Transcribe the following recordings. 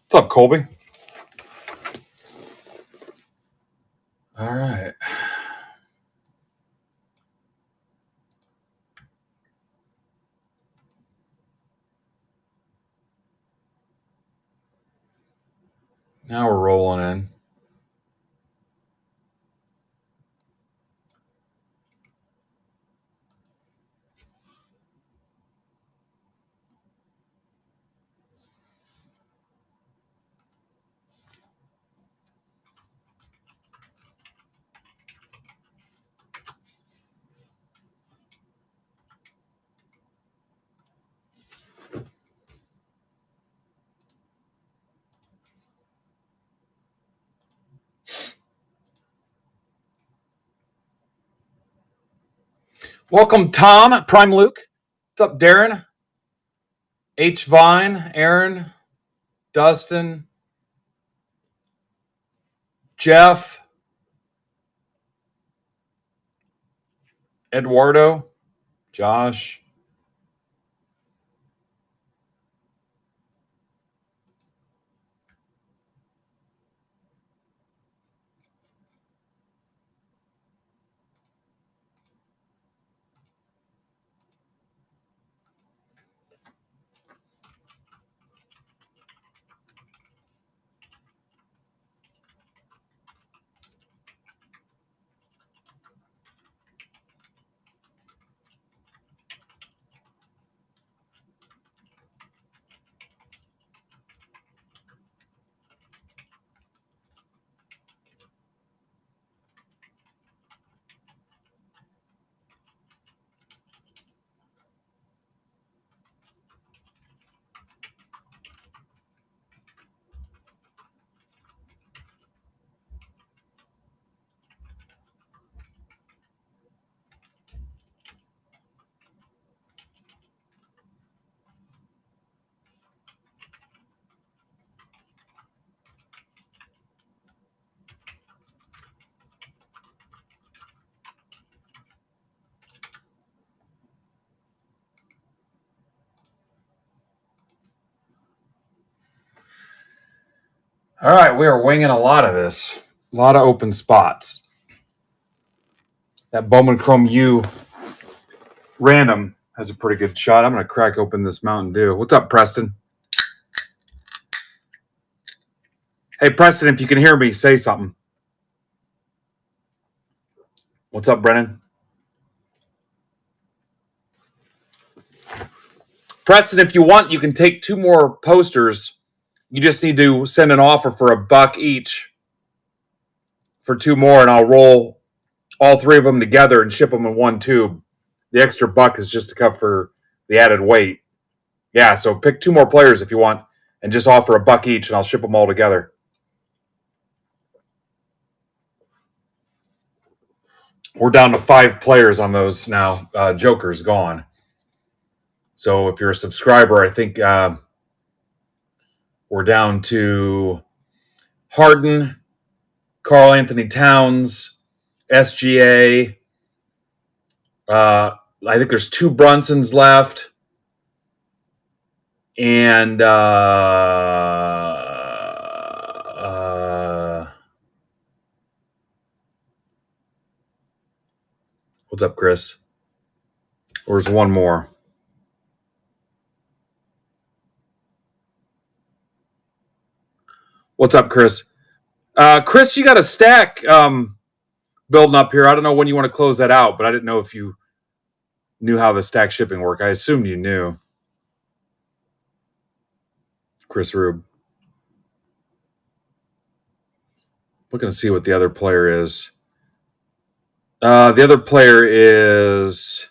What's up, Colby? All right. Now we're rolling in. Welcome, Tom, Prime Luke. What's up, Darren? H. Vine, Aaron, Dustin, Jeff, Eduardo, Josh. All right, we are winging a lot of this. A lot of open spots. That Bowman Chrome U random has a pretty good shot. I'm going to crack open this Mountain Dew. What's up, Preston? Hey, Preston, if you can hear me, say something. What's up, Brennan? Preston, if you want, you can take 2 more posters. You just need to send an offer for $1 each for 2 more, and I'll roll all 3 of them together and ship them in one tube. The extra $1 is just to cover the added weight. Yeah, so pick 2 more players if you want and just offer $1 each, and I'll ship them all together. We're down to 5 players on those now. Joker's gone. So if you're a subscriber, I think we're down to Harden, Karl Anthony Towns, SGA. I think there's 2 Brunsons left. And what's up, Chris? There's 1 more. What's up, Chris? Chris, you got a stack building up here. I don't know when you want to close that out, but I didn't know if you knew how the stack shipping worked. I assumed you knew. Chris Rube. Looking to see what the other player is. The other player is...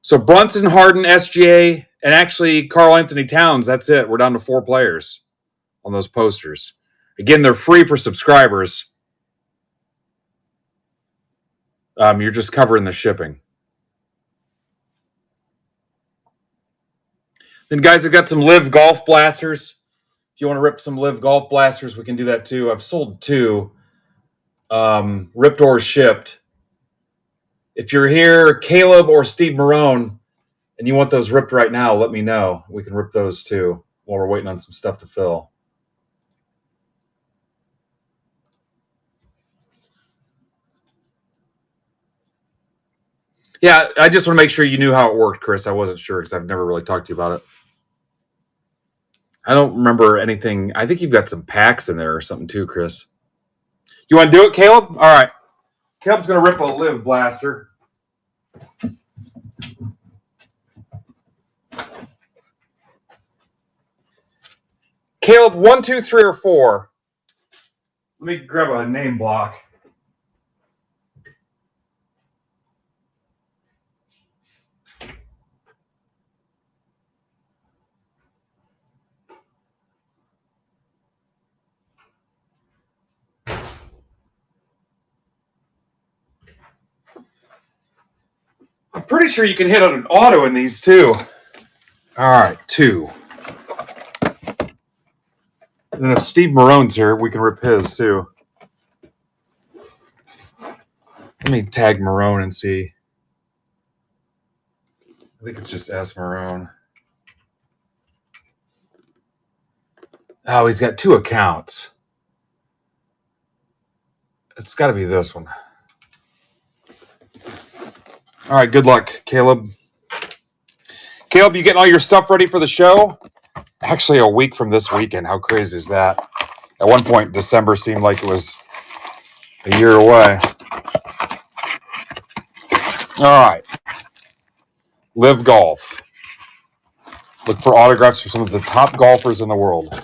So Brunson, Harden, SGA, and actually Karl Anthony Towns. That's it. We're down to 4 players on those posters. Again, they're free for subscribers. You're just covering the shipping. Then, guys, I've got some Live Golf Blasters. If you want to rip some Live Golf Blasters, we can do that too. I've sold 2. Ripped or shipped. If you're here, Caleb or Steve Marone, and you want those ripped right now, let me know. We can rip those too while we're waiting on some stuff to fill. Yeah, I just want to make sure you knew how it worked, Chris. I wasn't sure because I've never really talked to you about it. I don't remember anything. I think you've got some packs in there or something too, Chris. You want to do it, Caleb? All right. Caleb's going to rip a Live Blaster. Caleb, 1, 2, 3, or 4. Let me grab a name block. I'm pretty sure you can hit on an auto in these too. All right, 2. And then if Steve Marone's here, we can rip his too. Let me tag Marone and see. I think it's just S Marone. Oh, he's got 2 accounts. It's got to be this one. All right, good luck, Caleb. Caleb, you getting all your stuff ready for the show? Actually, a week from this weekend. How crazy is that? At one point, December seemed like it was a year away. All right. Live Golf. Look for autographs from some of the top golfers in the world.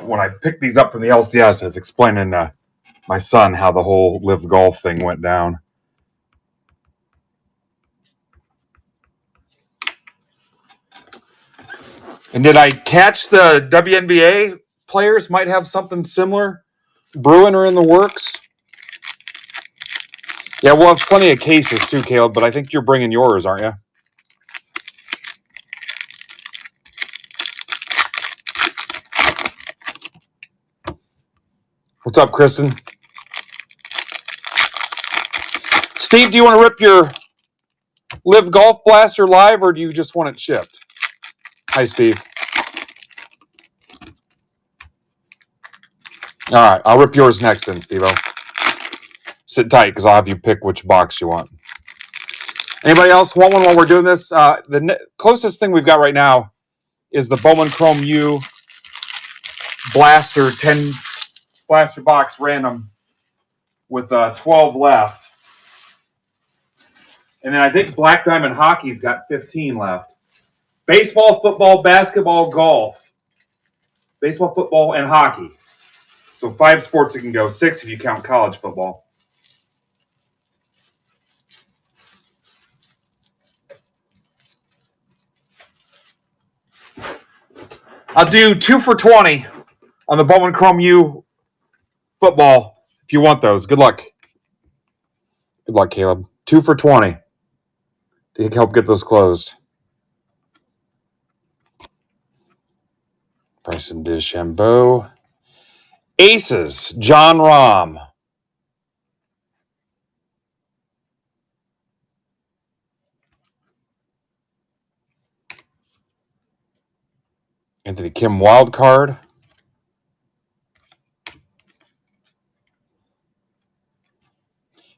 When I picked these up from the LCS, I was explaining to my son how the whole Live Golf thing went down. And did I catch the WNBA players might have something similar brewing or in the works? Yeah, we'll have plenty of cases too, Caleb, but I think you're bringing yours, aren't you? What's up, Kristen? Steve, do you want to rip your Live Golf Blaster live, or do you just want it shipped? Hi, Steve. All right, I'll rip yours next then, Steve-O. Sit tight, because I'll have you pick which box you want. Anybody else want one while we're doing this? The closest thing we've got right now is the Bowman Chrome U Blaster 10 Blaster box random with 12 left. And then I think Black Diamond Hockey's got 15 left. Baseball, football, basketball, golf. Baseball, football, and hockey. So 5 sports it can go. 6 if you count college football. I'll do 2 for 20 on the Bowman Chrome U football if you want those. Good luck. Good luck, Caleb. 2 for 20 to help get those closed. Bryson DeChambeau. Aces, John Rahm. Anthony Kim wild card.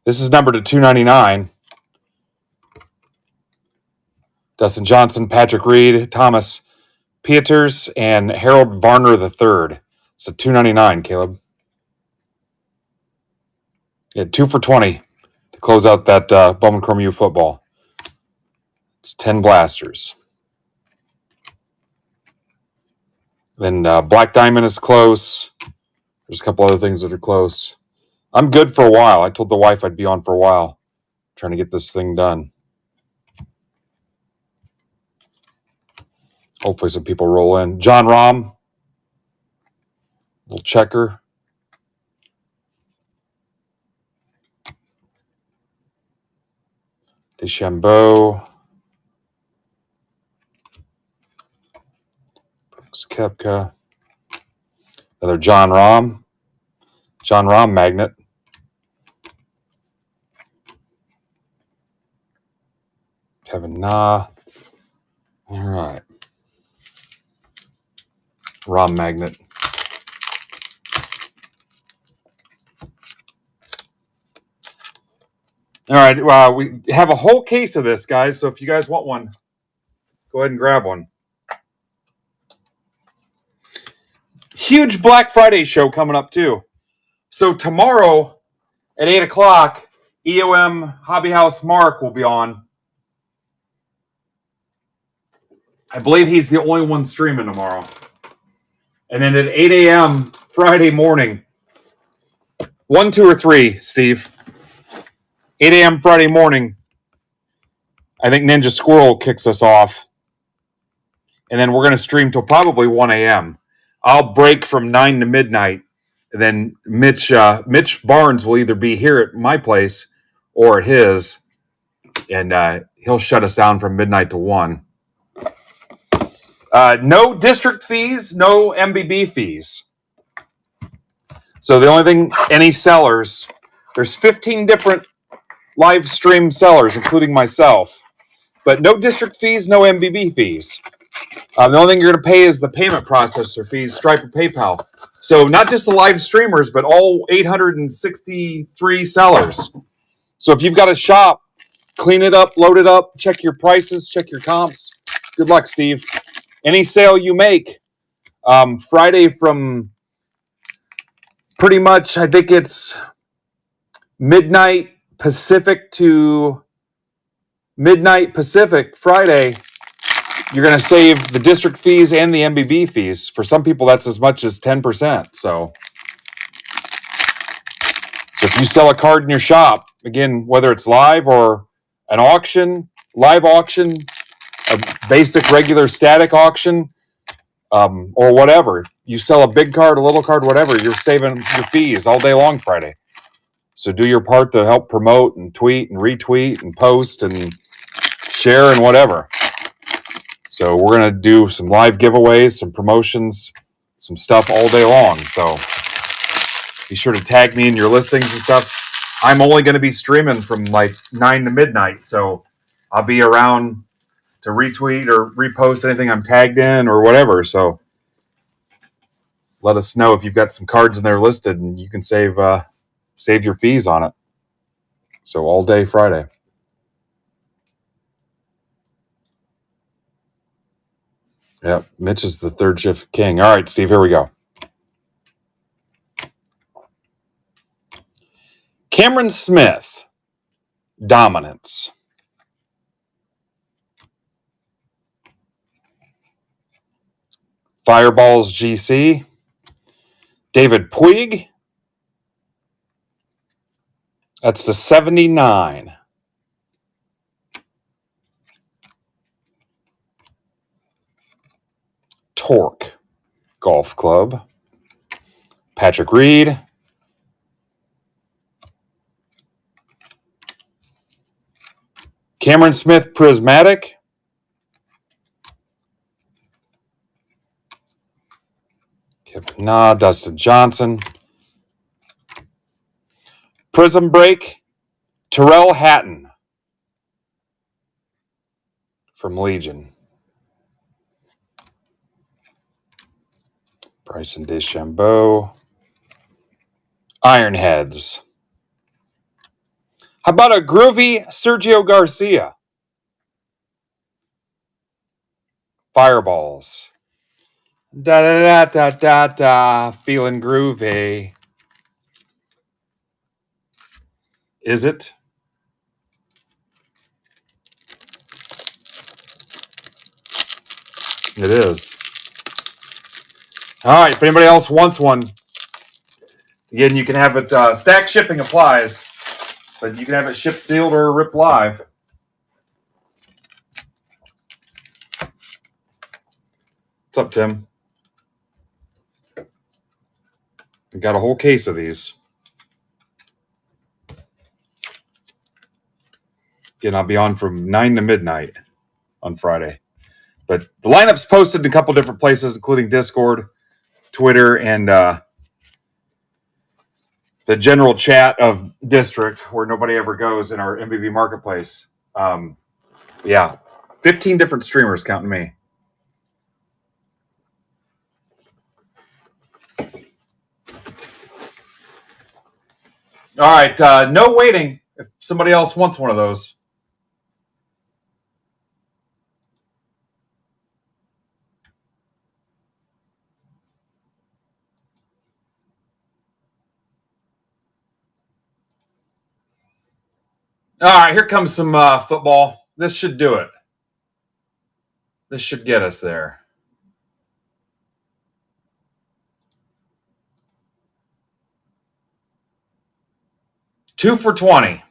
This is numbered to 299. Dustin Johnson, Patrick Reed, Thomas Pieters, and Harold Varner III. It's a 299, Caleb. Yeah, 2 for 20 to close out that Bowman Chrome U football. It's 10 blasters. Then Black Diamond is close. There's a couple other things that are close. I'm good for a while. I told the wife I'd be on for a while, trying to get this thing done. Hopefully some people roll in. John Rahm. Little checker. DeChambeau. Brooks Koepka. Another John Rahm. John Rahm magnet. Kevin Na. All right. Rahm magnet. All right. We have a whole case of this, guys. So if you guys want one, go ahead and grab one. Huge Black Friday show coming up, too. So tomorrow at 8 o'clock, EOM Hobby House Mark will be on. I believe he's the only one streaming tomorrow. And then at 8 a.m. Friday morning, 1, 2, or 3, Steve. 8 a.m. Friday morning, I think Ninja Squirrel kicks us off. And then we're going to stream till probably 1 a.m. I'll break from 9 to midnight. And then Mitch Barnes will either be here at my place or at his. And he'll shut us down from midnight to 1. No district fees, no MBB fees. So the only thing, any sellers, there's 15 different live stream sellers, including myself. But no district fees, no MBB fees. The only thing you're going to pay is the payment processor fees, Stripe or PayPal. So not just the live streamers, but all 863 sellers. So if you've got a shop, clean it up, load it up, check your prices, check your comps. Good luck, Steve. Any sale you make, Friday from pretty much, I think it's midnight Pacific to midnight Pacific Friday, you're going to save the district fees and the MBB fees. For some people, that's as much as 10%. So if you sell a card in your shop, again, whether it's live or an auction, live auction, a basic regular static auction, or whatever, you sell a big card, a little card, whatever, you're saving your fees all day long Friday. So do your part to help promote and tweet and retweet and post and share and whatever. So we're going to do some live giveaways, some promotions, some stuff all day long. So be sure to tag me in your listings and stuff. I'm only going to be streaming from like 9 to midnight. So I'll be around to retweet or repost anything I'm tagged in or whatever. So let us know if you've got some cards in there listed and you can save your fees on it. So all day Friday. Yep, Mitch is the third shift king. All right, Steve, here we go. Cameron Smith, dominance. Fireballs GC. David Puig. That's the 79. Torque Golf Club. Patrick Reed. Cameron Smith Prismatic. Dustin Johnson. Prism Break. Terrell Hatton from Legion. Bryson DeChambeau. Ironheads. How about a groovy Sergio Garcia? Fireballs. Da da da da da da. Feeling groovy. Is it? It is. All right. If anybody else wants one, again, you can have it. Stack shipping applies, but you can have it shipped sealed or ripped live. What's up, Tim? I got a whole case of these. Again, I'll be on from 9 to midnight on Friday. But the lineup's posted in a couple different places, including Discord, Twitter, and the general chat of District, where nobody ever goes in our MBB marketplace. Yeah, 15 different streamers, counting me. All right, no waiting. if somebody else wants one of those. All right, here comes some football. This should do it. This should get us there. Two for 20.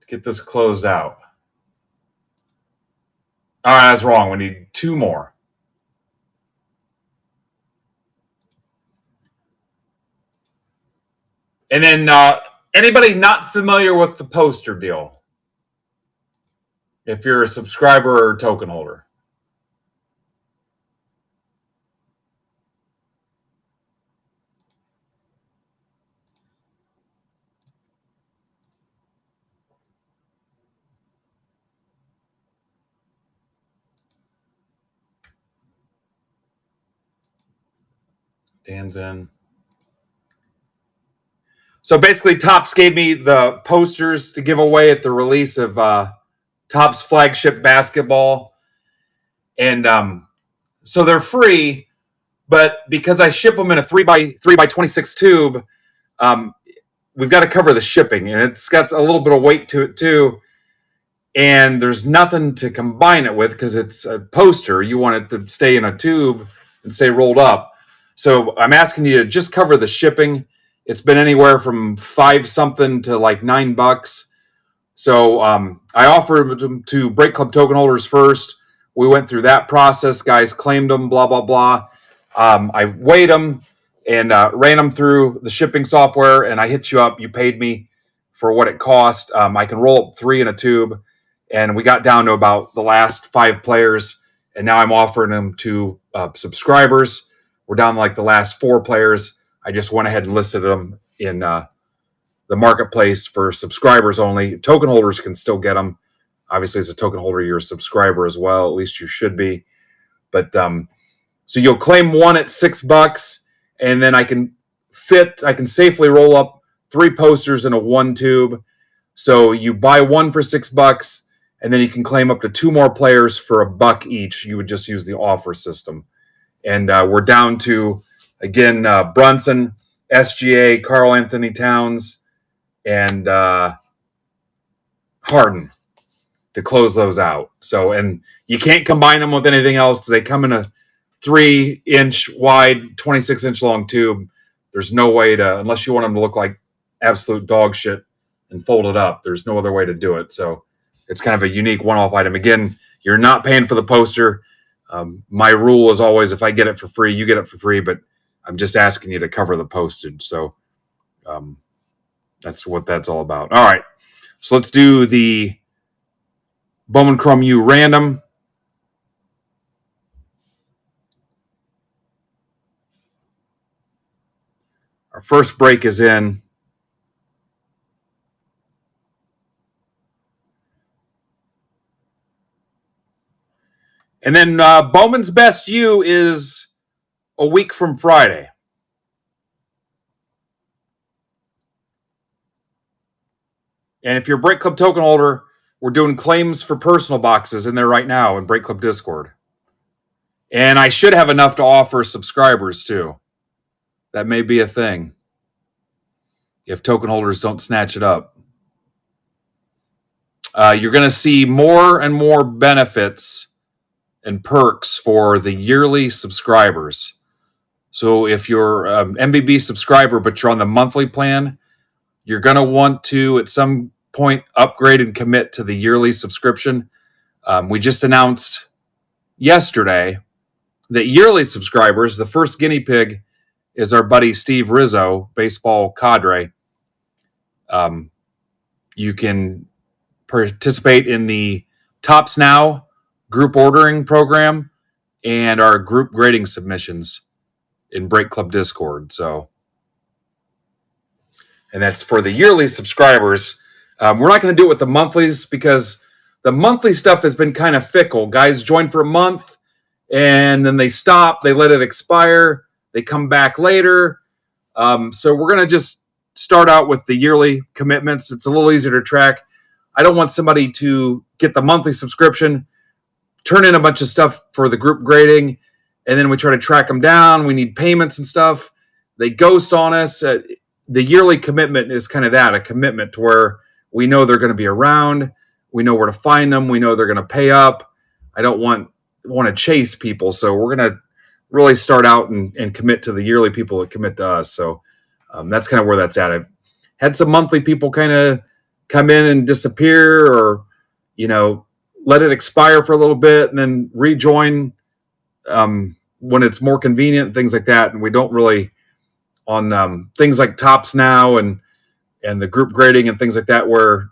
Get this closed out. All right, that's wrong. We need two more. And then anybody not familiar with the poster deal, if you're a subscriber or token holder. Dan's in. So basically, Topps gave me the posters to give away at the release of Topps flagship basketball. And so they're free, but because I ship them in a 3x26 tube, we've got to cover the shipping. And it's got a little bit of weight to it, too. And there's nothing to combine it with because it's a poster. You want it to stay in a tube and stay rolled up. So I'm asking you to just cover the shipping. It's been anywhere from $5 something to like $9. So I offered them to Break Club token holders first. We went through that process. Guys claimed them, blah, blah, blah. I weighed them and ran them through the shipping software, and I hit you up. You paid me for what it cost. I can roll up 3 in a tube, and we got down to about the last 5 players, and now I'm offering them to subscribers. We're down to like the last 4 players. I just went ahead and listed them in the marketplace for subscribers only. Token holders can still get them. Obviously, as a token holder, you're a subscriber as well. At least you should be. But so you'll claim one at $6, and then I can safely roll up 3 posters in a 1 tube. So you buy one for $6, and then you can claim up to 2 more players for $1 each. You would just use the offer system. And we're down to, again, Brunson, SGA, Karl Anthony Towns, and Harden to close those out. So, and you can't combine them with anything else. They come in a 3-inch wide, 26-inch long tube. There's no way to, unless you want them to look like absolute dog shit and fold it up, there's no other way to do it. So it's kind of a unique one-off item. Again, you're not paying for the poster. My rule is always, if I get it for free, you get it for free, but I'm just asking you to cover the postage. So that's what that's all about. All right. So let's do the Bowman Chrome U random. Our first break is in. And then Bowman's Best U is a week from Friday. And if you're a Break Club token holder, we're doing claims for personal boxes in there right now in Break Club Discord. And I should have enough to offer subscribers too. That may be a thing if token holders don't snatch it up. You're going to see more and more benefits and perks for the yearly subscribers. So if you're an MBB subscriber, but you're on the monthly plan, you're going to want to, at some point, upgrade and commit to the yearly subscription. We just announced yesterday that yearly subscribers, the first guinea pig is our buddy Steve Rizzo, baseball cadre. You can participate in the Topps Now group ordering program and our group grading submissions in Break Club Discord. So, and that's for the yearly subscribers. We're not going to do it with the monthlies because the monthly stuff has been kind of fickle. Guys join for a month and then they stop. They let it expire. They come back later. So we're going to just start out with the yearly commitments. It's a little easier to track. I don't want somebody to get the monthly subscription, turn in a bunch of stuff for the group grading, and then we try to track them down. We need payments and stuff. They ghost on us. The yearly commitment is kind of that, a commitment to where we know they're going to be around. We know where to find them. We know they're going to pay up. I don't want to chase people. So we're going to really start out and commit to the yearly people that commit to us. So that's kind of where that's at. I've had some monthly people kind of come in and disappear, or, let it expire for a little bit and then rejoin when it's more convenient, things like that. And we don't really, on things like Tops Now and the group grading and things like that, where,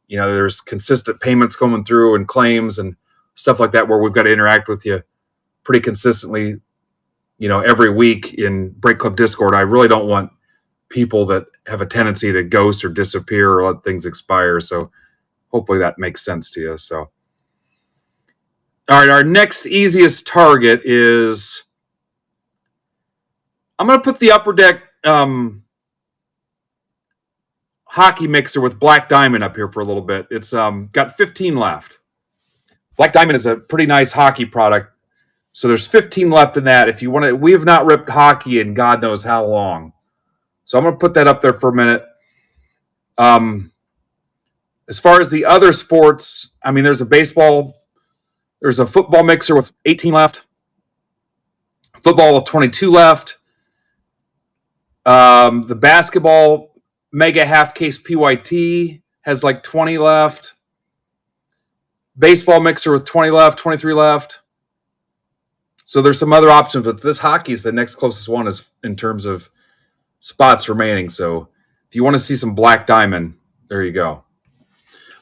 there's consistent payments coming through and claims and stuff like that, where we've got to interact with you pretty consistently, every week in Break Club Discord. I really don't want people that have a tendency to ghost or disappear or let things expire. So hopefully that makes sense to you. So, all right, our next easiest target is, I'm going to put the Upper Deck hockey mixer with Black Diamond up here for a little bit. It's got 15 left. Black Diamond is a pretty nice hockey product. So there's 15 left in that. If you want to, we have not ripped hockey in God knows how long. So I'm going to put that up there for a minute. As far as the other sports, there's a football mixer with 18 left. Football with 22 left. The basketball Mega Half Case PYT has like 20 left. Baseball mixer with 20 left, 23 left. So there's some other options, but this hockey is the next closest one is in terms of spots remaining. So if you want to see some Black Diamond, there you go.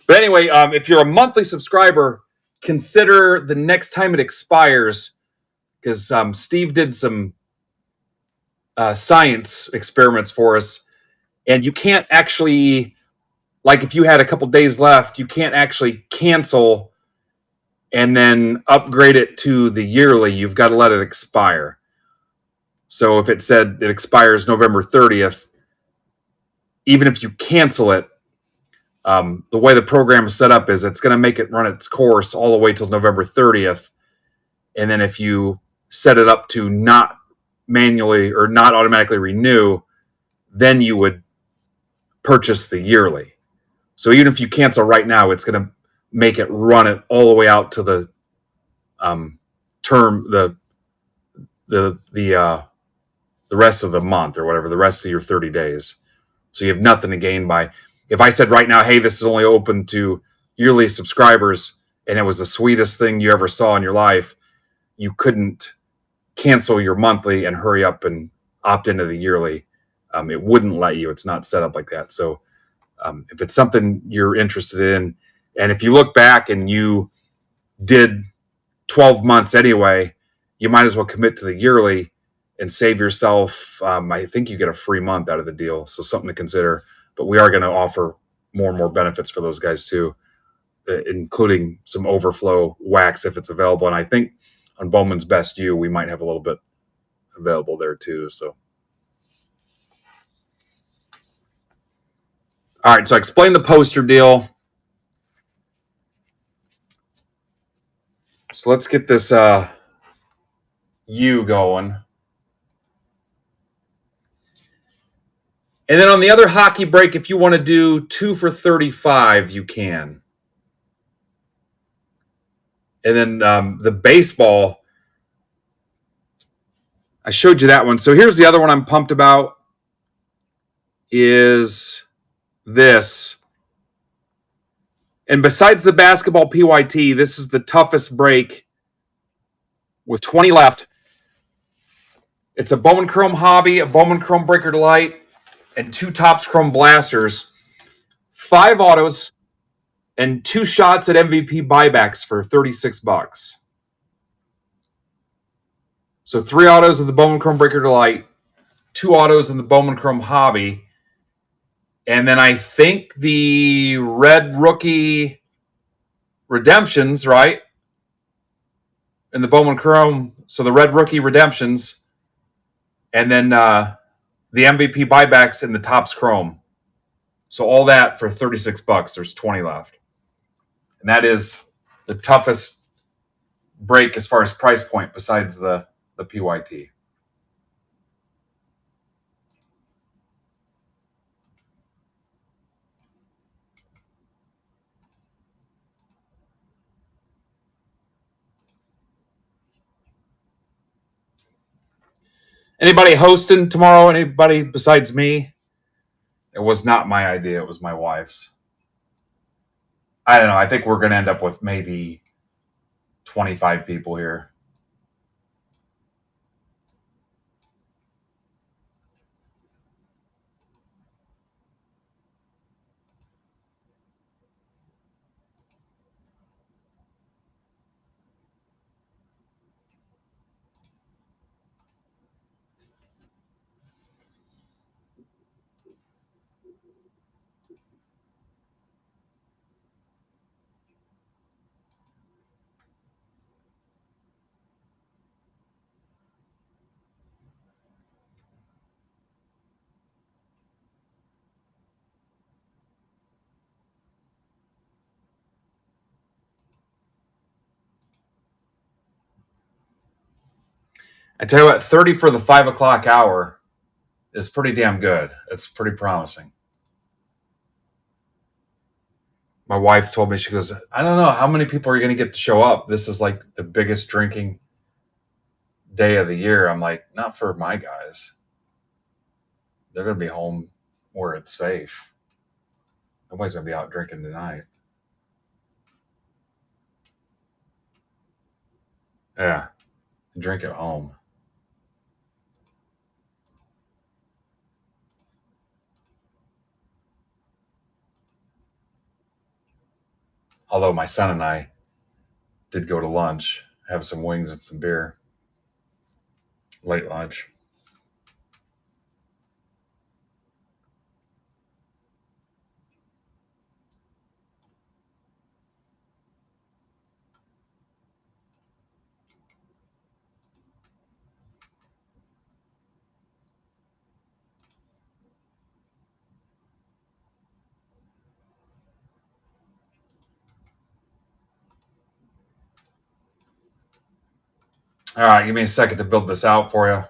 But anyway, if you're a monthly subscriber, consider the next time it expires, because Steve did some science experiments for us, and you can't actually, like if you had a couple days left, you can't actually cancel and then upgrade it to the yearly. You've got to let it expire. So if it said it expires November 30th, even if you cancel it, the way the program is set up is it's going to make it run its course all the way till November 30th. And then if you set it up to not manually or not automatically renew, then you would purchase the yearly. So even if you cancel right now, it's going to make it run it all the way out to the term, the rest of the month or whatever, the rest of your 30 days. So you have nothing to gain by, if I said right now, hey, this is only open to yearly subscribers, and it was the sweetest thing you ever saw in your life, you couldn't cancel your monthly and hurry up and opt into the yearly. It wouldn't let you. It's not set up like that. So if it's something you're interested in, and if you look back and you did 12 months anyway, you might as well commit to the yearly and save yourself. I think you get a free month out of the deal. So something to consider. But we are going to offer more and more benefits for those guys too, including some overflow wax if it's available. And I think on Bowman's Best You, we might have a little bit available there too. So, all right. So I explained the poster deal. So let's get this U going. And then on the other hockey break, if you want to do 2 for 35, you can. And then the baseball, I showed you that one. So here's the other one I'm pumped about, is this. And besides the basketball PYT, this is the toughest break with 20 left. It's a Bowman Chrome Hobby, a Bowman Chrome Breaker Delight, and 2 Topps Chrome Blasters, 5 autos, and 2 shots at MVP buybacks for $36. So 3 autos of the Bowman Chrome Breaker Delight, 2 autos in the Bowman Chrome Hobby, and then I think the Red Rookie Redemptions, right? In the Bowman Chrome, so the Red Rookie Redemptions, and then the MVP buybacks in the Topps Chrome. So all that for $36. There's 20 left. And that is the toughest break as far as price point besides the PYT. Anybody hosting tomorrow? Anybody besides me? It was not my idea. It was my wife's. I don't know. I think we're going to end up with maybe 25 people here. I tell you what, 30 for the 5 o'clock hour is pretty damn good. It's pretty promising. My wife told me, she goes, I don't know how many people are going to get to show up. This is like the biggest drinking day of the year. I'm like, not for my guys. They're going to be home where it's safe. Nobody's going to be out drinking tonight. Yeah, drink at home. Although my son and I did go to lunch, have some wings and some beer. Late lunch. All right, give me a second to build this out for you.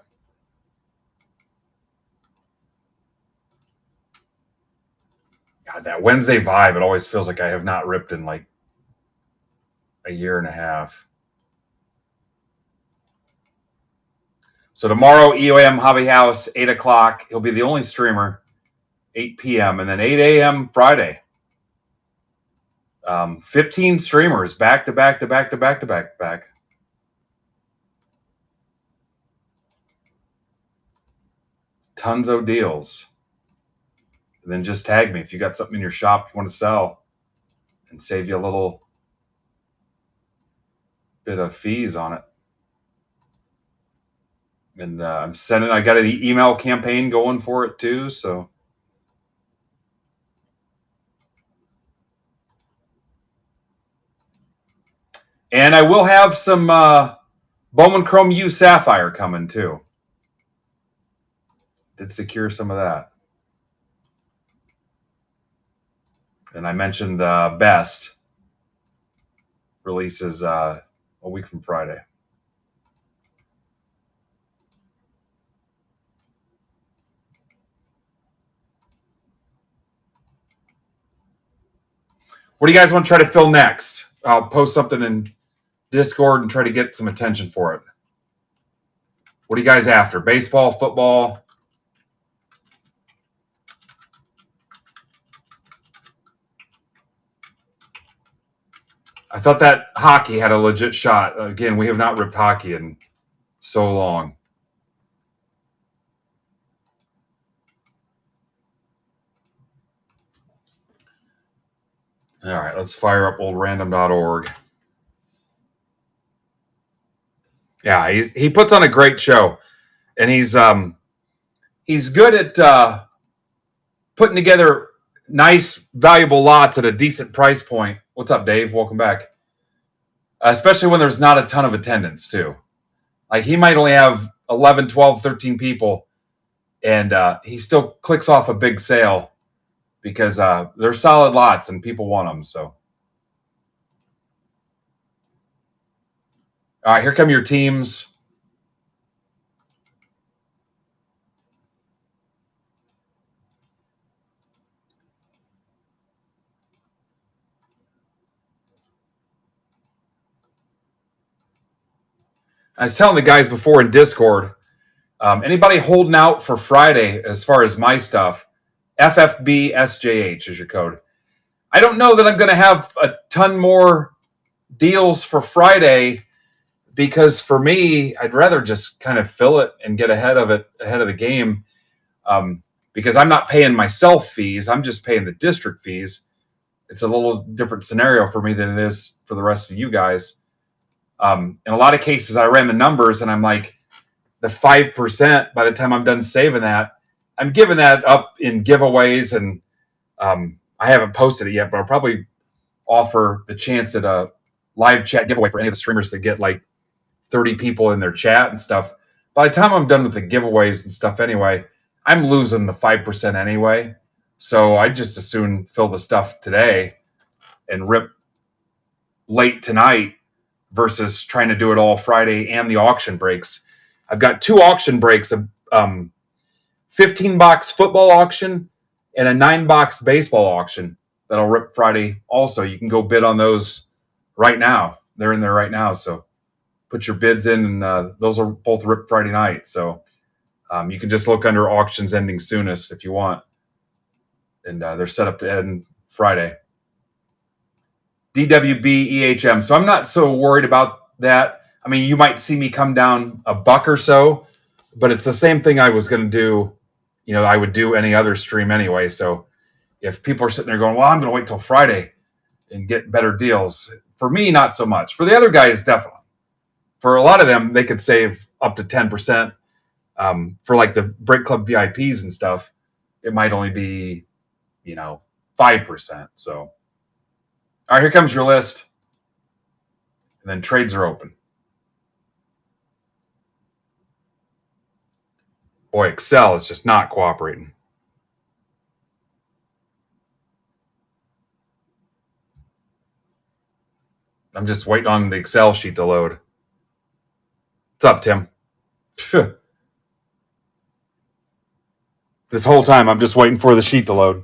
God, that Wednesday vibe, it always feels like I have not ripped in like a year and a half. So tomorrow, EOM Hobby House, 8 o'clock. He'll be the only streamer, 8 p.m. And then 8 a.m. Friday. 15 streamers back to back to back to back to back to back. Tons of deals. And then just tag me if you got something in your shop you want to sell and save you a little bit of fees on it. And I got an email campaign going for it too. So and I will have some Bowman Chrome U Sapphire coming too. Did secure some of that. And I mentioned the best releases a week from Friday. What do you guys want to try to fill next? I'll post something in Discord and try to get some attention for it. What are you guys after? Baseball, football? I thought that hockey had a legit shot. Again, we have not ripped hockey in so long. All right, let's fire up old random.org. Yeah, he puts on a great show, and he's good at putting together nice, valuable lots at a decent price point. What's up, Dave? Welcome back. Especially when there's not a ton of attendance, too. Like, he might only have 11, 12, 13 people, and he still clicks off a big sale because they're solid lots and people want them. So, all right, here come your teams. I was telling the guys before in Discord, anybody holding out for Friday as far as my stuff, FFBSJH is your code. I don't know that I'm going to have a ton more deals for Friday because for me, I'd rather just kind of fill it and get ahead of the game, because I'm not paying myself fees. I'm just paying the district fees. It's a little different scenario for me than it is for the rest of you guys. In a lot of cases, I ran the numbers and I'm like, the 5%, by the time I'm done saving that, I'm giving that up in giveaways. And I haven't posted it yet, but I'll probably offer the chance at a live chat giveaway for any of the streamers that get like 30 people in their chat and stuff. By the time I'm done with the giveaways and stuff anyway, I'm losing the 5% anyway. So I just as soon fill the stuff today and rip late tonight versus trying to do it all Friday and the auction breaks. I've got 2 auction breaks, a 15-box football auction and a 9-box baseball auction that'll rip Friday also. You can go bid on those right now. They're in there right now. So put your bids in, and those are both rip Friday night. So you can just look under auctions ending soonest if you want. And they're set up to end Friday. DWB EHM. So I'm not so worried about that. I mean, you might see me come down a buck or so, but it's the same thing I was going to do. You know, I would do any other stream anyway. So if people are sitting there going, well, I'm going to wait till Friday and get better deals. For me, not so much. For the other guys, definitely. For a lot of them, they could save up to 10%. For like the Break Club VIPs and stuff, it might only be, 5%. So, all right, here comes your list. And then trades are open. Boy, Excel is just not cooperating. I'm just waiting on the Excel sheet to load. What's up, Tim? This whole time, I'm just waiting for the sheet to load.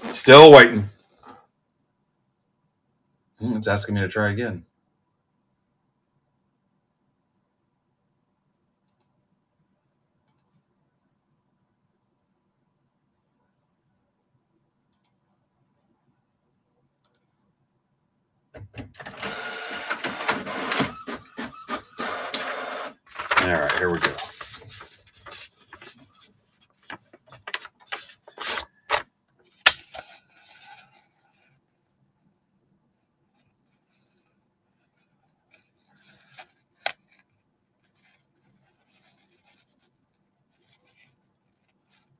Still waiting. It's asking me to try again. All right, here we go.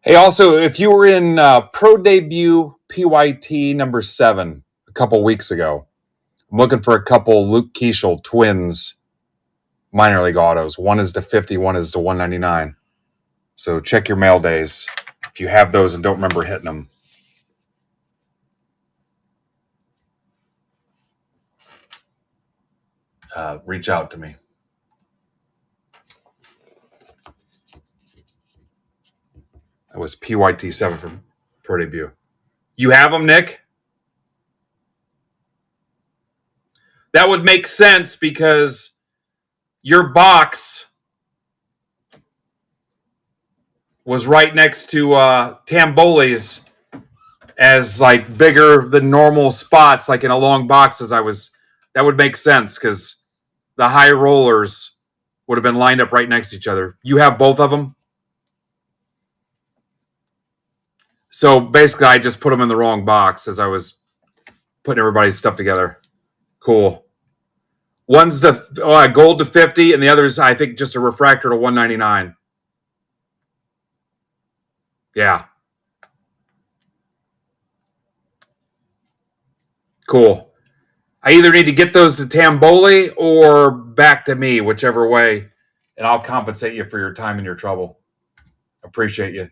Hey, also, if you were in Pro Debut PYT number 7 a couple weeks ago, I'm looking for a couple Luke Keishel twins minor league autos. One is to 50, one is to 199. So check your mail days if you have those and don't remember hitting them. Reach out to me. That was PYT 7 from Pro Debut. You have them, Nick? That would make sense because your box was right next to Tamboli's as like bigger than normal spots, like in a long box. That would make sense because the high rollers would have been lined up right next to each other. You have both of them? So basically, I just put them in the wrong box as I was putting everybody's stuff together. Cool. One's the gold to 50, and the other's, I think, just a refractor to 199. Yeah. Cool. I either need to get those to Tamboli or back to me, whichever way, and I'll compensate you for your time and your trouble. Appreciate you.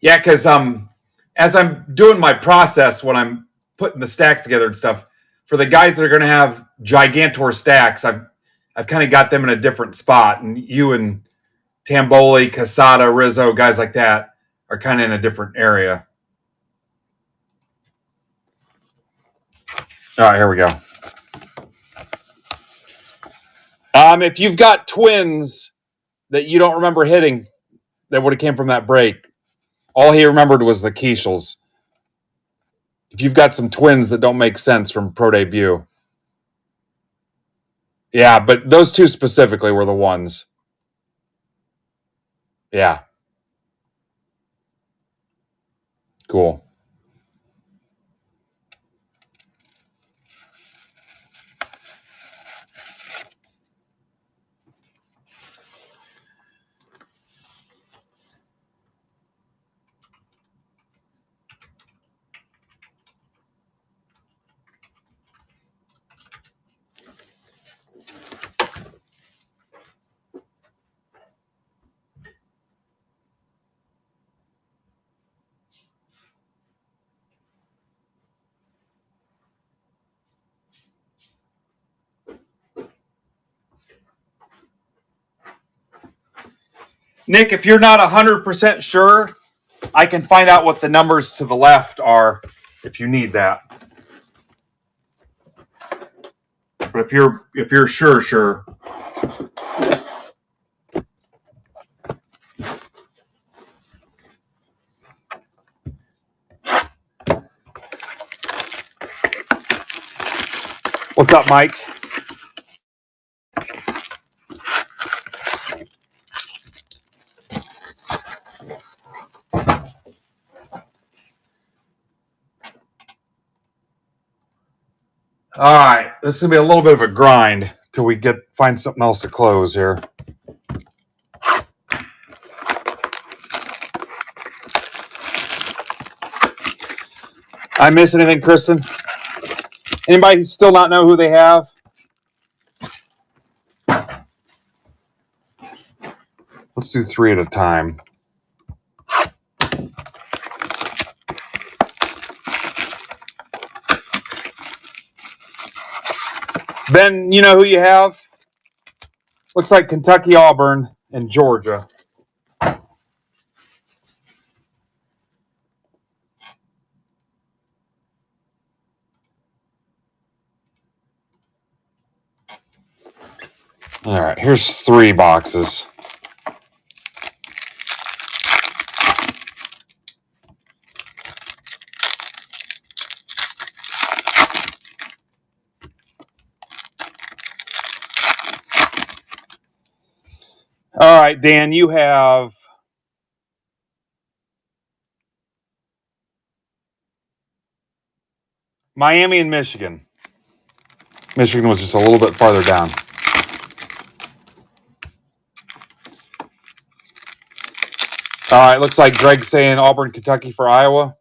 Yeah, because as I'm doing my process when I'm putting the stacks together and stuff, for the guys that are going to have Gigantor stacks, I've kind of got them in a different spot, and you and Tamboli, Casada, Rizzo, guys like that are kind of in a different area. All right, here we go. If you've got twins that you don't remember hitting that would have came from that break, all he remembered was the Keischels. If you've got some twins that don't make sense from pro debut. Yeah, but those two specifically were the ones. Yeah. Cool. Nick, if you're not 100% sure, I can find out what the numbers to the left are if you need that. But if you're sure. What's up, Mike? All right, this is gonna be a little bit of a grind till we find something else to close here. I miss anything, Kristen? Anybody still not know who they have? Let's do 3 at a time. Ben, you know who you have? Looks like Kentucky, Auburn, and Georgia. All right, here's 3 boxes. All right, Dan, you have Miami and Michigan. Michigan was just a little bit farther down. All right, looks like Greg's saying Auburn, Kentucky for Iowa.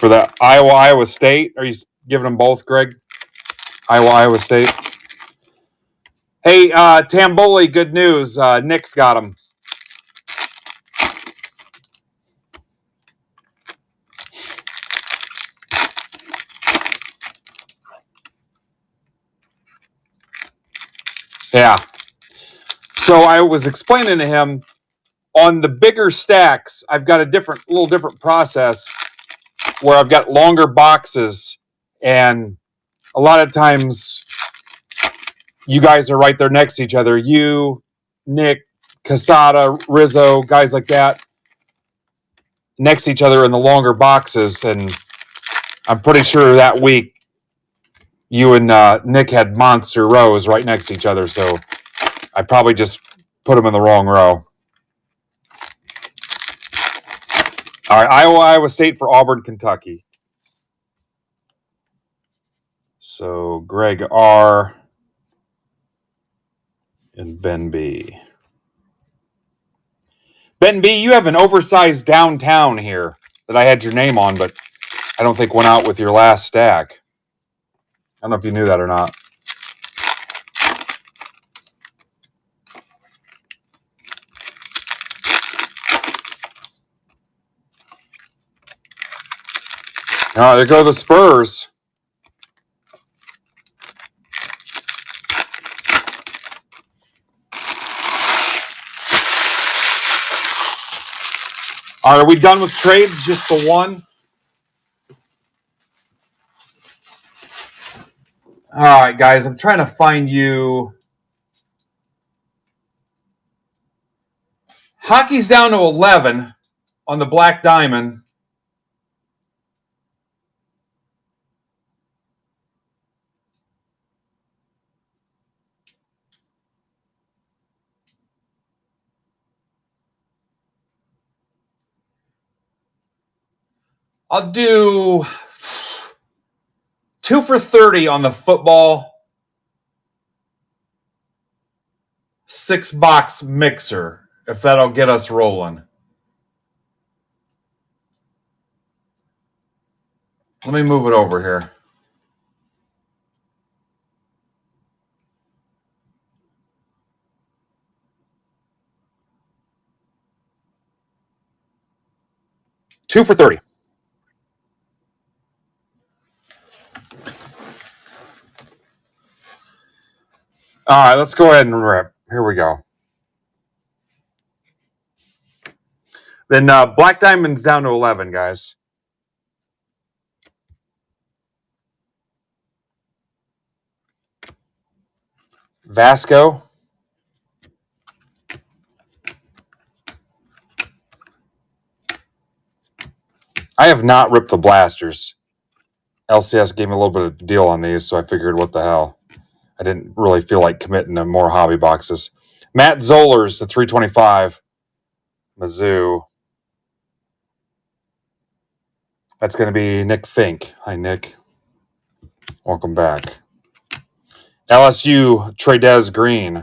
For the Iowa State, are you giving them both, Greg? Iowa State. Hey, Tamboli, good news. Nick's got them. Yeah. So I was explaining to him on the bigger stacks, I've got a little different process where I've got longer boxes, and a lot of times you guys are right there next to each other. You, Nick, Casada, Rizzo, guys like that, next to each other in the longer boxes. And I'm pretty sure that week you and Nick had monster rows right next to each other. So I probably just put them in the wrong row. All right, Iowa State for Auburn, Kentucky. So Greg R. and Ben B. Ben B, you have an oversized downtown here that I had your name on, but I don't think went out with your last stack. I don't know if you knew that or not. All right, there go the Spurs. All right, are we done with trades? Just the one? All right, guys, I'm trying to find you. Hockey's down to 11 on the Black Diamond. I'll do 2 for 30 on the football 6-box mixer, if that'll get us rolling. Let me move it over here. Two for 30. All right, let's go ahead and rip. Here we go. Then Black Diamond's down to 11, guys. Vasco. I have not ripped the blasters. LCS gave me a little bit of a deal on these, so I figured, what the hell. I didn't really feel like committing to more hobby boxes. Matt Zollers, the 325. Mizzou. That's going to be Nick Fink. Hi, Nick. Welcome back. LSU, Tradez Green.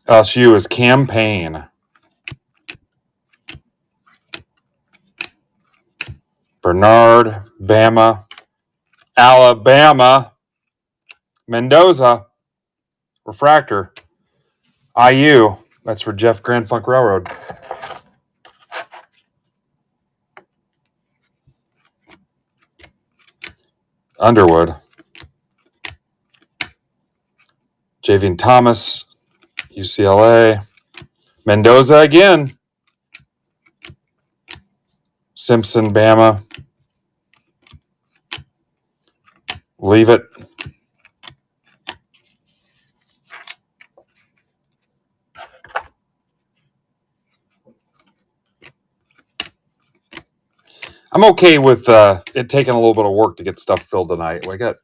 LSU is Campaign. Bernard, Bama. Alabama. Mendoza. Refractor. IU. That's for Jeff Grand Funk Railroad. Underwood. Javian Thomas. UCLA. Mendoza again. Simpson, Bama. Leave it. I'm okay with it taking a little bit of work to get stuff filled tonight. We got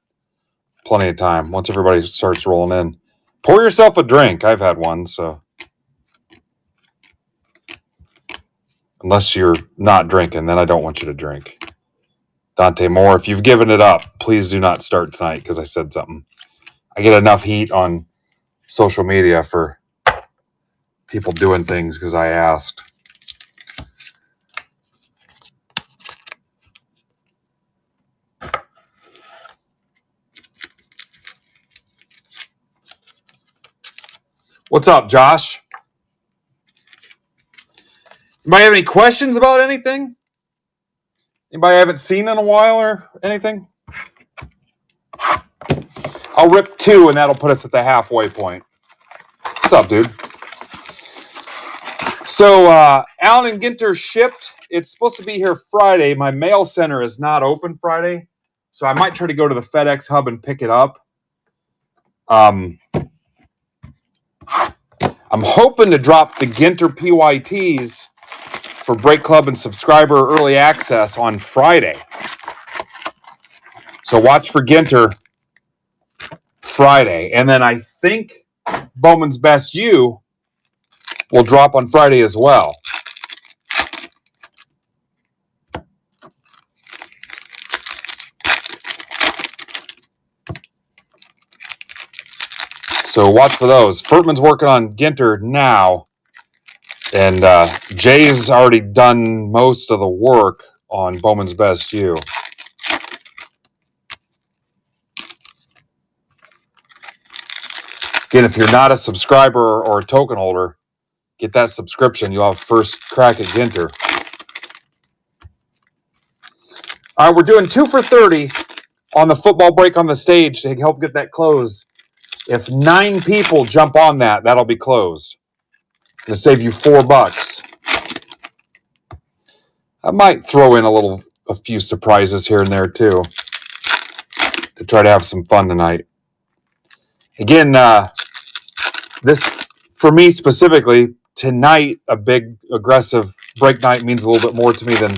plenty of time once everybody starts rolling in. Pour yourself a drink. I've had one, so. Unless you're not drinking, then I don't want you to drink. Dante Moore, if you've given it up, please do not start tonight because I said something. I get enough heat on social media for people doing things because I asked. What's up, Josh? Anybody have any questions about anything? Anybody I haven't seen in a while or anything? I'll rip 2 and that'll put us at the halfway point. What's up, dude? So, Allen and Ginter shipped. It's supposed to be here Friday. My mail center is not open Friday, so I might try to go to the FedEx hub and pick it up. I'm hoping to drop the Ginter PYTs for Break Club and subscriber early access on Friday. So watch for Ginter Friday. And then I think Bowman's Best U will drop on Friday as well. So watch for those. Furtman's working on Ginter now. And Jay's already done most of the work on Bowman's Best You. Again, if you're not a subscriber or a token holder, get that subscription. You'll have first crack at Ginter. All right, we're doing 2 for 30 on the football break on the stage to help get that closed. If 9 people jump on that, that'll be closed. To save you $4. I might throw in a few surprises here and there too, to try to have some fun tonight. Again, this for me specifically tonight, a big aggressive break night means a little bit more to me than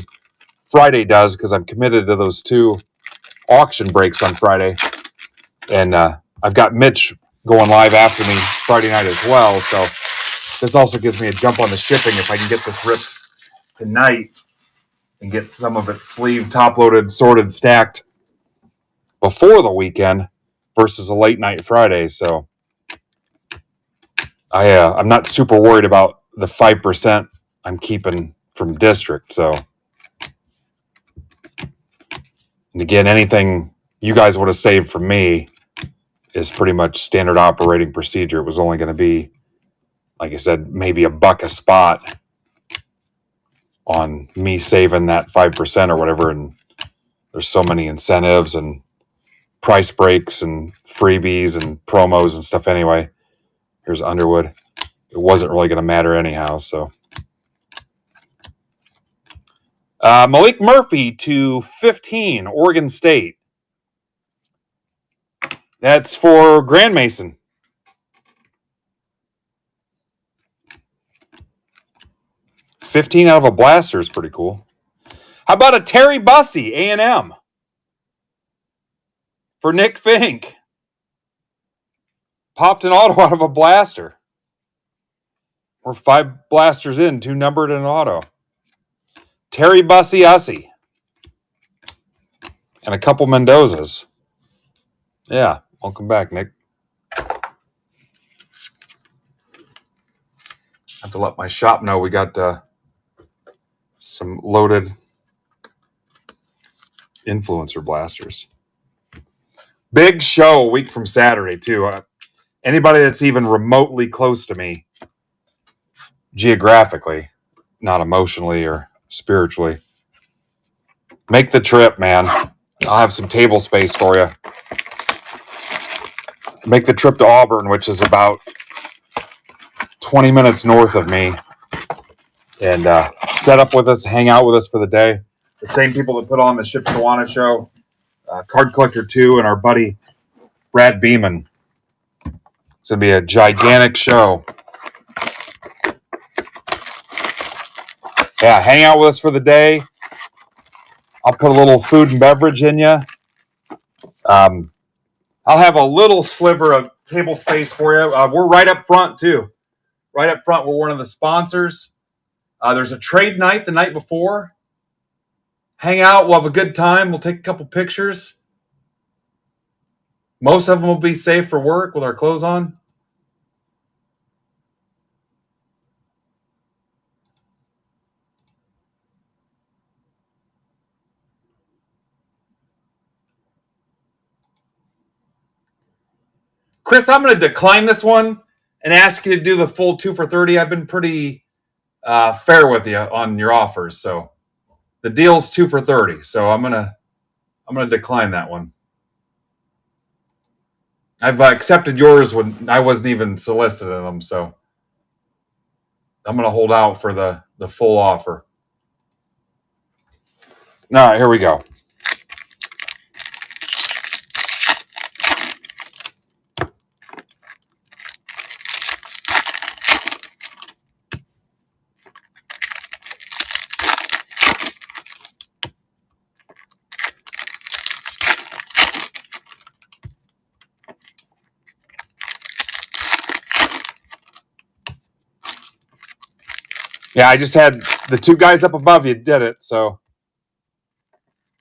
Friday does because I'm committed to those 2 auction breaks on Friday, and I've got Mitch going live after me Friday night as well. So this also gives me a jump on the shipping if I can get this ripped tonight and get some of it sleeved, top-loaded, sorted, stacked before the weekend versus a late night Friday. So I'm not super worried about the 5% I'm keeping from district. So, and again, anything you guys would have saved from me is pretty much standard operating procedure. It was only going to be, like I said, maybe $1 a spot on me saving that 5% or whatever. And there's so many incentives and price breaks and freebies and promos and stuff anyway. Here's Underwood. It wasn't really going to matter anyhow. So Malik Murphy to 15, Oregon State. That's for Grand Mason. $15 out of a blaster is pretty cool. How about a Terry Bussey, A&M? For Nick Fink. Popped an auto out of a blaster. We're 5 blasters in, 2 numbered and an auto. Terry Bussey Ussey. And a couple Mendozas. Yeah, welcome back, Nick. I have to let my shop know we got some loaded influencer blasters. Big show a week from Saturday, too. Anybody that's even remotely close to me, geographically, not emotionally or spiritually, make the trip, man. I'll have some table space for you. Make the trip to Auburn, which is about 20 minutes north of me, and set up with us, hang out with us for the day. The same people that put on the Ship Shawana show, Card Collector 2, and our buddy Brad Beeman. It's going to be a gigantic show. Yeah, hang out with us for the day. I'll put a little food and beverage in you. I'll have a little sliver of table space for you. We're right up front, too. Right up front, we're one of the sponsors. There's a trade night the night before. Hang out. We'll have a good time. We'll take a couple pictures. Most of them will be safe for work with our clothes on. Chris, I'm going to decline this one and ask you to do the full 2 for 30. I've been pretty fair with you on your offers, so the deal's 2 for 30. So I'm gonna decline that one. I've accepted yours when I wasn't even solicited them, so I'm gonna hold out for the full offer. All right, here we go. Yeah, I just had the two guys up above you did it, so,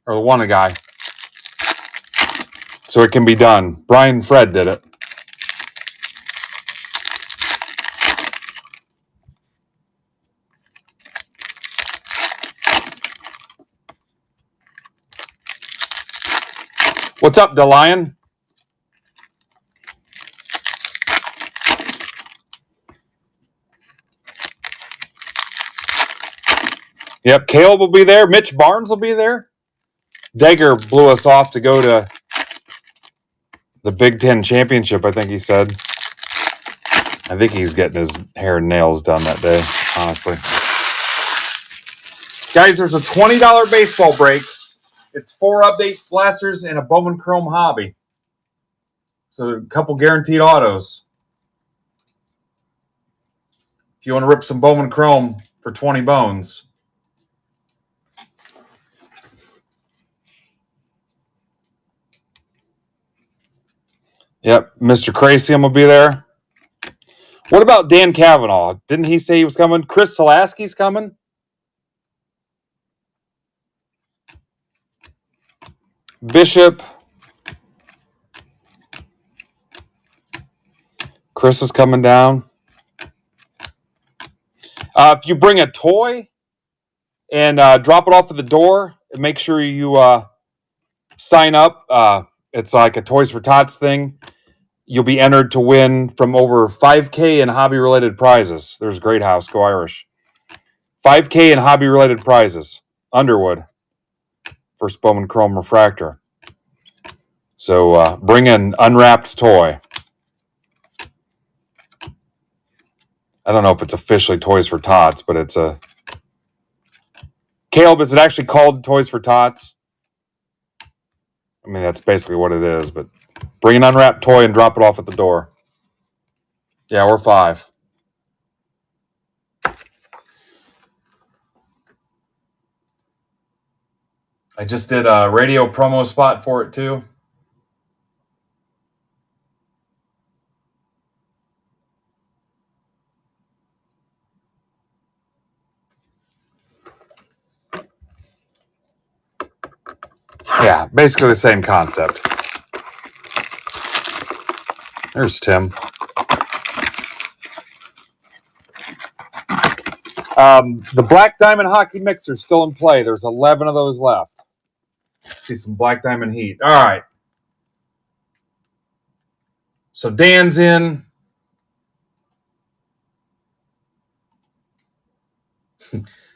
or the one guy. So it can be done. Brian and Fred did it. What's up, DeLion? Yep, Caleb will be there. Mitch Barnes will be there. Dagger blew us off to go to the Big Ten Championship, I think he said. I think he's getting his hair and nails done that day, honestly. Guys, there's a $20 baseball break. It's 4 update blasters and a Bowman Chrome hobby. So a couple guaranteed autos. If you want to rip some Bowman Chrome for 20 bones. Yep, Mr. Crasium will be there. What about Dan Cavanaugh? Didn't he say he was coming? Chris Tulaski's coming? Bishop. Chris is coming down. If you bring a toy and drop it off at the door, make sure you sign up. It's like a Toys for Tots thing. You'll be entered to win from over $5K in hobby-related prizes. There's Great House. Go Irish. $5K in hobby-related prizes. Underwood. First Bowman Chrome Refractor. So bring an unwrapped toy. I don't know if it's officially Toys for Tots, but it's a... Caleb, is it actually called Toys for Tots? I mean, that's basically what it is, but bring an unwrapped toy and drop it off at the door. Yeah, we're 5. I just did a radio promo spot for it, too. Yeah, basically the same concept. There's Tim. The Black Diamond Hockey Mixer is still in play. There's 11 of those left. See some Black Diamond heat. All right. So Dan's in.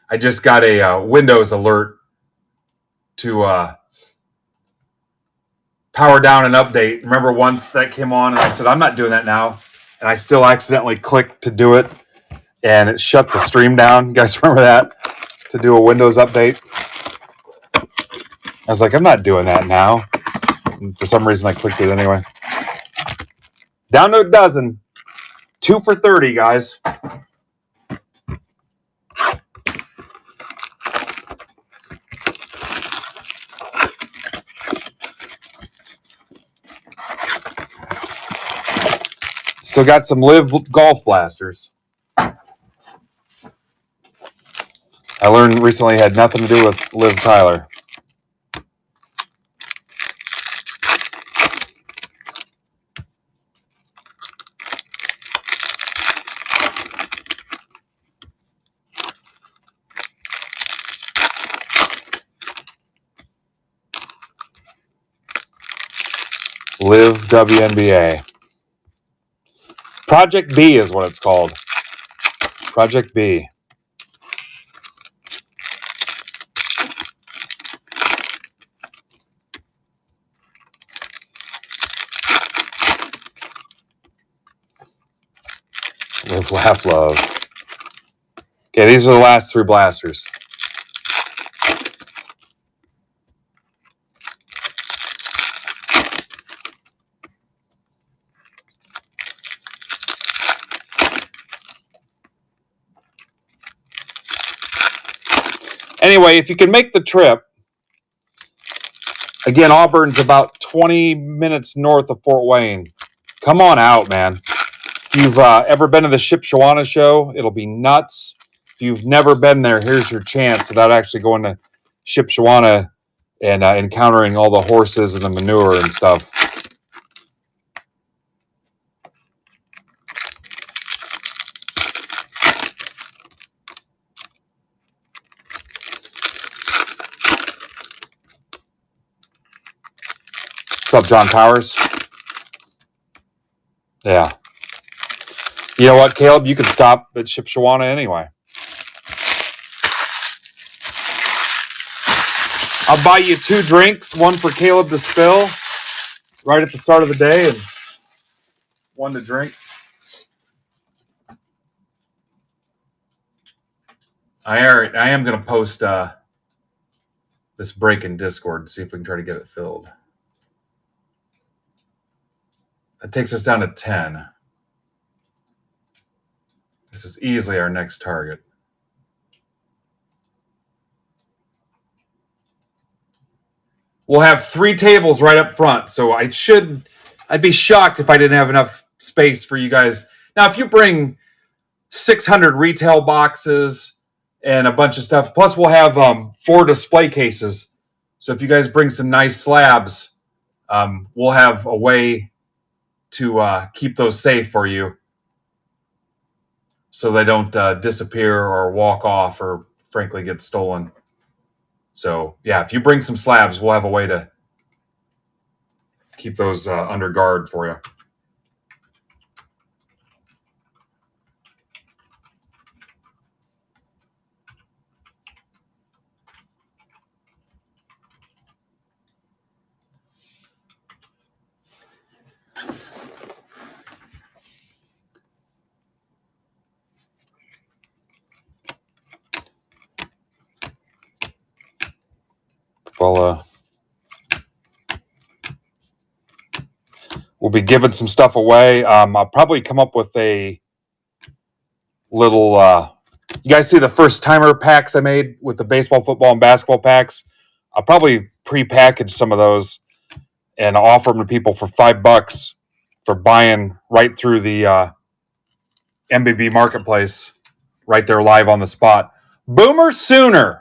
I just got a Windows alert to power down and update. Remember once that came on and I said, I'm not doing that now. And I still accidentally clicked to do it. And it shut the stream down. You guys remember that? To do a Windows update. I was like, I'm not doing that now. And for some reason, I clicked it anyway. Down to a dozen. 2 for 30, guys. Still got some Live golf blasters. I learned recently had nothing to do with Liv Tyler. Live WNBA. Project B is what it's called. Project B. Live, laugh, love. Okay, these are the last 3 blasters. Anyway, if you can make the trip, again, Auburn's about 20 minutes north of Fort Wayne. Come on out, man. If you've ever been to the Shipshawana show, it'll be nuts. If you've never been there, here's your chance without actually going to Shipshewana and encountering all the horses and the manure and stuff. What's up, John Powers? Yeah. You know what, Caleb? You can stop at Shipshewana anyway. I'll buy you 2 drinks, one for Caleb to spill right at the start of the day and one to drink. I am going to post this break in Discord, see if we can try to get it filled. That takes us down to 10. This is easily our next target. We'll have 3 tables right up front, so I'd be shocked if I didn't have enough space for you guys. Now, if you bring 600 retail boxes and a bunch of stuff, plus we'll have 4 display cases. So if you guys bring some nice slabs, we'll have a way to keep those safe for you so they don't disappear or walk off or frankly get stolen. So yeah, if you bring some slabs, we'll have a way to keep those under guard for you. Well, we'll be giving some stuff away. I'll probably come up with a little. You guys see the first timer packs I made with the baseball, football, and basketball packs? I'll probably pre-package some of those and offer them to people for $5 for buying right through the MBB marketplace, right there live on the spot. Boomer Sooner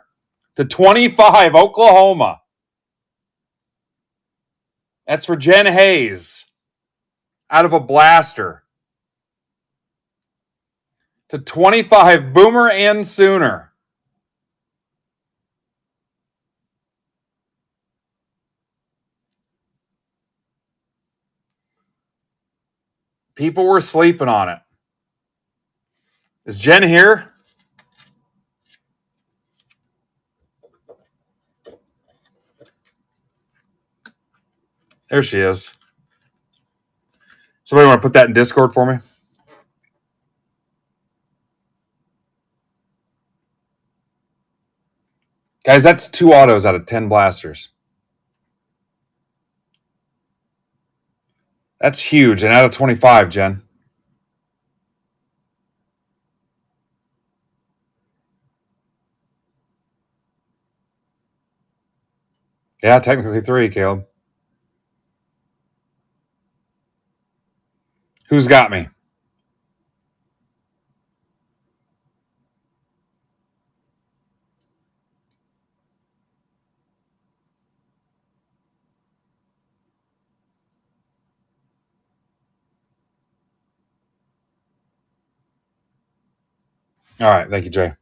to 25, Oklahoma. That's for Jen Hayes out of a blaster. To 25, Boomer and Sooner. People were sleeping on it. Is Jen here? There she is. Somebody want to put that in Discord for me? Guys, that's 2 autos out of 10 blasters. That's huge. And out of 25, Jen. Yeah, technically 3, Caleb. Who's got me? All right. Thank you, Jay.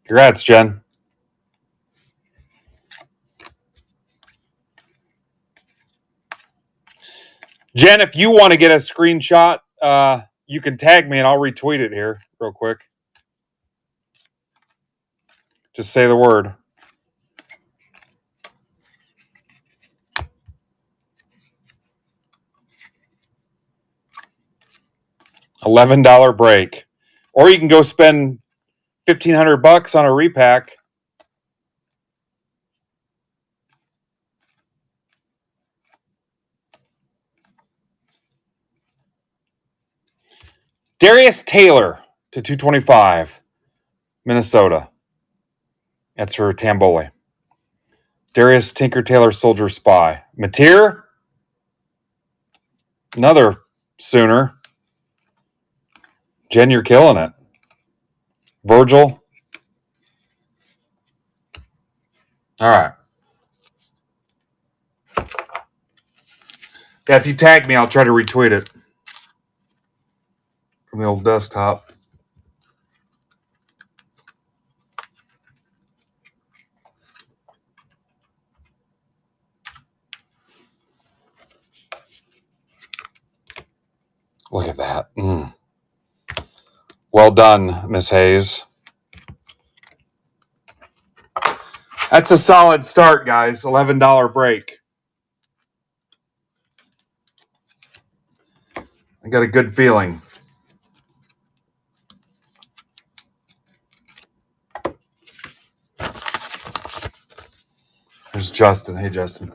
Congrats, Jen. Jen, if you want to get a screenshot, you can tag me and I'll retweet it here real quick. Just say the word. $11 break. Or you can go spend $1,500 on a repack. Darius Taylor to 225, Minnesota. That's for Tamboli. Darius Tinker Taylor Soldier Spy. Mateer, another Sooner. Jen, you're killing it. Virgil. All right. Yeah, if you tag me, I'll try to retweet it from the old desktop. Look at that. Well done, Miss Hayes. That's a solid start, guys. $11 break. I got a good feeling. There's Justin. Hey, Justin.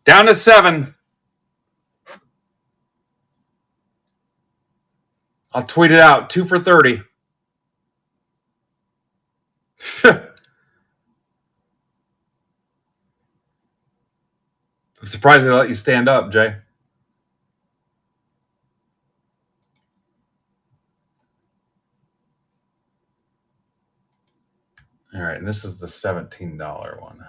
Down to 7. I'll tweet it out. 2 for 30. I'm surprised they let you stand up, Jay. All right, and this is the $17 one.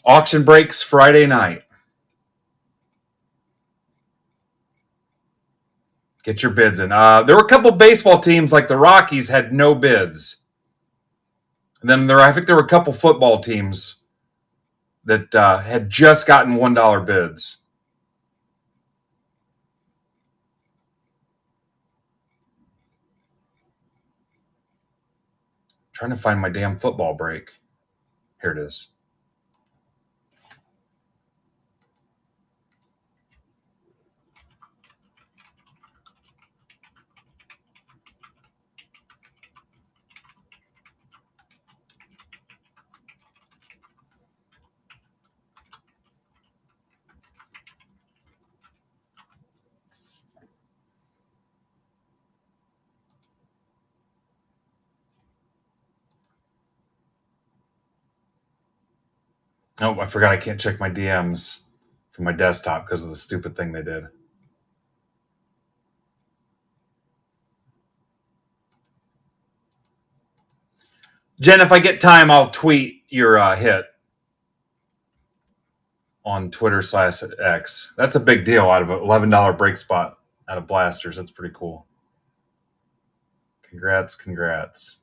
Auction breaks Friday night. Get your bids in. There were a couple baseball teams like the Rockies had no bids. And then I think there were a couple football teams that had just gotten $1 bids. I'm trying to find my damn football break. Here it is. Oh, I forgot I can't check my DMs from my desktop because of the stupid thing they did. Jen, if I get time, I'll tweet your hit on Twitter/X. That's a big deal out of an $11 break spot out of Blasters. That's pretty cool. Congrats.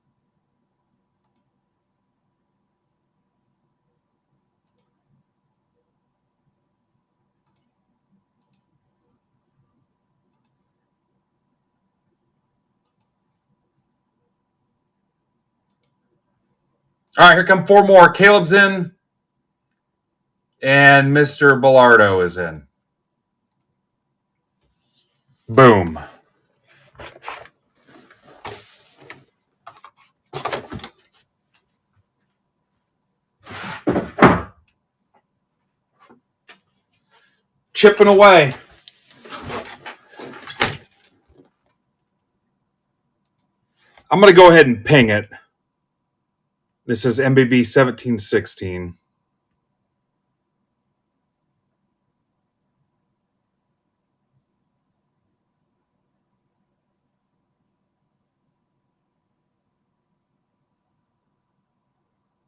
All right, here come 4 more. Caleb's in, and Mr. Bellardo is in. Boom. Chipping away. I'm going to go ahead and ping it. This is MBB 1716.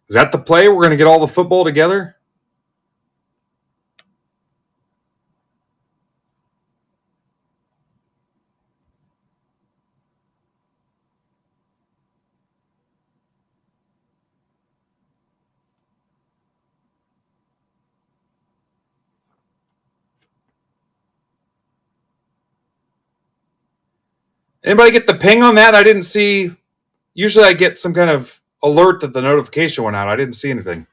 Is that the play? We're going to get all the football together? Anybody get the ping on that? I didn't see. Usually I get some kind of alert that the notification went out. I didn't see anything.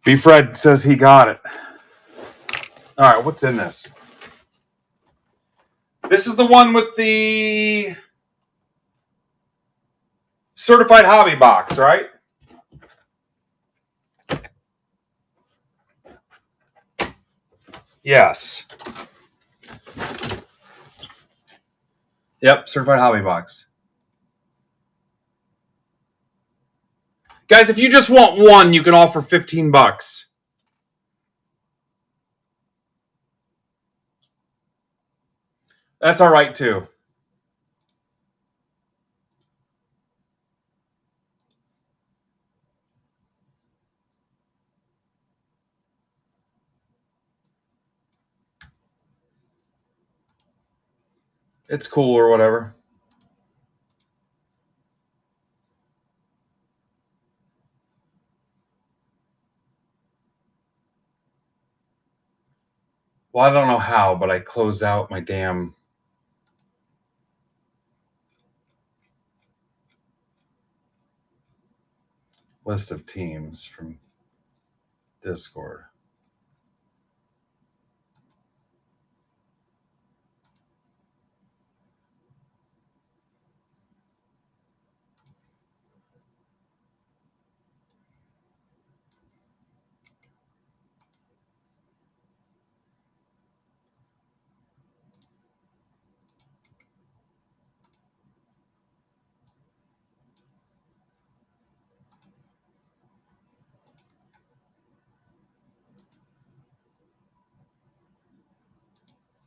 B. Fred says he got it. All right, what's in this? This is the one with the certified hobby box, right? Yes. Yep, certified hobby box. Guys, if you just want one, you can offer $15. That's all right too. It's cool or whatever. Well, I don't know how, but I closed out my damn list of teams from Discord.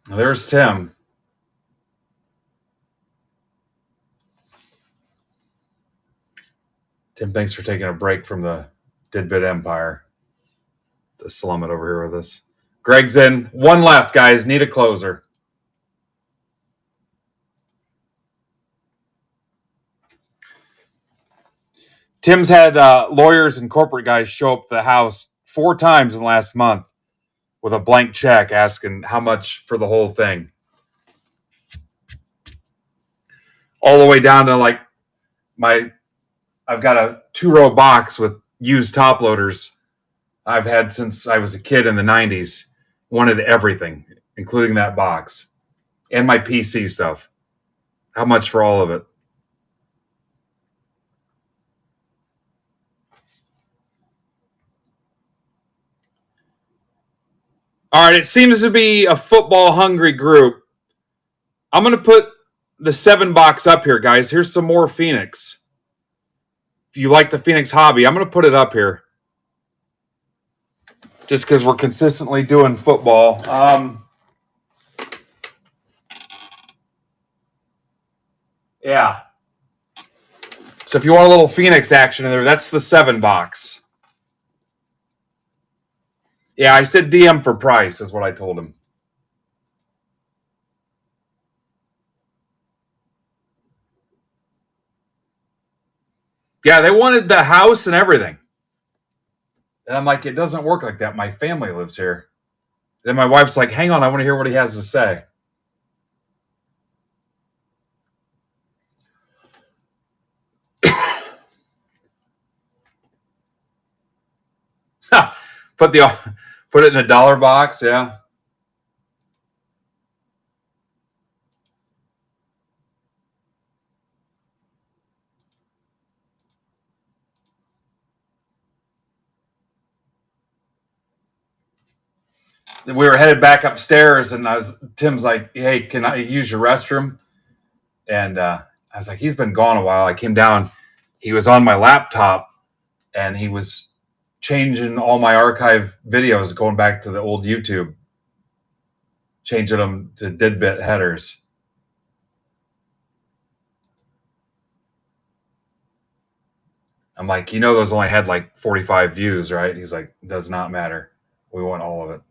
There's Tim. Tim, thanks for taking a break from the Didbit Empire to slum it over here with us. Greg's in. One left, guys. Need a closer. Tim's had lawyers and corporate guys show up at the house 4 times in the last month with a blank check asking how much for the whole thing. All the way down to like I've got a 2-row box with used top loaders I've had since I was a kid in the 90s. Wanted everything, including that box and my PC stuff. How much for all of it? All right, it seems to be a football hungry group. I'm going to put the 7 box up here, guys. Here's some more Phoenix. If you like the Phoenix hobby, I'm going to put it up here. Just because we're consistently doing football. Yeah. So if you want a little Phoenix action in there, that's the 7 box. Yeah, I said DM for price is what I told him. Yeah, they wanted the house and everything. And I'm like, it doesn't work like that. My family lives here. Then my wife's like, hang on, I want to hear what he has to say. Put it in a dollar box, yeah. We were headed back upstairs, and Tim's like, hey, can I use your restroom? And I was like, he's been gone a while. I came down. He was on my laptop, and he was changing all my archive videos, going back to the old YouTube, changing them to Didbit headers. I'm like, those only had like 45 views, right? He's like, does not matter. We want all of it.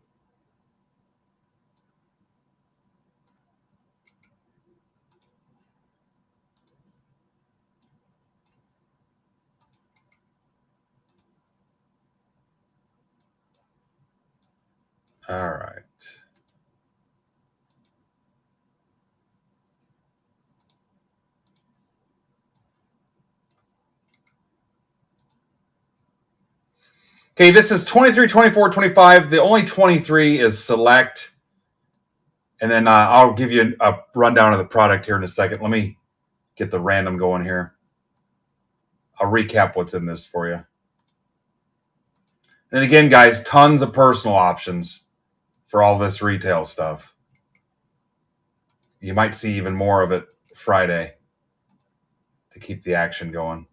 All right. Okay, this is 23, 24, 25. The only 23 is select. And then I'll give you a rundown of the product here in a second. Let me get the random going here. I'll recap what's in this for you. And again, guys, tons of personal options for all this retail stuff. You might see even more of it Friday to keep the action going.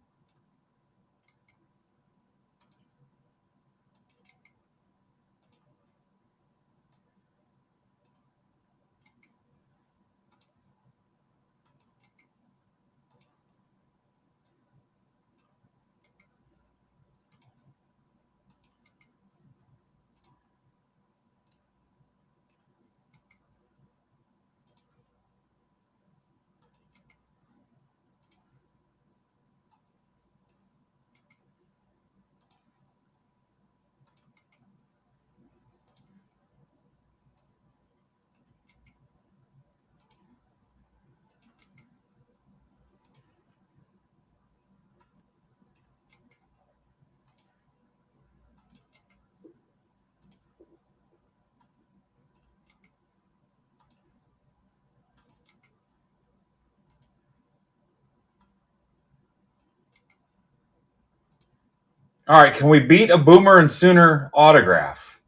All right, can we beat a Boomer and Sooner autograph?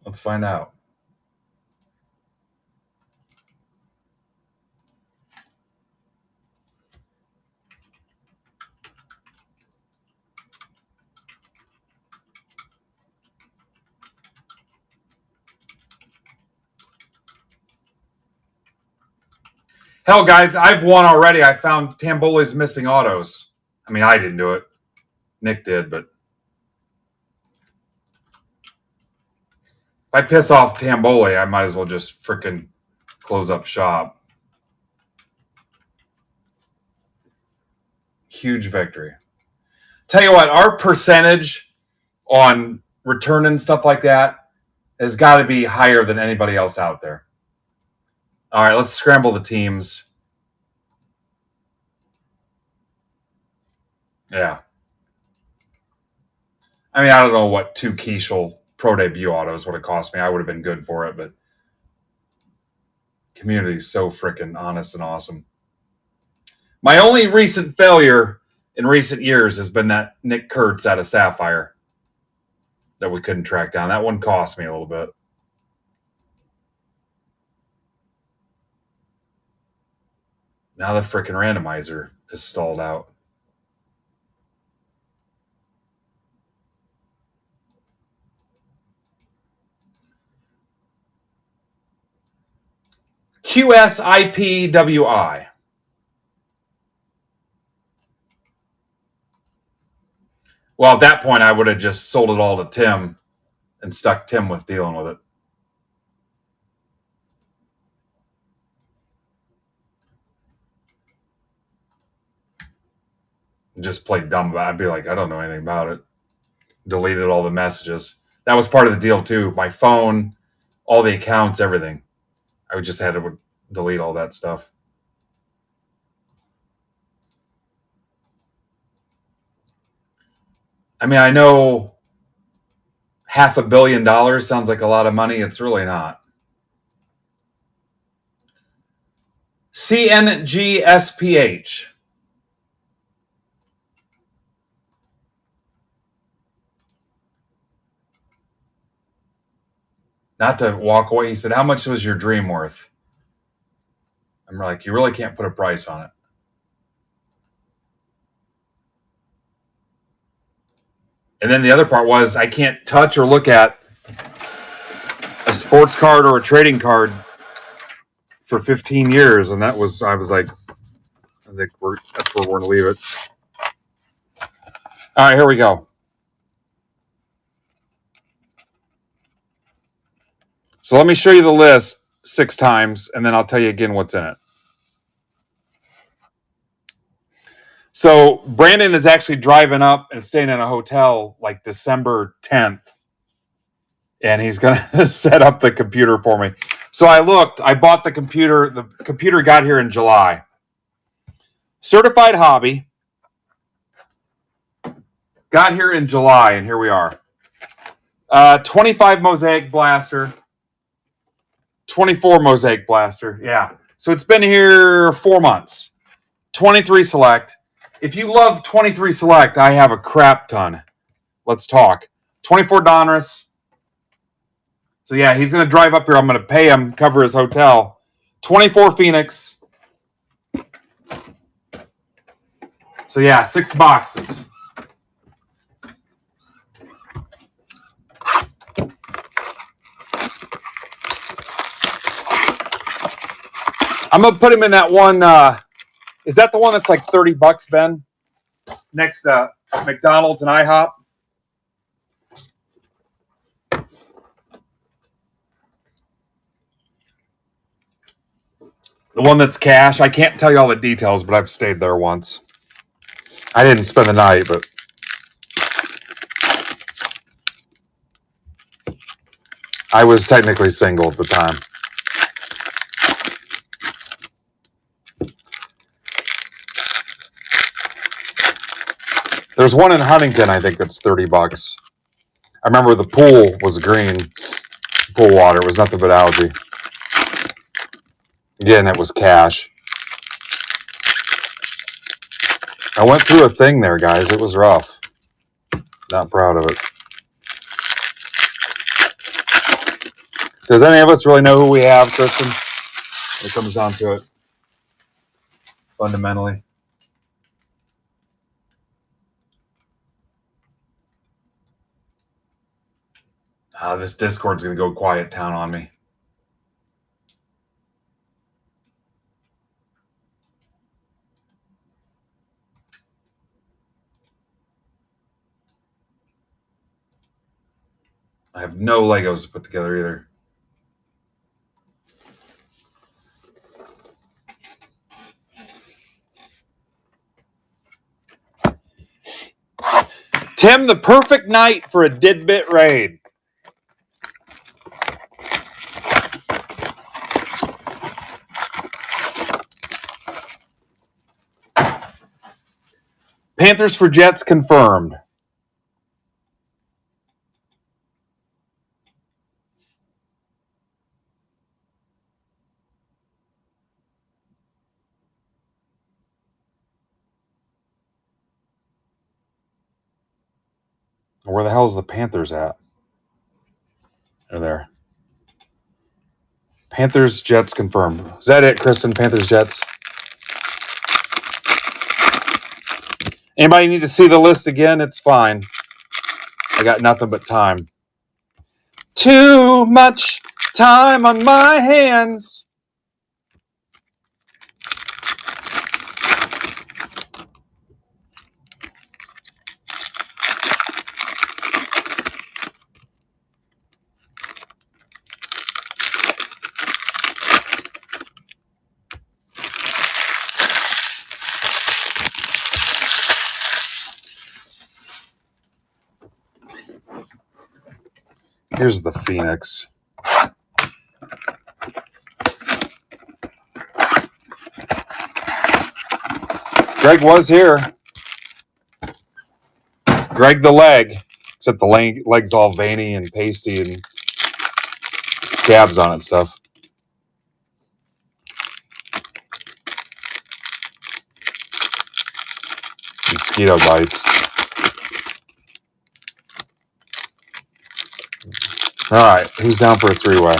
Let's find out. Hell, guys, I've won already. I found Tamboli's missing autos. I mean, I didn't do it. Nick did, but if I piss off Tamboli, I might as well just freaking close up shop. Huge victory. Tell you what, our percentage on return and stuff like that has got to be higher than anybody else out there. All right, let's scramble the teams. Yeah. I mean, I don't know what 2 Keishel Pro Debut autos would have cost me. I would have been good for it, but community's so freaking honest and awesome. My only recent failure in recent years has been that Nick Kurtz out of Sapphire that we couldn't track down. That one cost me a little bit. Now the freaking randomizer is stalled out. QSIPWI. Well, at that point, I would have just sold it all to Tim and stuck Tim with dealing with it. And just played dumb about it. I'd be like, I don't know anything about it. Deleted all the messages. That was part of the deal, too. My phone, all the accounts, everything. I just had to delete all that stuff. I mean, I know $500 million sounds like a lot of money. It's really not. CNGSPH. Not to walk away. He said, how much was your dream worth? I'm like, you really can't put a price on it. And then the other part was I can't touch or look at a sports card or a trading card for 15 years. And I was like, I think that's where we're going to leave it. All right, here we go. So let me show you the list 6 times, and then I'll tell you again what's in it. So Brandon is actually driving up and staying in a hotel like December 10th. And he's going to set up the computer for me. So I bought the computer. The computer got here in July. Certified hobby. Got here in July, and here we are. 25 Mosaic Blaster. 24 Mosaic Blaster. Yeah. So it's been here 4 months. 23 Select. If you love 23 Select, I have a crap ton. Let's talk. 24 Donruss. So yeah, he's going to drive up here. I'm going to pay him, cover his hotel. 24 Phoenix. So yeah, 6 boxes. I'm going to put him in that one. Is that the one that's like $30, Ben? Next to McDonald's and IHOP? The one that's cash. I can't tell you all the details, but I've stayed there once. I didn't spend the night, but I was technically single at the time. There's one in Huntington, I think, that's $30. I remember the pool was green. Pool water. It was nothing but algae. Again, it was cash. I went through a thing there, guys. It was rough. Not proud of it. Does any of us really know who we have, Kristen? When it comes down to it. Fundamentally. This Discord's going to go quiet town on me. I have no Legos to put together either. Tim, the perfect night for a Didbit raid. Panthers for Jets confirmed. Where the hell is the Panthers at? They're there. Panthers, Jets confirmed. Is that it, Kristen? Panthers, Jets? Anybody need to see the list again? It's fine. I got nothing but time. Too much time on my hands. Here's the Phoenix. Greg was here. Greg the leg. Except the leg's all veiny and pasty and scabs on it and stuff. Mosquito bites. All right, who's down for a 3-way?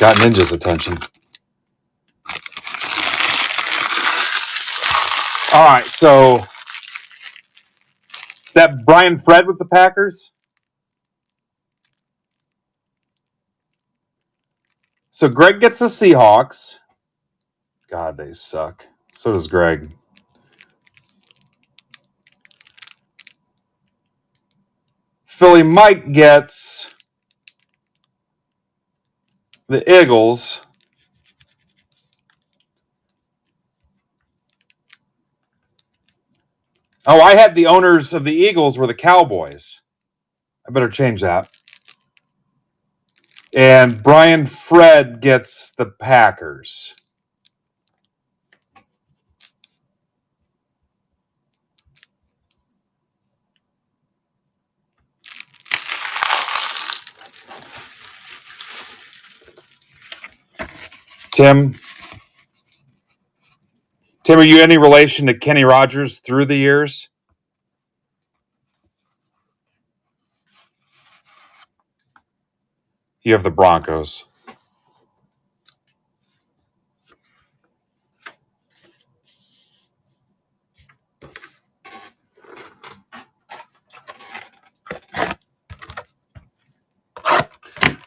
Got Ninja's attention. All right, so Is that Brian Fred with the Packers? So Greg gets the Seahawks. God, they suck. So does Greg. Philly Mike gets the Eagles. Oh, I had the owners of the Eagles were the Cowboys. I better change that. And Brian Fred gets the Packers. Tim, are you any relation to Kenny Rogers through the years? You have the Broncos.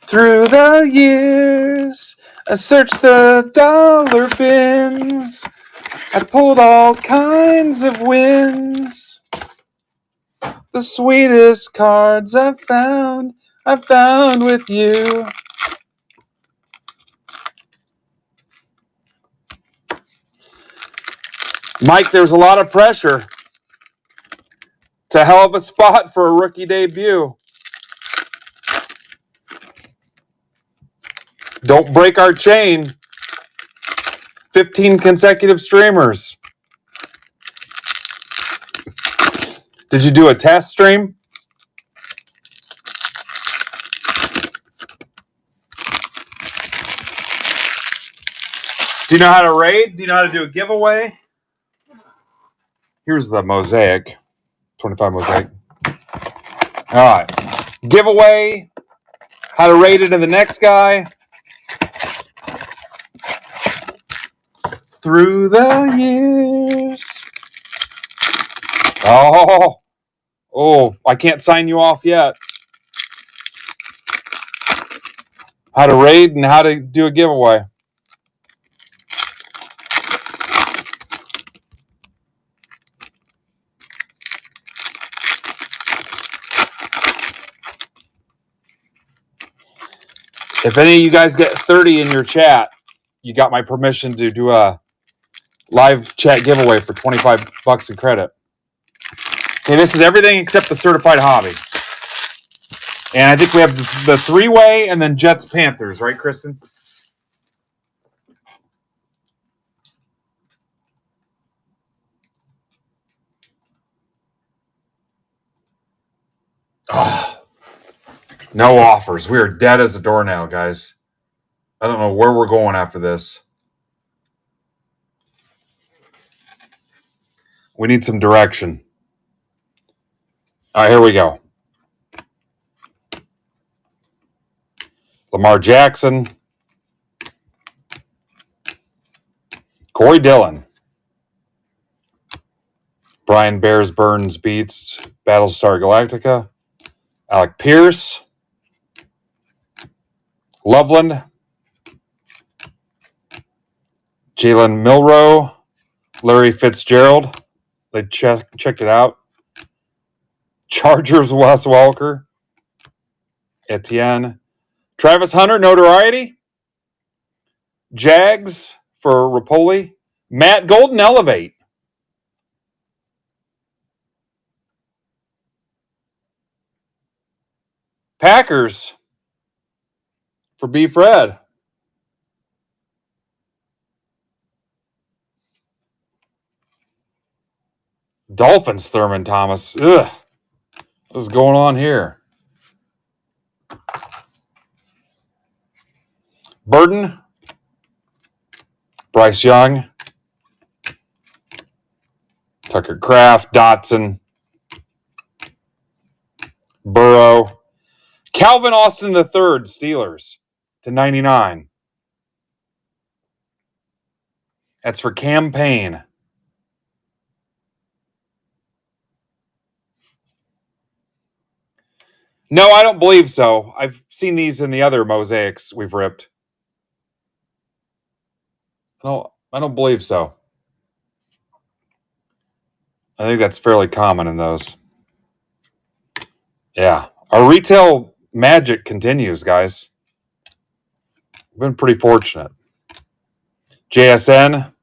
Through the years, I searched the dollar bins. I pulled all kinds of wins. The sweetest cards I found with you. Mike, there's a lot of pressure. It's a hell of a spot for a rookie debut. Don't break our chain. 15 consecutive streamers. Did you do a test stream? Do you know how to raid? Do you know how to do a giveaway? Here's the mosaic. 25 mosaic. All right. Giveaway. How to raid into the next guy. Through the years. Oh, I can't sign you off yet. How to raid and how to do a giveaway. If any of you guys get 30 in your chat, you got my permission to do a live chat giveaway for $25 in credit. Okay, this is everything except the certified hobby. And I think we have the three-way and then Jets Panthers, right, Kristen? Oh, no offers. We are dead as a doornail, guys. I don't know where we're going after this. We need some direction. All right, here we go. Lamar Jackson. Corey Dillon. Brian Bears Burns beats Battlestar Galactica. Alec Pierce. Loveland. Jalen Milroe. Larry Fitzgerald. They checked it out. Chargers Wes Welker. Etienne. Travis Hunter, notoriety. Jags for Rapoli. Matt Golden, elevate. Packers for B. Fred. Dolphins, Thurman Thomas. Ugh. What's going on here? Burden. Bryce Young. Tucker Kraft. Dotson. Burrow. Calvin Austin III, Steelers to 99. That's for campaign. No, I don't believe so. I've seen these in the other mosaics we've ripped. I don't believe so. I think that's fairly common in those. Yeah. Our retail magic continues, guys. We've been pretty fortunate. JSN.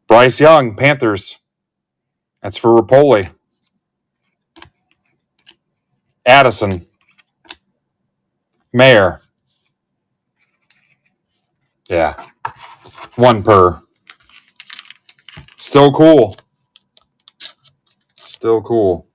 Bryce Young, Panthers. That's for Rapoli. Addison. Mayer. Yeah. 1 per. Still cool. Still cool.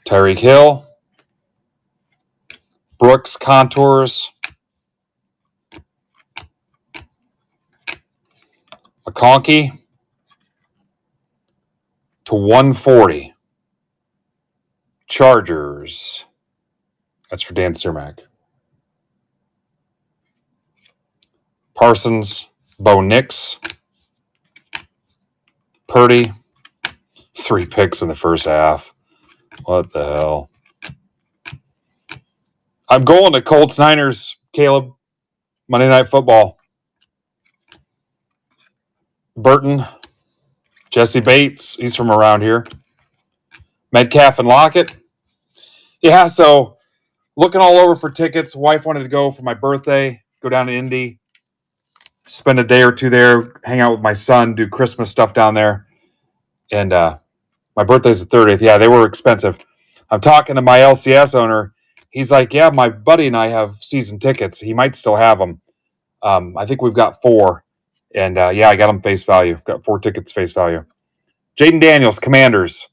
Tyreek Hill. Brooks Contours. McConkey to 140. Chargers. That's for Dan Cermak. Parsons. Bo Nix. Purdy. 3 picks in the first half. What the hell? I'm going to Colts Niners, Caleb. Monday Night Football. Burton. Jesse Bates. He's from around here. Metcalf and Lockett. Yeah, so looking all over for tickets. Wife wanted to go for my birthday. Go down to Indy. Spend a day or two there. Hang out with my son. Do Christmas stuff down there. And my birthday's the 30th. Yeah, they were expensive. I'm talking to my LCS owner. He's like, yeah, my buddy and I have season tickets. He might still have them. I think we've got 4. And yeah, I got them face value. Got 4 tickets face value. Jaden Daniels, Commanders.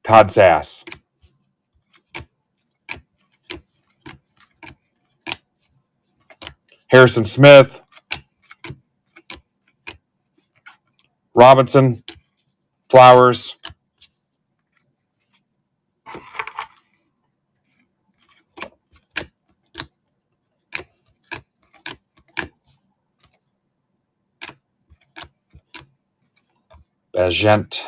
Todd Sass. Harrison Smith. Robinson. Flowers. Bagent.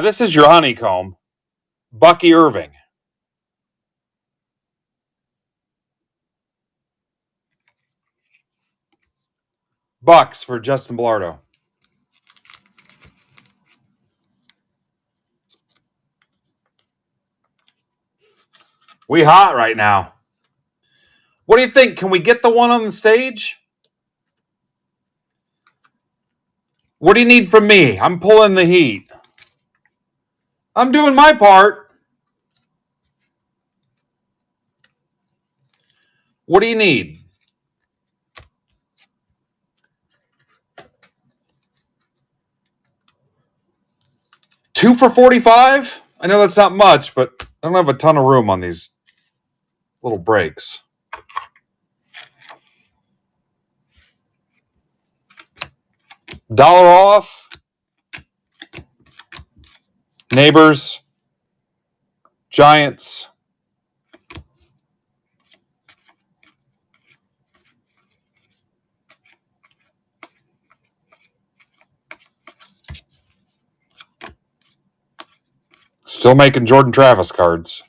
This is your honeycomb. Bucky Irving. Bucks for Justin Blardo. We hot right now. What do you think? Can we get the one on the stage? What do you need from me? I'm pulling the heat. I'm doing my part. What do you need? Two for 45? I know that's not much, but I don't have a ton of room on these little breaks. $1 off. Neighbors. Giants. Still making Jordan Travis cards.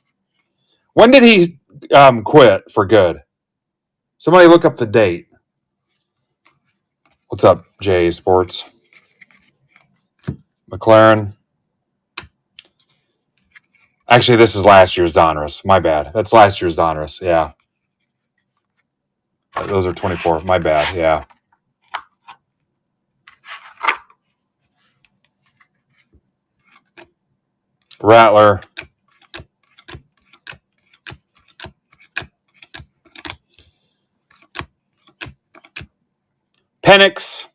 When did he quit for good? Somebody look up the date. What's up, J Sports? McLaren. Actually, this is last year's Donruss. My bad. That's last year's Donruss. Yeah. Those are 24. My bad. Yeah. Rattler. Penix.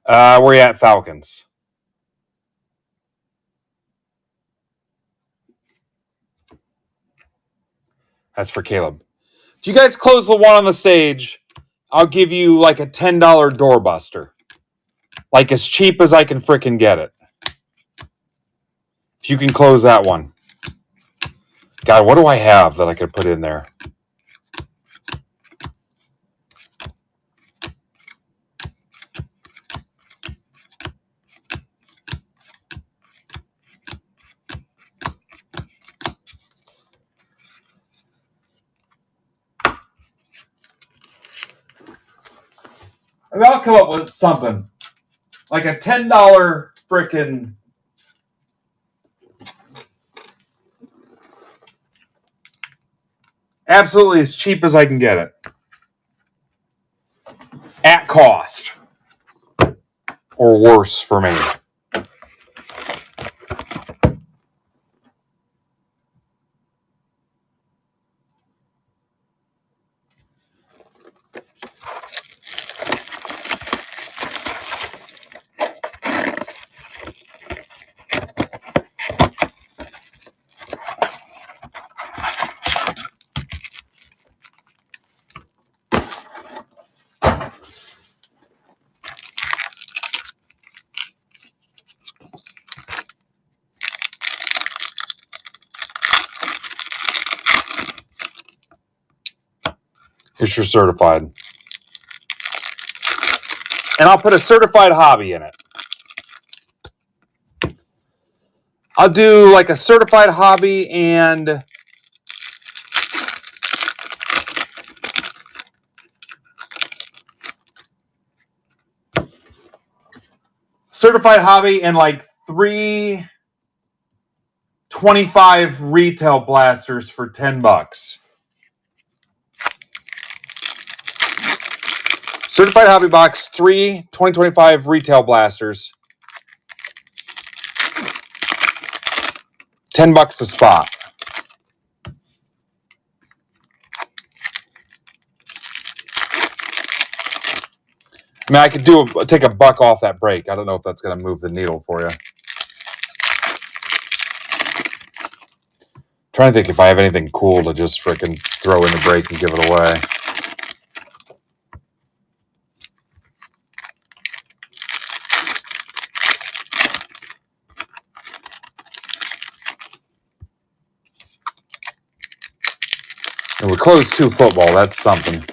Where you at, Falcons? That's for Caleb. If you guys close the one on the stage, I'll give you like a $10 doorbuster. Like as cheap as I can frickin' get it. If you can close that one. God, what do I have that I could put in there? Maybe I'll come up with something. Like a $10 frickin' absolutely as cheap as I can get it. At cost. Or worse for me. Here's your certified. And I'll put a certified hobby in it. I'll do like a certified hobby and like 3 25 retail blasters for $10. Certified hobby box, 3 2025 retail blasters. $10 a spot. I mean, I could take a buck off that break. I don't know if that's going to move the needle for you. Trying to think if I have anything cool to just freaking throw in the break and give it away. And we closed 2 football. That's something.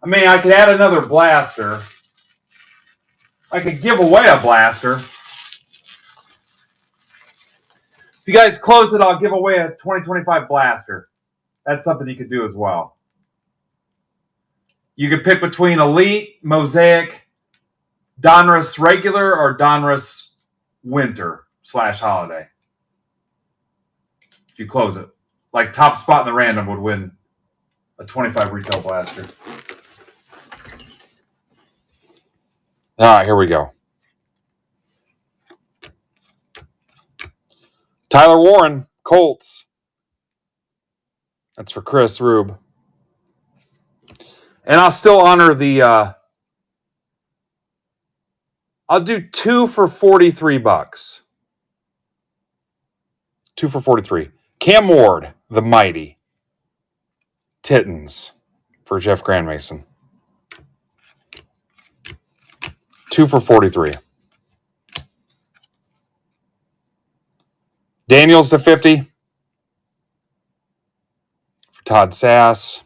I mean, I could add another blaster. I could give away a blaster. If you guys close it, I'll give away a 2025 blaster. That's something you could do as well. You could pick between Elite, Mosaic, Donruss Regular, or Donruss Winter / Holiday. If you close it. Like top spot in the random would win a 25 retail blaster. All right, here we go. Tyler Warren, Colts. That's for Chris Rube. And I'll still honor the... I'll do 2 for $43. 2 for $43. Cam Ward, the mighty. Titans for Jeff Grandmason. 2 for $43. Daniels to 50 for Todd Sass.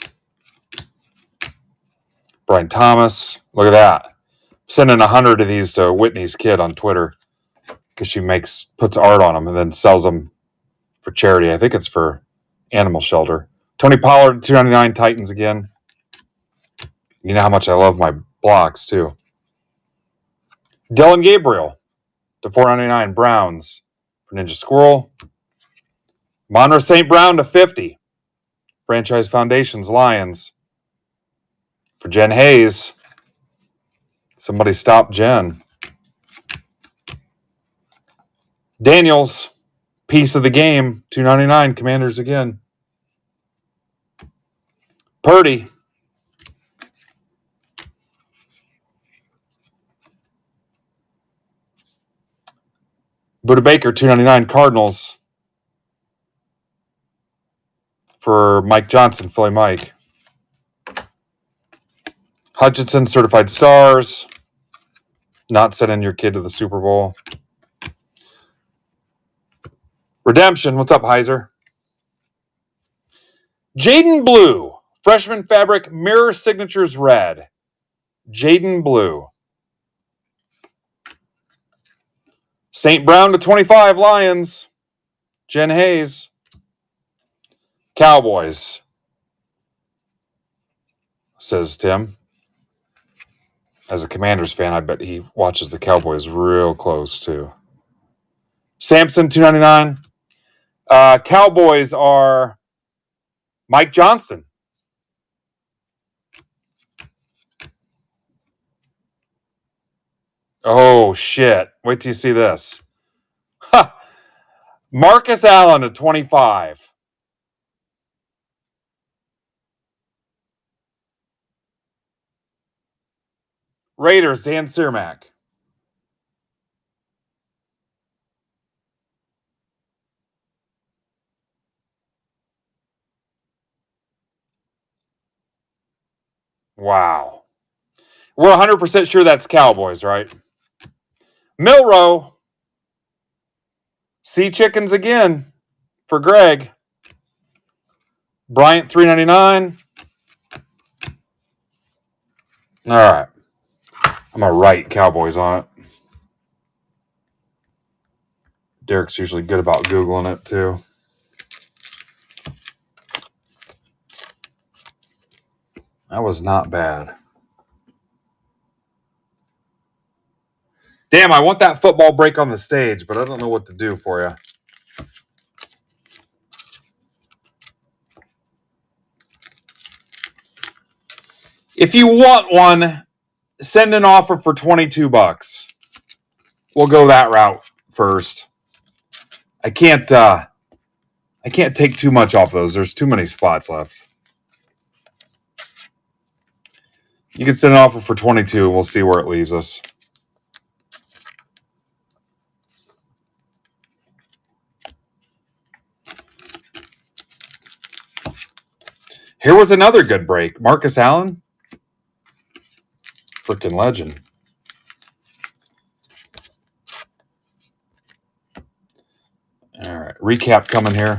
Brian Thomas. Look at that. Sending 100 of these to Whitney's kid on Twitter because she puts art on them and then sells them for charity. I think it's for animal shelter. Tony Pollard, $2.99 Titans again. You know how much I love my blocks too. Dylan Gabriel to $4.99 Browns for Ninja Squirrel. Monroe St. Brown to 50. Franchise Foundations Lions for Jen Hayes. Somebody stop Jen. Daniels, piece of the game, $2.99. Commanders again. Purdy. Buda Baker, $2.99. Cardinals for Mike Johnson, Philly Mike. Hutchinson, certified stars. Not sending your kid to the Super Bowl. Redemption, what's up, Heiser? Jaden Blue, freshman fabric, mirror signatures red. Jaden Blue. St. Brown /25, Lions. Jen Hayes. Cowboys, says Tim. As a Commanders fan, I bet he watches the Cowboys real close, too. Samson, $2.99. Cowboys are Mike Johnston. Oh, shit. Wait till you see this. Ha! Marcus Allen /25. Raiders, Dan Cermak. Wow. We're 100% sure that's Cowboys, right? Milrow. Sea Chickens again for Greg. Bryant, $3.99. All right. I'm going to write Cowboys on it. Derek's usually good about Googling it, too. That was not bad. Damn, I want that football break on the stage, but I don't know what to do for you. If you want one, send an offer for $22. We'll go that route first. I can't take too much off those. There's too many spots left. You can send an offer for $22. We'll see where it leaves us. Here was another good break. Marcus Allen. Freaking legend. All right. Recap coming here.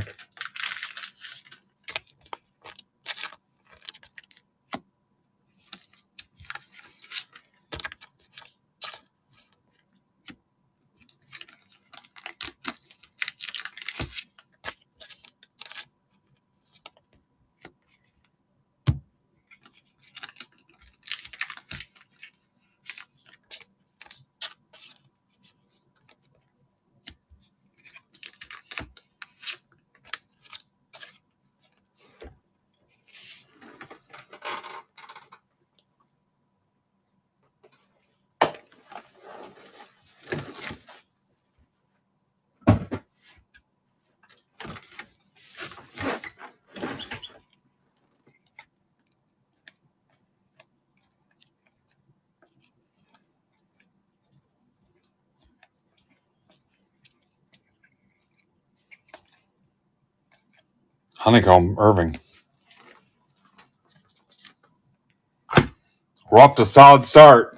Honeycomb, Irving. We're off to a solid start.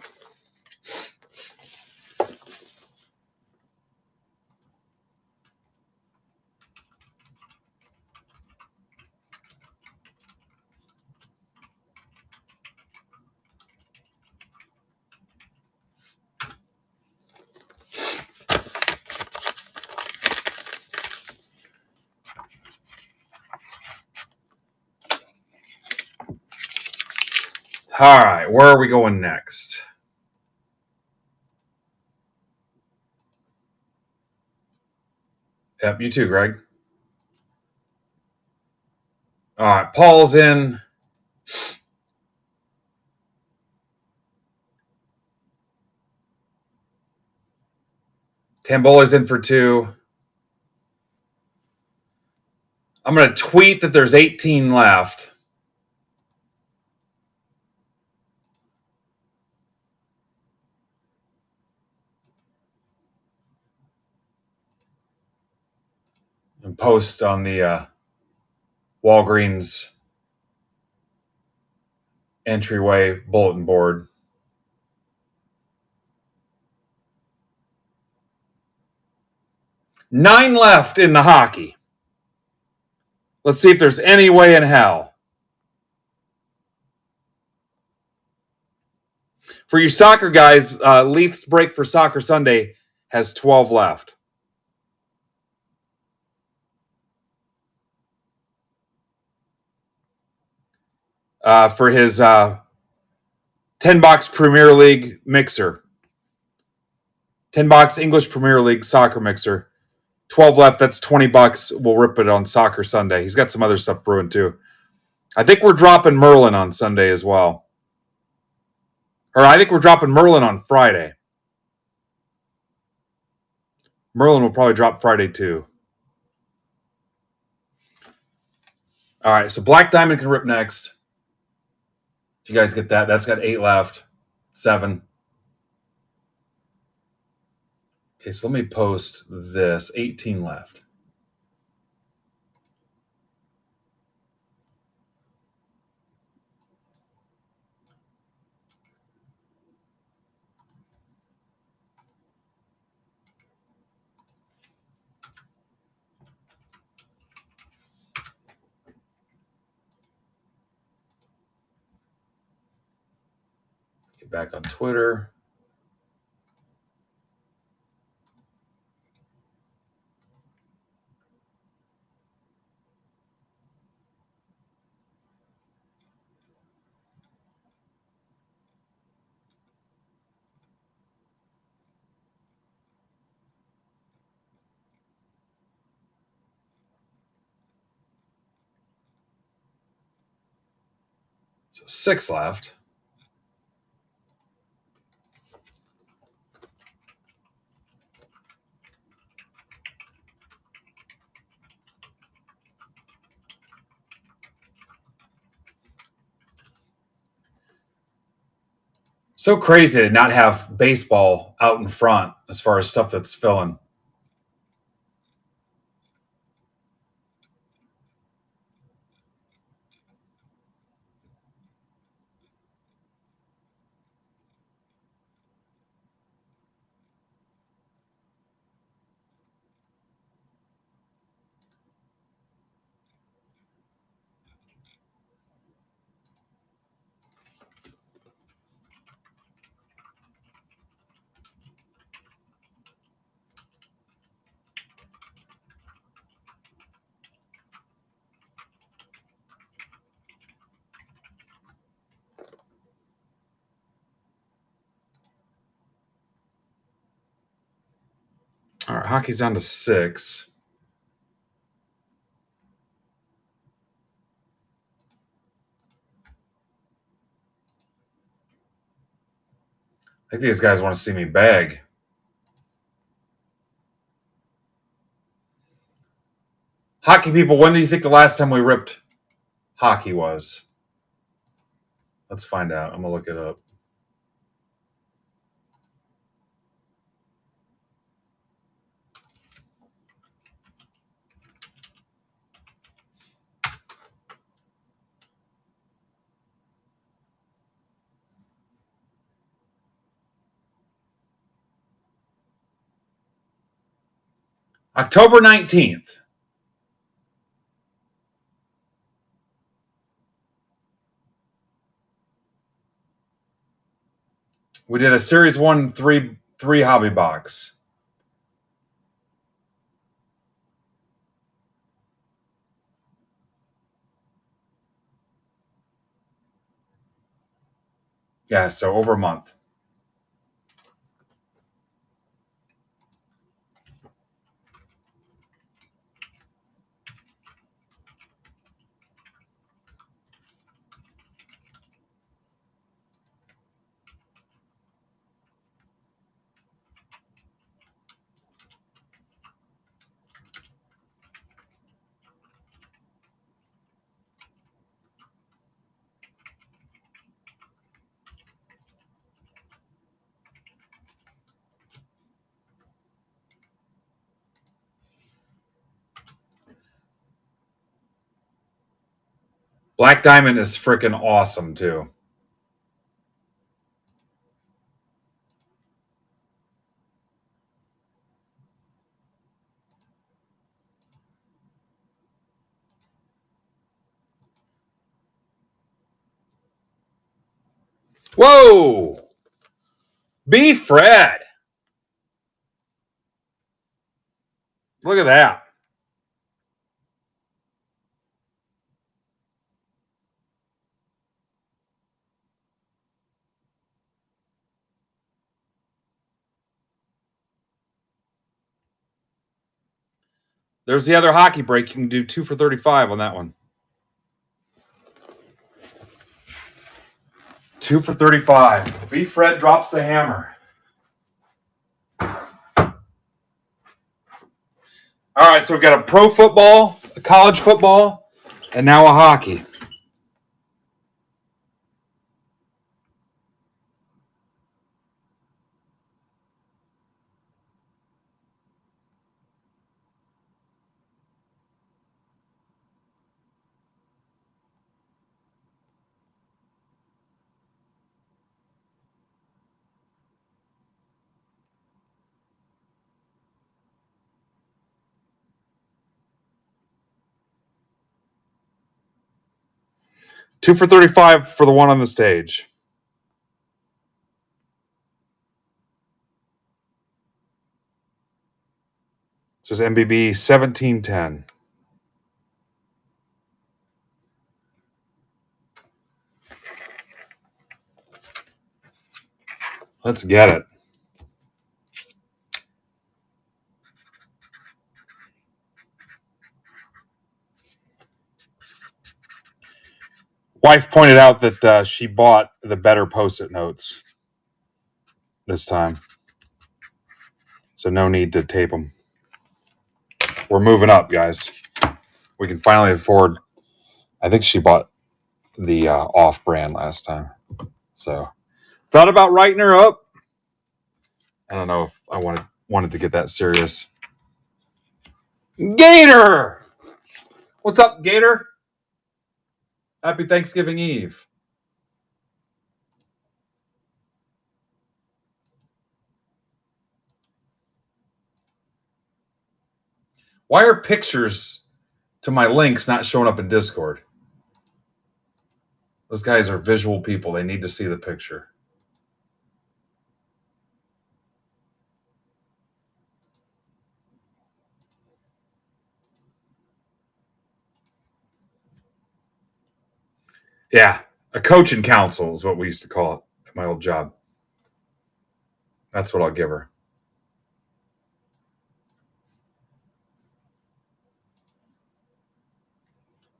All right, where are we going next? Yep, you too, Greg. All right, Paul's in. Tambola's in for 2. I'm going to tweet that there's 18 left. And post on the Walgreens entryway bulletin board. Nine left in the hockey. Let's see if there's any way in hell. For you soccer guys, Leafs break for Soccer Sunday has 12 left. For his 10-box Premier League mixer. 10-box English Premier League soccer mixer. 12 left. That's $20. We'll rip it on Soccer Sunday. He's got some other stuff brewing too. I think we're dropping Merlin on Sunday as well. Or I think we're dropping Merlin on Friday. Merlin will probably drop Friday too. All right, so Black Diamond can rip next. If you guys get that, that's got 8 left. 7. Okay, so let me post this. 18 left. Get back on Twitter. So 6 left. So crazy to not have baseball out in front as far as stuff that's filling. All right, hockey's down to 6. I think these guys want to see me bag. Hockey people, when do you think the last time we ripped hockey was? Let's find out. I'm going to look it up. October 19th. We did a Series 1 3 hobby box. Yeah, so over a month. Black Diamond is freaking awesome, too. Whoa! B. Fred. Look at that. There's the other hockey break. You can do 2 for 35 on that one. 2 for 35. B. Fred drops the hammer. All right, so we've got a pro football, a college football, and now a hockey. Two for 35 for the one on the stage. This is MBB 1710. Let's get it. Wife pointed out that she bought the better Post-it notes this time. So no need to tape them. We're moving up, guys. We can finally afford. I think she bought the off-brand last time. So thought about writing her up. I don't know if I wanted to get that serious. Gator! What's up, Gator? Happy Thanksgiving Eve. Why are pictures to my links not showing up in Discord? Those guys are visual people. They need to see the picture. Yeah, a coaching council is what we used to call it at my old job. That's what I'll give her.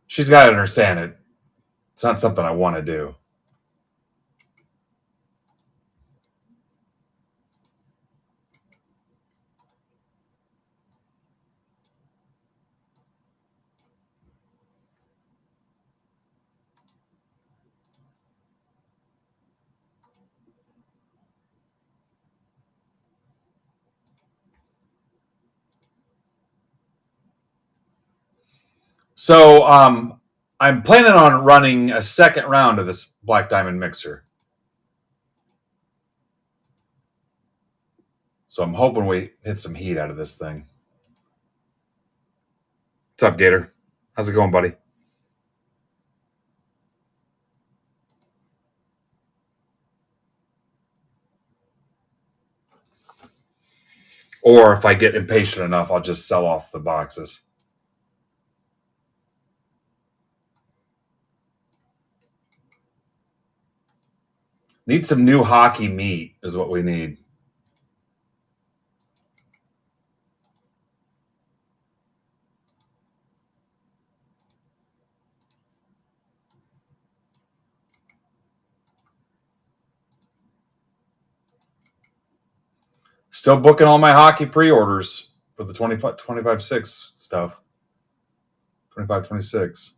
She's got to understand it. It's not something I want to do. So I'm planning on running a second round of this Black Diamond mixer. So I'm hoping we hit some heat out of this thing. What's up, Gator? How's it going, buddy? Or if I get impatient enough, I'll just sell off the boxes. Need some new hockey meat is what we need. Still booking all my hockey pre-orders for the 25-6 stuff. 25-26.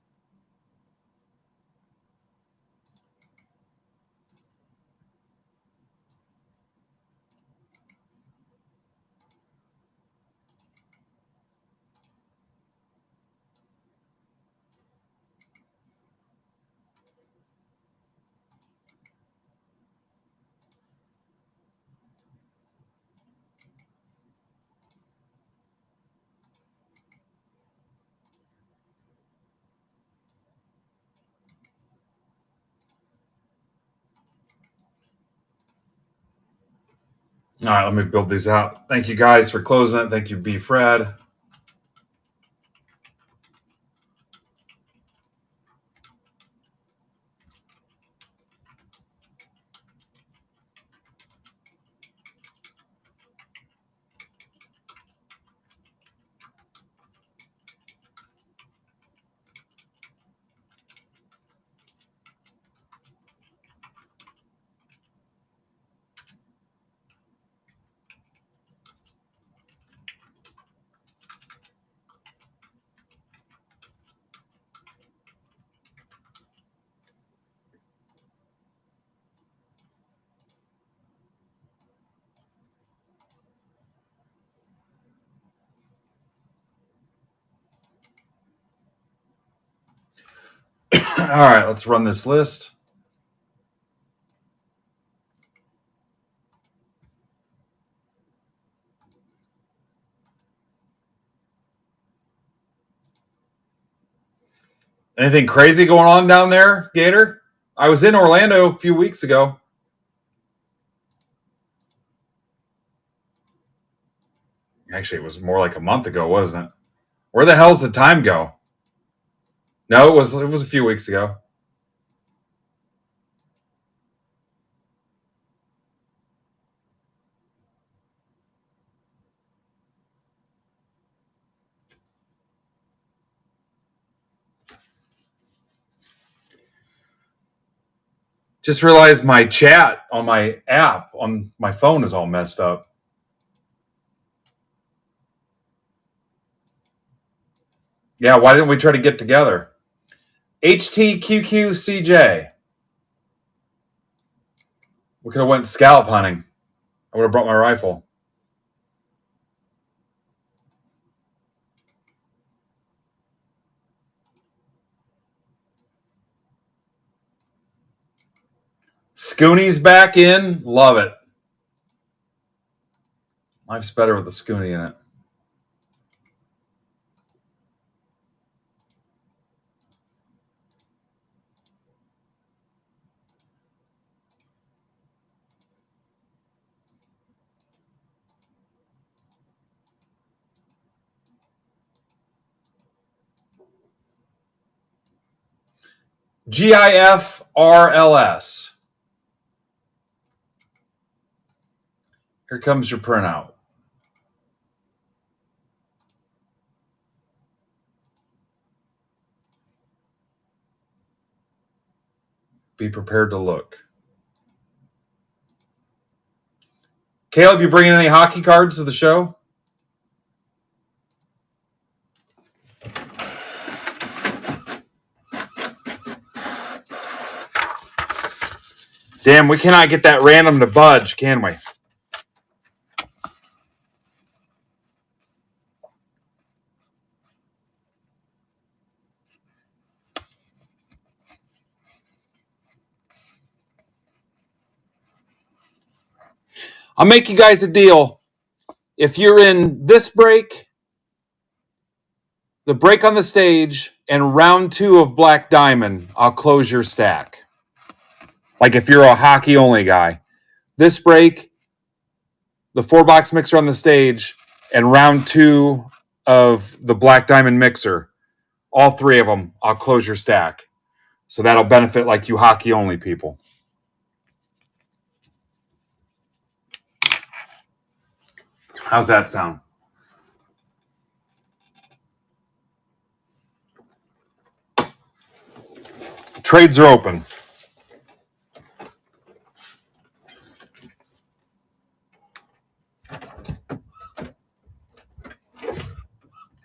All right, let me build these out. Thank you guys for closing it. Thank you, B. Fred. All right, let's run this list. Anything crazy going on down there, Gator? I was in Orlando a few weeks ago. Actually, it was more like a month ago, wasn't it? Where the hell's the time go? No, it was a few weeks ago. Just realized my chat on my app on my phone is all messed up. Yeah, why didn't we try to get together? HTQQCJ. We could have went scallop hunting. I would have brought my rifle. Scoonie's back in. Love it. Life's better with a Scoonie in it. GIFRLS. Here comes your printout. Be prepared to look. Caleb, you bringing any hockey cards to the show? Damn, we cannot get that random to budge, can we? I'll make you guys a deal. If you're in this break, the break on the stage, and round 2 of Black Diamond, I'll close your stack. Like if you're a hockey only guy. This break, the 4-box mixer on the stage, and round 2 of the Black Diamond mixer, all 3 of them, I'll close your stack. So that'll benefit like you hockey only people. How's that sound? Trades are open.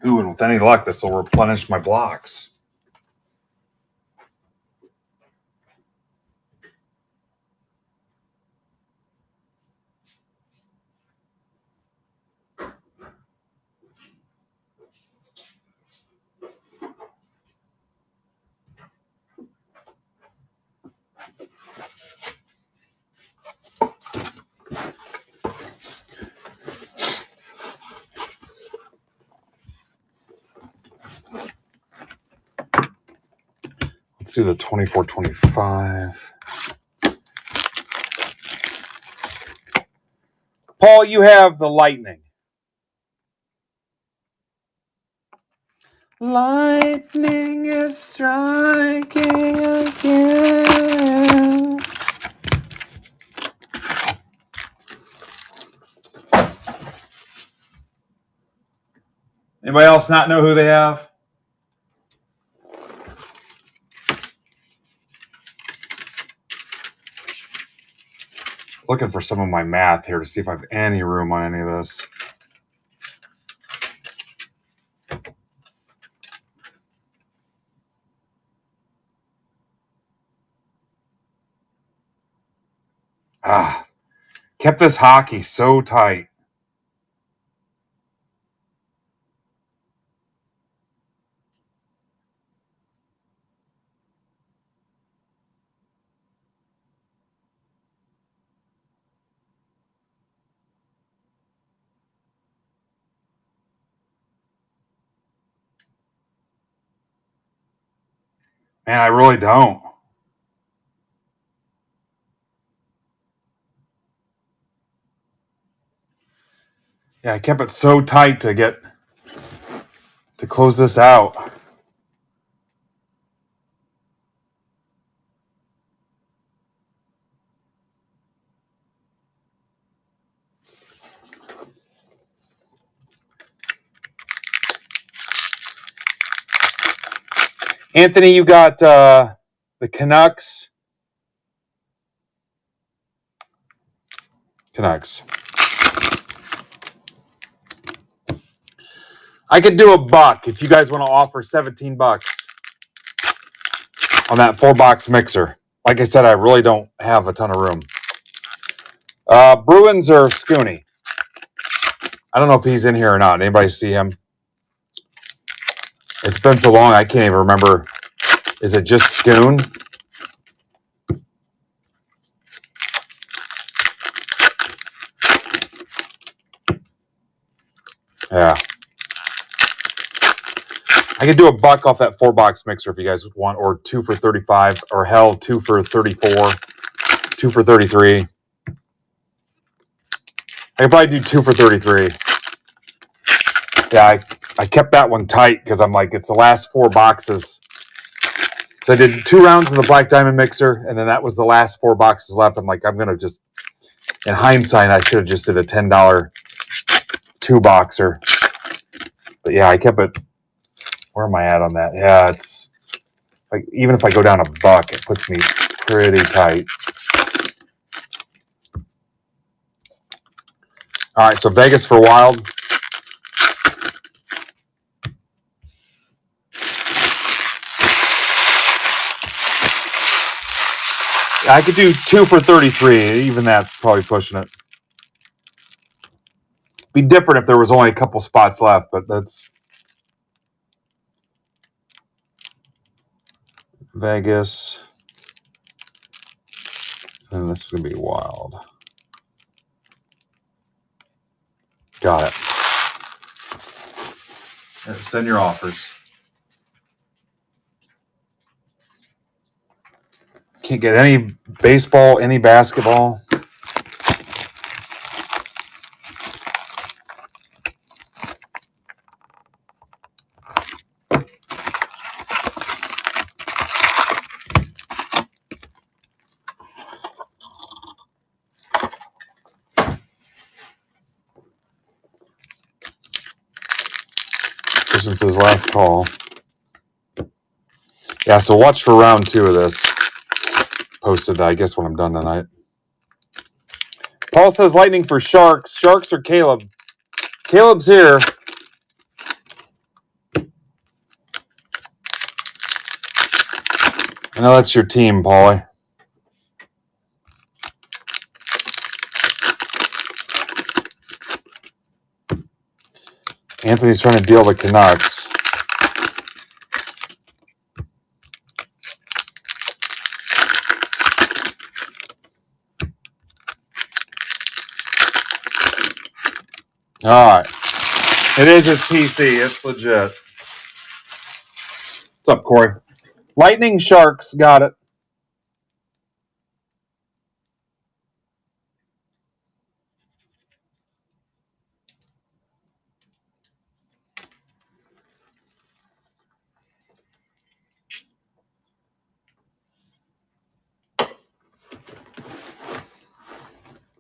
Ooh, and with any luck, this will replenish my blocks. Let's do the 24-25. Paul, you have the Lightning. Lightning is striking again. Anybody else not know who they have? Looking for some of my math here to see if I have any room on any of this. Kept this hockey so tight. Man, I really don't. Yeah, I kept it so tight to close this out. Anthony, you got the Canucks. I could do $1 if you guys want to offer $17 on that 4-box mixer. Like I said, I really don't have a ton of room. Bruins or Scooney? I don't know if he's in here or not. Anybody see him? It's been so long, I can't even remember. Is it just Scoon? Yeah. I could do $1 off that 4-box mixer if you guys want, or 2 for $35, or hell, 2 for $34, 2 for $33. I could probably do 2 for $33. Yeah, I kept that one tight because I'm like, it's the last 4 boxes. So I did 2 rounds of the Black Diamond mixer, and then that was the last 4 boxes left. I'm like, I'm going to just, in hindsight, I should have just did a $10 2-boxer. But yeah, I kept it. Where am I at on that? Yeah, it's like, even if I go down $1, it puts me pretty tight. All right, so Vegas for Wild. I could do 2 for $33. Even that's probably pushing it. Be different if there was only a couple spots left, but that's Vegas. And this is going to be Wild. Got it. Send your offers. Can't get any baseball, any basketball. This is last call. Yeah, so watch for round 2 of this. Posted, I guess, when I'm done tonight. Paul says Lightning for Sharks. Sharks or Caleb? Caleb's here. I know that's your team, Paulie. Anthony's trying to deal the Canucks. All right. It is his PC. It's legit. What's up, Corey? Lightning Sharks. Got it.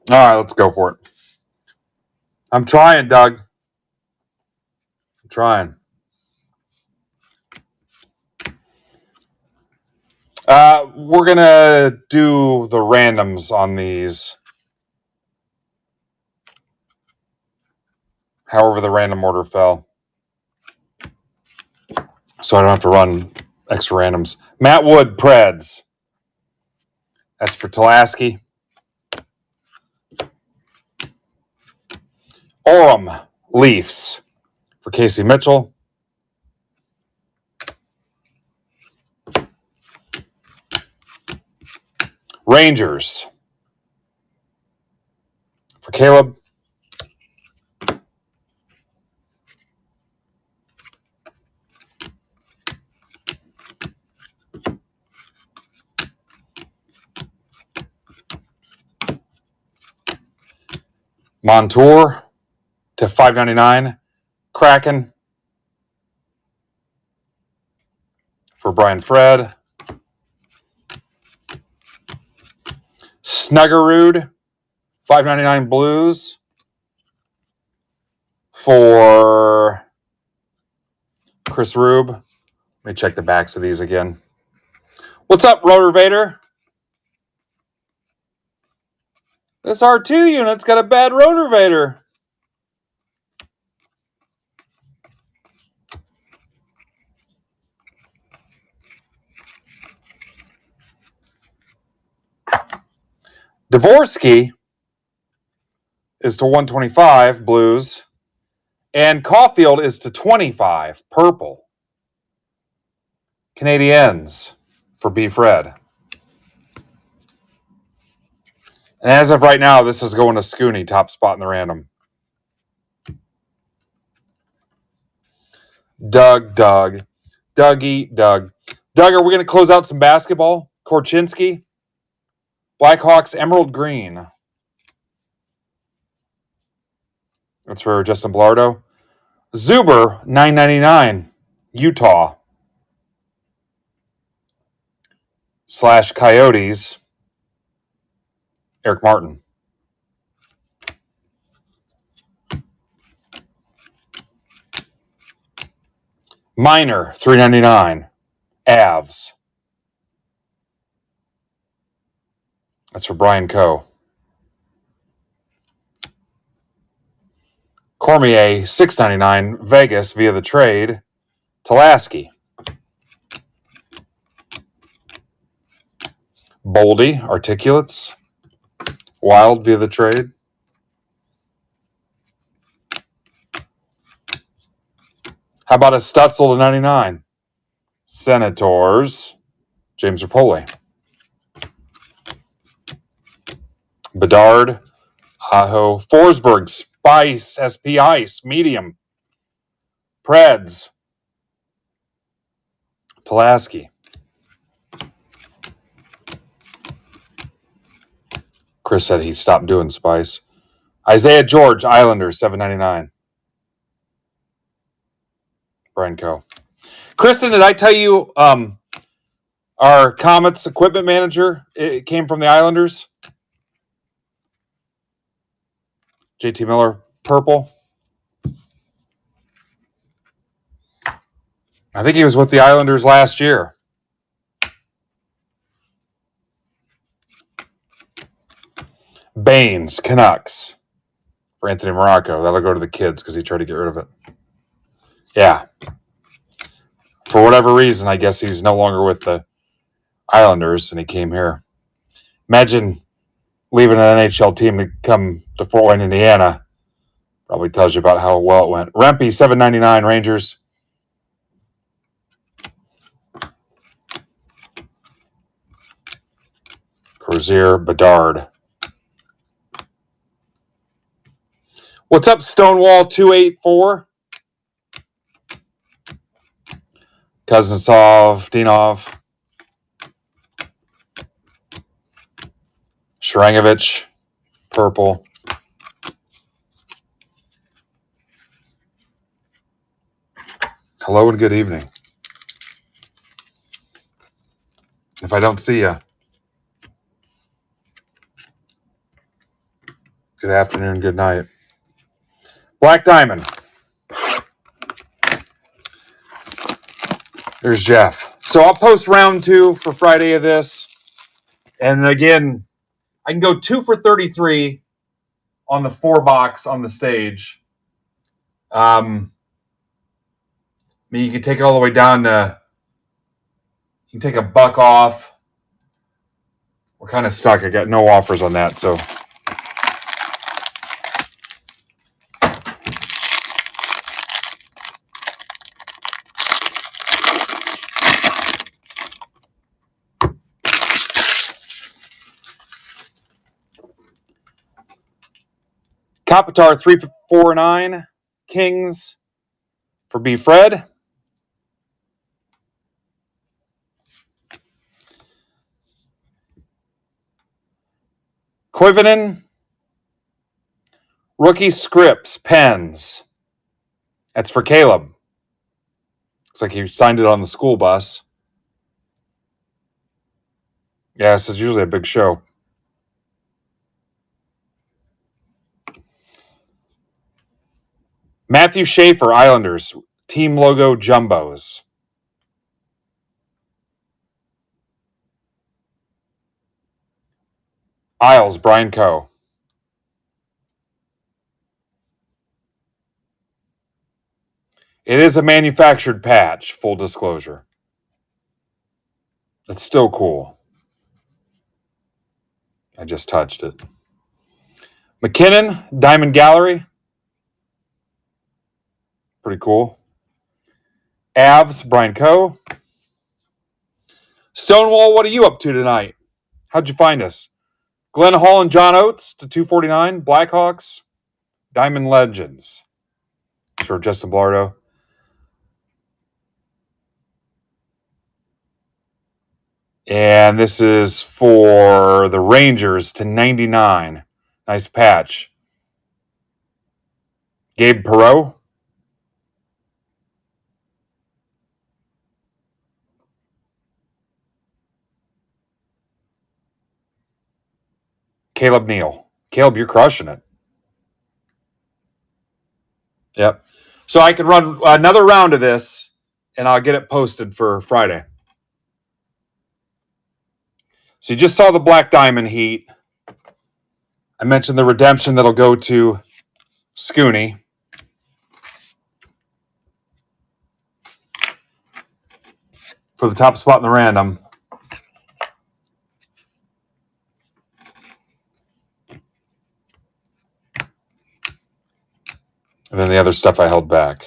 All right, let's go for it. I'm trying, Doug. I'm trying. We're going to do the randoms on these. However the random order fell. So I don't have to run extra randoms. Matt Wood, Preds. That's for Tulaski. Orem, Leafs for Casey Mitchell. Rangers for Caleb. Montour to 599. Kraken for Brian Fred. Snuggerud, 599 Blues for Chris Rube. Let me check the backs of these again. What's up, Rotor Vader? This R2 unit's got a bad Rotor Vader. Dvorsky is to 125 Blues. And Caulfield is to 25 purple. Canadiens for B. Fred. And as of right now, this is going to Scooney, top spot in the random. Doug. Dougie, Doug. Doug, are we going to close out some basketball? Korchinski. Blackhawks, Emerald Green. That's for Justin Blardo. Zuber, $9.99. Utah. / Coyotes. Eric Martin. Minor, $3.99. Avs. That's for Brian Coe. Cormier, $6.99. Vegas via the trade. Tulaski. Boldy, Articulates. Wild via the trade. How about a Stutzel to 99? Senators. James Rapoli. Bedard. Aho. Forsberg. Spice. SP Ice. Medium. Preds. Tulaski. Chris said he stopped doing Spice. Isaiah George. Islanders. $7.99. Brian Coe. Kristen, did I tell you our Comets equipment manager, it came from the Islanders? JT Miller, purple. I think he was with the Islanders last year. Baines, Canucks for Anthony Morocco. That'll go to the kids because he tried to get rid of it. Yeah. For whatever reason, I guess he's no longer with the Islanders and he came here. Imagine leaving an NHL team to come to Fort Wayne, Indiana. Probably tells you about how well it went. Rempe, $7.99 Rangers. Crozier, Bedard. What's up, Stonewall 284? Kuznetsov, Dinov. Sharangovich, purple. Hello and good evening. If I don't see you, Good afternoon, good night. Black Diamond. There's Jeff. So I'll post round 2 for Friday of this. And again, I can go 2 for 33 on the 4 box on the stage. I mean, you can take it all the way down to, you can take a buck off. We're kind of stuck. I got no offers on that, so. Kopitar 349, Kings for B. Fred. Koivunen, rookie scripts, pens. That's for Caleb. Looks like he signed it on the school bus. Yeah, this is usually a big show. Matthew Schaefer, Islanders, team logo jumbos. Isles, Brian Coe. It is a manufactured patch, full disclosure. It's still cool. I just touched it. McKinnon, Diamond Gallery. Pretty cool. Avs, Brian Coe. Stonewall, what are you up to tonight? How'd you find us? Glenn Hall and John Oates to 249. Blackhawks, Diamond Legends. It's for Justin Blardo. And this is for the Rangers to 99. Nice patch. Gabe Perreault. Caleb Neal. Caleb, you're crushing it. Yep. So I could run another round of this, and I'll get it posted for Friday. So you just saw the Black Diamond heat. I mentioned the redemption that'll go to Scooney. For the top spot in the random. And then the other stuff I held back.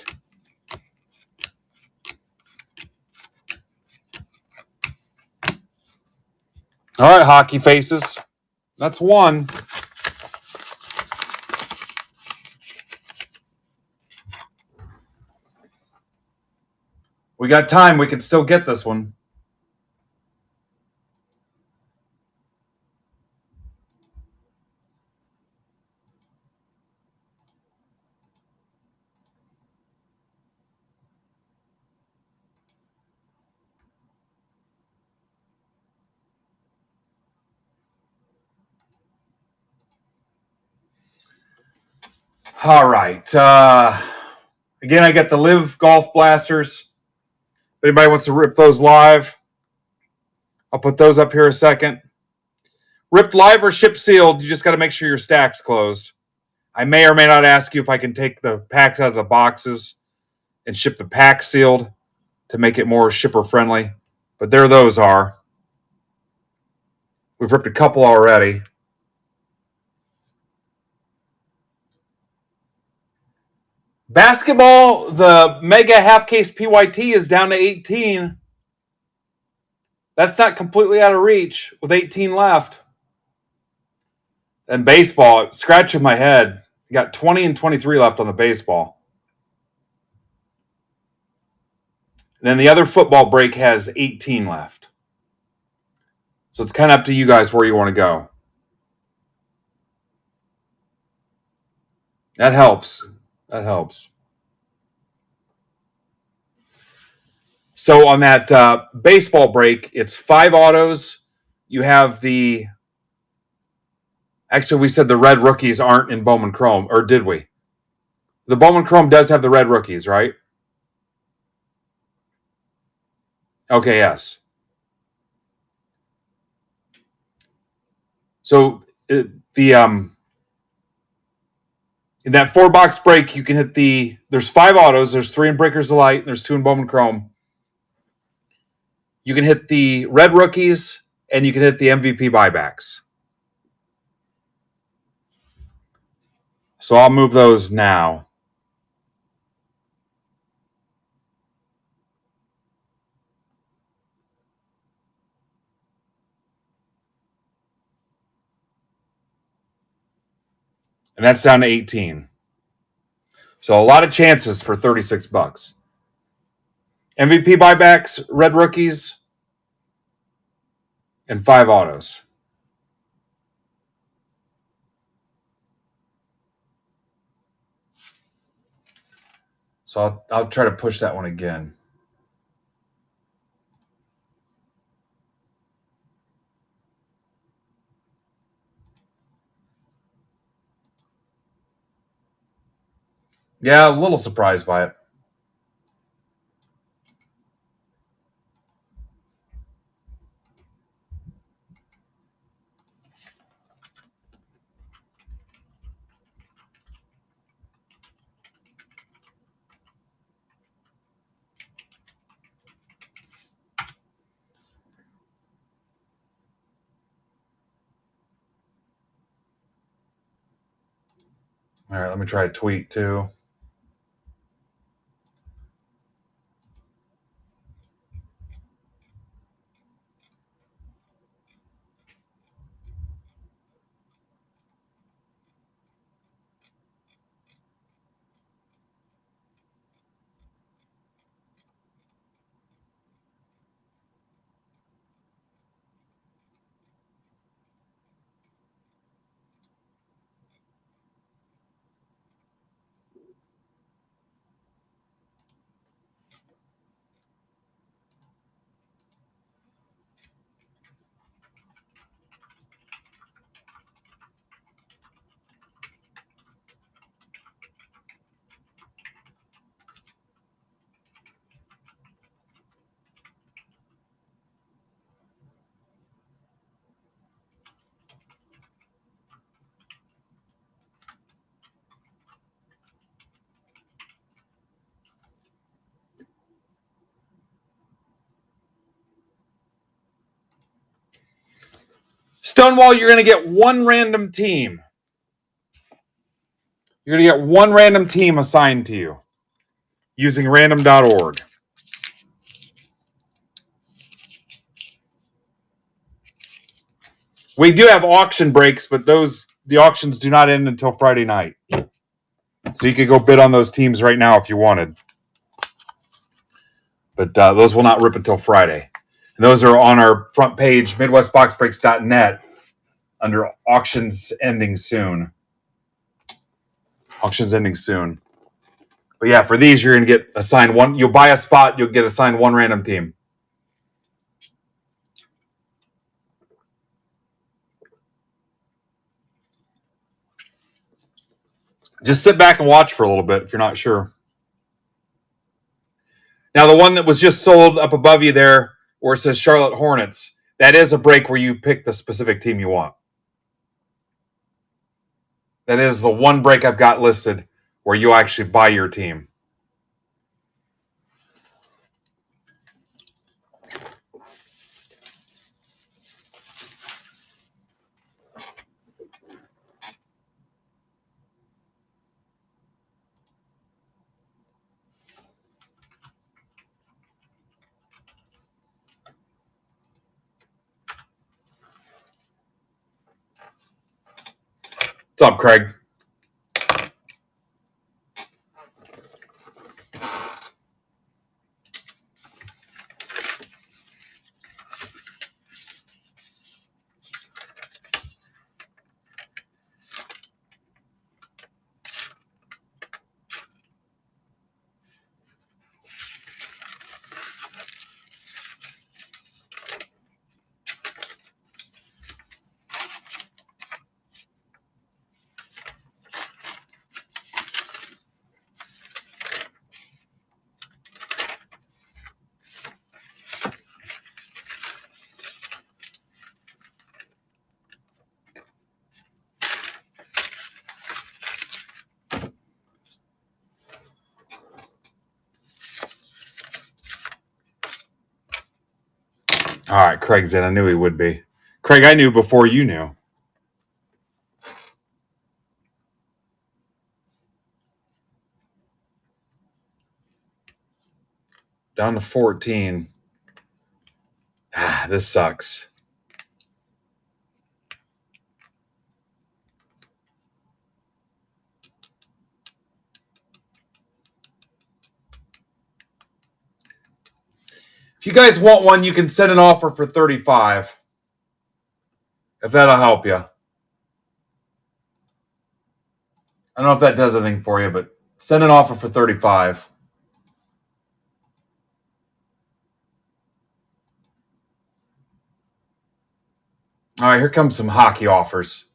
All right, hockey faces. That's one. We got time. We can still get this one. All right. Again, I got the Live Golf Blasters. If anybody wants to rip those live, I'll put those up here a second. Ripped live or ship sealed, you just got to make sure your stack's closed. I may or may not ask you if I can take the packs out of the boxes and ship the pack sealed to make it more shipper friendly. But there those are. We've ripped a couple already. Basketball, the mega half case PYT is down to 18. That's not completely out of reach with 18 left. And baseball, scratching my head. You got 20 and 23 left on the baseball. And then the other football break has 18 left. So it's kind of up to you guys where you want to go. That helps. That helps. So on that baseball break, it's 5 autos. You have the Actually, we said the red rookies aren't in Bowman Chrome, or did we? The Bowman Chrome does have the red rookies, right? Okay, yes. So the in that 4-box break, you can hit there's 5 autos. There's 3 in Breakers of Light, and there's 2 in Bowman Chrome. You can hit the red rookies, and you can hit the MVP buybacks. So I'll move those now. And that's down to 18. So a lot of chances for $36. MVP buybacks, red rookies, and 5 autos. So I'll try to push that one again. Yeah, a little surprised by it. All right, let me try a tweet too. Stonewall, you're going to get one random team. You're going to get one random team assigned to you using random.org. We do have auction breaks, but the auctions do not end until Friday night. So you could go bid on those teams right now if you wanted. But those will not rip until Friday. And those are on our front page, MidwestBoxBreaks.net, under auctions ending soon. Auctions ending soon. But yeah, for these, you're going to get assigned one. You'll buy a spot, you'll get assigned one random team. Just sit back and watch for a little bit if you're not sure. Now, the one that was just sold up above you there, where it says Charlotte Hornets, that is a break where you pick the specific team you want. That is the one break I've got listed where you actually buy your team. What's up, Craig? All right, Craig's in. I knew he would be. Craig, I knew before you knew. Down to 14. This sucks. If you guys want one, you can send an offer for 35. If that'll help you. I don't know if that does anything for you, but send an offer for 35. All right, here comes some hockey offers.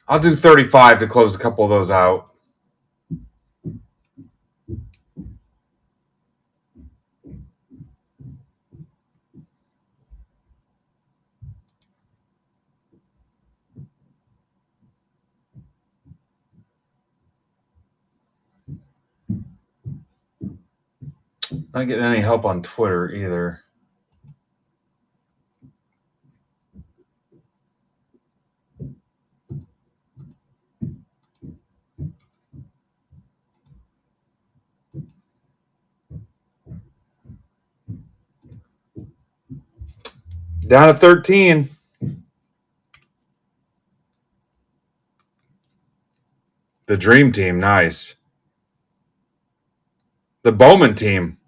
I'll do 35 to close a couple of those out. Not getting any help on Twitter either. Down to 13. The Dream Team, nice. The Bowman Team.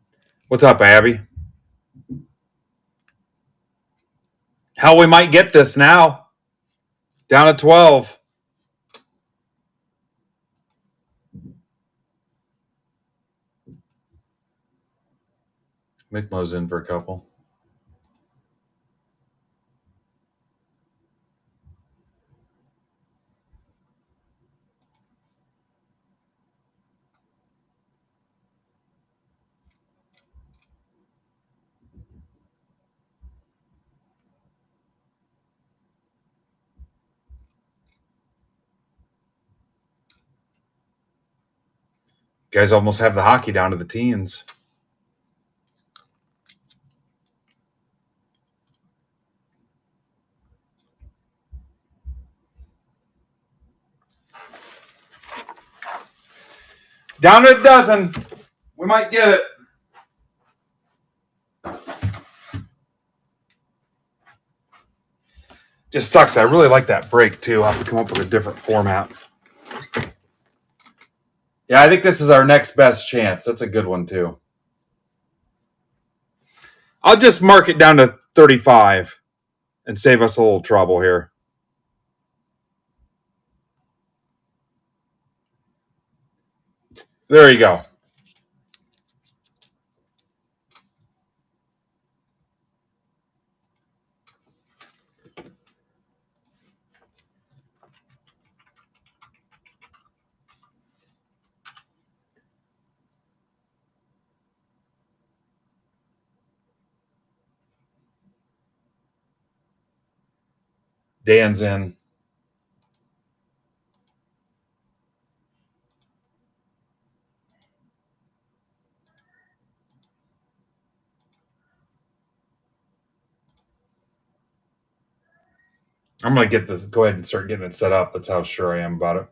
What's up, Abby? Hell, we might get this now. Down to 12. Mickmo's in for a couple. You guys almost have the hockey down to the teens. Down to a dozen. We might get it. Just sucks. I really like that break, too. I'll have to come up with a different format. Yeah, I think this is our next best chance. That's a good one, too. I'll just mark it down to 35 and save us a little trouble here. There you go. Dan's in. I'm going to get this. Go ahead and start getting it set up. That's how sure I am about it.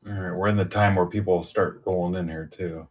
All right, we're in the time where people start rolling in here, too.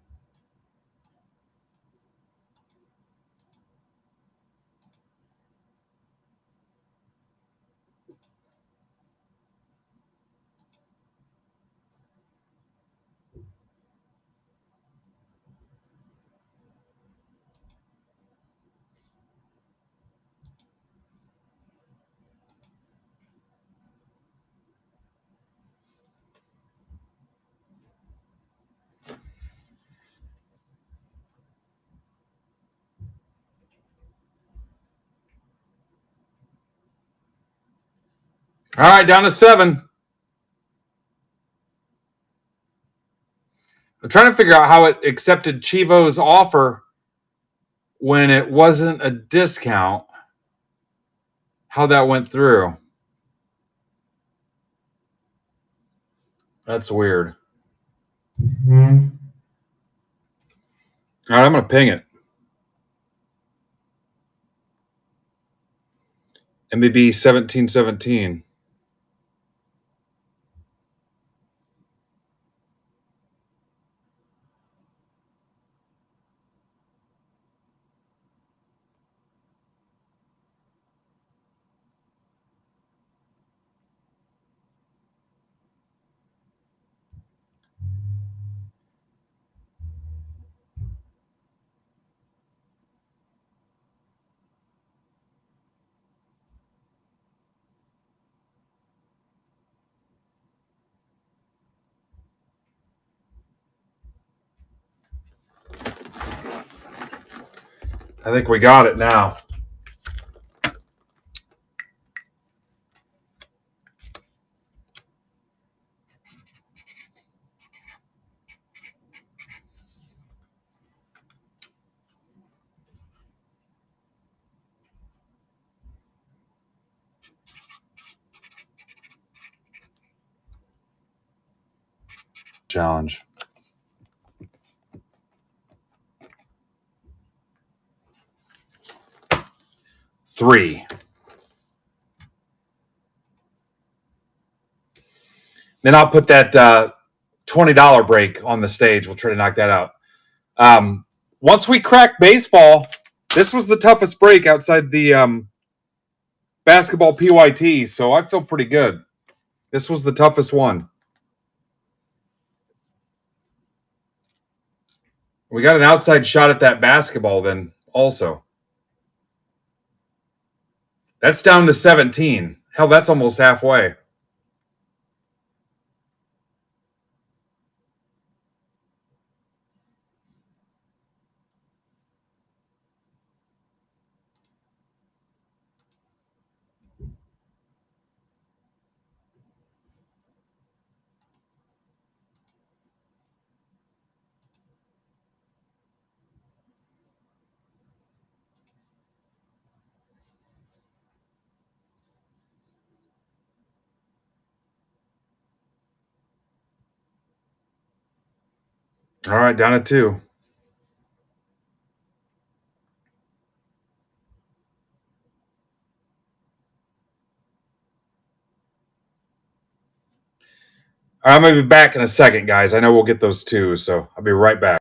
All right, down to 7. I'm trying to figure out how it accepted Chivo's offer when it wasn't a discount. How that went through. That's weird. All right, I'm going to ping it. MBB 1717. I think we got it now. Challenge. 3. Then I'll put that $20 break on the stage. We'll try to knock that out. Once we crack baseball, this was the toughest break outside the basketball PYT, so I feel pretty good. This was the toughest one. We got an outside shot at that basketball then also. That's down to 17. Hell, that's almost halfway. All right, down to 2. All right, I'm going to be back in a second, guys. I know we'll get those 2, so I'll be right back.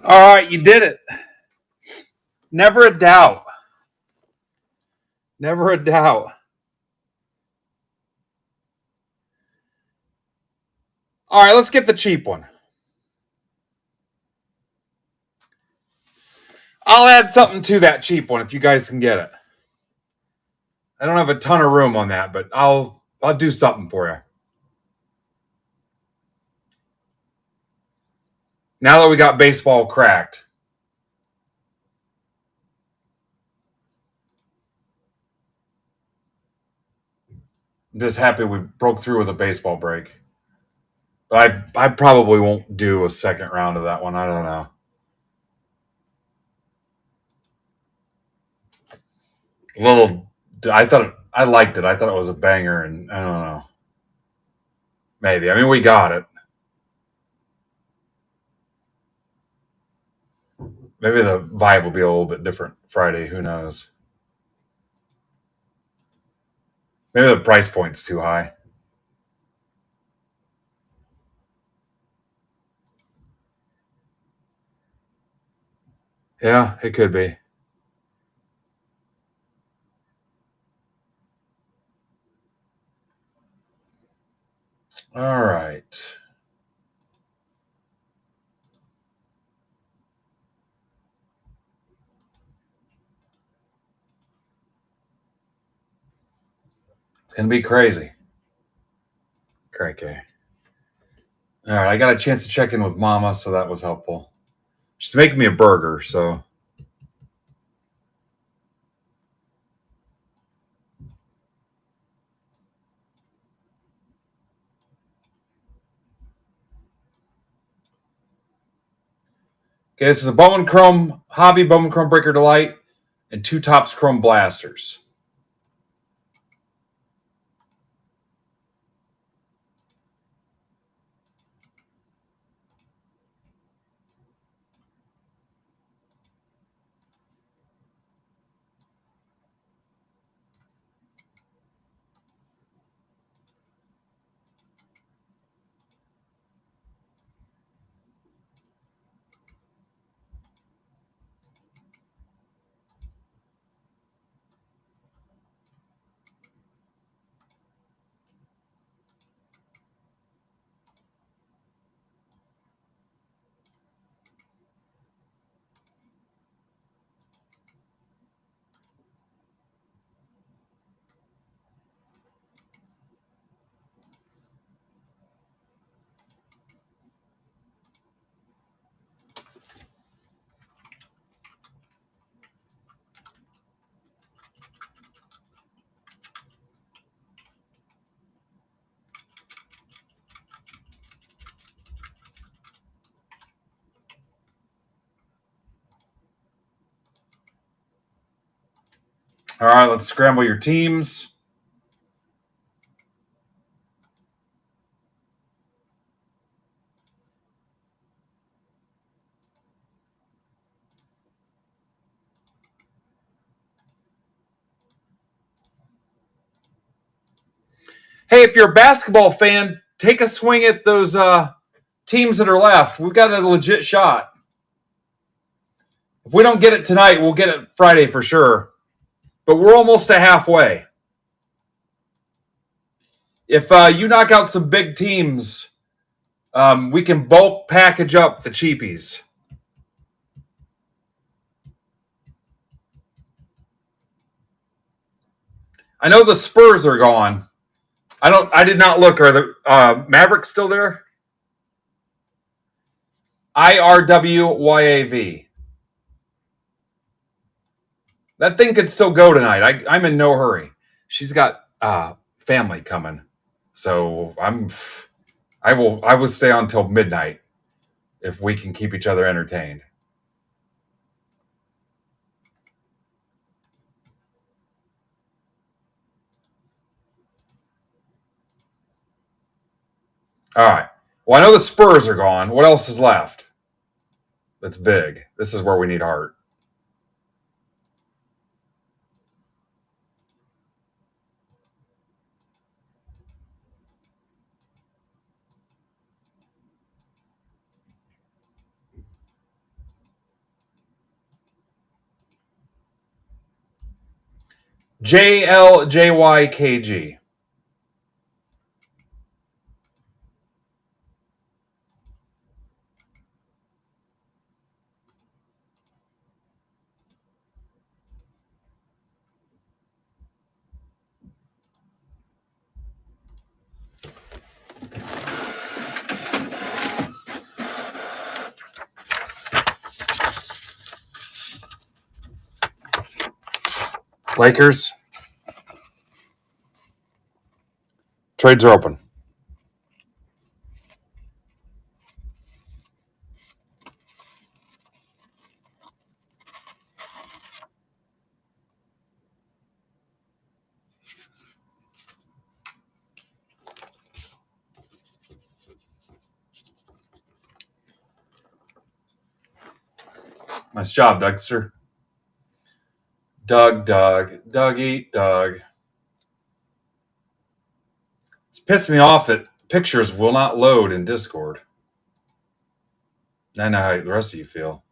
All right, you did it. Never a doubt. Never a doubt. All right, let's get the cheap one. I'll add something to that cheap one if you guys can get it. I don't have a ton of room on that, but I'll do something for you. Now that we got baseball cracked. I'm just happy we broke through with a baseball break. But I probably won't do a second round of that one. I don't know. I liked it. I thought it was a banger, and I don't know. Maybe. I mean, we got it. Maybe the vibe will be a little bit different Friday. Who knows? Maybe the price point's too high. Yeah, it could be. All right. It's going to be crazy. Cranky. All right, I got a chance to check in with Mama, so that was helpful. She's making me a burger, so. Okay, this is a Bowman Chrome Hobby Bowman Chrome Breaker Delight and 2 Tops Chrome Blasters. All right, let's scramble your teams. Hey, if you're a basketball fan, take a swing at those teams that are left. We've got a legit shot. If we don't get it tonight, we'll get it Friday for sure. But we're almost to halfway. If you knock out some big teams, we can bulk package up the cheapies. I know the Spurs are gone. I did not look. Are the Mavericks still there? IRWYAV. That thing could still go tonight. I'm in no hurry. She's got family coming, so I will stay on till midnight if we can keep each other entertained. All right. Well, I know the Spurs are gone. What else is left? That's big. This is where we need heart. JLJYKG. Lakers. Trades are open. Nice job, Dougster. Dougie. It's pissed me off that pictures will not load in Discord. I know how the rest of you feel.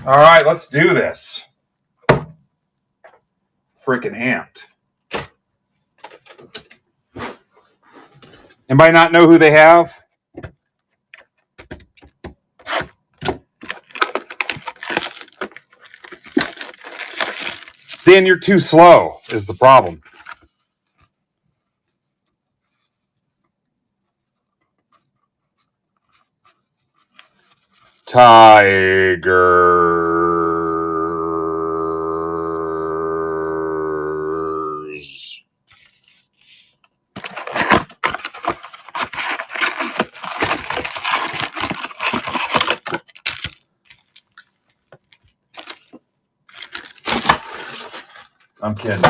All right, let's do this. Freaking amped. Anybody not know who they have? Dan, you're too slow is the problem. Tigers. I'm kidding.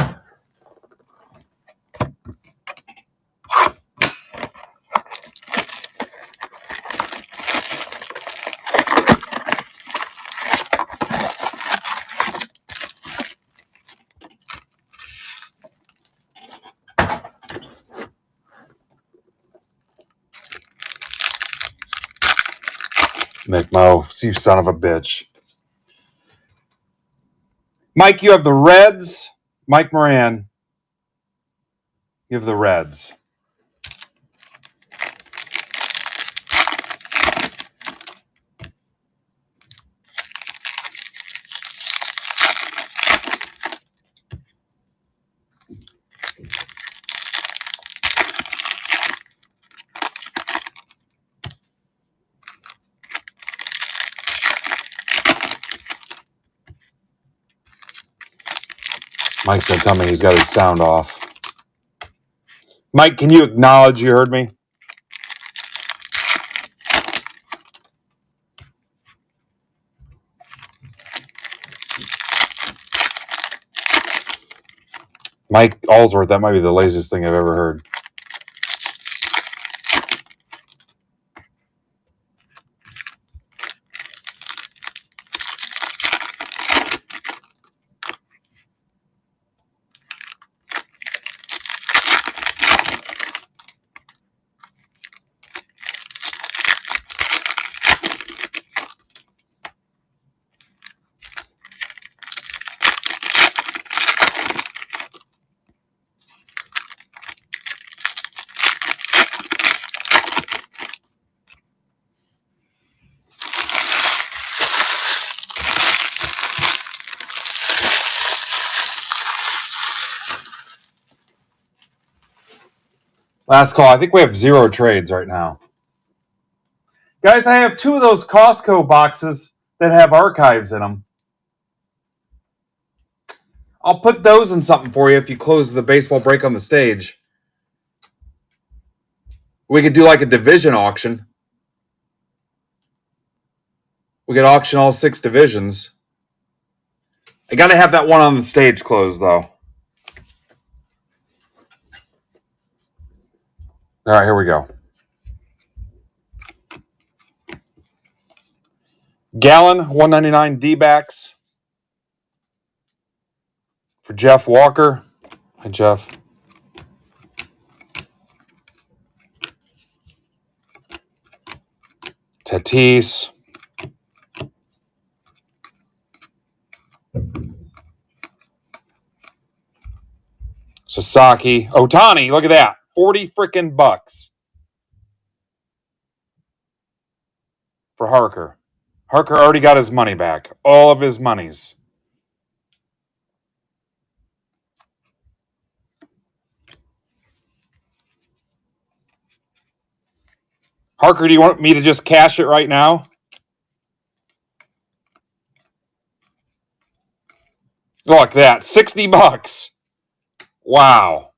McMo, you son of a bitch. Mike, you have the Reds. Mike Moran, you have the Reds. Mike's going to tell me he's got his sound off. Mike, can you acknowledge you heard me? Mike Allsworth, that might be the laziest thing I've ever heard. Last call. I think we have 0 trades right now. Guys, I have 2 of those Costco boxes that have archives in them. I'll put those in something for you if you close the baseball break on the stage. We could do like a division auction. We could auction all 6 divisions. I got to have that one on the stage closed, though. All right, here we go. Gallon, 199 D-backs for Jeff Walker. Hi, Jeff. Tatis. Sasaki. Ohtani, look at that. 40 freaking bucks for Harker. Harker already got his money back. All of his monies. Harker, do you want me to just cash it right now? Look at that. 60 bucks. Wow.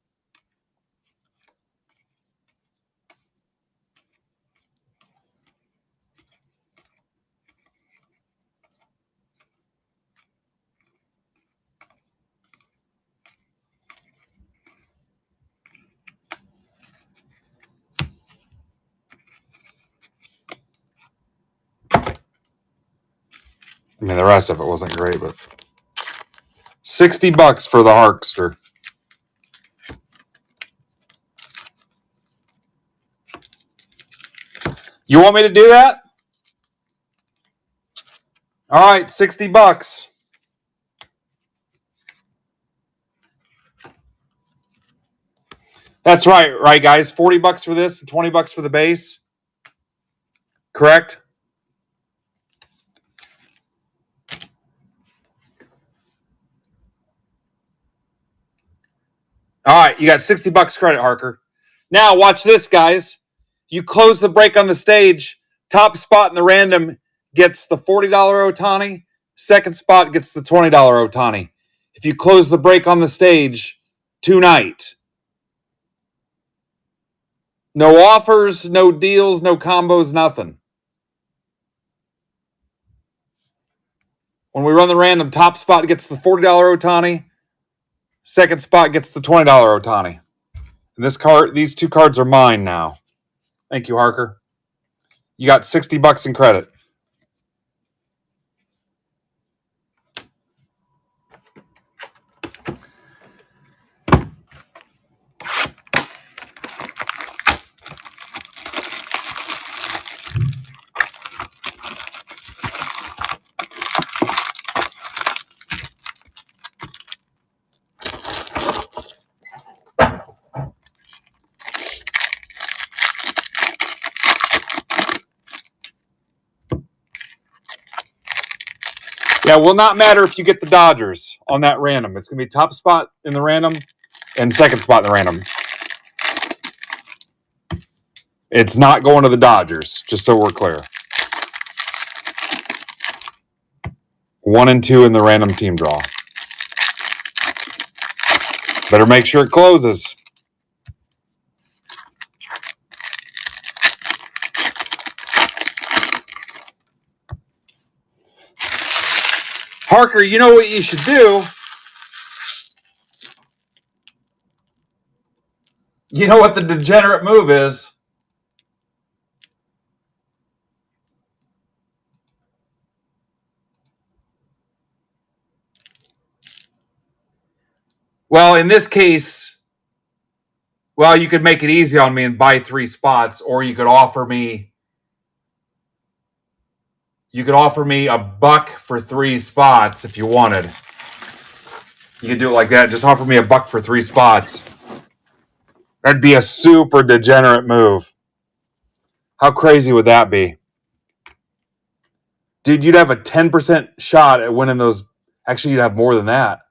I mean, the rest of it wasn't great, but 60 bucks for the Harkster. You want me to do that? All right, 60 bucks. That's right, guys? 40 bucks for this and 20 bucks for the base. Correct? All right, you got 60 bucks credit, Harker. Now, watch this, guys. You close the break on the stage. Top spot in the random gets the $40 Ohtani. Second spot gets the $20 Ohtani. If you close the break on the stage tonight. No offers, no deals, no combos, nothing. When we run the random, top spot gets the $40 Ohtani. Second spot gets the $20 Ohtani. And these two cards are mine now. Thank you, Harker. You got 60 bucks in credit. Yeah, it will not matter if you get the Dodgers on that random. It's going to be top spot in the random and second spot in the random. It's not going to the Dodgers, just so we're clear. 1 and 2 in the random team draw. Better make sure it closes. Harker, you know what you should do? You know what the degenerate move is? Well, in this case, you could make it easy on me and buy 3 spots, or you could offer me a buck for 3 spots if you wanted. You could do it like that. Just offer me a buck for 3 spots. That'd be a super degenerate move. How crazy would that be? Dude, you'd have a 10% shot at winning those. Actually, you'd have more than that.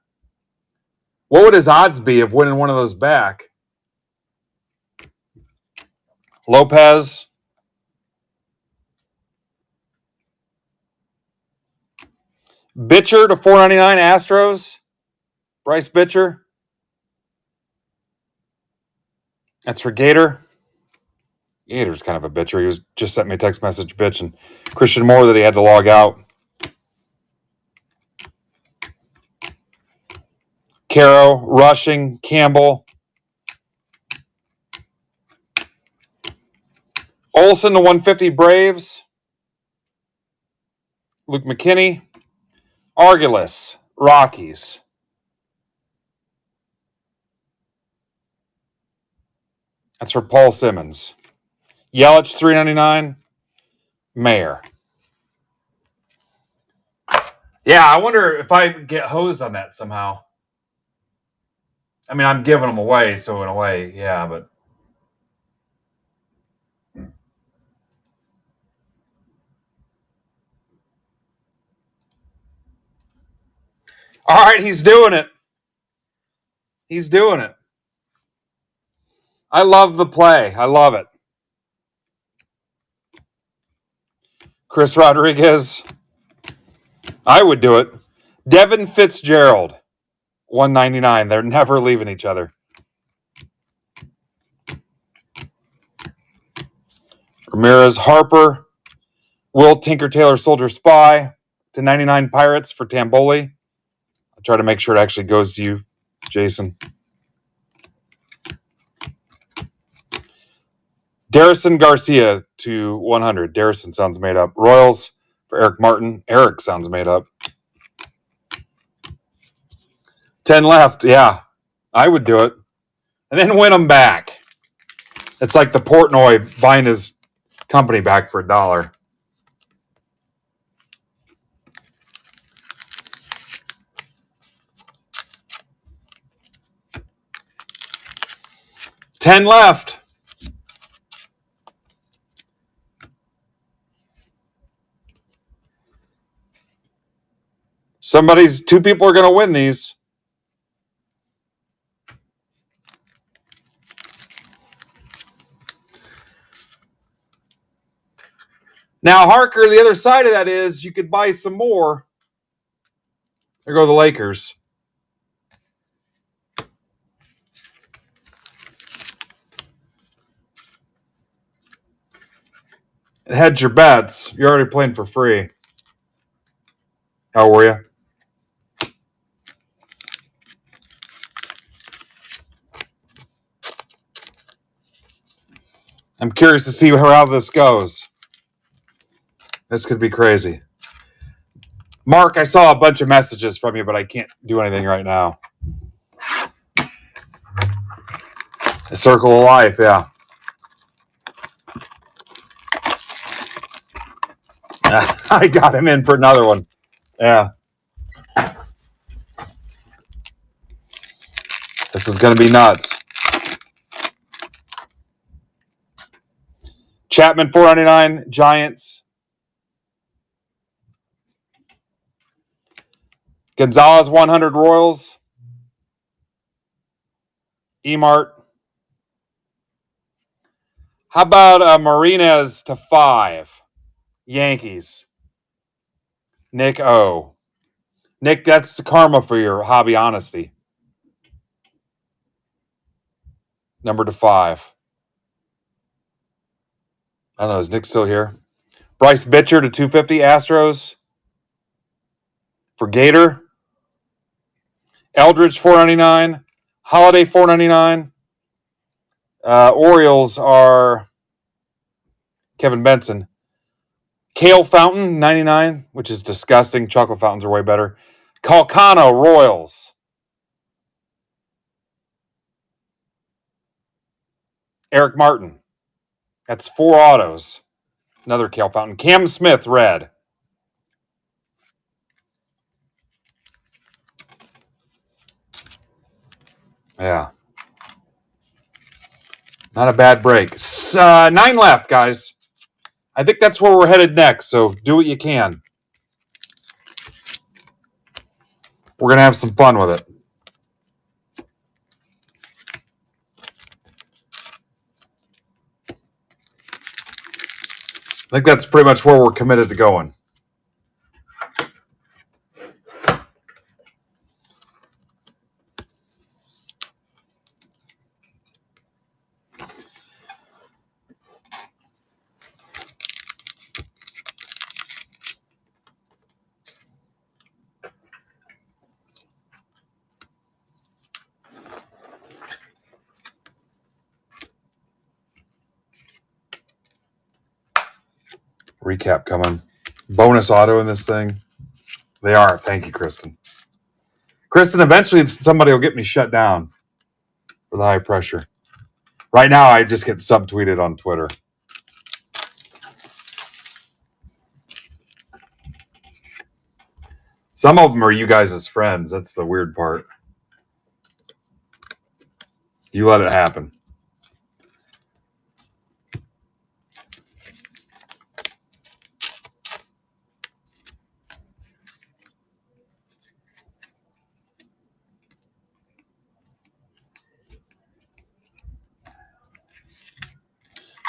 What would his odds be of winning one of those back? Lopez. Bitcher to 499 Astros. Bryce Bitcher. That's for Gator. Gator's kind of a bitcher. He was just sent me a text message bitching. Christian Moore that he had to log out. Caro, Rushing, Campbell. Olsen to 150 Braves. Luke McKinney. Argulis, Rockies. That's for Paul Simmons. Yelich, $3.99. Mayer. Yeah, I wonder if I get hosed on that somehow. I mean, I'm giving them away, so in a way, yeah, but. All right, he's doing it. He's doing it. I love the play. I love it. Chris Rodriguez. I would do it. Devin Fitzgerald, $1.99. They're never leaving each other. Ramirez, Harper. Will Tinker Tailor Soldier Spy to 99 Pirates for Tamboli. I'll try to make sure it actually goes to you, Jason. Darrison Garcia to 100. Darrison sounds made up. Royals for Eric Martin. Eric sounds made up. 10 left. Yeah, I would do it. And then win them back. It's like the Portnoy buying his company back for $1. $10 left. Two people are going to win these. Now, Harker, the other side of that is you could buy some more. There go the Lakers. And hedge your bets. You're already playing for free. How were you? I'm curious to see how this goes. This could be crazy. Mark, I saw a bunch of messages from you, but I can't do anything right now. A circle of life, yeah. I got him in for another one. Yeah. This is going to be nuts. Chapman, $4.99. Giants. Gonzalez, 100. Royals. Emart. How about Marinez to 5? Yankees. Nick O. Nick, that's the karma for your hobby honesty. Number to 5. I don't know. Is Nick still here? Bryce Bitcher to 250. Astros. For Gator. Eldridge, $4.99. Holiday, $4.99. Orioles are Kevin Benson. Kale Fountain, $99, which is disgusting. Chocolate fountains are way better. Calcano, Royals. Eric Martin. That's 4 autos. Another Kale Fountain. Cam Smith, red. Yeah. Not a bad break. 9 left, guys. I think that's where we're headed next, so do what you can. We're going to have some fun with it. I think that's pretty much where we're committed to going. Recap coming. Bonus auto in this thing. They are. Thank you, Kristen. Kristen, eventually somebody will get me shut down for the high pressure. Right now, I just get subtweeted on Twitter. Some of them are you guys' friends. That's the weird part. You let it happen.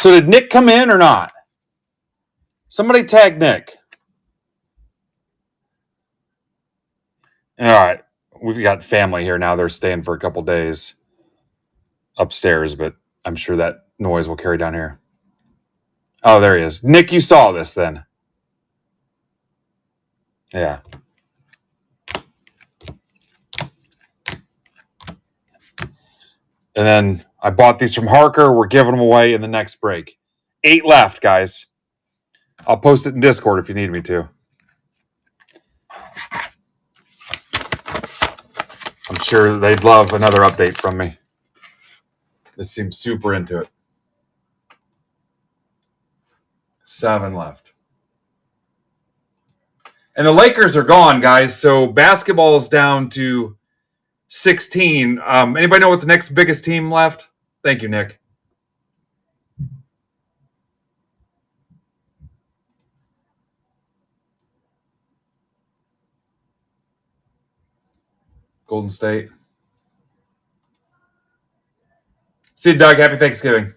So did Nick come in or not? Somebody tag Nick. All right. We've got family here now. They're staying for a couple days upstairs, but I'm sure that noise will carry down here. Oh, there he is. Nick, you saw this then. Yeah. And then I bought these from Harker. We're giving them away in the next break. 8 left, guys. I'll post it in Discord if you need me to. I'm sure they'd love another update from me. They seem super into it. 7 left. And the Lakers are gone, guys. So basketball is down to 16. Anybody know what the next biggest team left? Thank you, Nick. Golden State. See you, Doug. Happy Thanksgiving.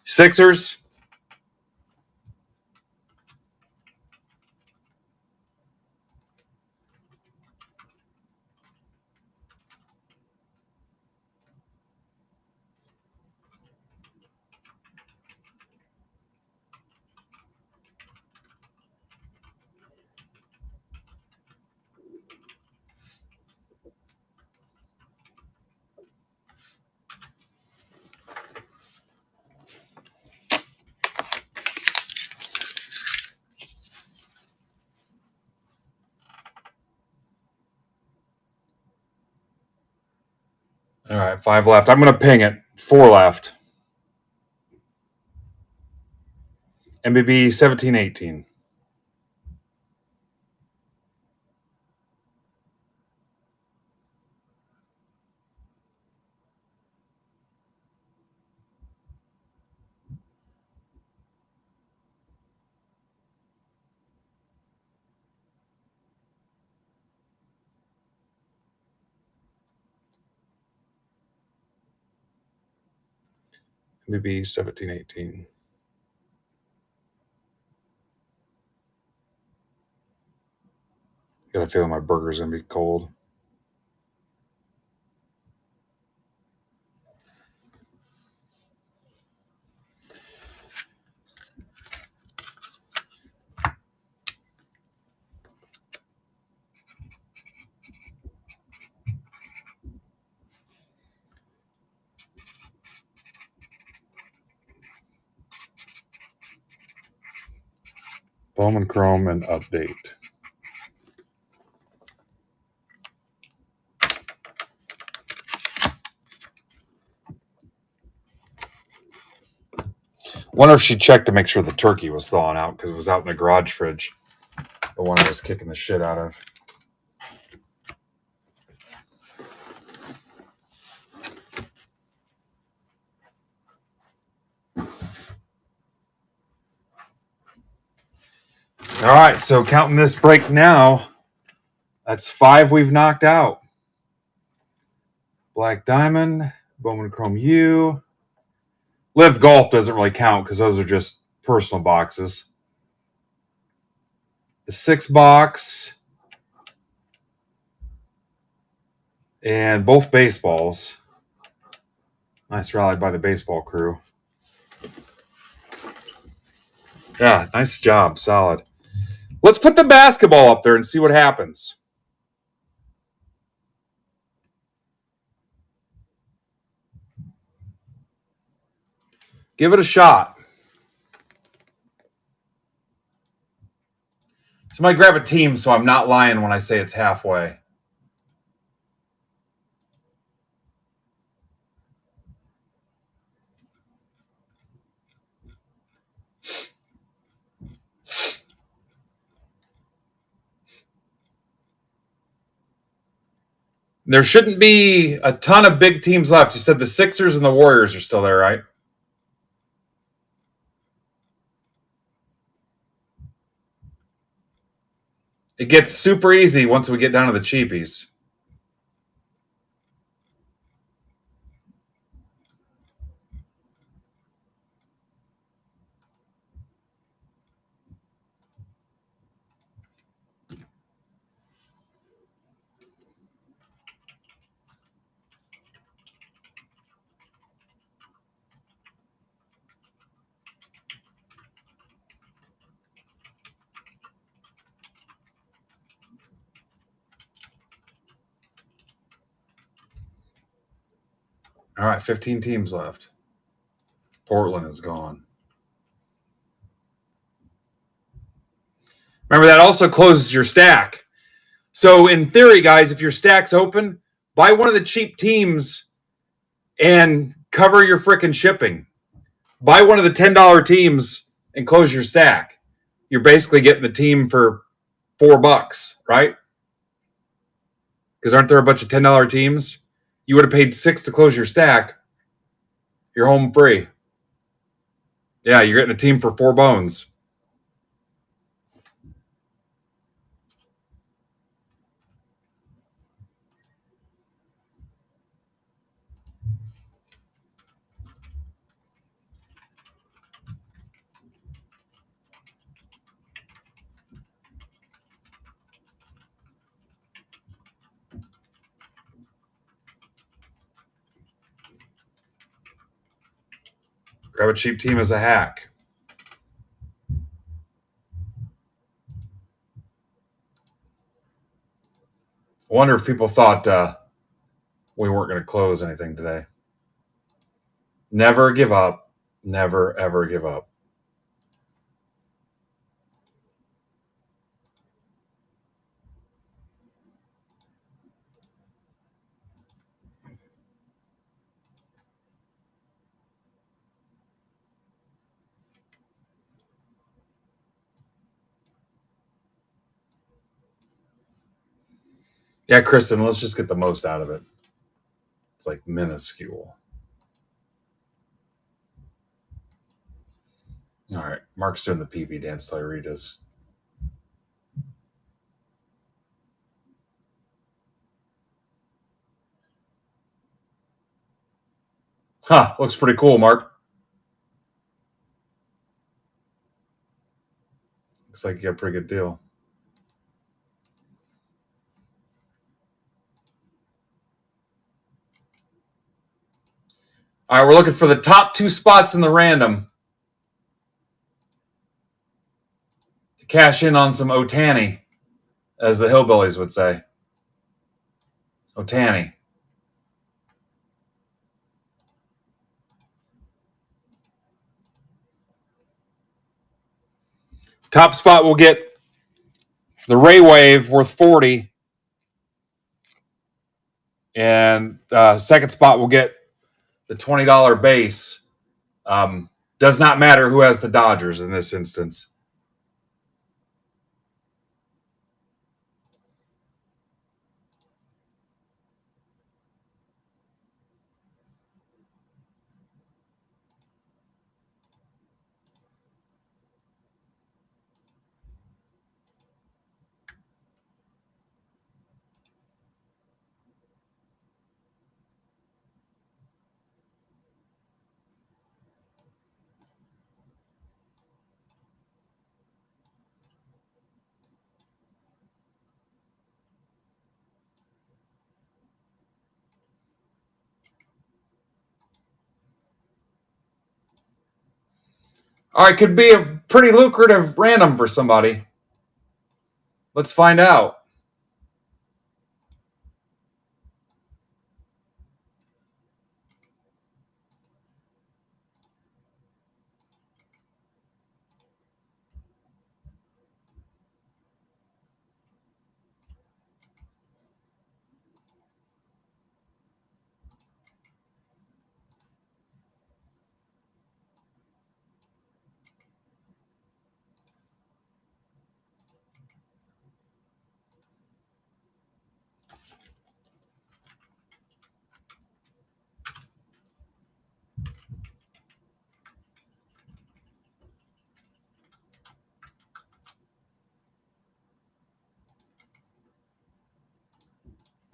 Sixers. All right, 5 left. I'm going to ping it. 4 left. MBB 17-18. MBB 17-18. Got a feeling my burger's going to be cold. Bowman Chrome and update. Wonder if she checked to make sure the turkey was thawing out because it was out in the garage fridge. The one I was kicking the shit out of. All right, so counting this break now, that's 5 we've knocked out. Black Diamond, Bowman Chrome U. Live Golf doesn't really count because those are just personal boxes. The 6 box and both baseballs. Nice rally by the baseball crew. Yeah, nice job. Solid. Let's put the basketball up there and see what happens. Give it a shot. Somebody grab a team so I'm not lying when I say it's halfway. There shouldn't be a ton of big teams left. You said the Sixers and the Warriors are still there, right? It gets super easy once we get down to the cheapies. All right, 15 teams left. Portland is gone. Remember, that also closes your stack. So in theory, guys, if your stack's open, buy one of the cheap teams and cover your frickin' shipping. Buy one of the $10 teams and close your stack. You're basically getting the team for $4, right? Because aren't there a bunch of $10 teams? You would have paid $6 to close your stack. You're home free. Yeah, you're getting a team for $4. Grab a cheap team as a hack. I wonder if people thought we weren't going to close anything today. Never give up. Never, ever give up. Yeah, Kristen, let's just get the most out of it. It's like minuscule. All right, Mark's doing the pee-pee dance till I read his. Huh, looks pretty cool, Mark. Looks like you got a pretty good deal. All right, we're looking for the top 2 spots in the random to cash in on some Otani, as the hillbillies would say. Otani. Top spot will get the Ray Wave worth 40. And second spot will get the $20 base. Does not matter who has the Dodgers in this instance. All right, could be a pretty lucrative random for somebody. Let's find out.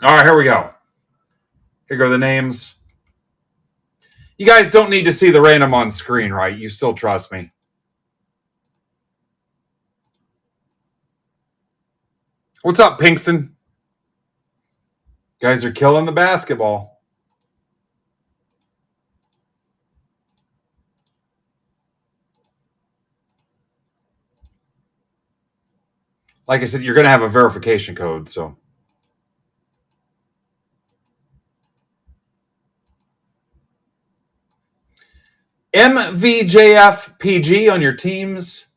All right, here we go. Here go the names. You guys don't need to see the random on screen, right? You still trust me. What's up, Pinkston? Guys are killing the basketball. Like I said, you're going to have a verification code, so. MVJFPG on your teams.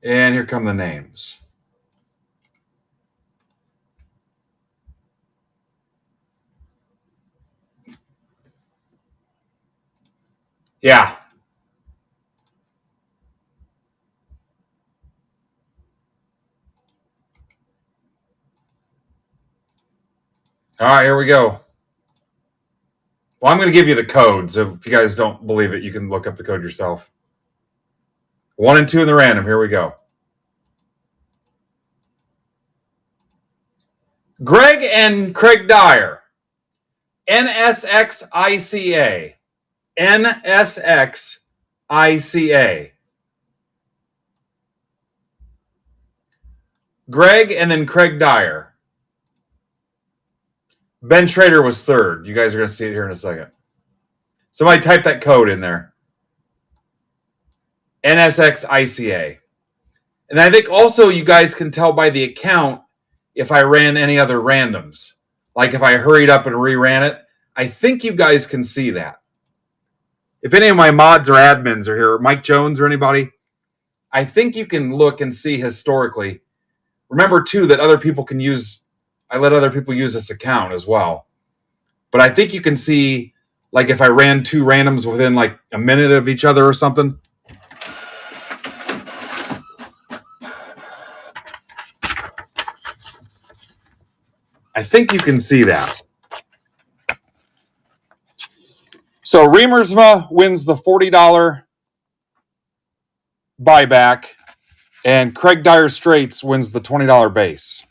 And here come the names. Yeah. All right, here we go. Well, I'm going to give you the code, so if you guys don't believe it, you can look up the code yourself. 1 and 2 in the random. Here we go. Greg and Craig Dyer. NSXICA. NSXICA. Greg and then Craig Dyer. Ben Schrader was third. You guys are going to see it here in a second. Somebody type that code in there. NSXICA. And I think also you guys can tell by the account if I ran any other randoms. Like if I hurried up and reran it. I think you guys can see that. If any of my mods or admins are here, Mike Jones or anybody, I think you can look and see historically. Remember, too, that other people can use, I let other people use this account as well. But I think you can see, like if I ran 2 randoms within like a minute of each other or something. I think you can see that. So Reamersma wins the $40 buyback, and Craig Dyer Straits wins the $20 base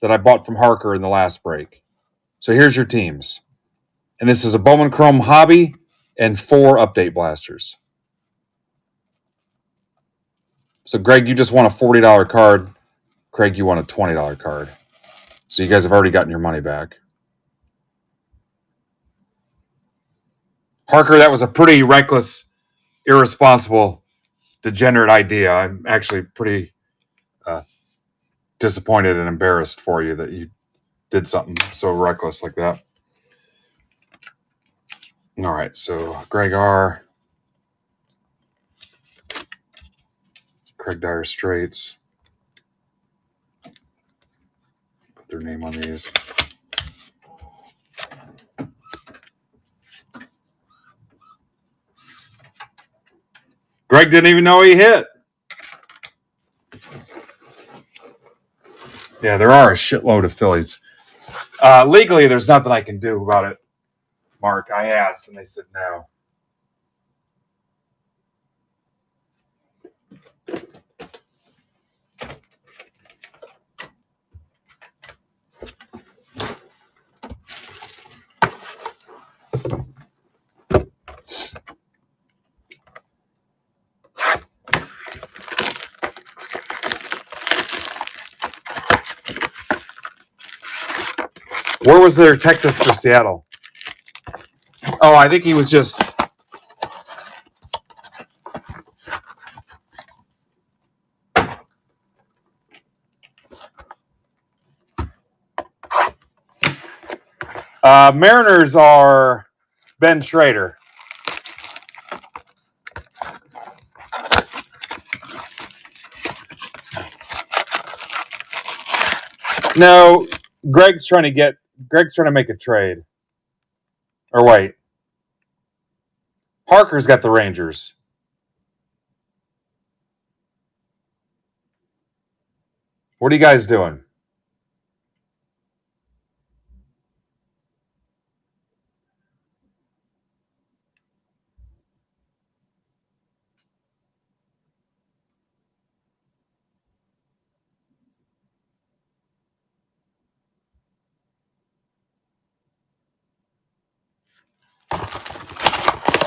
that I bought from Harker in the last break. So here's your teams. And this is a Bowman Chrome Hobby and 4 update blasters. So Greg, you just won a $40 card. Craig, you won a $20 card. So you guys have already gotten your money back. Harker, that was a pretty reckless, irresponsible, degenerate idea. I'm actually pretty disappointed and embarrassed for you that you did something so reckless like that. All right, so Greg R. Craig Dyer Straits. Put their name on these. Greg didn't even know he hit. Yeah, there are a shitload of Phillies. Legally, there's nothing I can do about it, Mark. I asked, and they said no. Where was their Texas for Seattle? Oh, I think he was just... Mariners are Ben Schrader. No, Greg's trying to make a trade. Or wait. Harker's got the Rangers. What are you guys doing?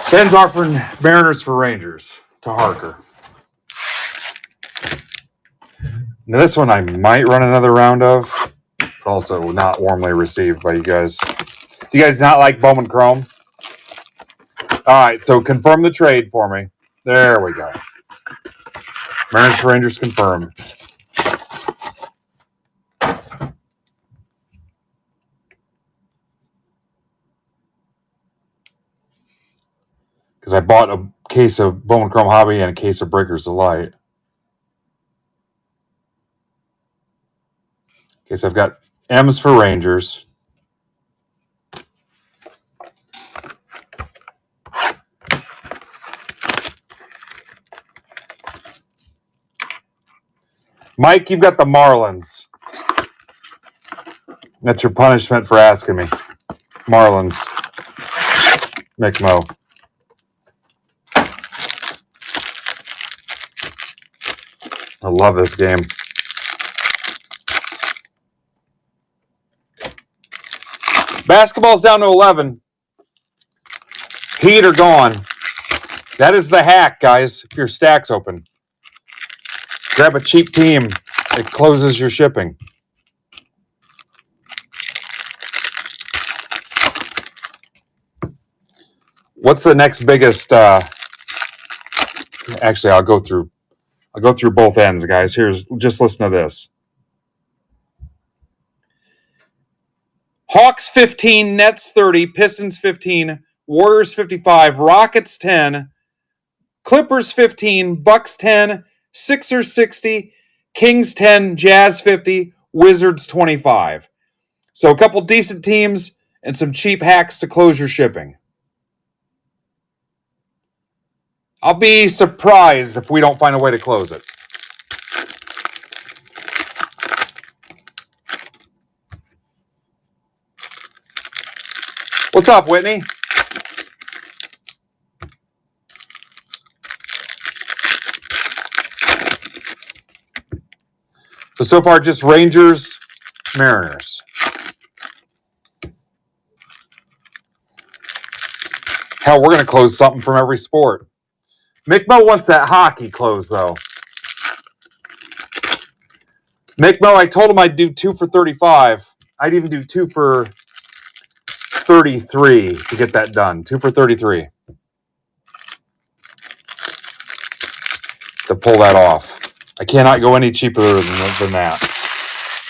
Ben's offering Mariners for Rangers to Harker. Now this one I might run another round of. Also not warmly received by you guys. Do you guys not like Bowman Chrome? All right, so confirm the trade for me. There we go. Mariners for Rangers confirmed. Because I bought a case of Bowman Chrome Hobby and a case of Breakers Delight. Okay, so I've got M's for Rangers. Mike, you've got the Marlins. That's your punishment for asking me. Marlins. Mick Mo. I love this game. Basketball's down to 11. Heat are gone. That is the hack, guys. If your stack's open, grab a cheap team. It closes your shipping. What's the next biggest? Actually, I'll go through both ends, guys. Just listen to this. Hawks 15, Nets 30, Pistons 15, Warriors 55, Rockets 10, Clippers 15, Bucks 10, Sixers 60, Kings 10, Jazz 50, Wizards 25. So a couple decent teams and some cheap hacks to close your shipping. I'll be surprised if we don't find a way to close it. What's up, Whitney? So far, just Rangers, Mariners. Hell, we're going to close something from every sport. Mick Mo wants that hockey close, though. Mick Mo, I told him I'd do 2 for 35. I'd even do 2 for 33 to get that done. 2 for 33. To pull that off. I cannot go any cheaper than that.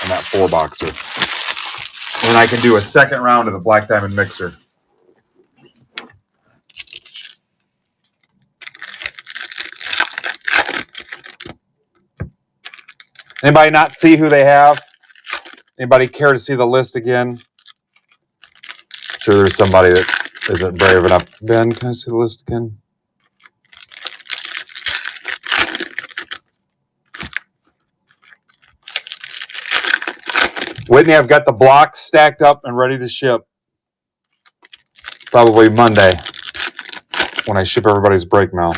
On that 4-boxer. And I can do a second round of the Black Diamond Mixer. Anybody not see who they have? Anybody care to see the list again? I'm sure there's somebody that isn't brave enough. Ben, can I see the list again? Whitney, I've got the blocks stacked up and ready to ship. Probably Monday when I ship everybody's break mail.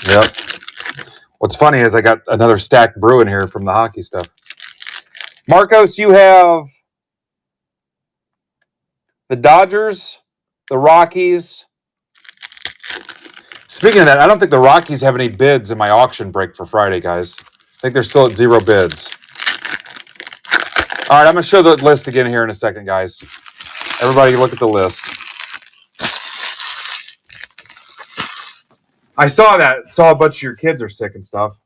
Yep. What's funny is I got another stack brewing here from the hockey stuff. Marcos, you have the Dodgers, the Rockies, Speaking of that, I don't think the Rockies have any bids in my auction break for Friday, guys. I think they're still at 0 bids. All right, I'm going to show the list again here in a second, guys. Everybody look at the list. I saw that. Saw a bunch of your kids are sick and stuff.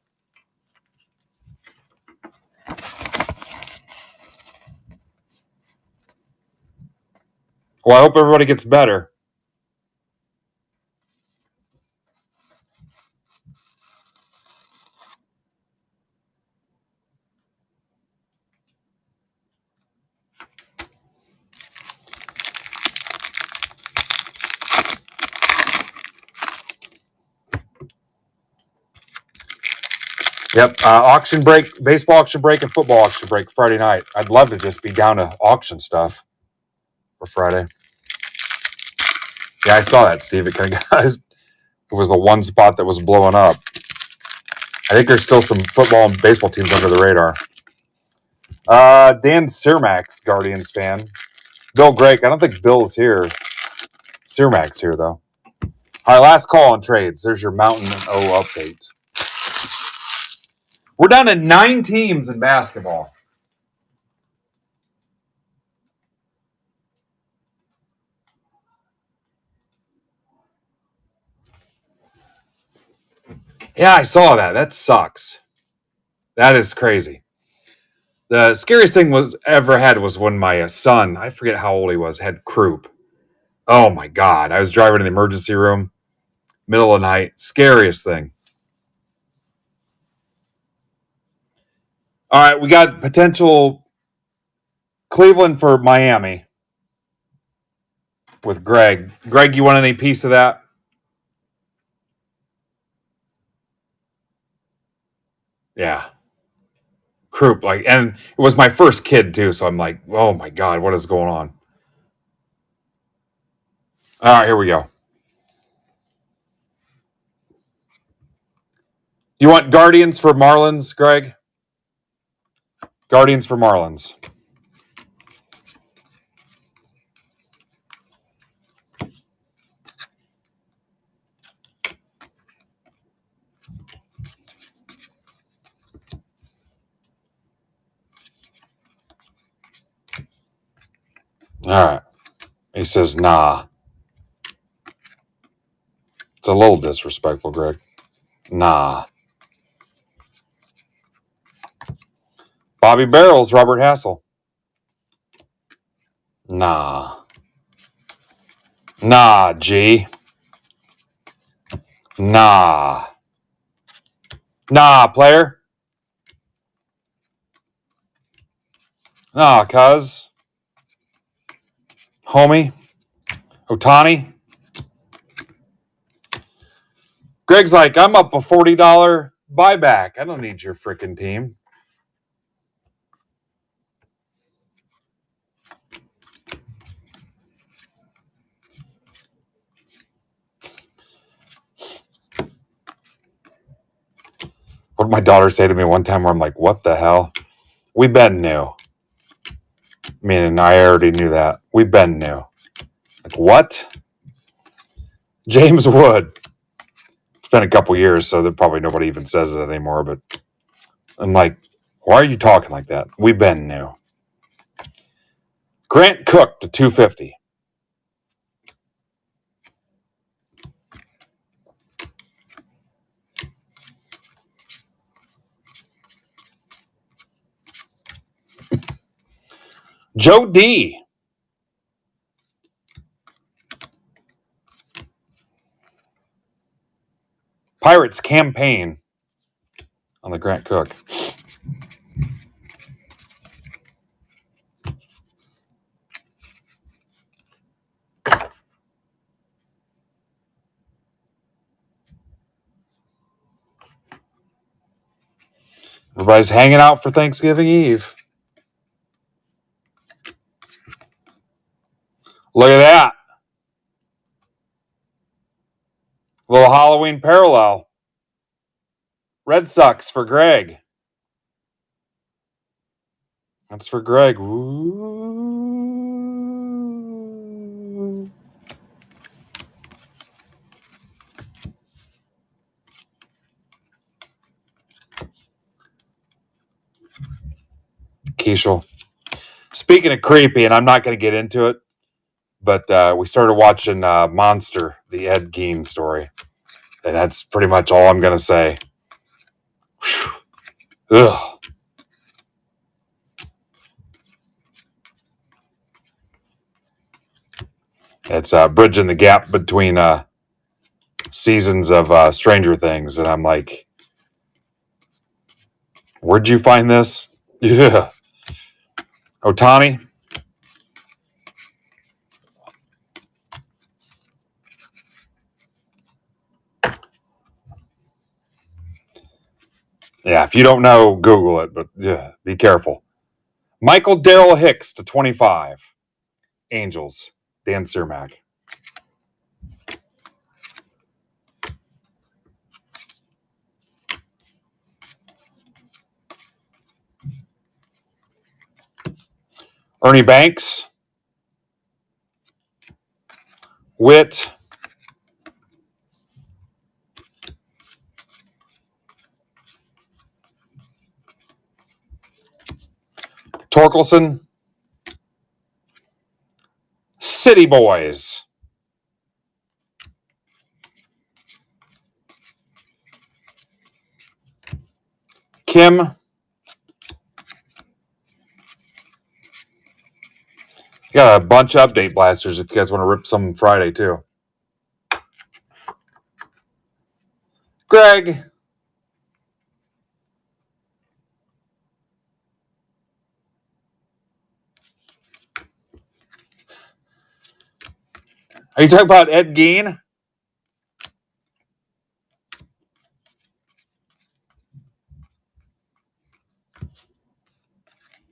Well, I hope everybody gets better. Yep, auction break, baseball auction break, and football auction break Friday night. I'd love to just be down to auction stuff for Friday. Yeah, I saw that, Steve. It was the one spot that was blowing up. I think there's still some football and baseball teams under the radar. Dan Cermax, Guardians fan. Bill Grake. I don't think Bill's here. Cermax here, though. All right, last call on trades. There's your Mountain O update. We're down to 9 teams in basketball. Yeah, I saw that. That sucks. That is crazy. The scariest thing ever had was when my son, I forget how old he was, had croup. Oh my God. I was driving to the emergency room, middle of the night. Scariest thing. All right, we got potential Cleveland for Miami with Greg. Greg, you want any piece of that? Yeah. Croup, and it was my first kid too, so I'm like, oh my God, what is going on? All right, here we go. You want Guardians for Marlins, Greg? Guardians for Marlins. All right. He says, nah. It's a little disrespectful, Greg. Nah. Bobby Barrels, Robert Hassel. Nah. Nah, G. Nah. Nah, player. Nah, cuz. Homie. Otani. Greg's like, I'm up a $40 buyback. I don't need your freaking team. What did my daughter say to me one time where I'm like, what the hell? We been new. Meaning I already knew that. We been new. Like, what? James Wood. It's been a couple years, so that probably nobody even says it anymore, but I'm like, why are you talking like that? We been new. Grant Cook to 250. Joe D. Pirates campaign on the Grant Cook. Everybody's hanging out for Thanksgiving Eve. Look at that. Little Halloween parallel. Red Sox for Greg. That's for Greg. Ooh. Keishel. Speaking of creepy, and I'm not going to get into it, but we started watching Monster, the Ed Gein story. And that's pretty much all I'm going to say. Ugh. It's bridging the gap between seasons of Stranger Things. And I'm like, where'd you find this? Yeah. Otani. Yeah, if you don't know, Google it, but yeah, be careful. Michael Darrell Hicks to 25. Angels. Dan Cermak. Ernie Banks. Witt. Torkelson. City Boys. Kim. Got a bunch of update blasters if you guys want to rip some Friday too. Greg. Are you talking about Ed Gein?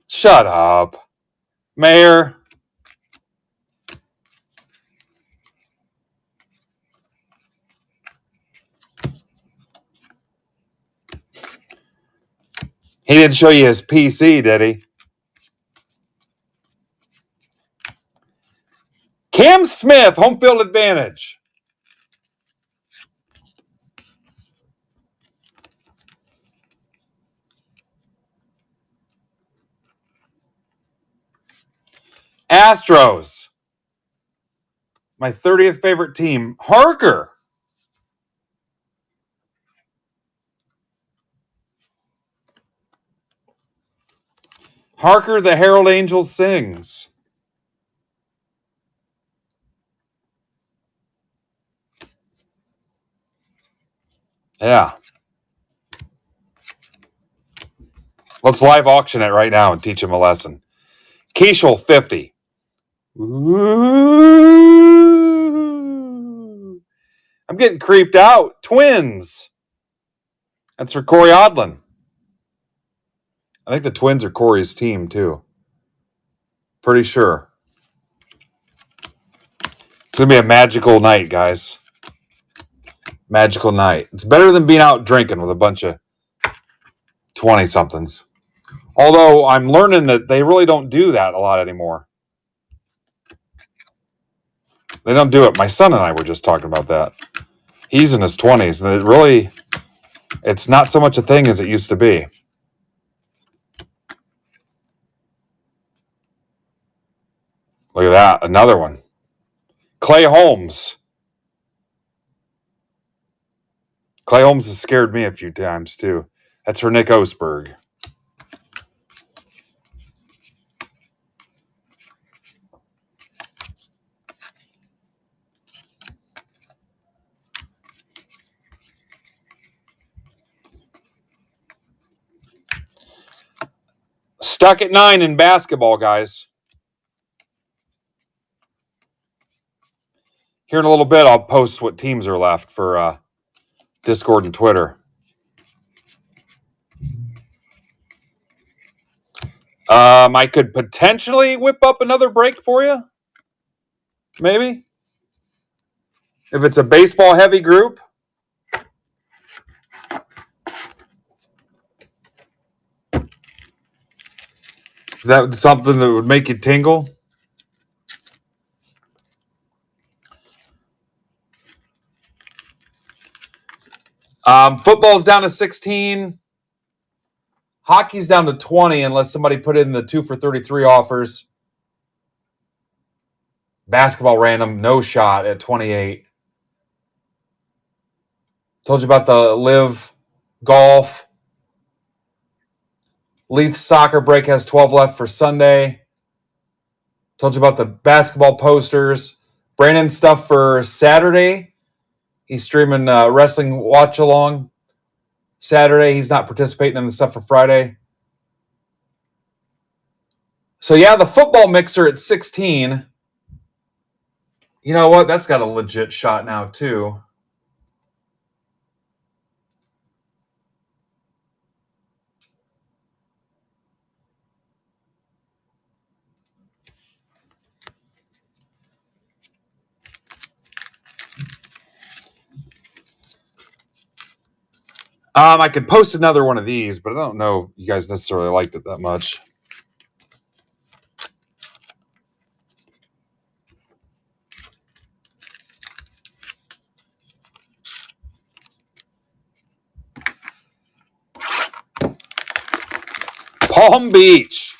Shut up. Mayor. He didn't show you his PC, did he? Cam Smith, home field advantage. Astros. My 30th favorite team. Harker. Harker, the Herald Angels sings. Yeah. Let's live auction it right now and teach him a lesson. Keishel, 50. Ooh. I'm getting creeped out. Twins. That's for Corey Odlin. I think the Twins are Corey's team, too. Pretty sure. It's going to be a magical night, guys. Magical night. It's better than being out drinking with a bunch of 20-somethings. Although I'm learning that they really don't do that a lot anymore. They don't do it. My son and I were just talking about that. He's in his 20s, and it's not so much a thing as it used to be. Look at that. Another one. Clay Holmes. Clay Holmes has scared me a few times, too. That's for Nick Osberg. Stuck at 9 in basketball, guys. Here in a little bit, I'll post what teams are left for Discord and Twitter. I could potentially whip up another break for you. Maybe. If it's a baseball-heavy group. That's something that would make you tingle. Football's down to 16. Hockey's down to 20 unless somebody put in the 2 for 33 offers. Basketball random, no shot at 28. Told you about the live golf. Leafs soccer break has 12 left for Sunday. Told you about the basketball posters. Brandon stuff for Saturday. He's streaming wrestling watch along Saturday. He's not participating in the stuff for Friday. So yeah, the football mixer at 16. You know what? That's got a legit shot now too. I could post another one of these, but I don't know you guys necessarily liked it that much. Palm Beach.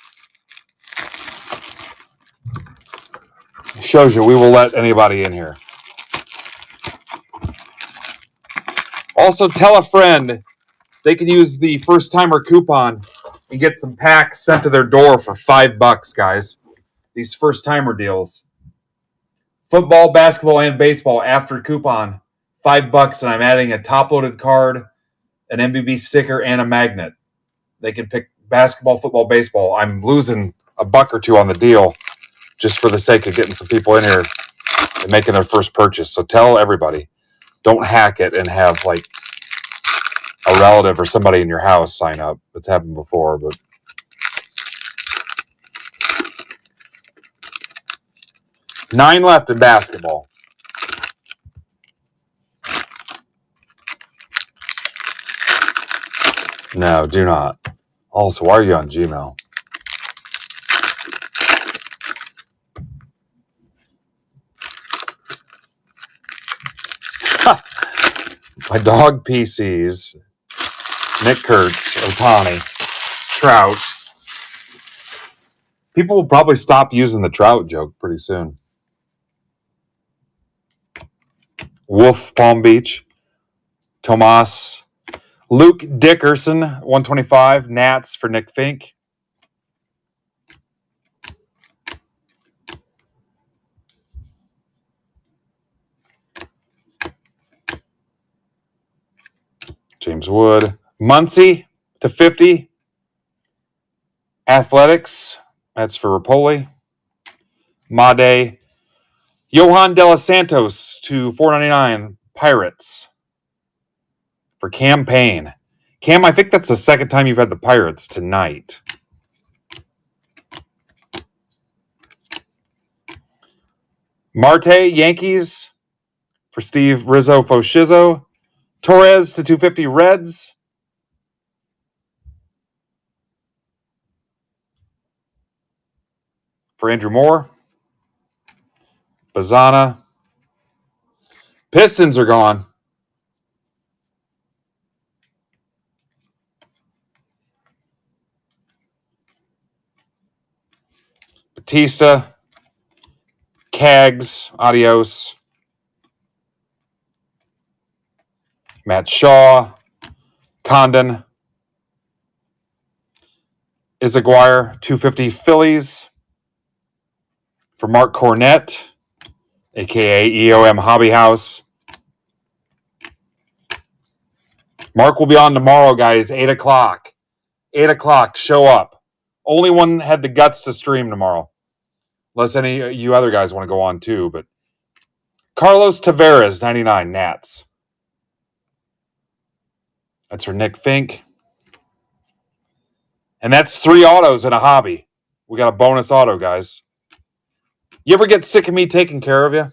Shows you we will let anybody in here. Also, tell a friend they can use the first timer coupon and get some packs sent to their door for $5, guys. These first timer deals. Football, basketball, and baseball after coupon, $5, and I'm adding a top-loaded card, an MBB sticker, and a magnet. They can pick basketball, football, baseball. I'm losing $1 or $2 on the deal just for the sake of getting some people in here and making their first purchase. So tell everybody, don't hack it and have like a relative or somebody in your house sign up. It's happened before, but $9 left in basketball. No, do not. Also, why are you on Gmail? My dog PCs, Nick Kurtz, Otani, Trout. People will probably stop using the Trout joke pretty soon. Wolf, Palm Beach. Tomas. Luke Dickerson, 125. Nats for Nick Fink. James Wood. Muncie to 50. Athletics. That's for Rapoli. Made. Johan De Los Santos to 499. Pirates for Campaign. Cam, I think that's the second time you've had the Pirates tonight. Marte, Yankees for Steve Rizzo Foshizo. Torres to 250 Reds. For Andrew Moore. Bazana. Pistons are gone. Batista. Cags. Adios. Matt Shaw. Condon. Izaguirre, 250 Phillies. For Mark Cornett, a.k.a. EOM Hobby House. Mark will be on tomorrow, guys, 8 o'clock. 8 o'clock, show up. Only one had the guts to stream tomorrow. Unless any of you other guys want to go on too. But Carlos Tavares, 99, Nats. That's for Nick Fink. And that's 3 autos in a hobby. We got a bonus auto, guys. You ever get sick of me taking care of you?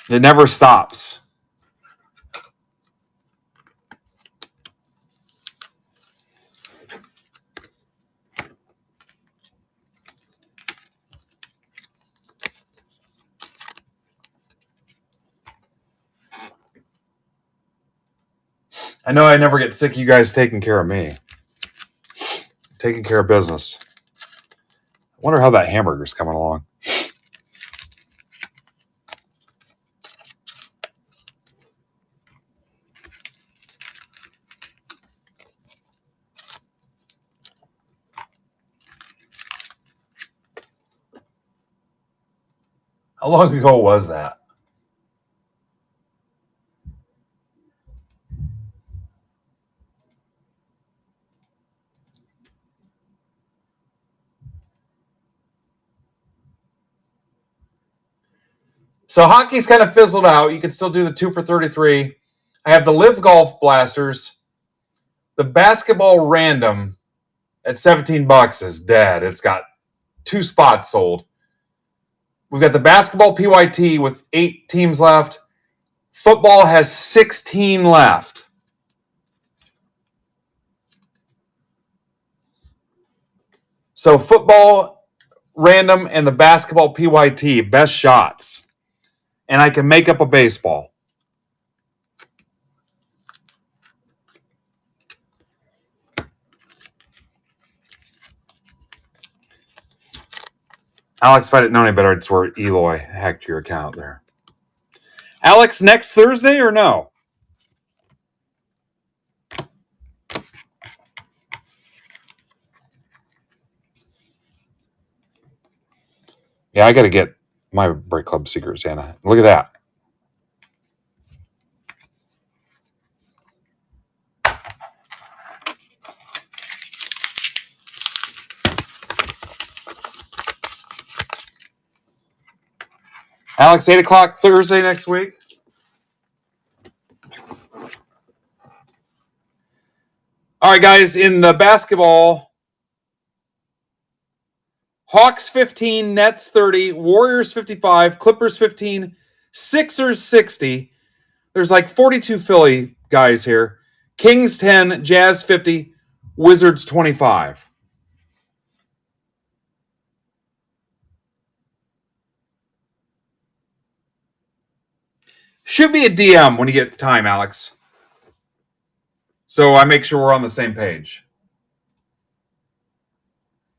It never stops. I know I never get sick of you guys taking care of me. Taking care of business. I wonder how that hamburger's coming along. How long ago was that? So hockey's kind of fizzled out. You can still do the 2 for 33. I have the Live Golf Blasters. The basketball random at $17 is dead. It's got 2 spots sold. We've got the basketball PYT with 8 teams left. Football has 16 left. So football random and the basketball PYT, best shots. And I can make up a baseball. Alex, if I didn't know any better, I'd swear Eloy hacked your account there. Alex, next Thursday or no? Yeah, I got to get my Break Club Secret Santa. Look at that. Alex, 8 o'clock Thursday next week. All right, guys, in the basketball, Hawks 15, Nets 30, Warriors 55, Clippers 15, Sixers 60. There's like 42 Philly guys here. Kings 10, Jazz 50, Wizards 25. Should be a DM when you get time, Alex. So I make sure we're on the same page.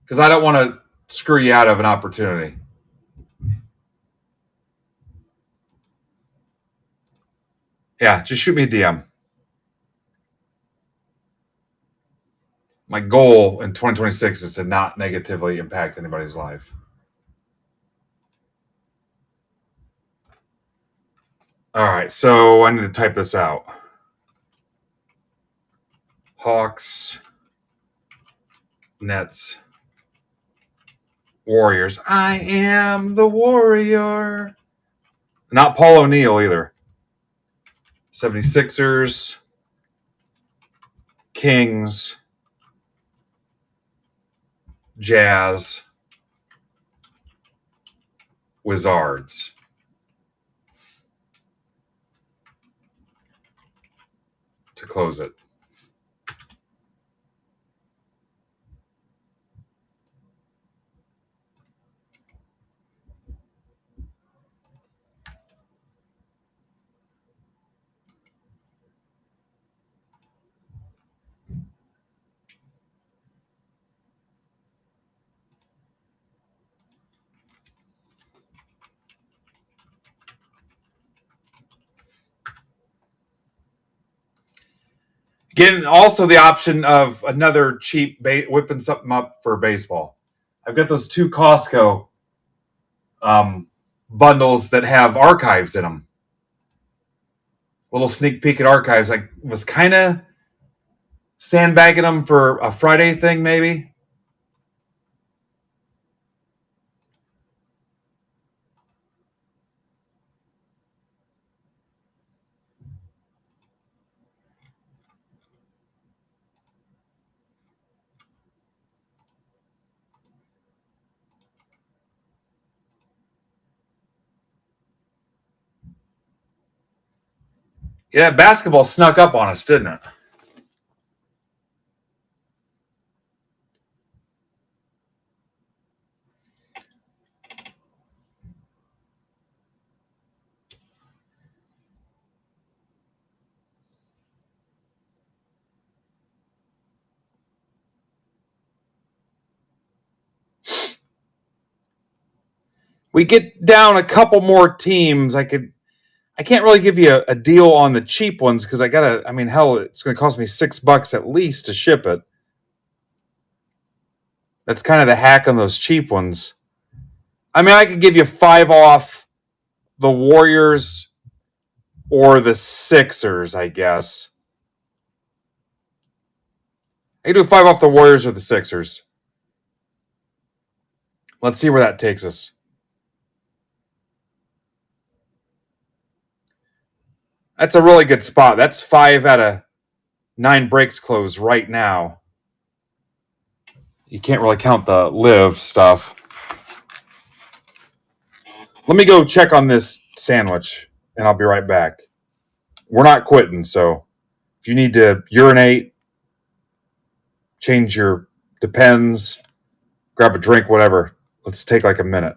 Because I don't want to screw you out of an opportunity. Yeah, just shoot me a DM. My goal in 2026 is to not negatively impact anybody's life. All right, so I need to type this out. Hawks, Nets, Warriors. I am the warrior. Not Paul O'Neill either. 76ers, Kings, Jazz, Wizards. To close it. Getting also the option of another cheap whipping something up for baseball. I've got those 2 Costco bundles that have archives in them. Little sneak peek at archives. I was kind of sandbagging them for a Friday thing, maybe. Yeah, basketball snuck up on us, didn't it? we get down a couple more teams, I can't really give you a deal on the cheap ones because hell, it's going to cost me $6 at least to ship it. That's kind of the hack on those cheap ones. I mean, I could give you 5 off the Warriors or the Sixers, I guess. I can do 5 off the Warriors or the Sixers. Let's see where that takes us. That's a really good spot. That's 5 out of 9 breaks closed right now. You can't really count the live stuff. Let me go check on this sandwich, and I'll be right back. We're not quitting, so if you need to urinate, change your Depends, grab a drink, whatever, let's take like a minute.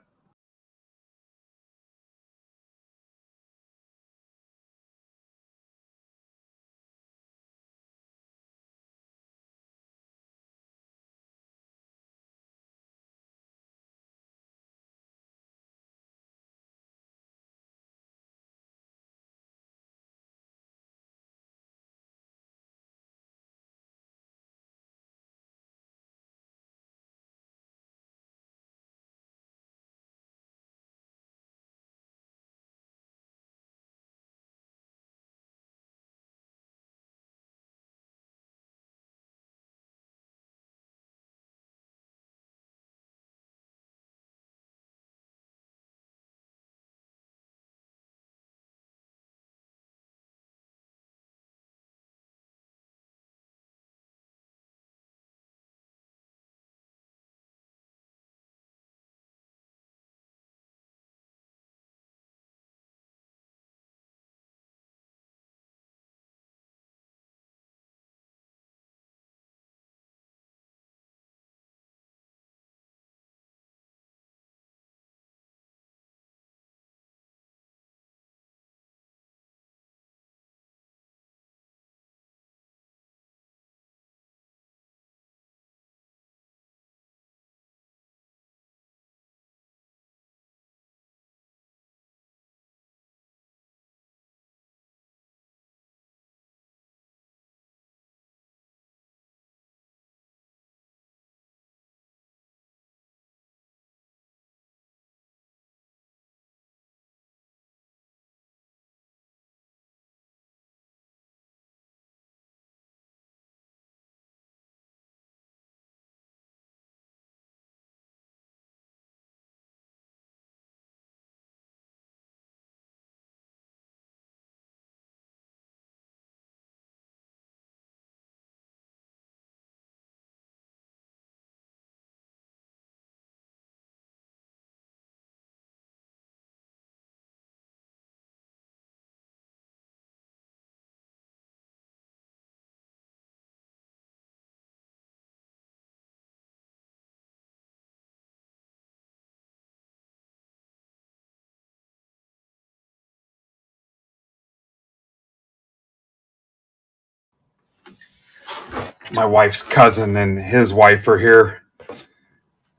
My wife's cousin and his wife are here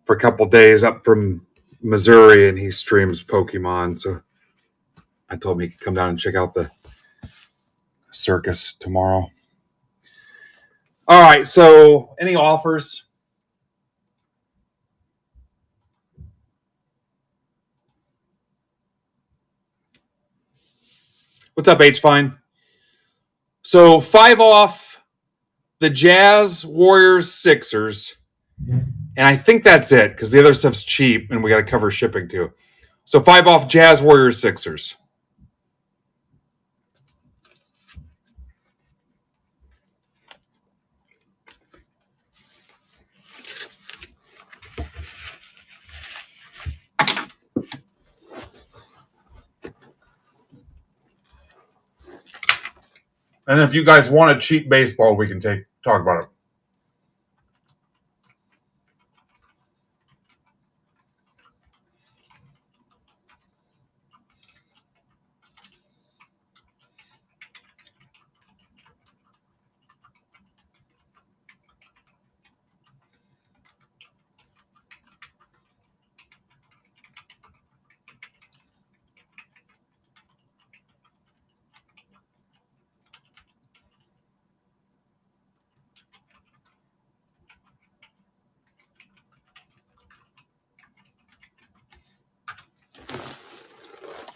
for a couple days up from Missouri, and he streams Pokemon. So I told him he could come down and check out the circus tomorrow. All right. So, any offers? What's up, H Fine? So 5 off the Jazz, Warriors, Sixers. And I think that's it because the other stuff's cheap and we got to cover shipping too. So 5 off Jazz, Warriors, Sixers. And if you guys want a cheap baseball, we can talk about it.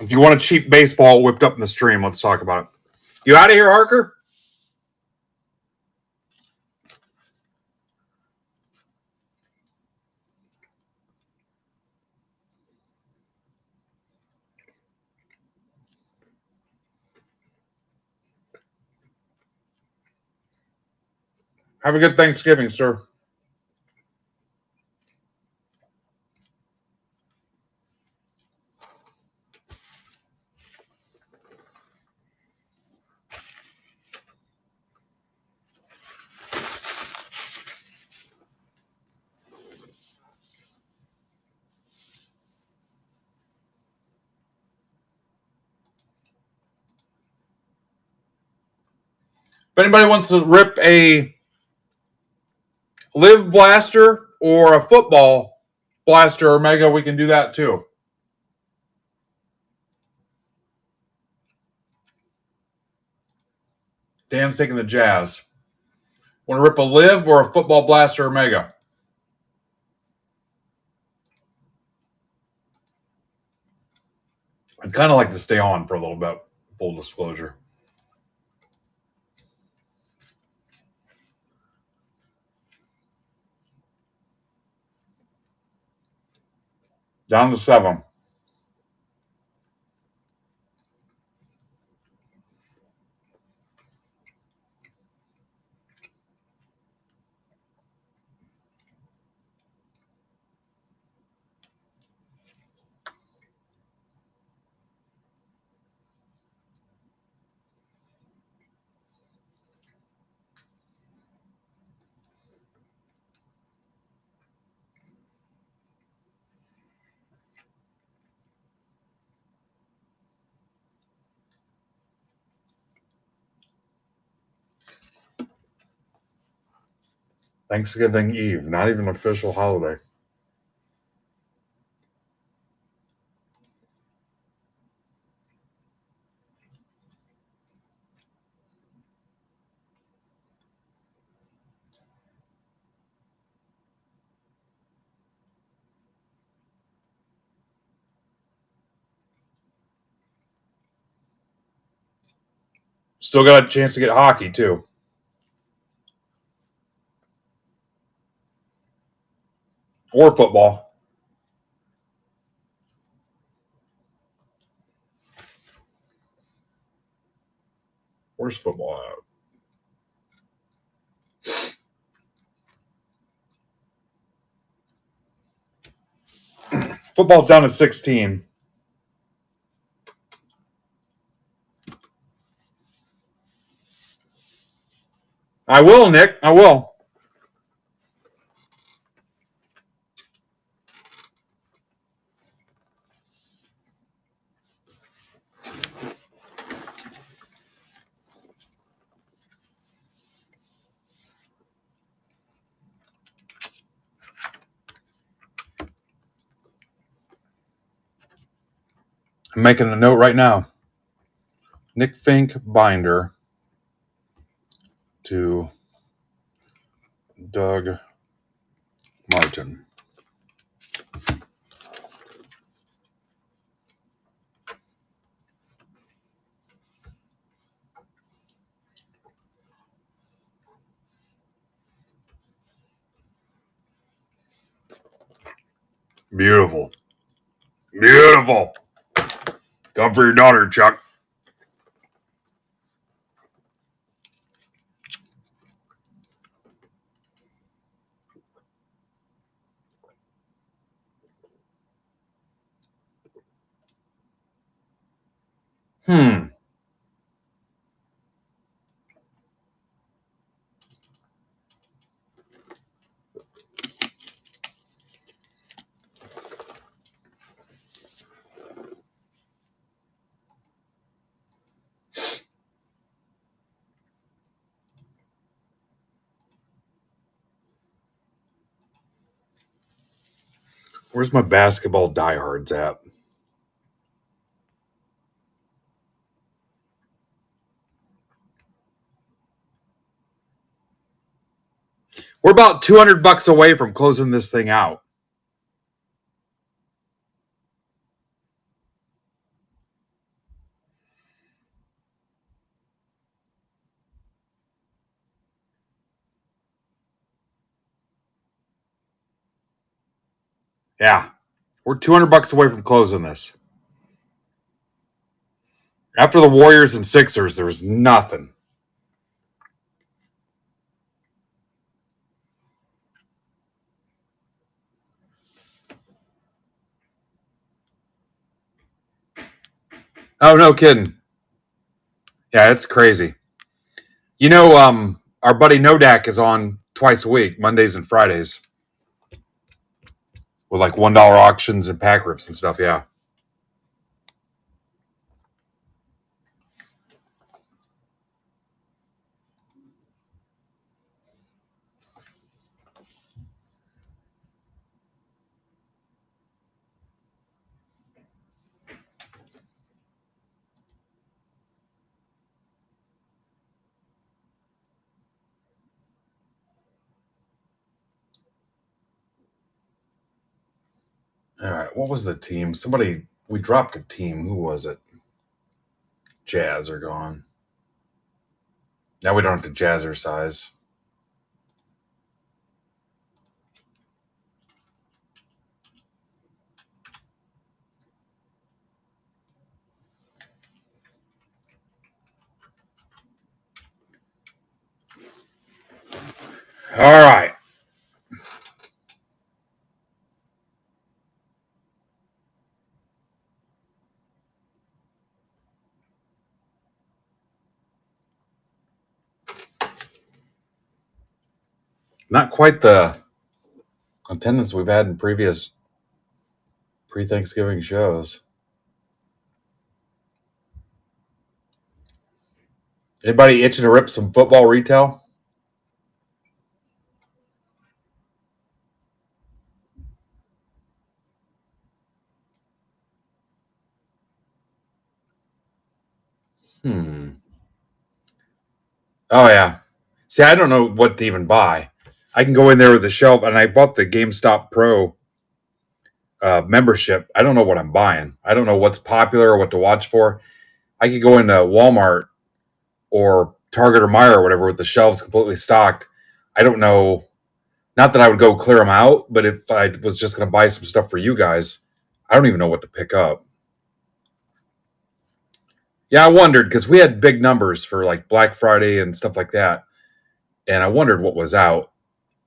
If you want a cheap baseball whipped up in the stream, let's talk about it. You out of here, Harker? Have a good Thanksgiving, sir. If anybody wants to rip a live blaster or a football blaster or mega, we can do that too. Dan's taking the Jazz. Want to rip a live or a football blaster or mega? I'd kind of like to stay on for a little bit, full disclosure. Down to 7. Thanksgiving Eve, not even an official holiday. Still got a chance to get hockey, too. Or football. Where's football at? Football's down to 16. I will, Nick. I will. I'm making a note right now. Nick Fink binder to Doug Martin. Beautiful. Beautiful. Come for your daughter, Chuck. Where's my basketball diehards at? We're about $200 away from closing this thing out. Yeah, we're $200 away from closing this. After the Warriors and Sixers, there was nothing. Oh, no kidding. Yeah, it's crazy. You know, our buddy Nodak is on twice a week, Mondays and Fridays, with like $1 auctions and pack rips and stuff. Yeah. All right. What was the team? We dropped a team. Who was it? Jazz are gone. Now we don't have to jazzercise. All right. Not quite the attendance we've had in previous pre-Thanksgiving shows. Anybody itching to rip some football retail? Oh yeah. See, I don't know what to even buy. I can go in there with the shelf, and I bought the GameStop Pro membership. I don't know what I'm buying. I don't know what's popular or what to watch for. I could go into Walmart or Target or Meijer or whatever with the shelves completely stocked. I don't know. Not that I would go clear them out, but if I was just going to buy some stuff for you guys, I don't even know what to pick up. Yeah, I wondered because we had big numbers for like Black Friday and stuff like that. And I wondered what was out,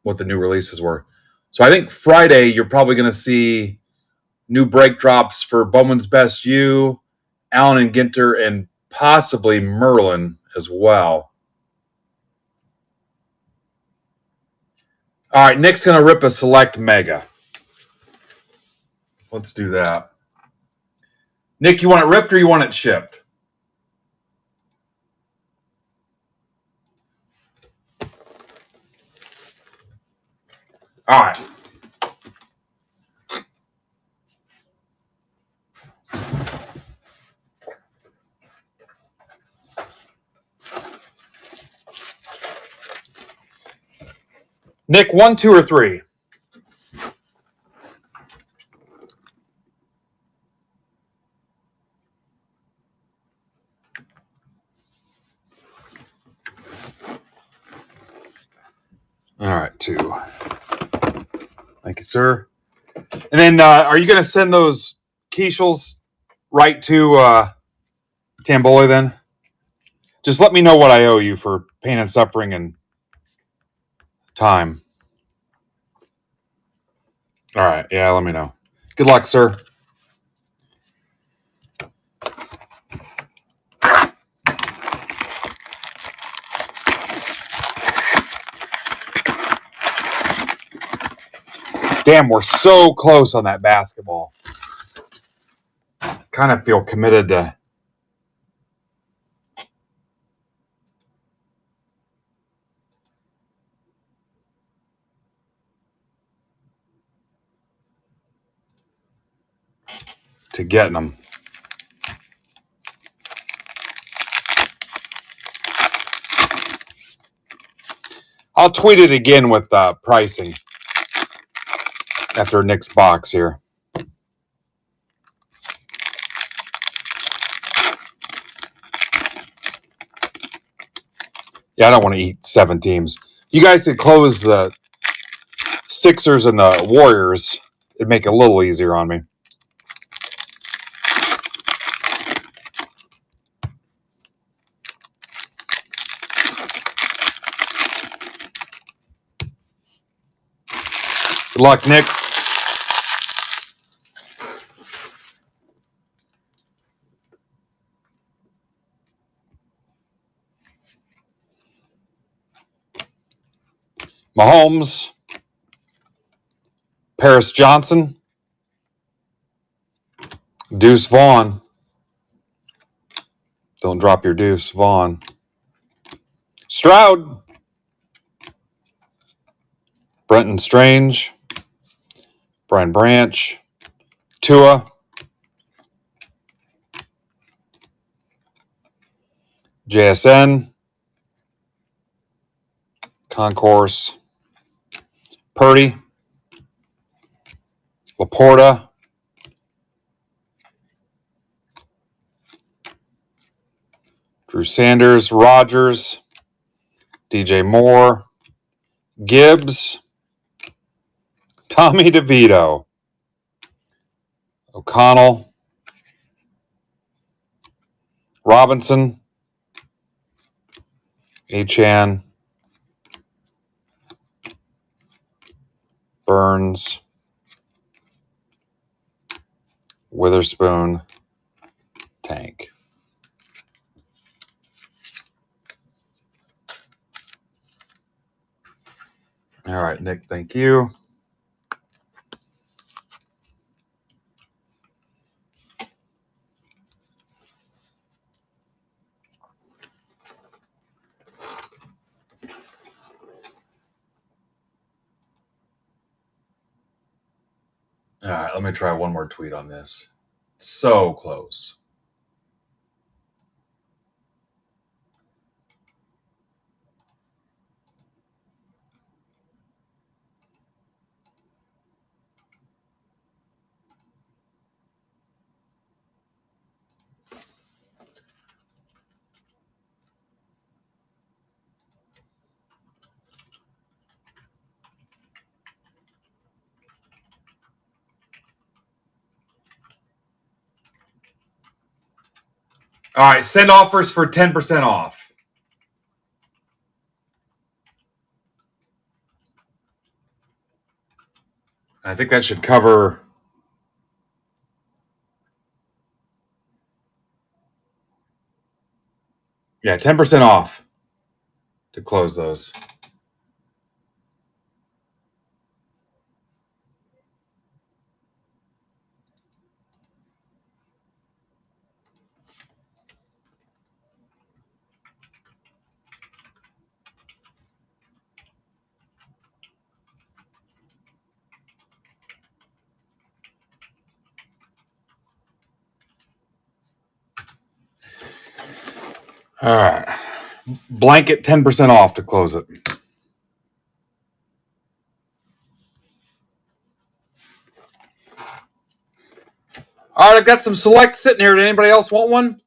what the new releases were. So I think Friday, you're probably going to see new break drops for Bowman's Best You, Allen and Ginter, and possibly Merlin as well. All right, Nick's going to rip a select mega. Let's do that. Nick, you want it ripped or you want it shipped? All right. Nick, 1, 2, or 3? All right, 2. Thank you, sir. And then are you going to send those quiches right to Tamboli then? Just let me know what I owe you for pain and suffering and time. All right. Yeah, let me know. Good luck, sir. Damn, we're so close on that basketball. Kind of feel committed to getting them. I'll tweet it again with pricing after Nick's box here. Yeah, I don't want to eat 7 teams. You guys could close the Sixers and the Warriors It'd make it a little easier on me. Good luck, Nick. Mahomes, Paris Johnson, Deuce Vaughn. Don't drop your deuce, Vaughn. Stroud, Brenton Strange, Brian Branch, Tua, JSN, Concourse, Purdy, Laporta, Drew Sanders, Rodgers, DJ Moore, Gibbs, Tommy DeVito, O'Connell, Robinson, Achan, Burns, Witherspoon, Tank. All right, Nick, thank you. All right, let me try one more tweet on this. So close. All right, send offers for 10% off. I think that should cover. Yeah, 10% off to close those. All right. Blanket 10% off to close it. All right, I've got some select sitting here. Did anybody else want one?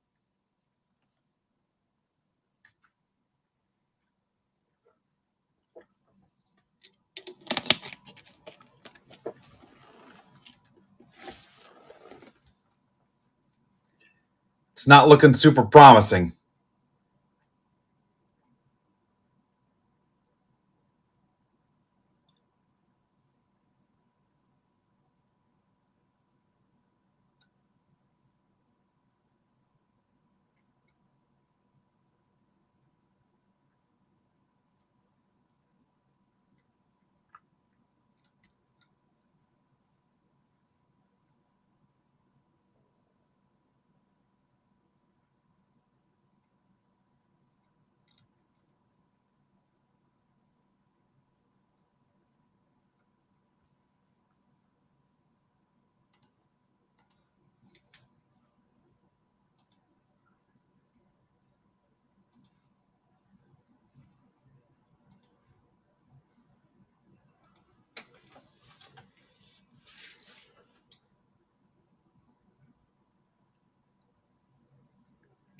It's not looking super promising.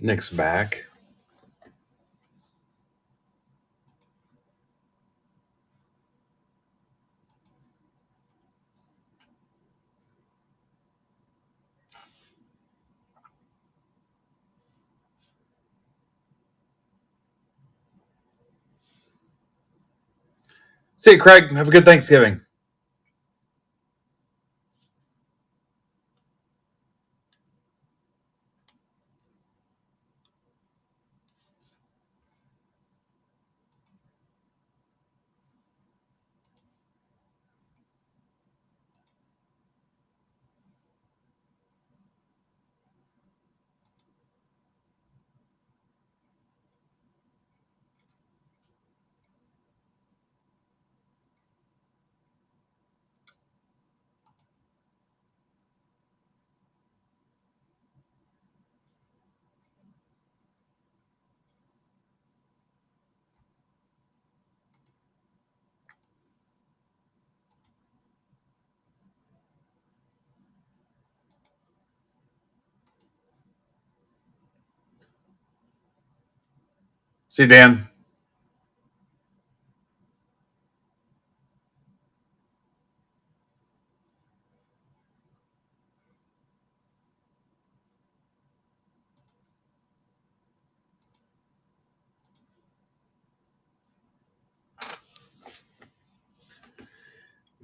Nick's back. See you, Craig. Have a good Thanksgiving. See you, Dan.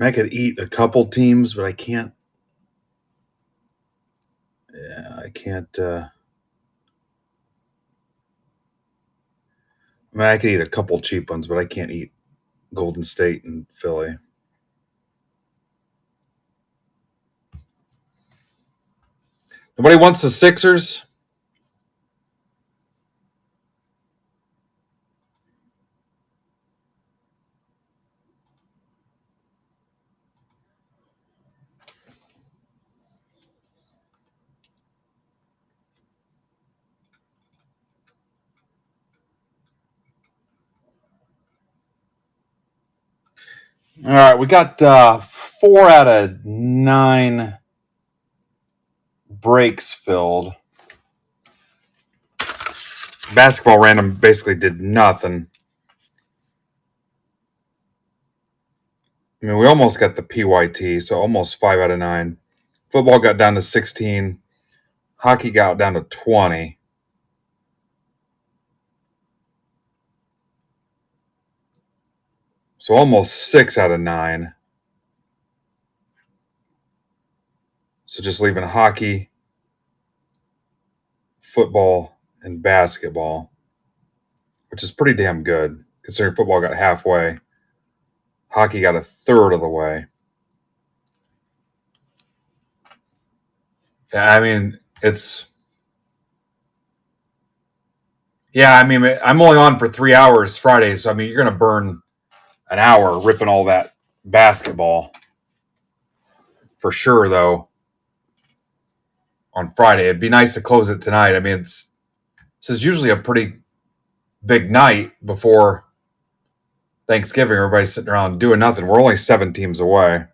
I could eat a couple teams, but I can't. Yeah, I can't. I could eat a couple cheap ones, but I can't eat Golden State and Philly. Nobody wants the Sixers. All right, we got 4 out of 9 breaks filled. Basketball random basically did nothing. I mean, we almost got the PYT, so almost 5 out of 9. Football got down to 16. Hockey got down to 20. So almost 6 out of 9. So just leaving hockey, football, and basketball, which is pretty damn good considering football got halfway. Hockey got a third of the way. I mean, I'm only on for 3 hours Friday, so I mean, you're going to burn an hour ripping all that basketball for sure, though. On Friday, it'd be nice to close it tonight. I mean, this is usually a pretty big night before Thanksgiving. Everybody's sitting around doing nothing. We're only 7 teams away.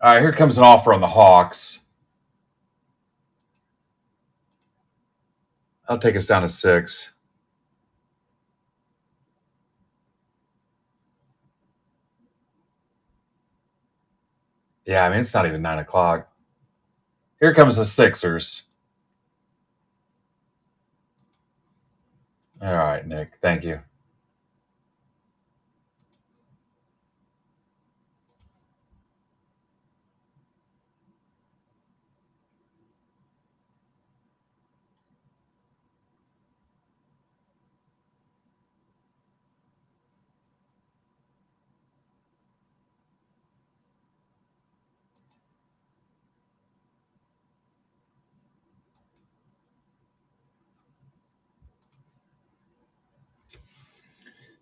All right, here comes an offer on the Hawks. I'll take us down to 6. Yeah, I mean, it's not even 9 o'clock. Here comes the Sixers. All right, Nick. Thank you.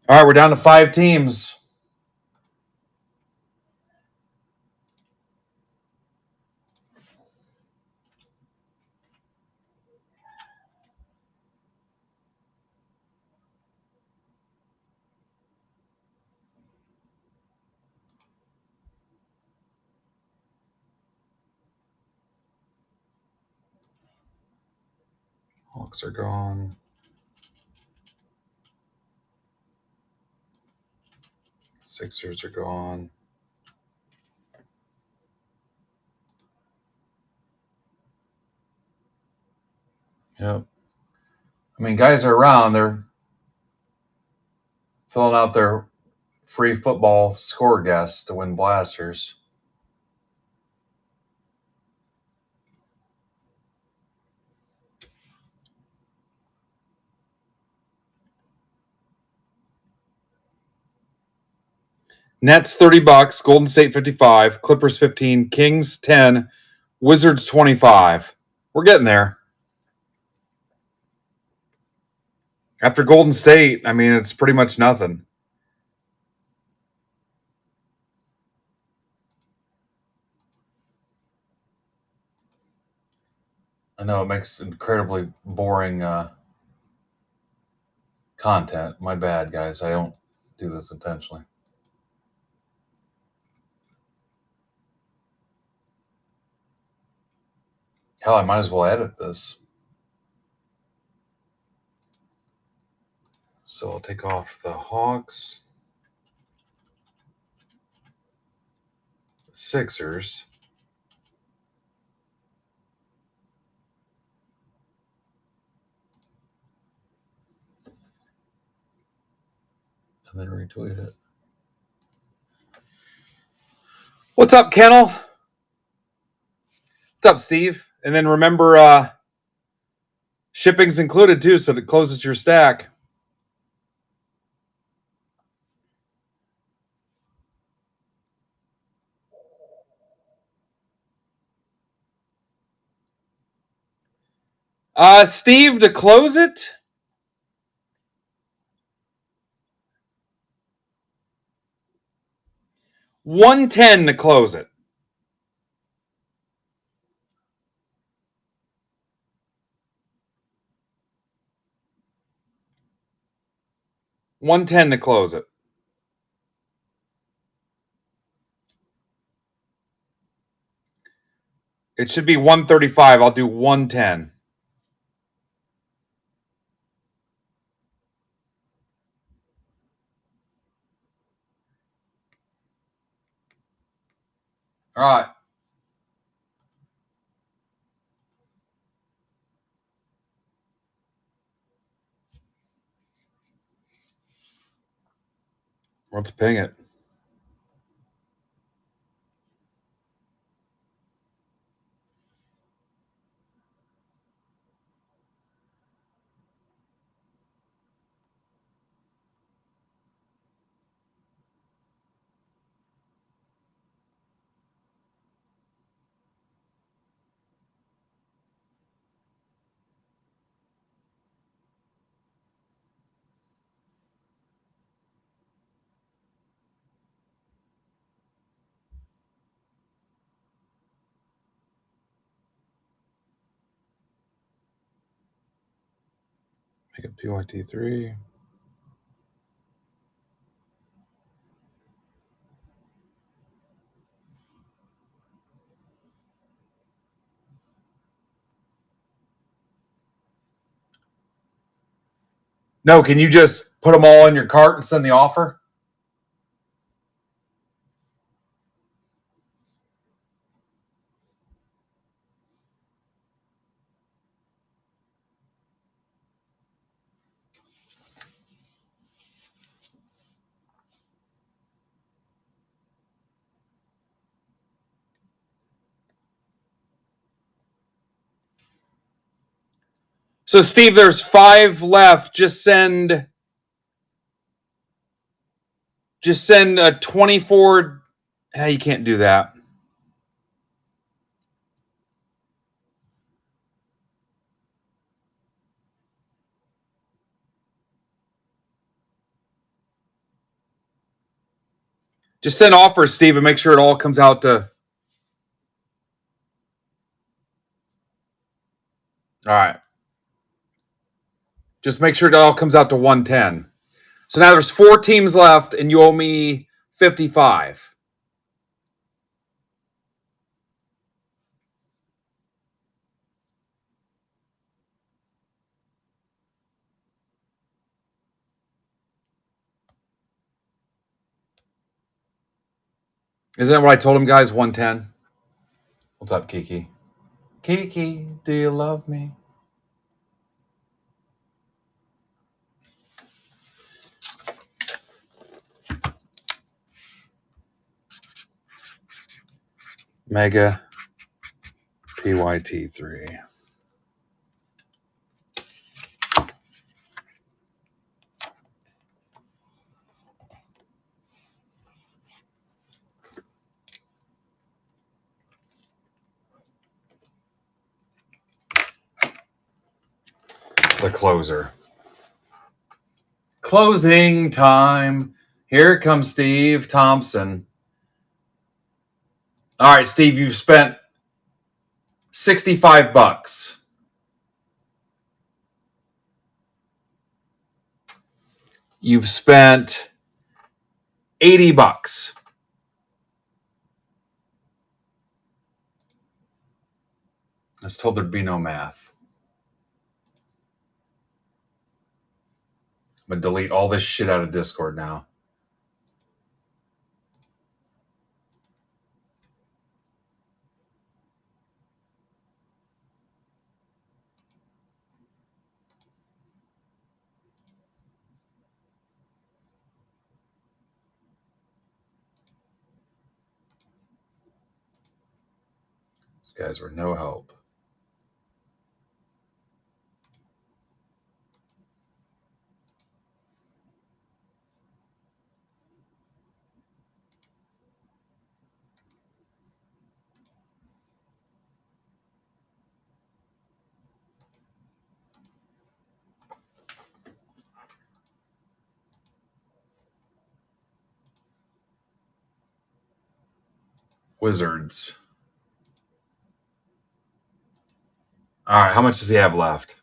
All right, we're down to 5 teams. Hawks are gone. Sixers are gone. Yep. I mean, guys are around. They're filling out their free football score guests to win blasters. Nets $30, Golden State 55, Clippers 15, Kings 10, Wizards 25. We're getting there. After Golden State, I mean, it's pretty much nothing. I know it makes incredibly boring content. My bad, guys. I don't do this intentionally. Hell, I might as well edit this. So I'll take off the Hawks, Sixers. And then retweet it. What's up, Kennel? What's up, Steve? And then remember, shipping's included too, so it closes your stack. Steve, to close it, $110 to close it. $110 to close it. It should be $135. I'll do $110. All right. Let's ping it. Make it PYT3. No, can you just put them all in your cart and send the offer? So, Steve, there's 5 left. Just send a 24. You can't do that. Just send offers, Steve, and make sure it all comes out to. All right. Just make sure it all comes out to 110. So now there's 4 teams left, and you owe me 55. Isn't that what I told him, guys? 110. What's up, Kiki? Kiki, do you love me? Mega PYT3. The closer. Closing time. Here comes Steve Thompson. All right, Steve, you've spent $65. You've spent $80. I was told there'd be no math. I'm going to delete all this shit out of Discord now. These guys were no help. Wizards. All right, how much does he have left?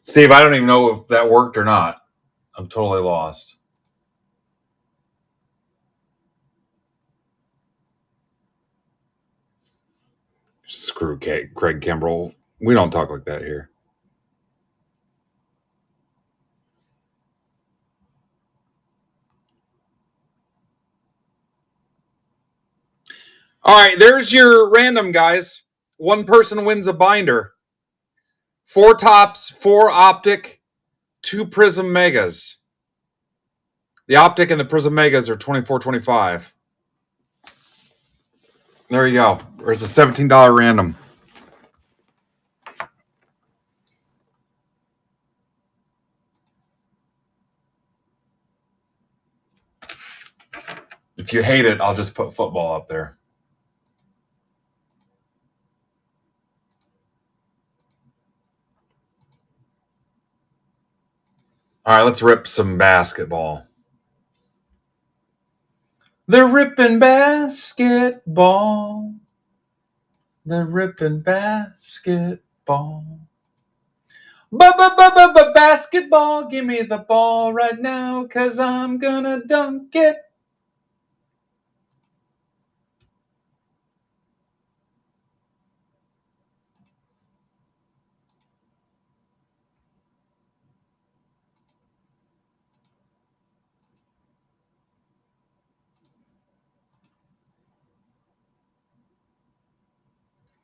Steve, I don't even know if that worked or not. I'm totally lost. Screw Craig Kimbrell. We don't talk like that here. All right, there's your random, guys. One person wins a binder. 4 tops, 4 optic, 2 prism megas. The optic and the prism megas are $24.25. There you go. There's a $17 random. If you hate it, I'll just put football up there. All right, let's rip some basketball. They're ripping basketball. They're ripping basketball. Basketball, give me the ball right now, 'cause I'm gonna dunk it.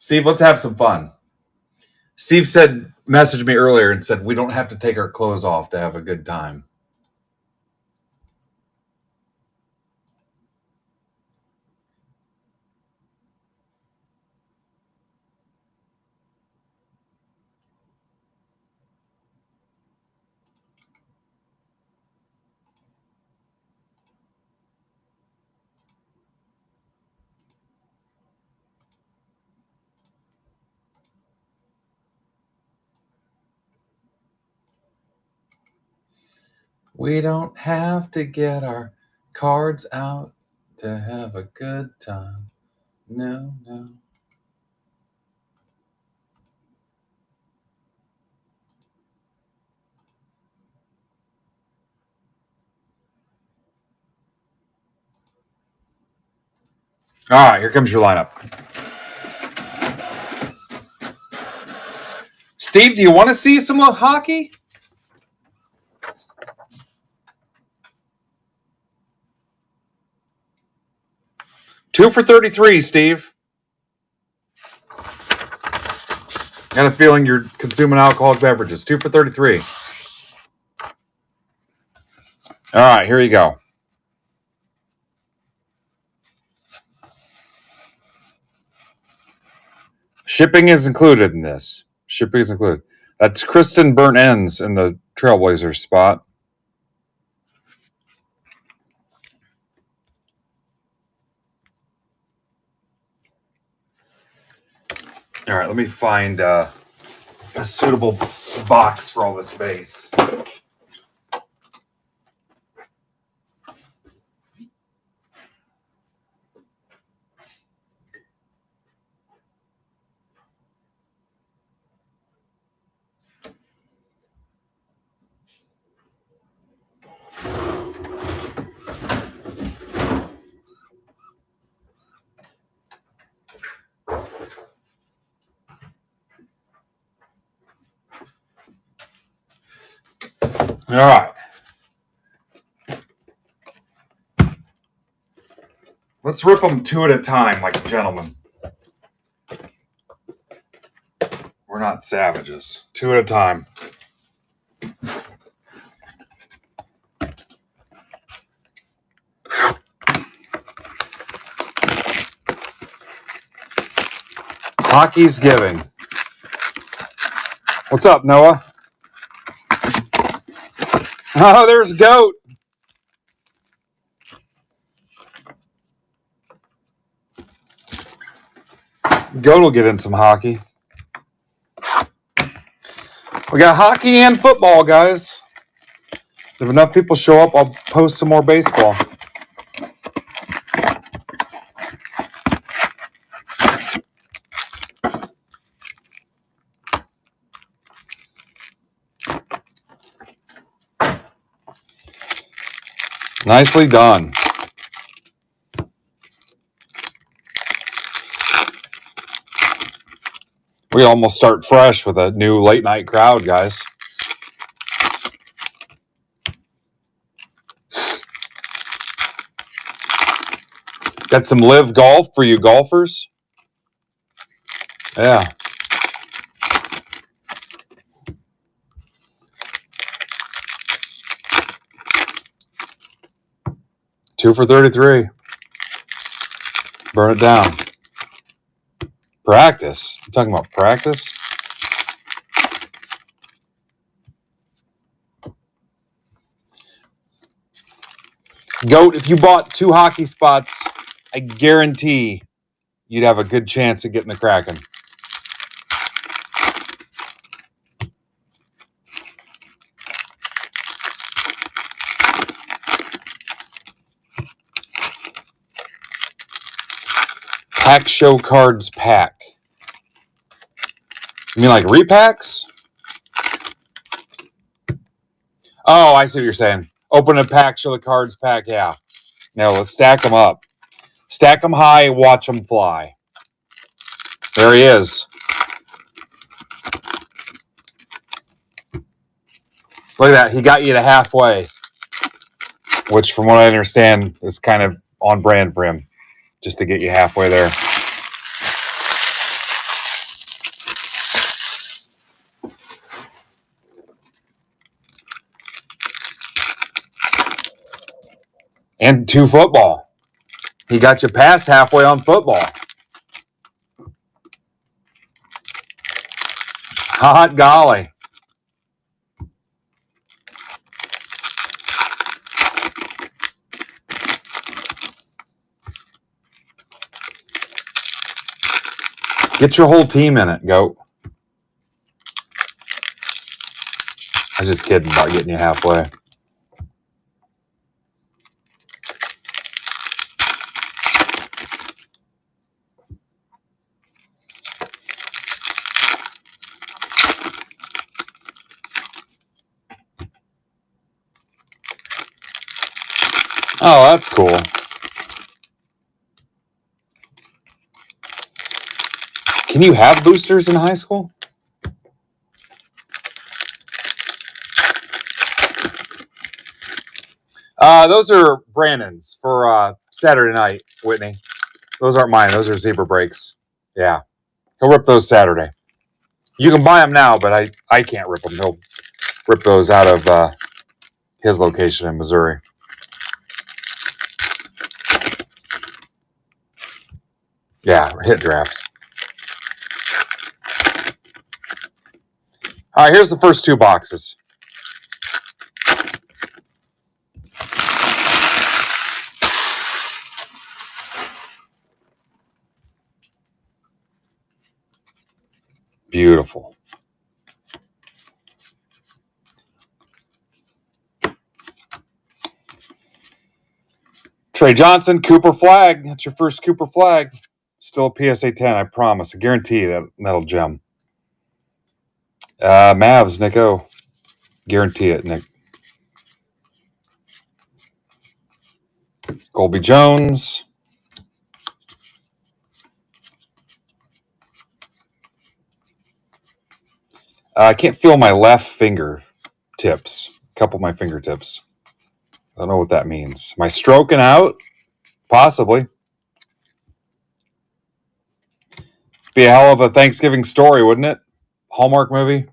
Steve, let's have some fun. Steve messaged me earlier and said we don't have to take our clothes off to have a good time. We don't have to get our cards out to have a good time. No, no. All right, here comes your lineup. Steve, do you want to see some hockey? Two for 33, Steve. Got a feeling you're consuming alcoholic beverages. 2 for 33. All right, here you go. Shipping is included in this. Shipping is included. That's Kristen Burnt Ends in the Trailblazers spot. All right, let me find a suitable box for all this base. All right. Let's rip them two at a time like gentlemen. We're not savages. Two at a time. Hockey's giving. What's up, Noah? Oh, there's Goat. Goat will get in some hockey. We got hockey and football, guys. If enough people show up, I'll post some more baseball. Nicely done. We almost start fresh with a new late night crowd, guys. Got some live golf for you golfers. Yeah. Two for 33. Burn it down. Practice. I'm talking about practice. Goat, if you bought 2 hockey spots, I guarantee you'd have a good chance at getting the Kraken. Pack show cards pack. You mean like repacks? Oh, I see what you're saying. Open a pack, show the cards pack. Yeah. No, let's stack them up. Stack them high, watch them fly. There he is. Look at that. He got you to halfway, which from what I understand is kind of on brand for him, just to get you halfway there. And 2 football. He got you past halfway on football. Hot golly. Get your whole team in it, Goat. I was just kidding about getting you halfway. Oh, that's cool. Can you have boosters in high school? Those are Brandon's for Saturday night, Whitney. Those aren't mine. Those are zebra breaks. Yeah. He'll rip those Saturday. You can buy them now, but I can't rip them. He'll rip those out of his location in Missouri. Yeah, hit drafts. All right, here's the first two boxes. Beautiful. Trey Johnson, Cooper flag. That's your first Cooper flag. Still a PSA 10, I promise. I guarantee that'll gem. Mavs, Nick O. Guarantee it, Nick. Colby Jones. I can't feel my left finger tips. A couple of my fingertips. I don't know what that means. Am I stroking out? Possibly. Be a hell of a Thanksgiving story, wouldn't it? Hallmark movie.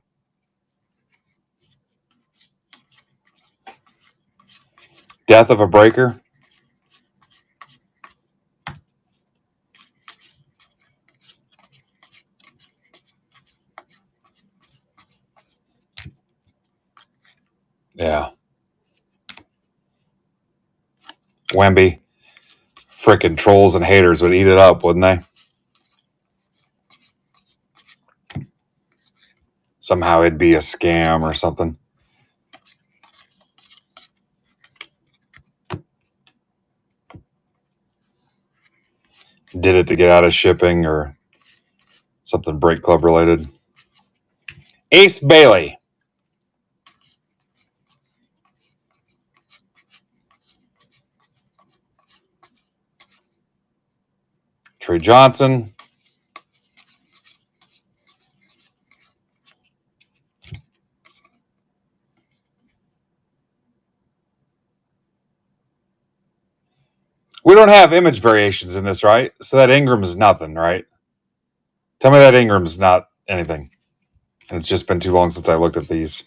Death of a breaker. Yeah. Wemby. Frickin' trolls and haters would eat it up, wouldn't they? Somehow it'd be a scam or something. Did it to get out of shipping or something Break Club related. Ace Bailey. Trey Johnson. We don't have image variations in this, right? So that Ingram is nothing, right? Tell me that Ingram's not anything. And it's just been too long since I looked at these.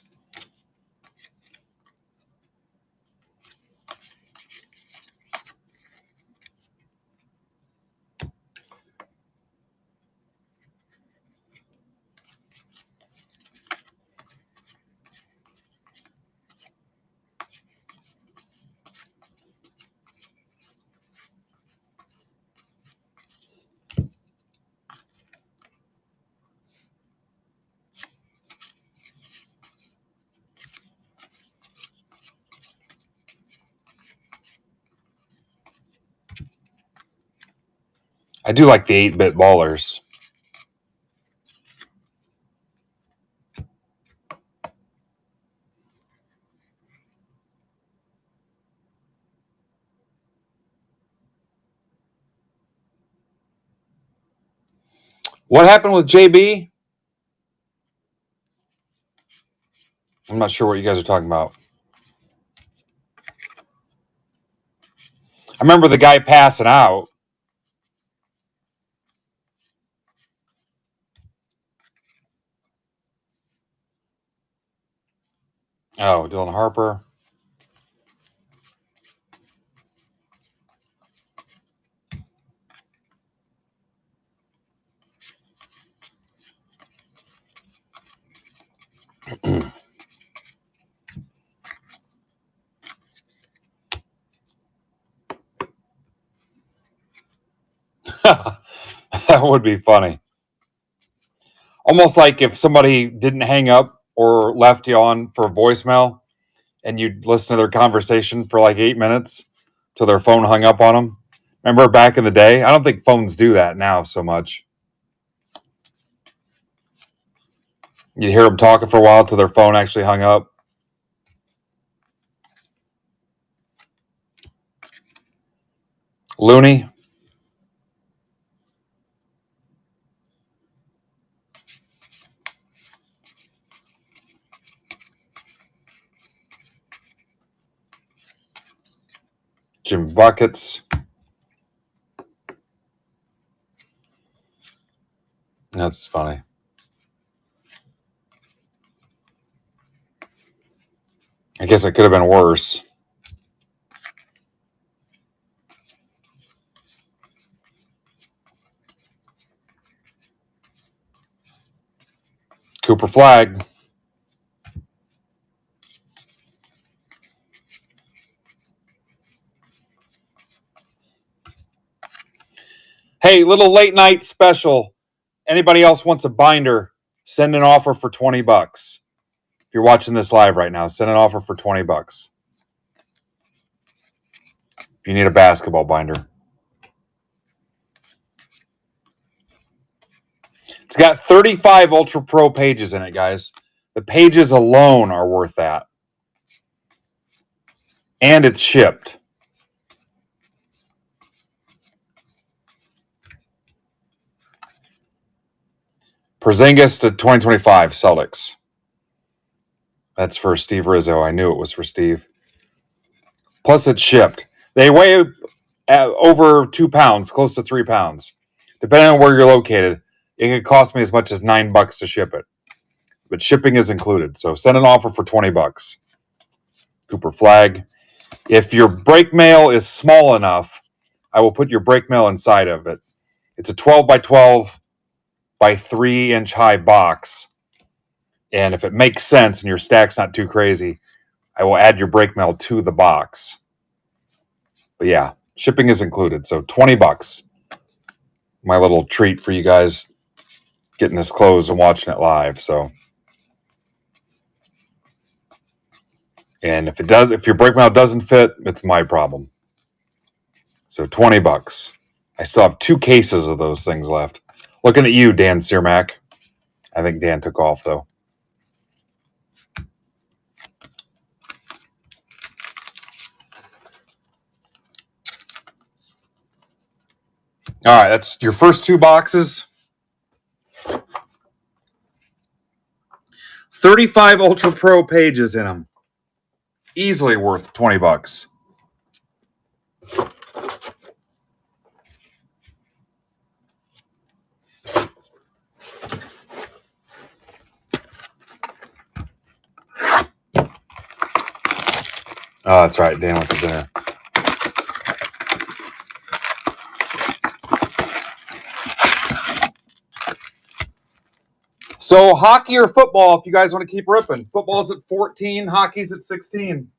I do like the 8-bit ballers. What happened with JB? I'm not sure what you guys are talking about. I remember the guy passing out. Oh, Dylan Harper. That would be funny. Almost like if somebody didn't hang up or left you on for voicemail and you'd listen to their conversation for like 8 minutes till their phone hung up on them. Remember back in the day? I don't think phones do that now so much. You'd hear them talking for a while till their phone actually hung up. Looney. Jim Buckets. That's funny. I guess it could have been worse. Cooper flag. Hey, little late night special. Anybody else wants a binder, send an offer for $20. If you're watching this live right now, send an offer for $20. If you need a basketball binder. It's got 35 Ultra Pro pages in it, guys. The pages alone are worth that. And it's shipped. Porzingis to 2025 Celtics. That's for Steve Rizzo. I knew it was for Steve. Plus, it's shipped. They weigh over 2 pounds, close to 3 pounds. Depending on where you're located, it could cost me as much as $9 to ship it. But shipping is included. So send an offer for $20. Cooper flag. If your brake mail is small enough, I will put your brake mail inside of it. It's a 12 by 12 by 3 inch high box. And if it makes sense and your stack's not too crazy, I will add your brake mail to the box. But yeah, shipping is included. So $20. My little treat for you guys getting this closed and watching it live. So, and if your brake mail doesn't fit, it's my problem. So $20. I still have 2 cases of those things left. Looking at you, Dan Cermak. I think Dan took off though. All right, that's your first 2 boxes. 35 Ultra Pro pages in them. Easily worth $20. Oh, that's right. Dan went to dinner. So hockey or football, if you guys want to keep ripping. Football's at 14, hockey's at 16.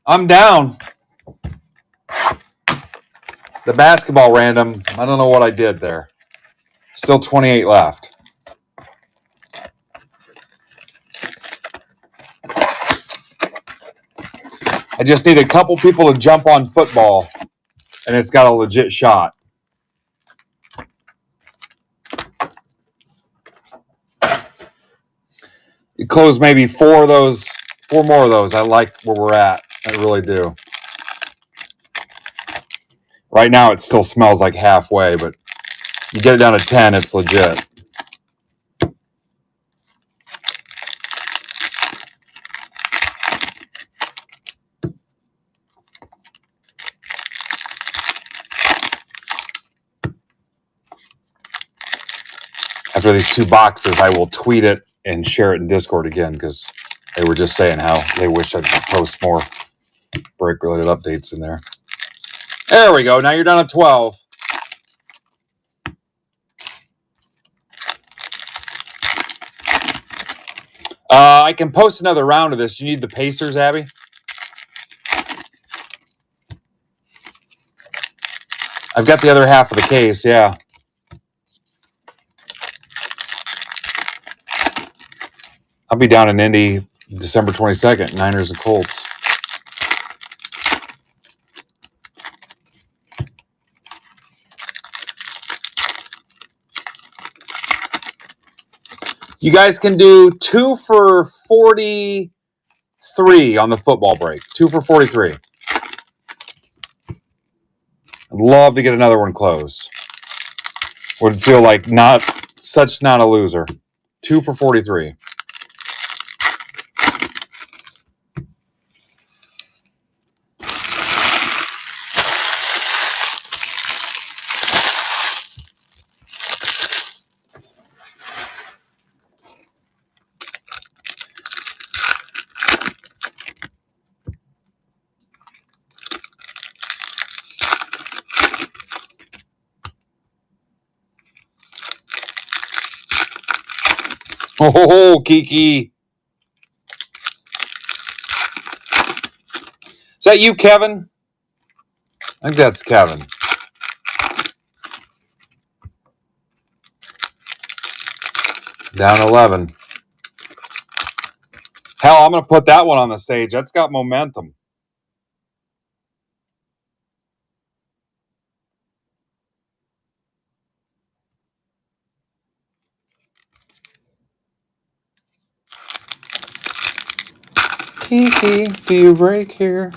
I'm down. The basketball random, I don't know what I did there. Still 28 left. I just need a couple people to jump on football, and it's got a legit shot. You close maybe 4 more of those. I like where we're at. I really do. Right now, it still smells like halfway, but you get it down to 10, it's legit. After these 2 boxes, I will tweet it and share it in Discord again because they were just saying how they wish I'd post more break-related updates in there. There we go. Now you're down to 12. I can post another round of this. You need the Pacers, Abby? I've got the other half of the case, yeah. I'll be down in Indy December 22nd, Niners and Colts. You guys can do 2 for 43 on the football break. 2 for 43. I'd love to get another one closed. Would feel like not a loser. 2 for 43. Oh, Kiki. Is that you, Kevin? I think that's Kevin. Down 11. Hell, I'm going to put that one on the stage. That's got momentum. Kiki, do you break here?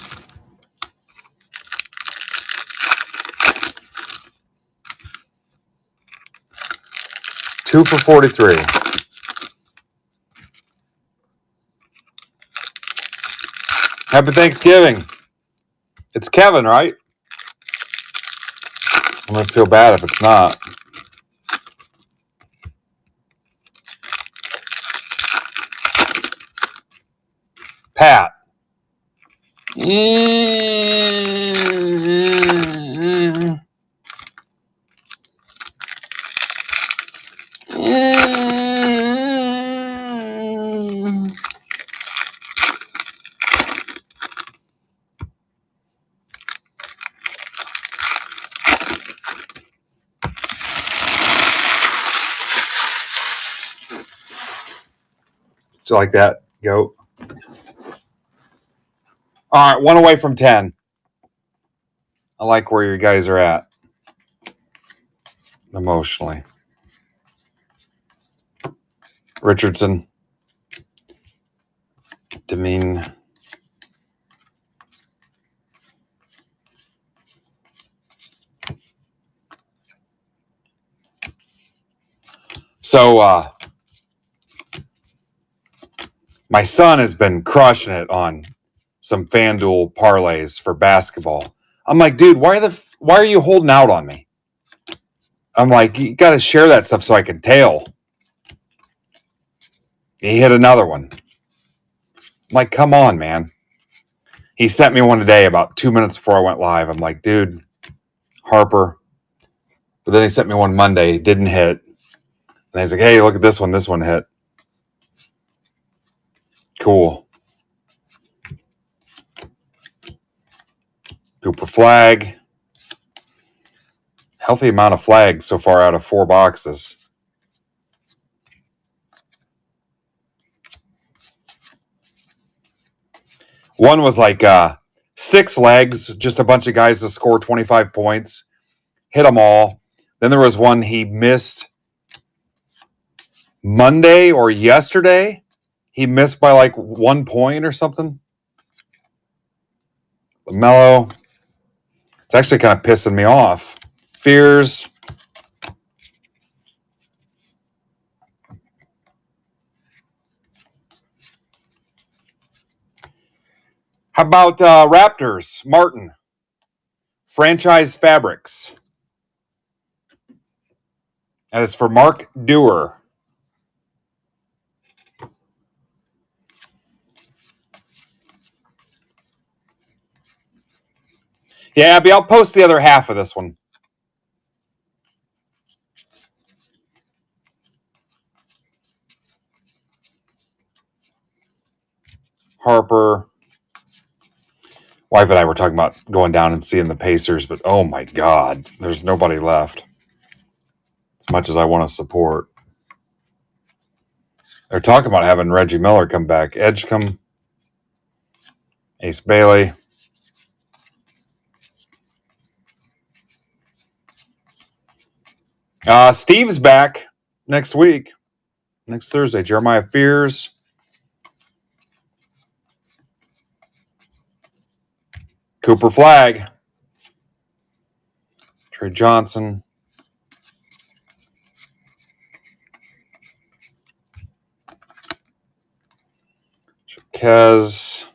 Two for 43. Happy Thanksgiving. It's Kevin, right? I'm going to feel bad if it's not. Pat. Do you like that, goat? All right, one away from 10. I like where you guys are at emotionally. Richardson. Demean. So, my son has been crushing it on some FanDuel parlays for basketball. I'm like, dude, why are you holding out on me? I'm like, you got to share that stuff so I can tail. He hit another one. I'm like, come on, man. He sent me one today about 2 minutes before I went live. I'm like, dude, Harper. But then he sent me one Monday. Didn't hit. And he's like, hey, look at this one. This one hit. Cool. Cooper flag. Healthy amount of flags so far out of 4 boxes. One was like 6 legs, just a bunch of guys to score 25 points. Hit them all. Then there was one he missed Monday or yesterday. He missed by like 1 point or something. LaMelo. It's actually kind of pissing me off. Fears. How about Raptors? Martin. Franchise Fabrics. And it's for Mark Dewar. Yeah, Abby, I'll post the other half of this one. Harper. Wife and I were talking about going down and seeing the Pacers, but oh my God, there's nobody left. As much as I want to support. They're talking about having Reggie Miller come back. Edgecombe. Ace Bailey. Steve's back next week. Next Thursday. Jeremiah Fears. Cooper Flag. Trey Johnson. Kez.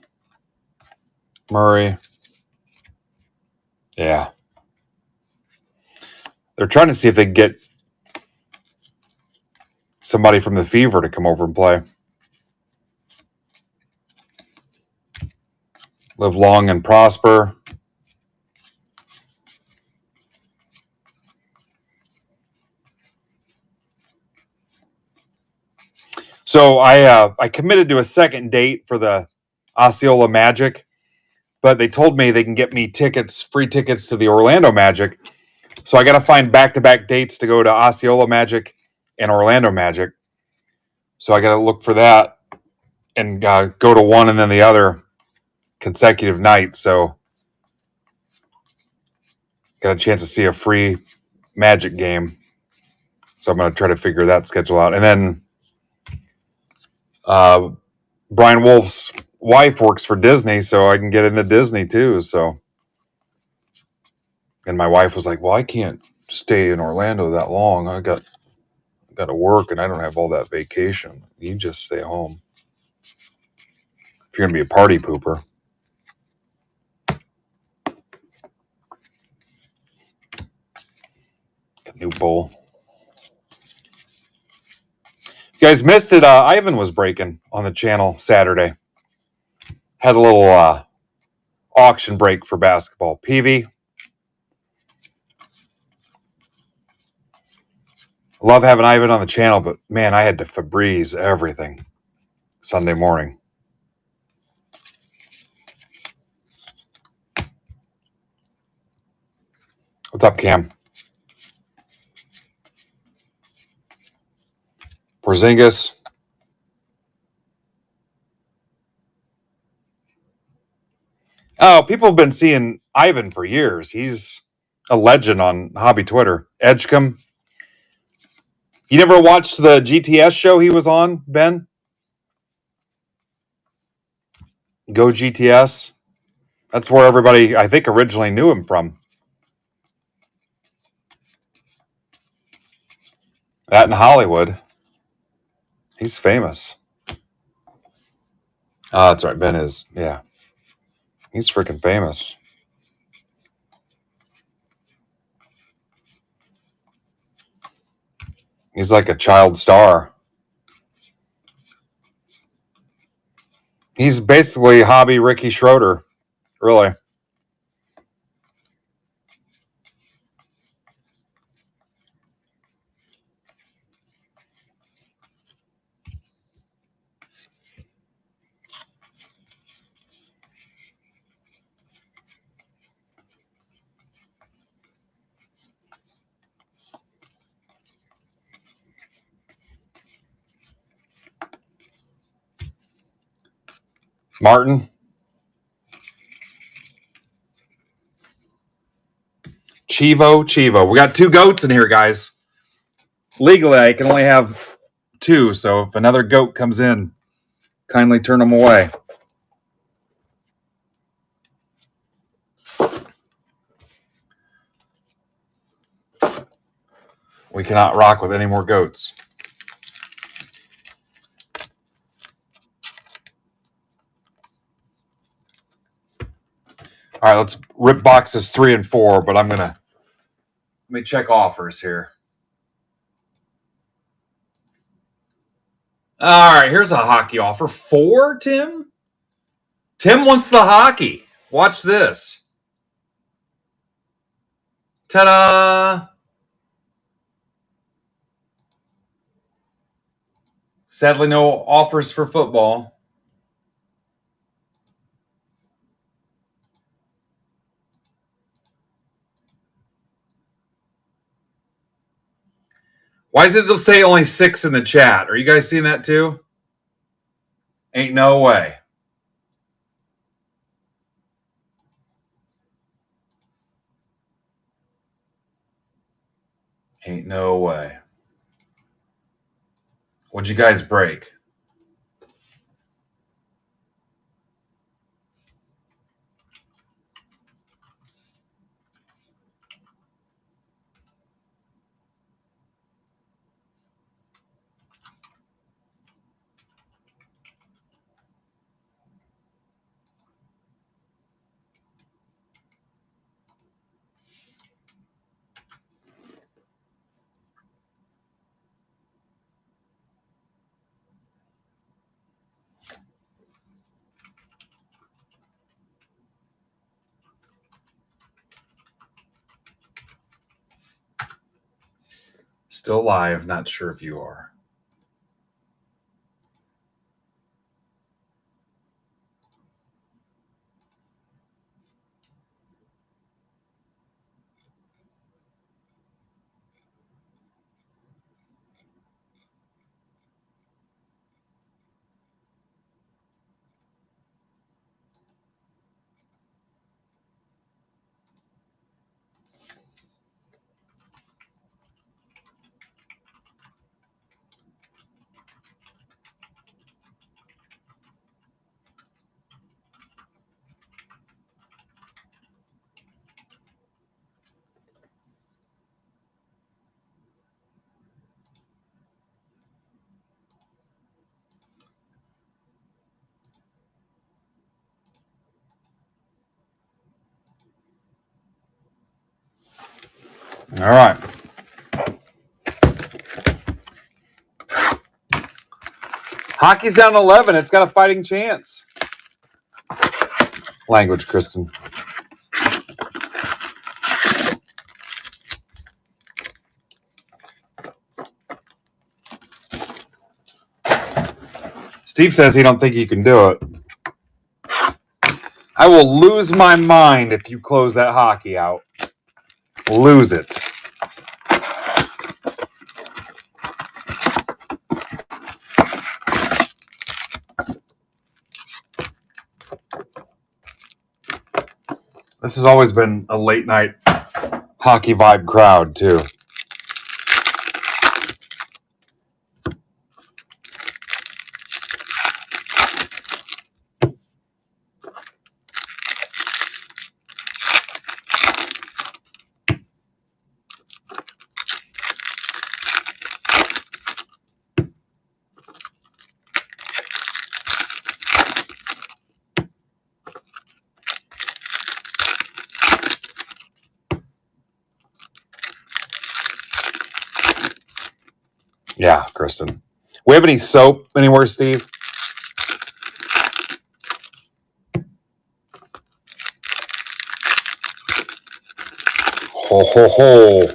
Murray. Yeah. They're trying to see if they can get somebody from the Fever to come over and play. Live long and prosper. So I committed to a second date for the Osceola Magic, but they told me they can get me free tickets to the Orlando Magic. So I got to find back-to-back dates to go to Osceola Magic and Orlando Magic. So I got to look for that and go to one and then the other consecutive nights. So got a chance to see a free Magic game. So I'm going to try to figure that schedule out. And then Brian Wolf's wife works for Disney, so I can get into Disney too. So, and my wife was like, "Well, I can't stay in Orlando that long. I got to work, and I don't have all that vacation. You just stay home if you're gonna be a party pooper." New bowl. You guys missed it. Ivan was breaking on the channel Saturday. Had a little auction break for basketball. PV. Love having Ivan on the channel, but man, I had to Febreze everything Sunday morning. What's up, Cam? Porzingis. Oh, people have been seeing Ivan for years. He's a legend on hobby Twitter. Edgecombe. You never watched the GTS show he was on, Ben? Go GTS. That's where everybody, I think, originally knew him from. That in Hollywood. He's famous. Oh, that's right. Ben is. Yeah. He's freaking famous. He's like a child star. He's basically hobby Ricky Schroeder, really. Martin. Chivo. We got two goats in here, guys. Legally, I can only have two, so if another goat comes in, kindly turn them away. We cannot rock with any more goats. All right, let's rip boxes 3 and 4, but let me check offers here. All right, here's a hockey offer. 4, Tim? Tim wants the hockey. Watch this. Ta-da! Sadly, no offers for football. Why does it say only 6 in the chat? Are you guys seeing that too? Ain't no way. Ain't no way. What'd you guys break? Still live, not sure if you are. All right. Hockey's down 11. It's got a fighting chance. Language, Kristen. Steve says he don't think you can do it. I will lose my mind if you close that hockey out. Lose it. This has always been a late night hockey vibe crowd, too. Yeah, Kristen. We have any soap anywhere, Steve? Ho, ho, ho.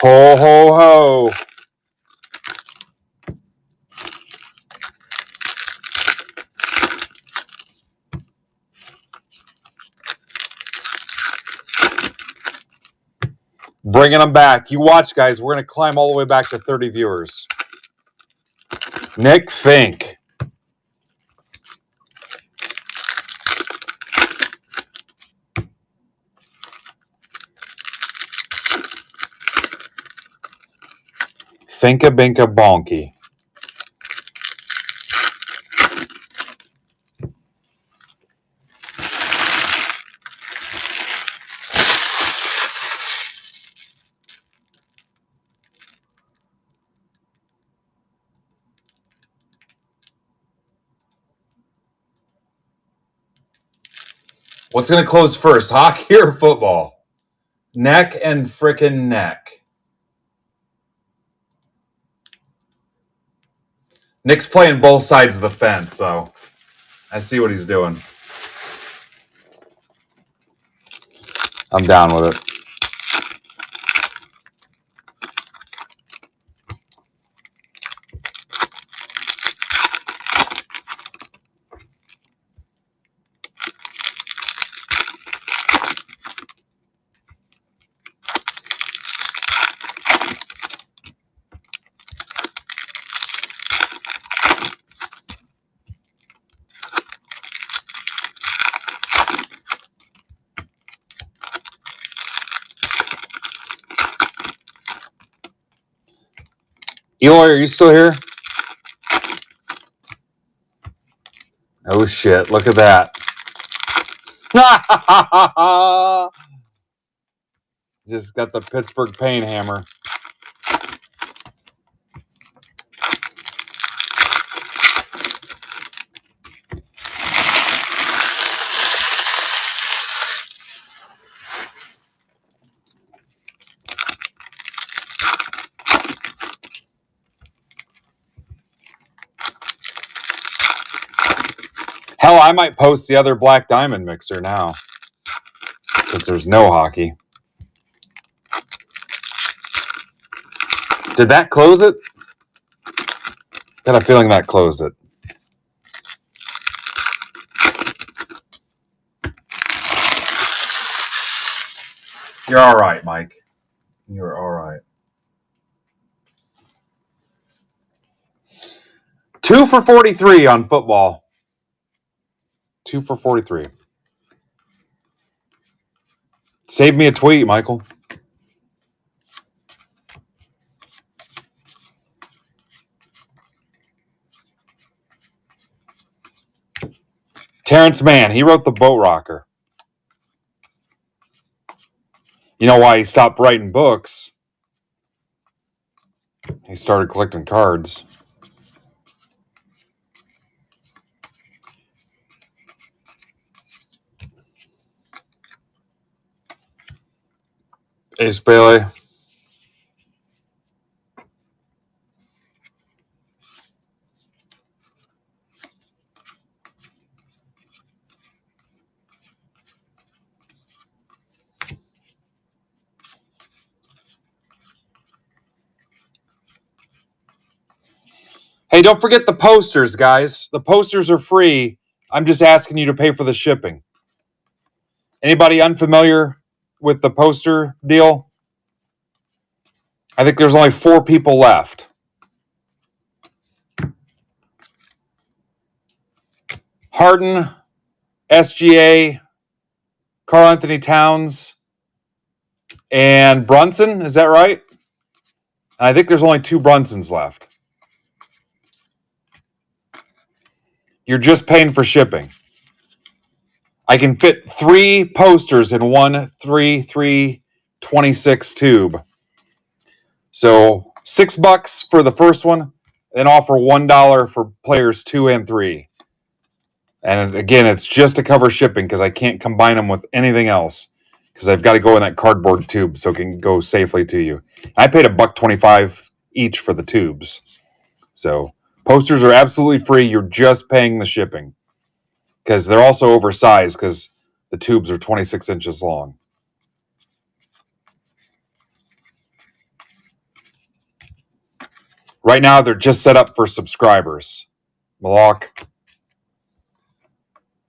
Ho, ho, ho. Bringing them back. You watch, guys. We're going to climb all the way back to 30 viewers. Nick Fink. Finka Binka Bonky. What's going to close first, hockey or football? Neck and frickin' neck. Nick's playing both sides of the fence, so I see what he's doing. I'm down with it. Eloy, are you still here? Oh, shit. Look at that. Just got the Pittsburgh pain hammer. Hell, I might post the other Black Diamond mixer now, since there's no hockey. Did that close it? Got a feeling that closed it. You're all right, Mike. You're all right. 2 for 43 on football. 2 for 43. Save me a tweet, Michael. Terrence Mann, he wrote The Boat Rocker. You know why he stopped writing books? He started collecting cards. Ace Bailey. Hey, don't forget the posters, guys. The posters are free. I'm just asking you to pay for the shipping. Anybody unfamiliar with the poster deal? I think there's only 4 people left. Harden, SGA, Karl Anthony Towns, and Brunson. Is that right? I think there's only 2 Brunsons left. You're just paying for shipping. I can fit 3 posters in one 3x26 tube. So $6 for the first one, then offer $1 for players 2 and 3. And again, it's just to cover shipping because I can't combine them with anything else because I've got to go in that cardboard tube so it can go safely to you. I paid $1.25 each for the tubes. So posters are absolutely free. You're just paying the shipping because they're also oversized because the tubes are 26 inches long. Right now, they're just set up for subscribers. Malak.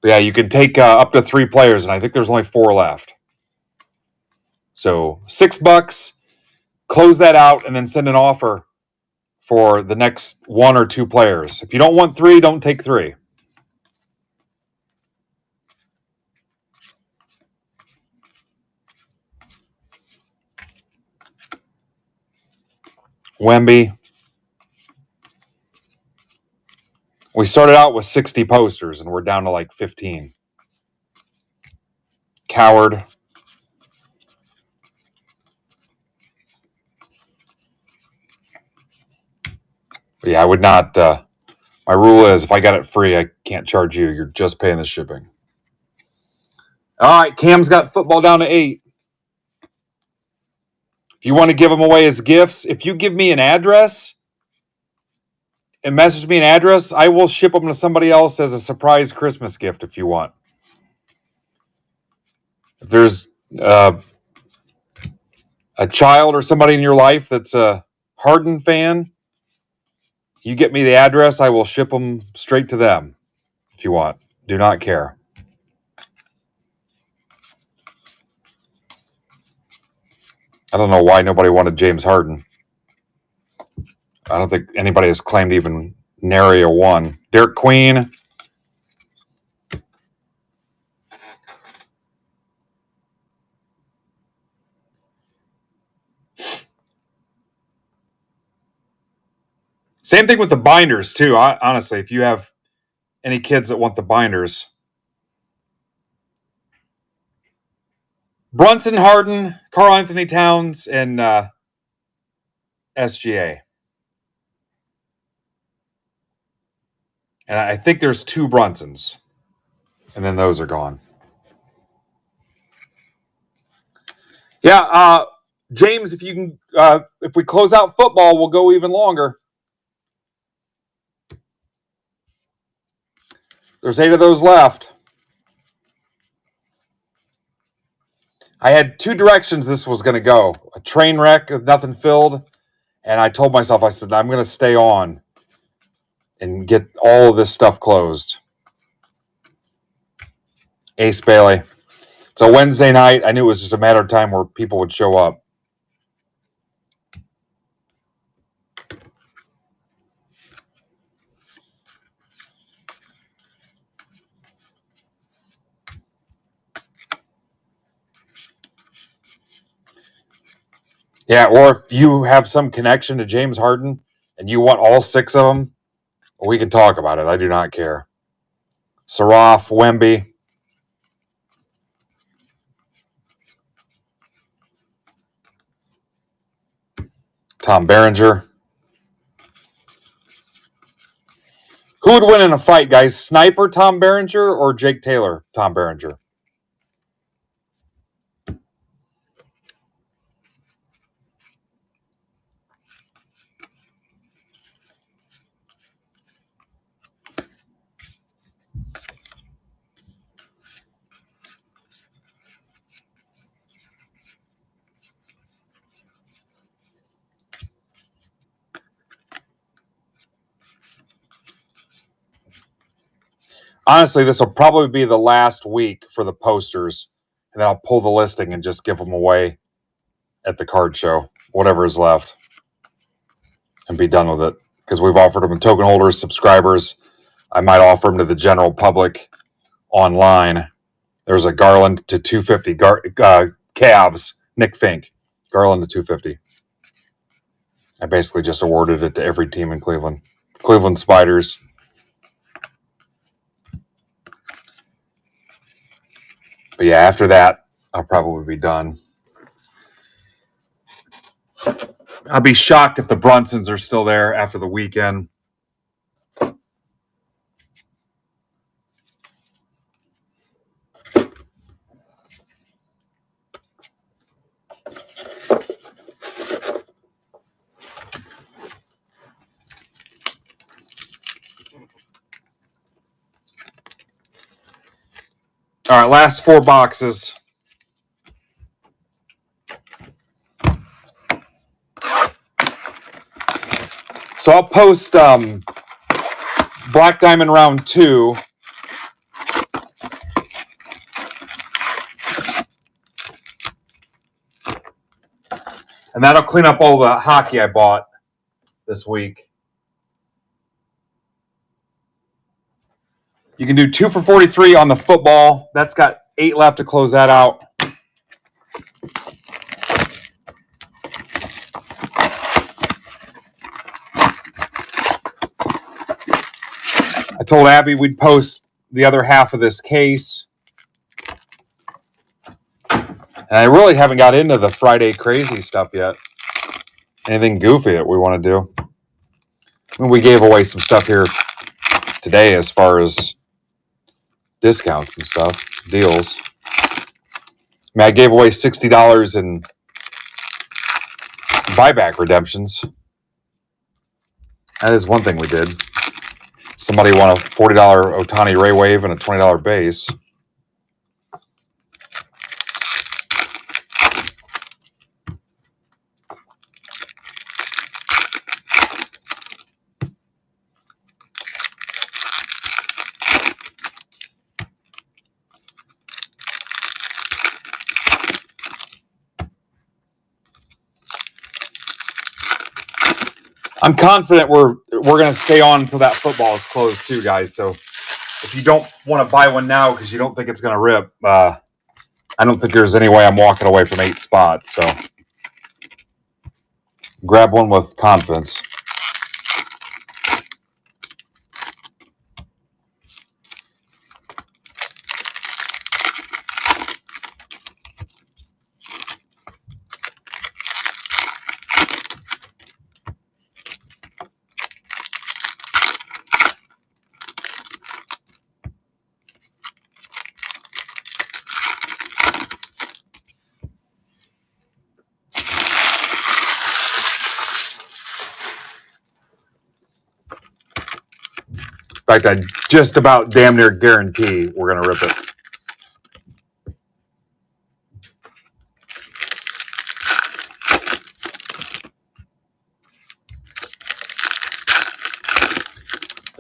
But yeah, you can take up to 3 players, and I think there's only 4 left. So $6, close that out, and then send an offer for the next 1 or 2 players. If you don't want 3, don't take 3. Wemby. We started out with 60 posters, and we're down to like 15. Coward. But yeah, I would not. My rule is if I got it free, I can't charge you. You're just paying the shipping. All right, Cam's got football down to 8. If you want to give them away as gifts, if you give me an address and message me an address, I will ship them to somebody else as a surprise Christmas gift if you want. If there's a child or somebody in your life that's a Harden fan, you get me the address, I will ship them straight to them if you want. Do not care. I don't know why nobody wanted James Harden. I don't think anybody has claimed even nary a one. Derek Queen. Same thing with the binders, too. Honestly, if you have any kids that want the binders. Brunson, Harden, Karl Anthony Towns, and SGA. And I think there's 2 Brunsons. And then those are gone. Yeah, James, if you can, if we close out football, we'll go even longer. There's 8 of those left. I had 2 directions this was going to go. A train wreck with nothing filled. And I told myself, I said, I'm going to stay on and get all of this stuff closed. Ace Bailey. It's a Wednesday night. I knew it was just a matter of time where people would show up. Yeah, or if you have some connection to James Harden and you want all 6 of them, we can talk about it. I do not care. Saraf, Wemby. Tom Berenger. Who would win in a fight, guys? Sniper Tom Berenger or Jake Taylor Tom Berenger? honestly, this will probably be the last week for the posters, and then I'll pull the listing and just give them away at the card show, whatever is left, and be done with it. Because we've offered them to token holders, subscribers. I might offer them to the general public online. There's a Garland to 250 Cavs, Nick Fink, Garland to 250. I basically just awarded it to every team in Cleveland. Cleveland Spiders. But yeah, after that, I'll probably be done. I'll be shocked if the Brunsons are still there after the weekend. All right, last 4 boxes. So I'll post Black Diamond round 2. And that'll clean up all the hockey I bought this week. You can do 2 for 43 on the football. That's got 8 left to close that out. I told Abby we'd post the other half of this case. And I really haven't got into the Friday crazy stuff yet. Anything goofy that we want to do. I mean, we gave away some stuff here today as far as discounts and stuff, deals. I mean, I gave away $60 in buyback redemptions. That is one thing we did. Somebody won a $40 Ohtani Ray Wave and a $20 base. I'm confident we're going to stay on until that football is closed too, guys. So if you don't want to buy one now because you don't think it's going to rip, I don't think there's any way I'm walking away from 8 spots. So grab one with confidence. In fact, I just about damn near guarantee we're going to rip it.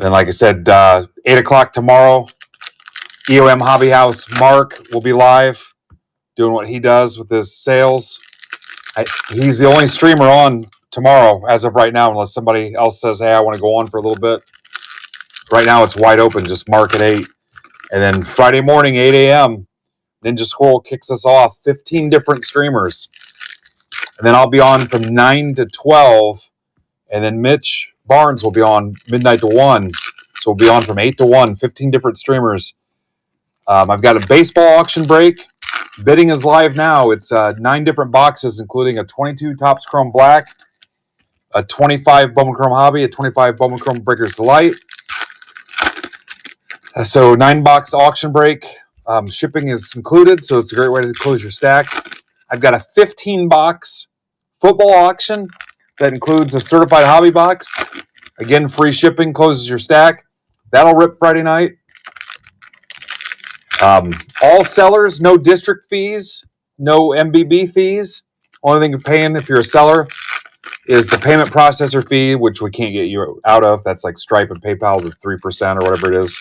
And like I said, 8 o'clock tomorrow, EOM Hobby House Mark will be live doing what he does with his sales. He's the only streamer on tomorrow as of right now, unless somebody else says, hey, I want to go on for a little bit. Right now it's wide open, just mark at 8. And then Friday morning, 8 a.m., Ninja Squirrel kicks us off, 15 different streamers. And then I'll be on from 9 to 12. And then Mitch Barnes will be on midnight to 1. So we'll be on from 8 to 1, 15 different streamers. I've got a baseball auction break. Bidding is live now. It's 9 different boxes, including a 22 Topps Chrome Black, a 25 Bowman Chrome Hobby, a 25 Bowman Chrome Breakers Delight. So 9-box auction break. Shipping is included, so it's a great way to close your stack. I've got a 15-box football auction that includes a certified hobby box. Again, free shipping, closes your stack. That'll rip Friday night. All sellers, no district fees, no MBB fees. Only thing you're paying if you're a seller is the payment processor fee, which we can't get you out of. That's like Stripe and PayPal with 3% or whatever it is.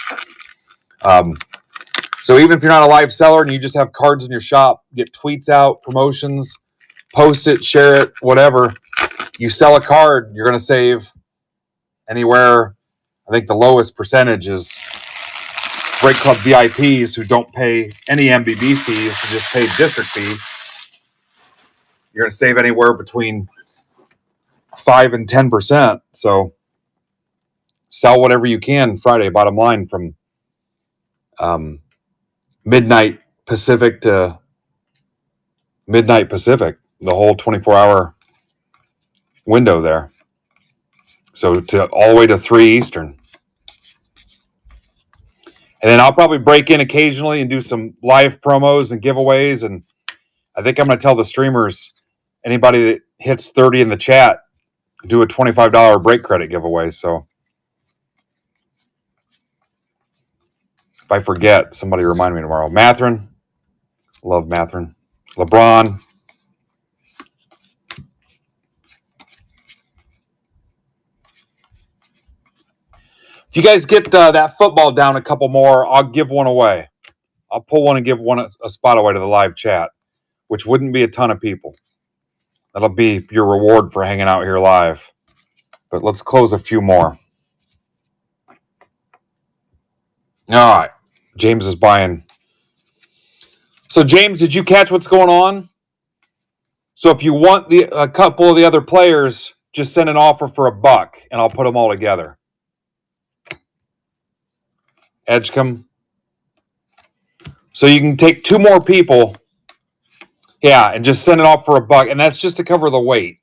So even if you're not a live seller and you just have cards in your shop, get tweets out, promotions, post it, share it, whatever. You sell a card, you're going to save anywhere. I think the lowest percentage is Break Club VIPs who don't pay any MBB fees, who just pay district fees. You're going to save anywhere between 5 and 10%. So sell whatever you can Friday, bottom line, from midnight Pacific to midnight Pacific, the whole 24-hour window there. So to all the way to 3 Eastern. And then I'll probably break in occasionally and do some live promos and giveaways. And I think I'm going to tell the streamers, anybody that hits 30 in the chat, do a $25 break credit giveaway. So if I forget, somebody remind me tomorrow. Matherin. Love Matherin. LeBron. If you guys get that football down a couple more, I'll give one away. I'll pull one and give one a spot away to the live chat, which wouldn't be a ton of people. That'll be your reward for hanging out here live. But let's close a few more. All right. James is buying. So, James, did you catch what's going on? So if you want a couple of the other players, just send an offer for $1, and I'll put them all together. Edgecombe. So you can take 2 more people, and just send it off for $1, and that's just to cover the weight,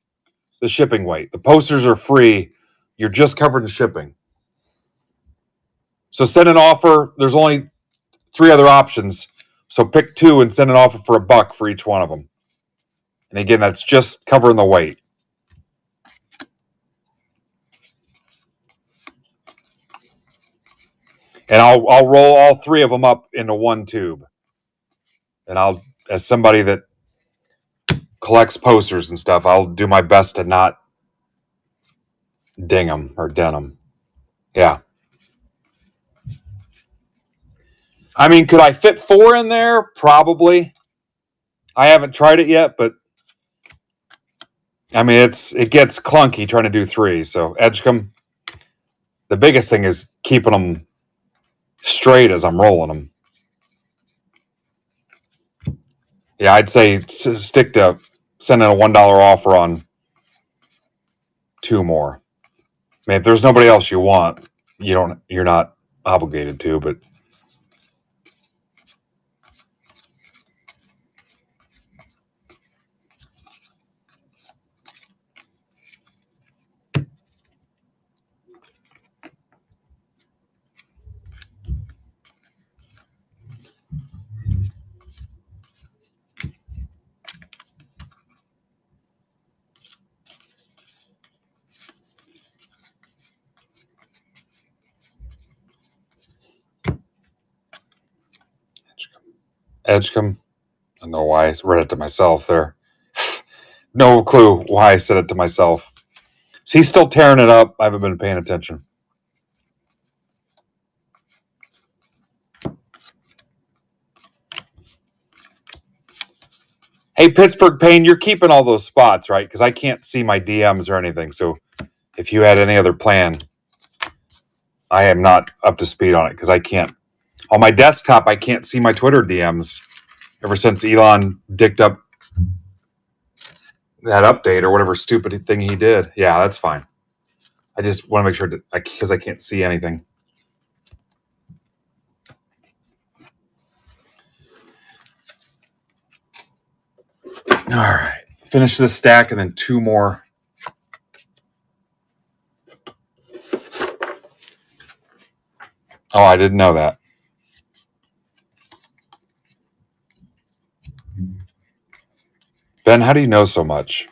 the shipping weight. The posters are free. You're just covered in shipping. So send an offer. There's only 3 other options. So pick 2 and send an offer for $1 for each one of them. And again, that's just covering the weight. And I'll roll all 3 of them up into one tube. And I'll, as somebody that collects posters and stuff, I'll do my best to not ding them or dent them. Yeah. I mean, could I fit 4 in there? Probably. I haven't tried it yet, but I mean, it gets clunky trying to do 3. So Edgecombe, the biggest thing is keeping them straight as I'm rolling them. Yeah, I'd say stick to sending a $1 offer on 2 more. I mean, if there's nobody else you want, you're not obligated to, but Edgecombe. I don't know why I read it to myself there. No clue why I said it to myself. Is he still tearing it up? I haven't been paying attention. Hey, Pittsburgh Payne, you're keeping all those spots, right? Because I can't see my DMs or anything. So if you had any other plan, I am not up to speed on it because I can't. On my desktop, I can't see my Twitter DMs ever since Elon dicked up that update or whatever stupid thing he did. Yeah, that's fine. I just want to make sure because I can't see anything. All right. Finish this stack and then 2 more. Oh, I didn't know that. Ben, how do you know so much?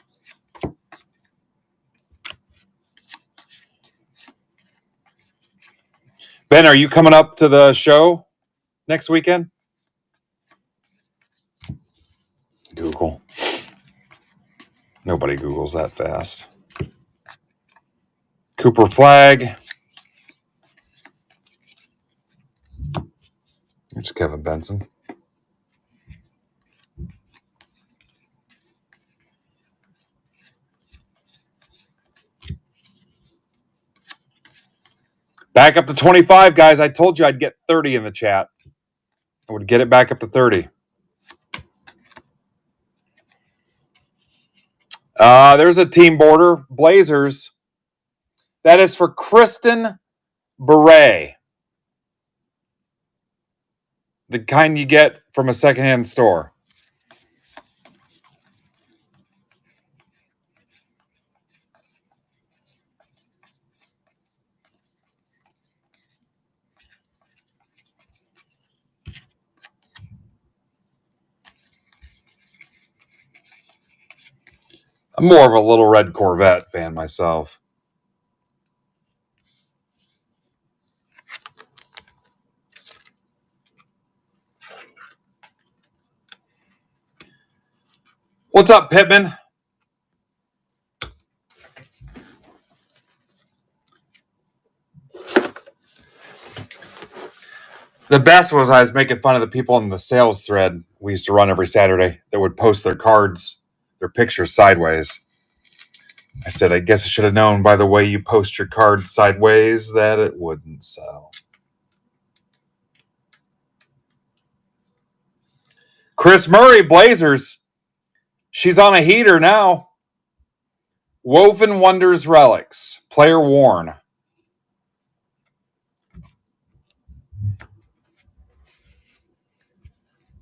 Ben, are you coming up to the show next weekend? Google. Nobody Googles that fast. Cooper Flag. Here's Kevin Benson. Back up to 25, guys. I told you I'd get 30 in the chat. I would get it back up to 30. There's a team border. Blazers. That is for Kristen Beret. The kind you get from a secondhand store. I'm more of a Little Red Corvette fan myself. What's up, Pittman? The best was I was making fun of the people in the sales thread we used to run every Saturday that would post their cards, their pictures sideways. I said, I guess I should have known by the way you post your cards sideways that it wouldn't sell. Chris Murray, Blazers. She's on a heater now. Woven Wonders Relics. Player worn.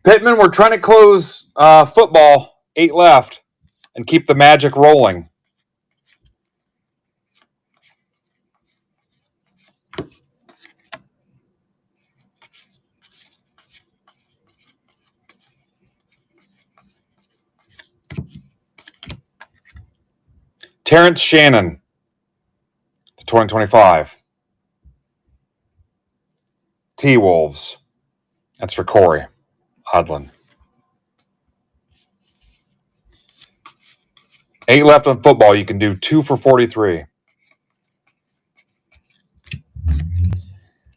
Pittman, we're trying to close football. 8 left. And keep the magic rolling. Terrence Shannon, 2025. T-Wolves. That's for Corey Odlin. 8 left on football. You can do 2 for 43.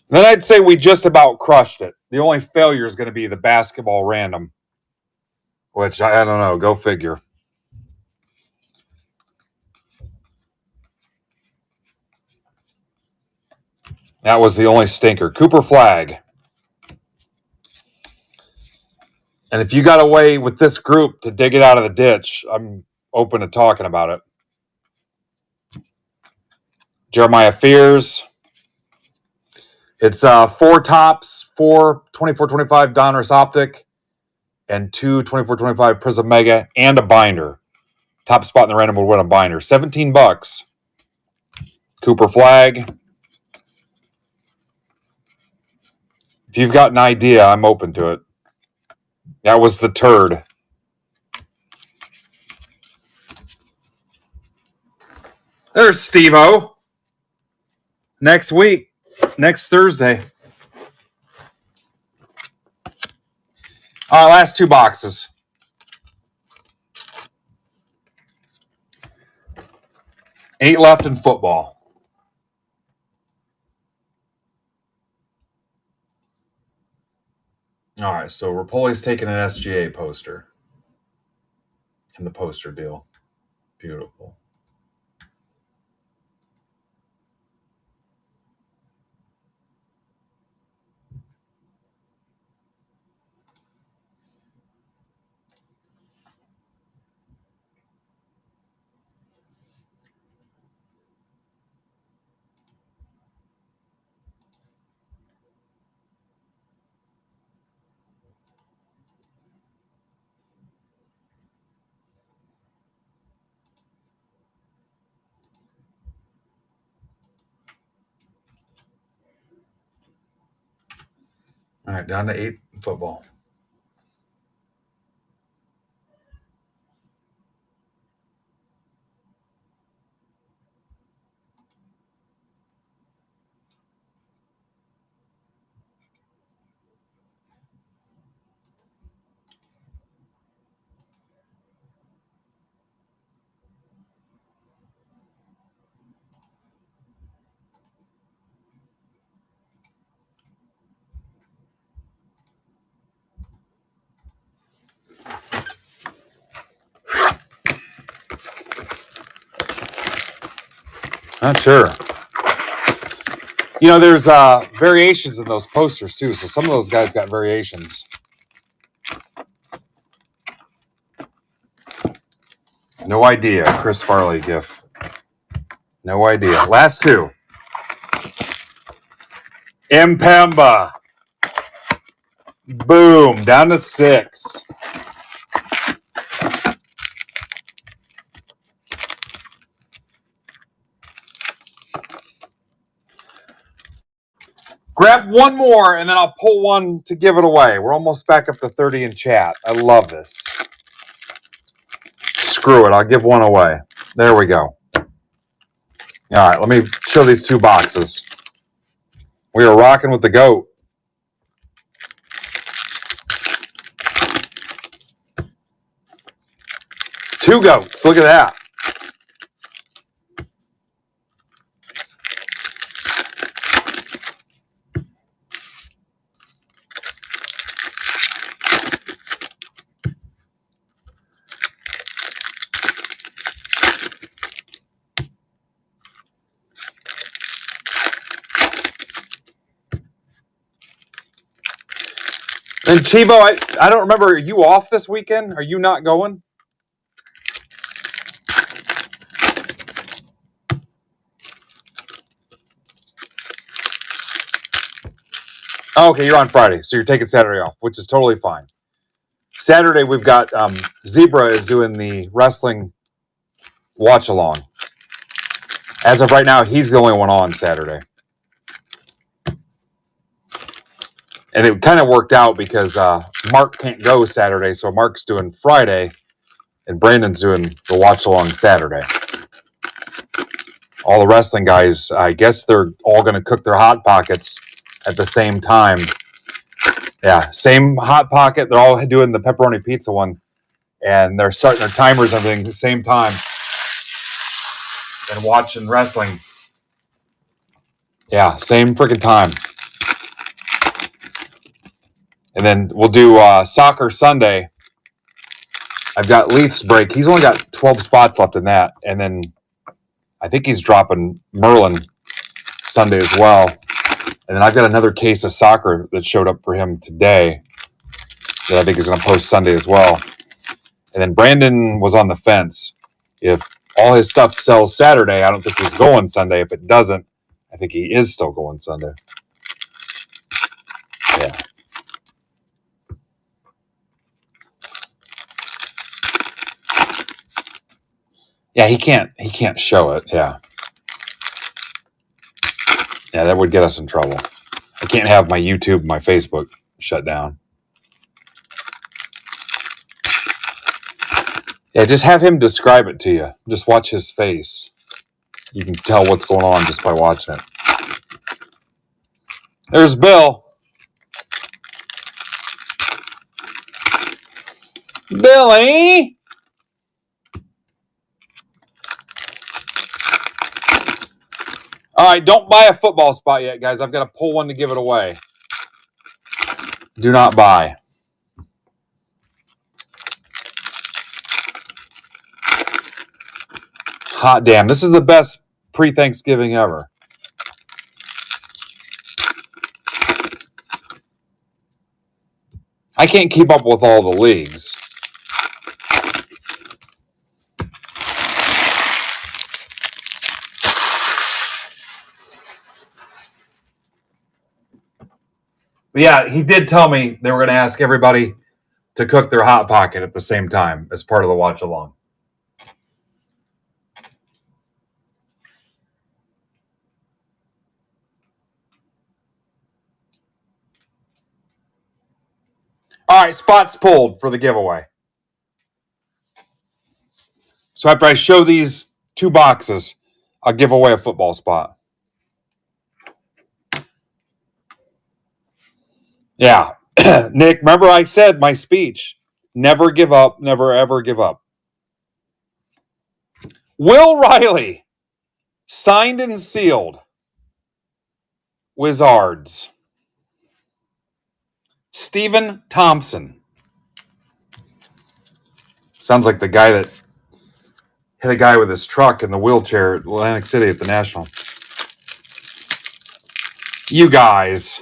Then I'd say we just about crushed it. The only failure is going to be the basketball random, which I don't know. Go figure. That was the only stinker. Cooper Flag. And if you got a way with this group to dig it out of the ditch, I'm open to talking about it. Jeremiah Fears. It's 4 tops, 4 24-25 Donruss Optic, and 2 24-25 Prism Mega, and a binder. Top spot in the random would win a binder. $17. Cooper Flag. If you've got an idea, I'm open to it. That was the turd. There's Steve-O. Next week. Next Thursday. All right, last 2 boxes. Eight left in football. All right, so Rapoli's taking an SGA poster in the poster deal. Beautiful. All right, down to 8 in football. Not sure. There's variations in those posters too. So some of those guys got variations. No idea. Chris Farley gif. No idea. Last two. Mpemba. Boom. Down to 6. Grab one more, and then I'll pull one to give it away. We're almost back up to 30 in chat. I love this. Screw it. I'll give one away. There we go. All right, let me show these 2 boxes. We are rocking with the GOAT. Two GOATs. Look at that. And Chivo, I don't remember. Are you off this weekend? Are you not going? Oh, okay, you're on Friday, so you're taking Saturday off, which is totally fine. Saturday, we've got Zebra is doing the wrestling watch along. As of right now, he's the only one on Saturday. And it kind of worked out because Mark can't go Saturday, so Mark's doing Friday, and Brandon's doing the watch along Saturday. All the wrestling guys, I guess they're all going to cook their Hot Pockets at the same time. Yeah, same Hot Pocket. They're all doing the pepperoni pizza one, and they're starting their timers and everything at the same time and watching wrestling. Yeah, same freaking time. And then we'll do soccer Sunday. I've got Leafs break. He's only got 12 spots left in that. And then I think he's dropping Merlin Sunday as well. And then I've got another case of soccer that showed up for him today that I think is going to post Sunday as well. And then Brandon was on the fence. If all his stuff sells Saturday, I don't think he's going Sunday. If it doesn't, I think he is still going Sunday. Yeah. Yeah, he can't show it. Yeah. Yeah, that would get us in trouble. I can't have my YouTube and my Facebook shut down. Yeah, just have him describe it to you. Just watch his face. You can tell what's going on just by watching it. There's Bill. Billy! All right, don't buy a football spot yet, guys. I've got to pull one to give it away. Do not buy. Hot damn. This is the best pre-Thanksgiving ever. I can't keep up with all the leagues. But yeah, he did tell me they were going to ask everybody to cook their Hot Pocket at the same time as part of the watch along. All right, spots pulled for the giveaway. So after I show these 2 boxes, I'll give away a football spot. Yeah. Nick, remember I said my speech, never give up, never ever give up. Will Riley, signed and sealed. Wizards. Stephen Thompson. Sounds like the guy that hit a guy with his truck in the wheelchair at Atlantic City at the National. You guys.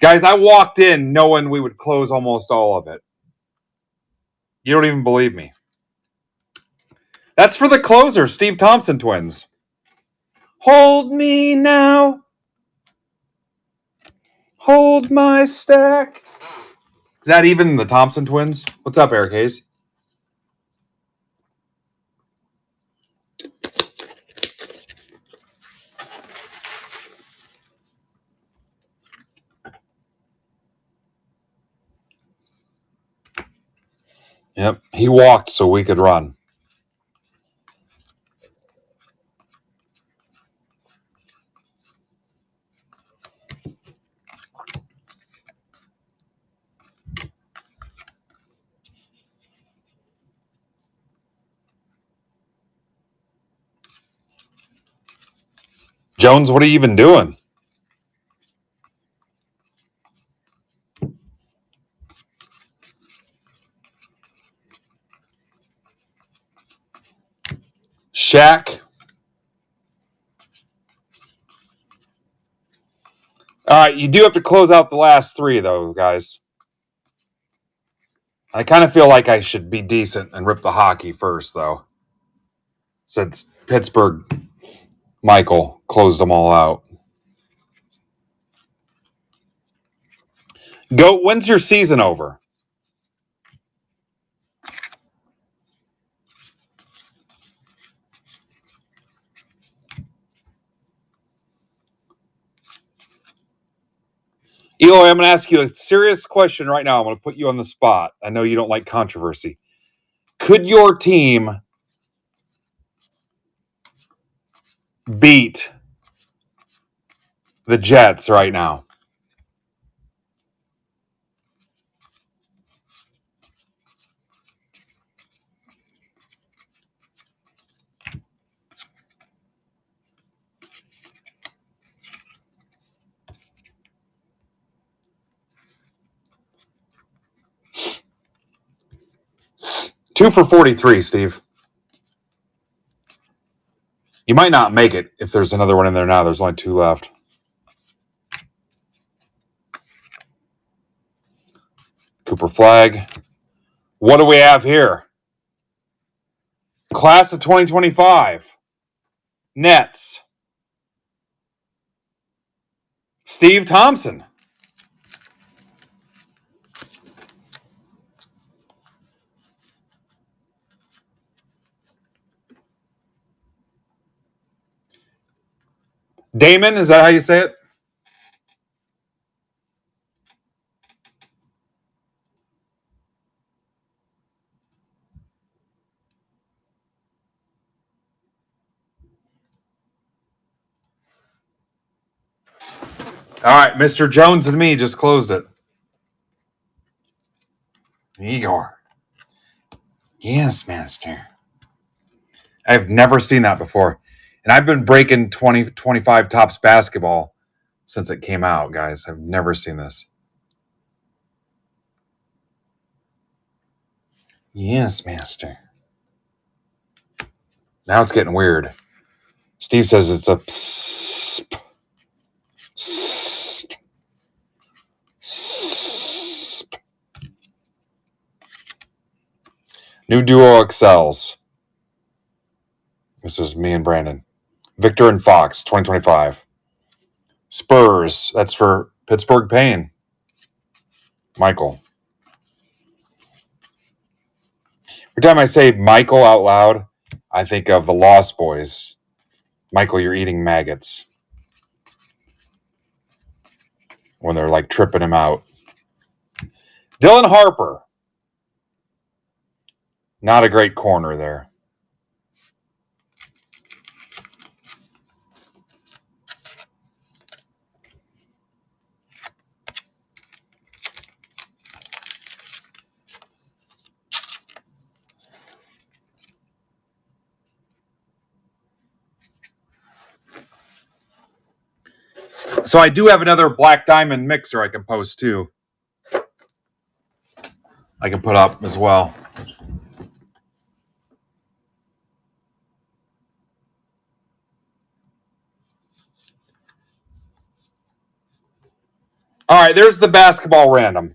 Guys, I walked in knowing we would close almost all of it. You don't even believe me. That's for the closer, Steve Thompson twins. Hold me now. Hold my stack. Is that even the Thompson twins? What's up, Eric Hayes? Yep, he walked so we could run. Jones, what are you even doing? Shaq. All right, you do have to close out the last three, though, guys. I kind of feel like I should be decent and rip the hockey first, though. Since Pittsburgh, Michael closed them all out. Go. When's your season over? Eloy, I'm going to ask you a serious question right now. I'm going to put you on the spot. I know you don't like controversy. Could your team beat the Jets right now? Two for 43, Steve. You might not make it if there's another one in there now. There's only two left. Cooper Flag. What do we have here? Class of 2025. Nets. Steve Thompson. Damon, is that how you say it? All right, Mr. Jones and me just closed it. Igor. Yes, master. I've never seen that before. And I've been breaking 2025 Tops basketball since it came out, guys. I've never seen this. Yes, master. Now it's getting weird. Steve says it's a psp. Sp. Sp. New duo excels. This is me and Brandon. Victor and Fox, 2025. Spurs, that's for Pittsburgh Payne. Michael. Every time I say Michael out loud, I think of the Lost Boys. Michael, you're eating maggots. When they're like tripping him out. Dylan Harper. Not a great corner there. So I do have another Black Diamond mixer I can post too. I can put up as well. All right, there's the basketball random.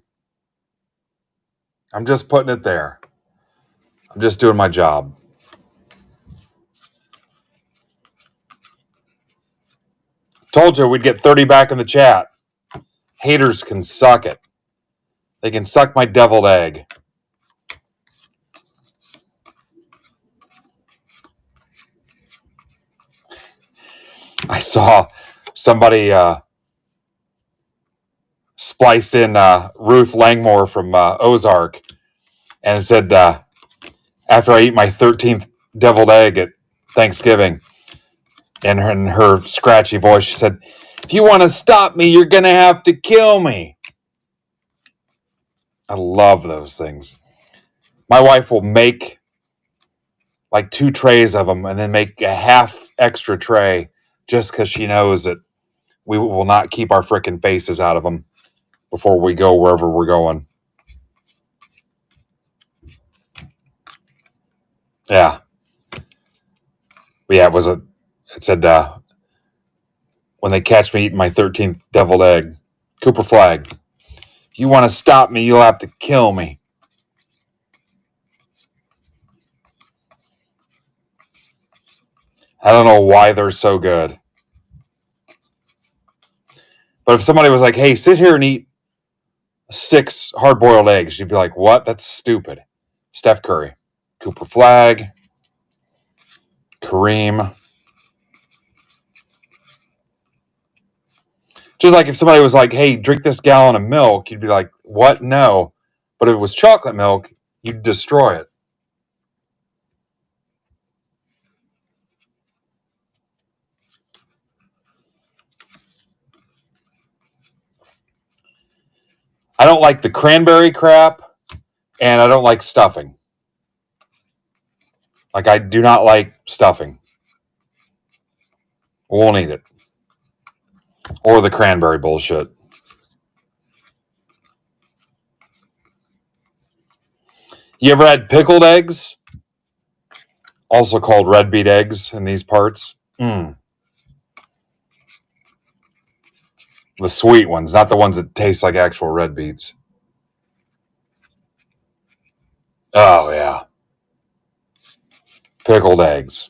I'm just putting it there. I'm just doing my job. Told you we'd get 30 back in the chat. Haters can suck it. They can suck my deviled egg. I saw somebody spliced in Ruth Langmore from Ozark and said, after I eat my 13th deviled egg at Thanksgiving, in her scratchy voice, she said, if you want to stop me, you're going to have to kill me. I love those things. My wife will make like 2 trays of them and then make a half extra tray just because she knows that we will not keep our frickin' faces out of them before we go wherever we're going. Yeah. Yeah, it said, when they catch me eating my 13th deviled egg, Cooper Flag, if you want to stop me, you'll have to kill me. I don't know why they're so good. But if somebody was like, hey, sit here and eat 6 hard-boiled eggs, you'd be like, what? That's stupid. Steph Curry, Cooper Flag, Kareem. Just like if somebody was like, hey, drink this gallon of milk, you'd be like, what? No. But if it was chocolate milk, you'd destroy it. I don't like the cranberry crap, and I don't like stuffing. Like, I do not like stuffing. Won't eat it. Or the cranberry bullshit. You ever had pickled eggs? Also called red beet eggs in these parts. The sweet ones, not the ones that taste like actual red beets. Oh, yeah. Pickled eggs.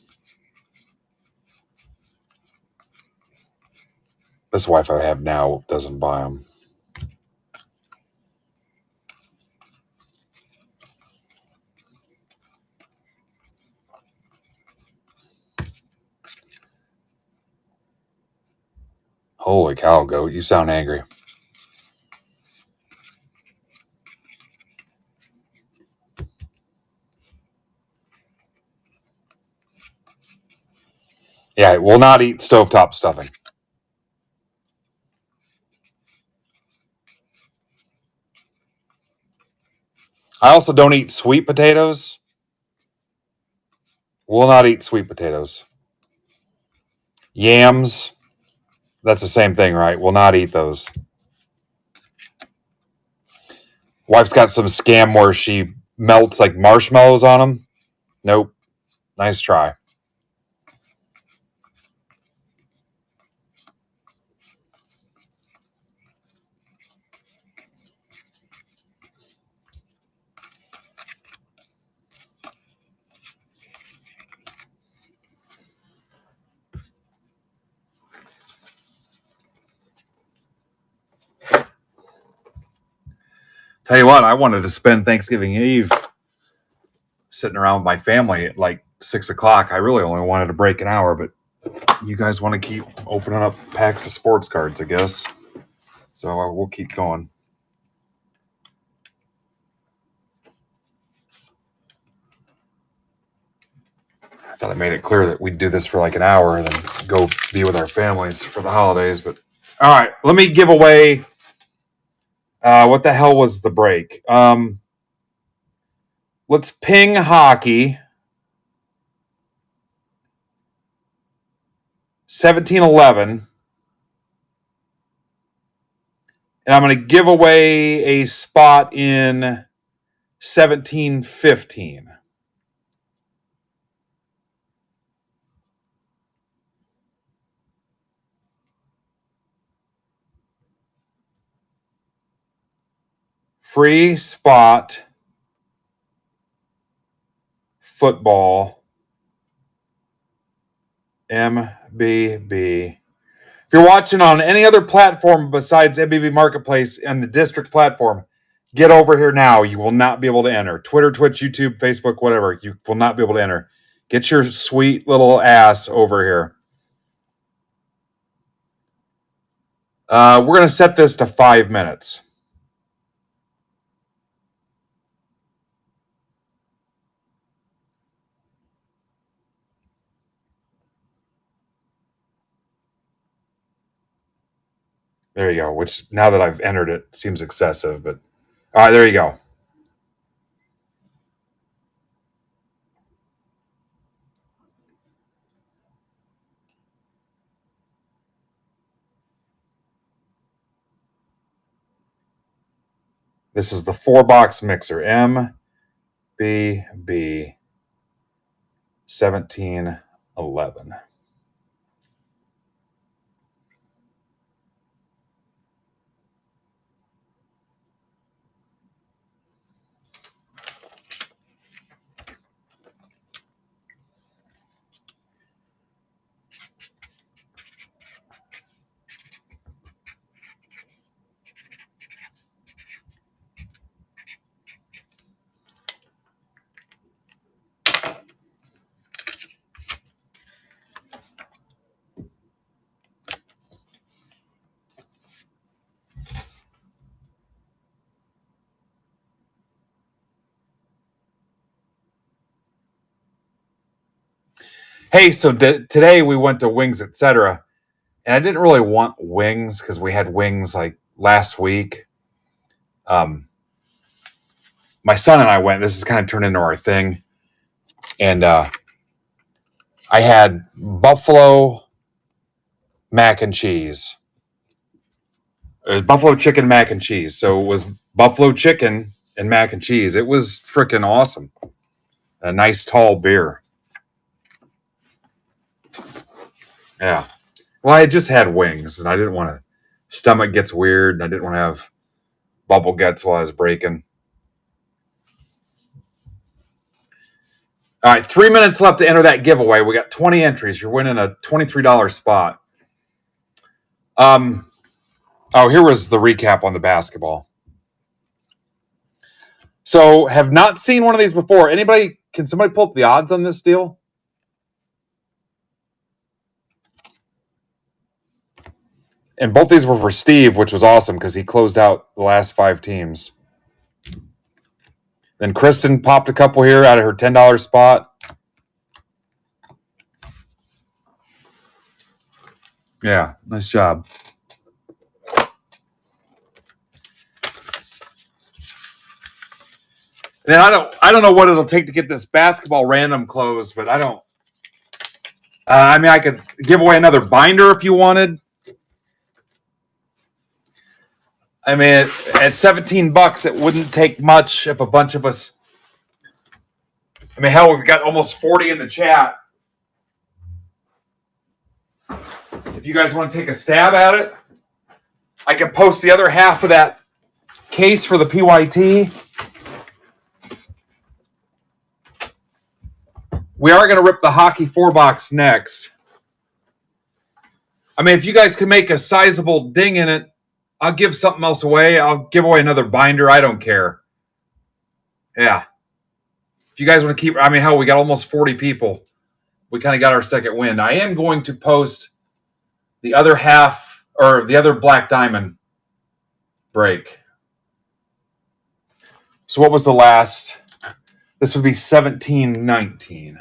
This wife I have now doesn't buy them. Holy cow, goat. You sound angry. Yeah, I will not eat stovetop stuffing. I also don't eat sweet potatoes. Will not eat sweet potatoes. Yams. That's the same thing, right? Will not eat those. Wife's got some scam where she melts like marshmallows on them. Nope. Nice try. Tell you what, I wanted to spend Thanksgiving Eve sitting around with my family at like 6 o'clock. I really only wanted to break an hour, but you guys want to keep opening up packs of sports cards, I guess. So we'll keep going. I thought I made it clear that we'd do this for like an hour and then go be with our families for the holidays. But all right, let me give away. What the hell was the break? Let's ping hockey. 1711. And I'm going to give away a spot in 17-15. Free spot football MBB. If you're watching on any other platform besides MBB Marketplace and the district platform, get over here now. You will not be able to enter. Twitter, Twitch, YouTube, Facebook, whatever. You will not be able to enter. Get your sweet little ass over here. We're going to set this to 5 minutes. There you go, which now that I've entered it seems excessive, but all right, there you go. This is the 4-box mixer, MBB 1711. Hey, so today we went to Wings, etc. And I didn't really want wings because we had wings like last week. My son and I went. This has kind of turned into our thing. And I had buffalo mac and cheese. It was buffalo chicken mac and cheese. So it was buffalo chicken and mac and cheese. It was freaking awesome. A nice tall beer. Yeah. Well, I just had wings, and I didn't want to. Stomach gets weird, and I didn't want to have bubble guts while I was breaking. All right, 3 minutes left to enter that giveaway. We got 20 entries. You're winning a $23 spot. Here was the recap on the basketball. So, have not seen one of these before. Can somebody pull up the odds on this deal? And both these were for Steve, which was awesome because he closed out the last 5 teams. Then Kristen popped a couple here out of her $10 spot. Yeah, nice job. And I don't know what it'll take to get this basketball random closed, but I don't. I could give away another binder if you wanted. I mean, at $17, it wouldn't take much if a bunch of us. I mean, hell, we've got almost 40 in the chat. If you guys want to take a stab at it, I can post the other half of that case for the PYT. We are going to rip the hockey 4-box next. I mean, if you guys can make a sizable ding in it, I'll give something else away. I'll give away another binder. I don't care. Yeah. If you guys want to keep, I mean, hell, we got almost 40 people. We kind of got our second win. I am going to post the other half or the other Black Diamond break. So what was the last? This would be 17-19.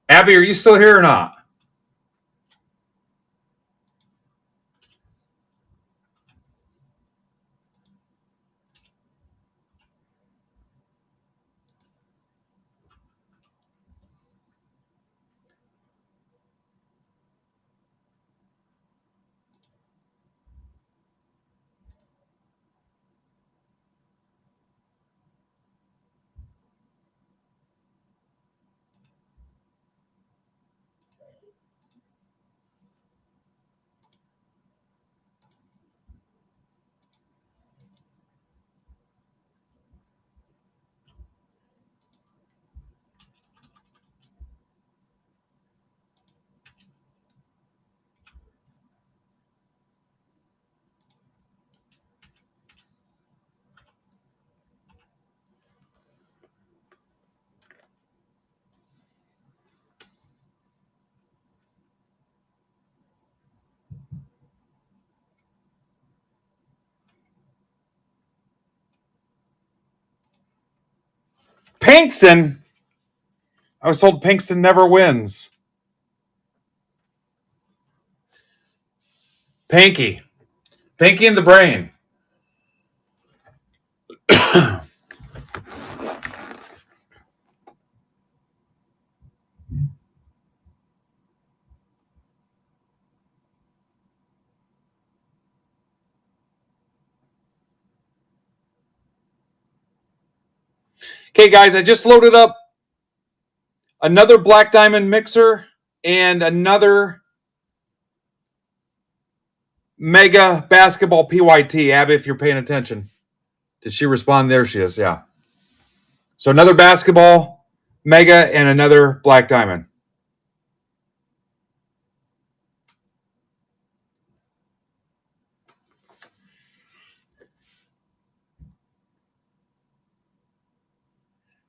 Abby, are you still here or not? Pinkston? I was told Pinkston never wins. Pinky. Pinky in the brain. Okay, guys, I just loaded up another Black Diamond mixer and another Mega Basketball PYT. Abby, if you're paying attention. Did she respond? There she is, yeah. So another basketball Mega and another Black Diamond.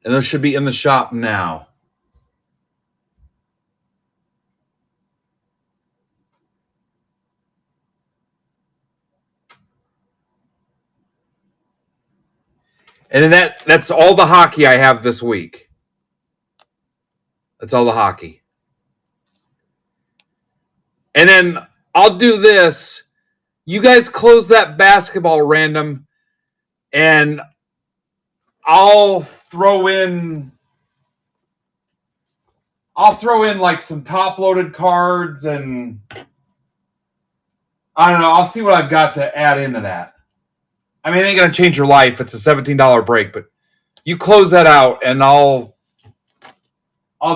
And those should be in the shop now. And then that's all the hockey I have this week. That's all the hockey. And then I'll do this. You guys close that basketball random, and I'll throw in like some top-loaded cards, and I don't know. I'll see what I've got to add into that. I mean, it ain't gonna change your life. It's a $17 break, but you close that out, and I'll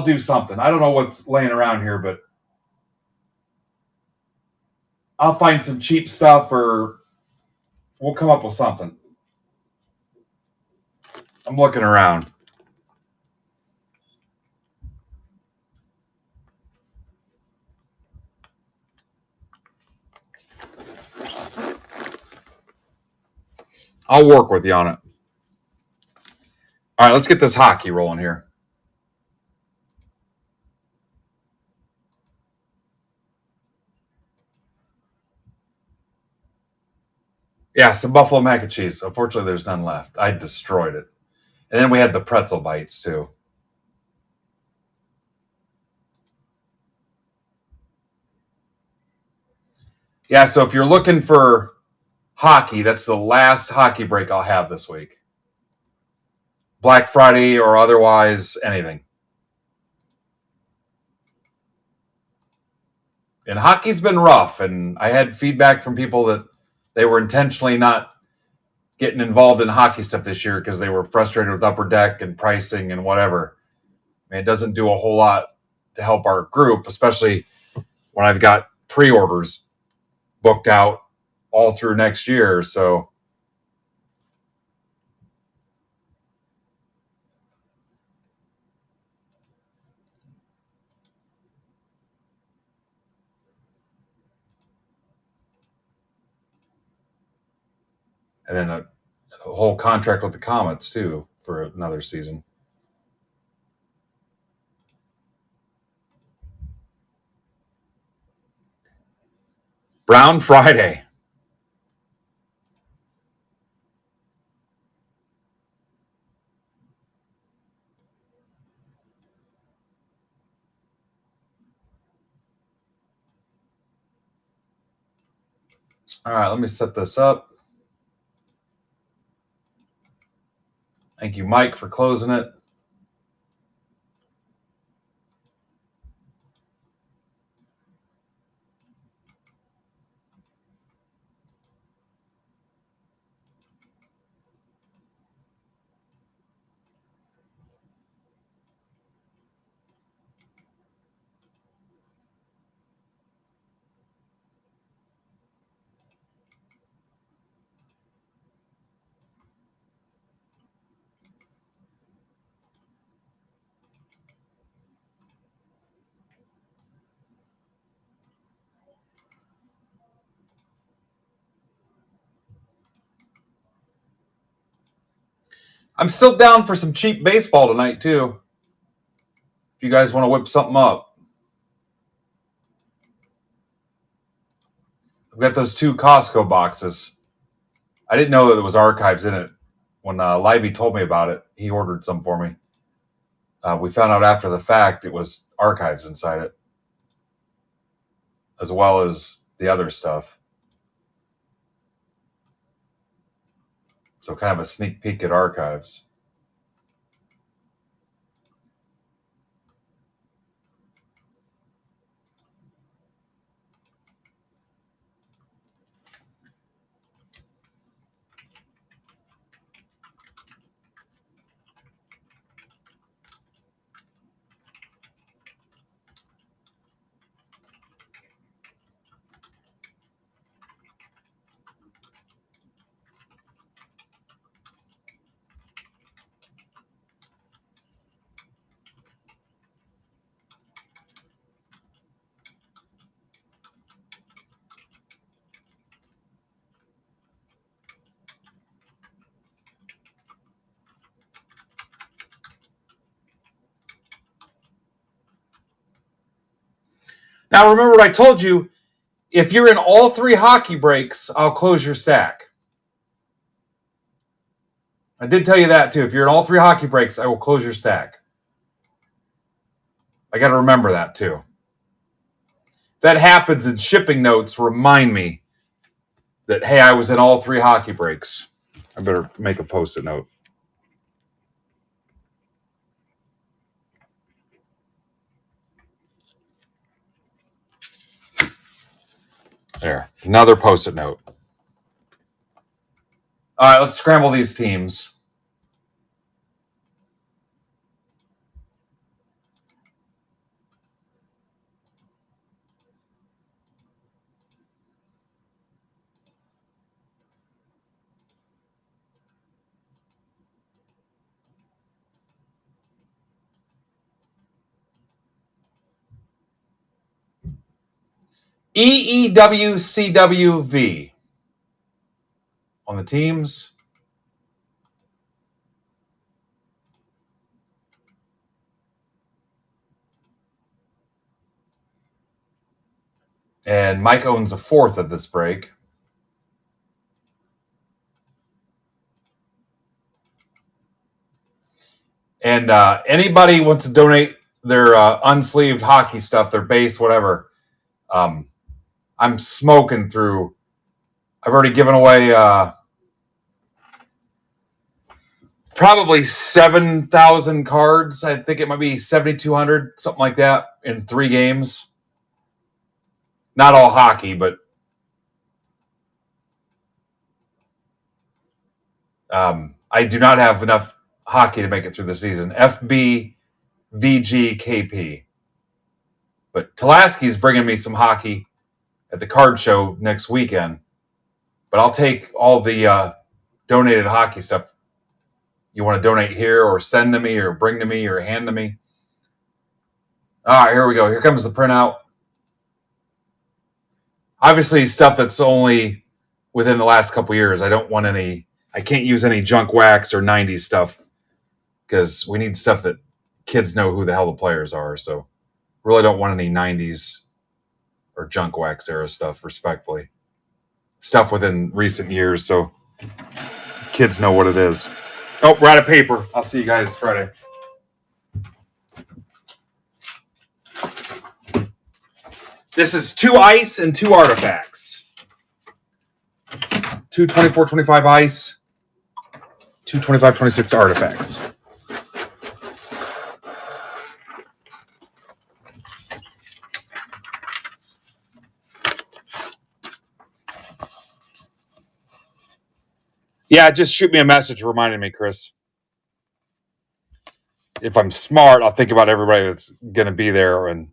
do something. I don't know what's laying around here, but I'll find some cheap stuff, or we'll come up with something. I'm looking around. I'll work with you on it. All right, let's get this hockey rolling here. Yeah, some buffalo mac and cheese. Unfortunately, there's none left. I destroyed it. And then we had the pretzel bites, too. Yeah, so if you're looking for hockey, that's the last hockey break I'll have this week. Black Friday or otherwise, anything. And hockey's been rough, and I had feedback from people that they were intentionally not getting involved in hockey stuff this year because they were frustrated with Upper Deck and pricing and whatever. I mean, it doesn't do a whole lot to help our group, especially when I've got pre-orders booked out all through next year. So and then a whole contract with the Comets too for another season. Brown Friday. All right, let me set this up. Thank you, Mike, for closing it. I'm still down for some cheap baseball tonight, too. If you guys want to whip something up. I've got those 2 Costco boxes. I didn't know that there was archives in it. When Libby told me about it, he ordered some for me. We found out after the fact it was archives inside it, as well as the other stuff. So kind of a sneak peek at archives. Now, remember what I told you. If you're in all 3 hockey breaks, I'll close your stack. I did tell you that, too. If you're in all 3 hockey breaks, I will close your stack. I got to remember that, too. If that happens in shipping notes, remind me that, hey, I was in all 3 hockey breaks. I better make a Post-it note. There, another Post-it note. All right, let's scramble these teams. EEWCWV on the teams. And Mike owns a 4th of this break. And anybody wants to donate their unsleeved hockey stuff, their base, whatever, I'm smoking through. I've already given away probably 7,000 cards. I think it might be 7,200, something like that, in 3 games. Not all hockey, but I do not have enough hockey to make it through the season. FB, VG, KP. But Tulaski's bringing me some hockey at the card show next weekend. But I'll take all the donated hockey stuff you want to donate here or send to me or bring to me or hand to me. All right, here we go. Here comes the printout. Obviously, stuff that's only within the last couple years. I don't want any. I can't use any junk wax or 90s stuff because we need stuff that kids know who the hell the players are. So really don't want any 90s or junk wax era stuff, respectfully. Stuff within recent years so kids know what it is. Oh, we're out of paper. I'll see you guys Friday. This is 2 ice and 2 artifacts. 2 24-25 ice, 2 25-26 artifacts. Yeah, just shoot me a message reminding me, Chris. If I'm smart, I'll think about everybody that's going to be there and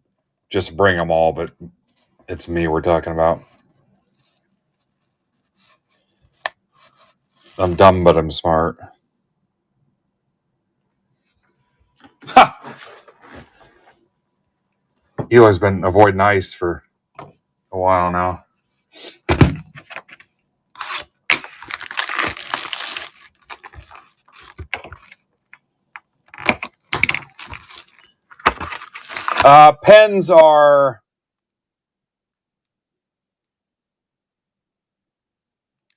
just bring them all, but it's me we're talking about. I'm dumb, but I'm smart. Ha! Eli's been avoiding ice for a while now. Pens are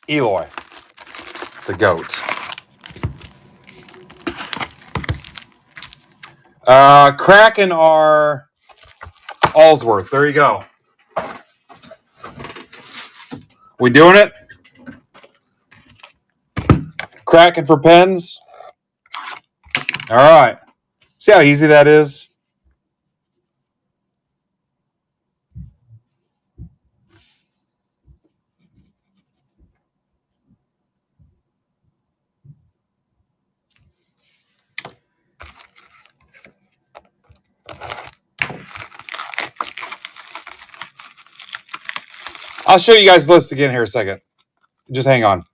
Eloy, the GOAT. Kraken are Allsworth. There you go. We doing it? Kraken for pens. All right. See how easy that is? I'll show you guys the list again here a second. Just hang on.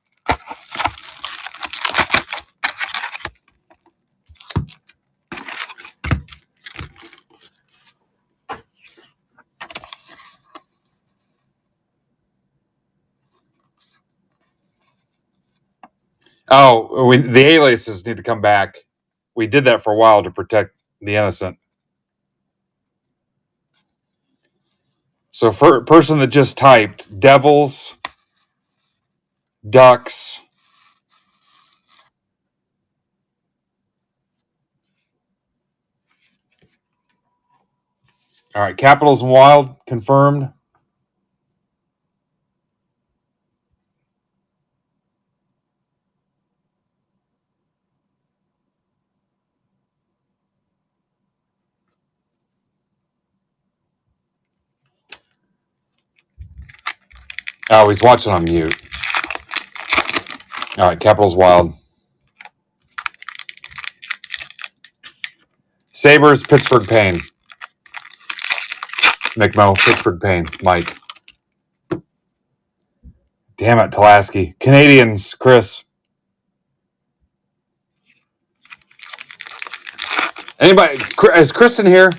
Oh, the aliases need to come back. We did that for a while to protect the innocent. So for a person that just typed, devils, ducks, all right, Capitals and Wild confirmed. Oh, he's watching on mute. All right, Capitals Wild. Sabres, Pittsburgh Pain. McMo, Pittsburgh Pain. Mike. Damn it, Tulaski. Canadians, Chris. Anybody? Is Kristen here?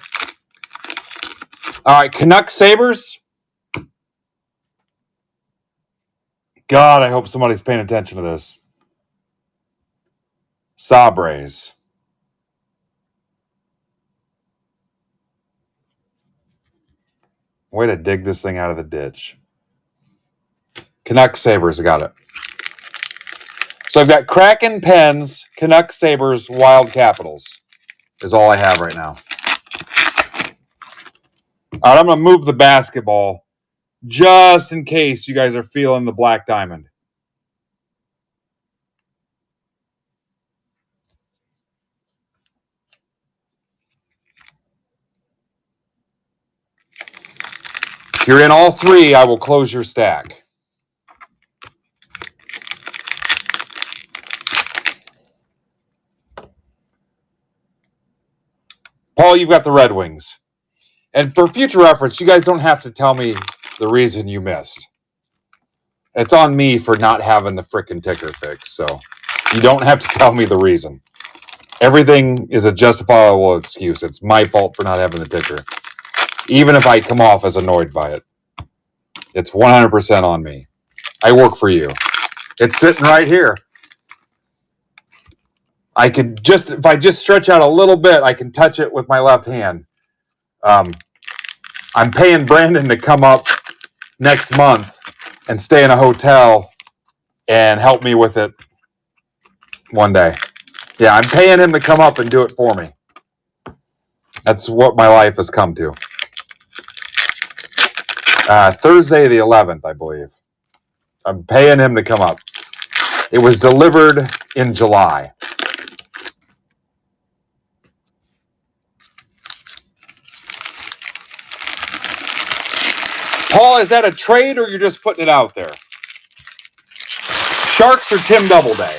All right, Canucks, Sabres. God, I hope somebody's paying attention to this. Sabres. Way to dig this thing out of the ditch. Canucks, Sabres, I got it. So I've got Kraken, Pens, Canucks, Sabres, Wild, Capitals is all I have right now. All right, I'm going to move the basketball just in case you guys are feeling the black diamond. If you're in all three, I will close your stack. Paul, you've got the Red Wings. And for future reference, you guys don't have to tell me the reason you missed. It's on me for not having the frickin' ticker fixed, so you don't have to tell me the reason. Everything is a justifiable excuse. It's my fault for not having the ticker. Even if I come off as annoyed by it. It's 100% on me. I work for you. It's sitting right here. I could just, if I just stretch out a little bit, I can touch it with my left hand. I'm paying Brandon to come up next month and stay in a hotel and help me with it one day. Yeah, I'm paying him to come up and do it for me. That's what my life has come to. Thursday the 11th, I believe. I'm paying him to come up. It was delivered in July. Paul, is that a trade or you're just putting it out there? Sharks or Tim Doubleday?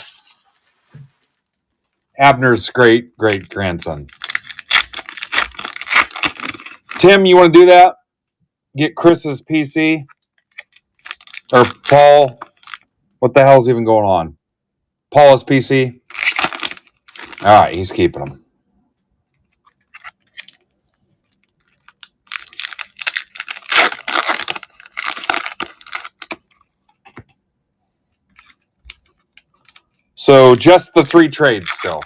Abner's great-grandson. Tim, you want to do that? Get Chris's PC? Or Paul? What the hell's even going on? Paul's PC? All right, he's keeping them. So just the 3 trades still.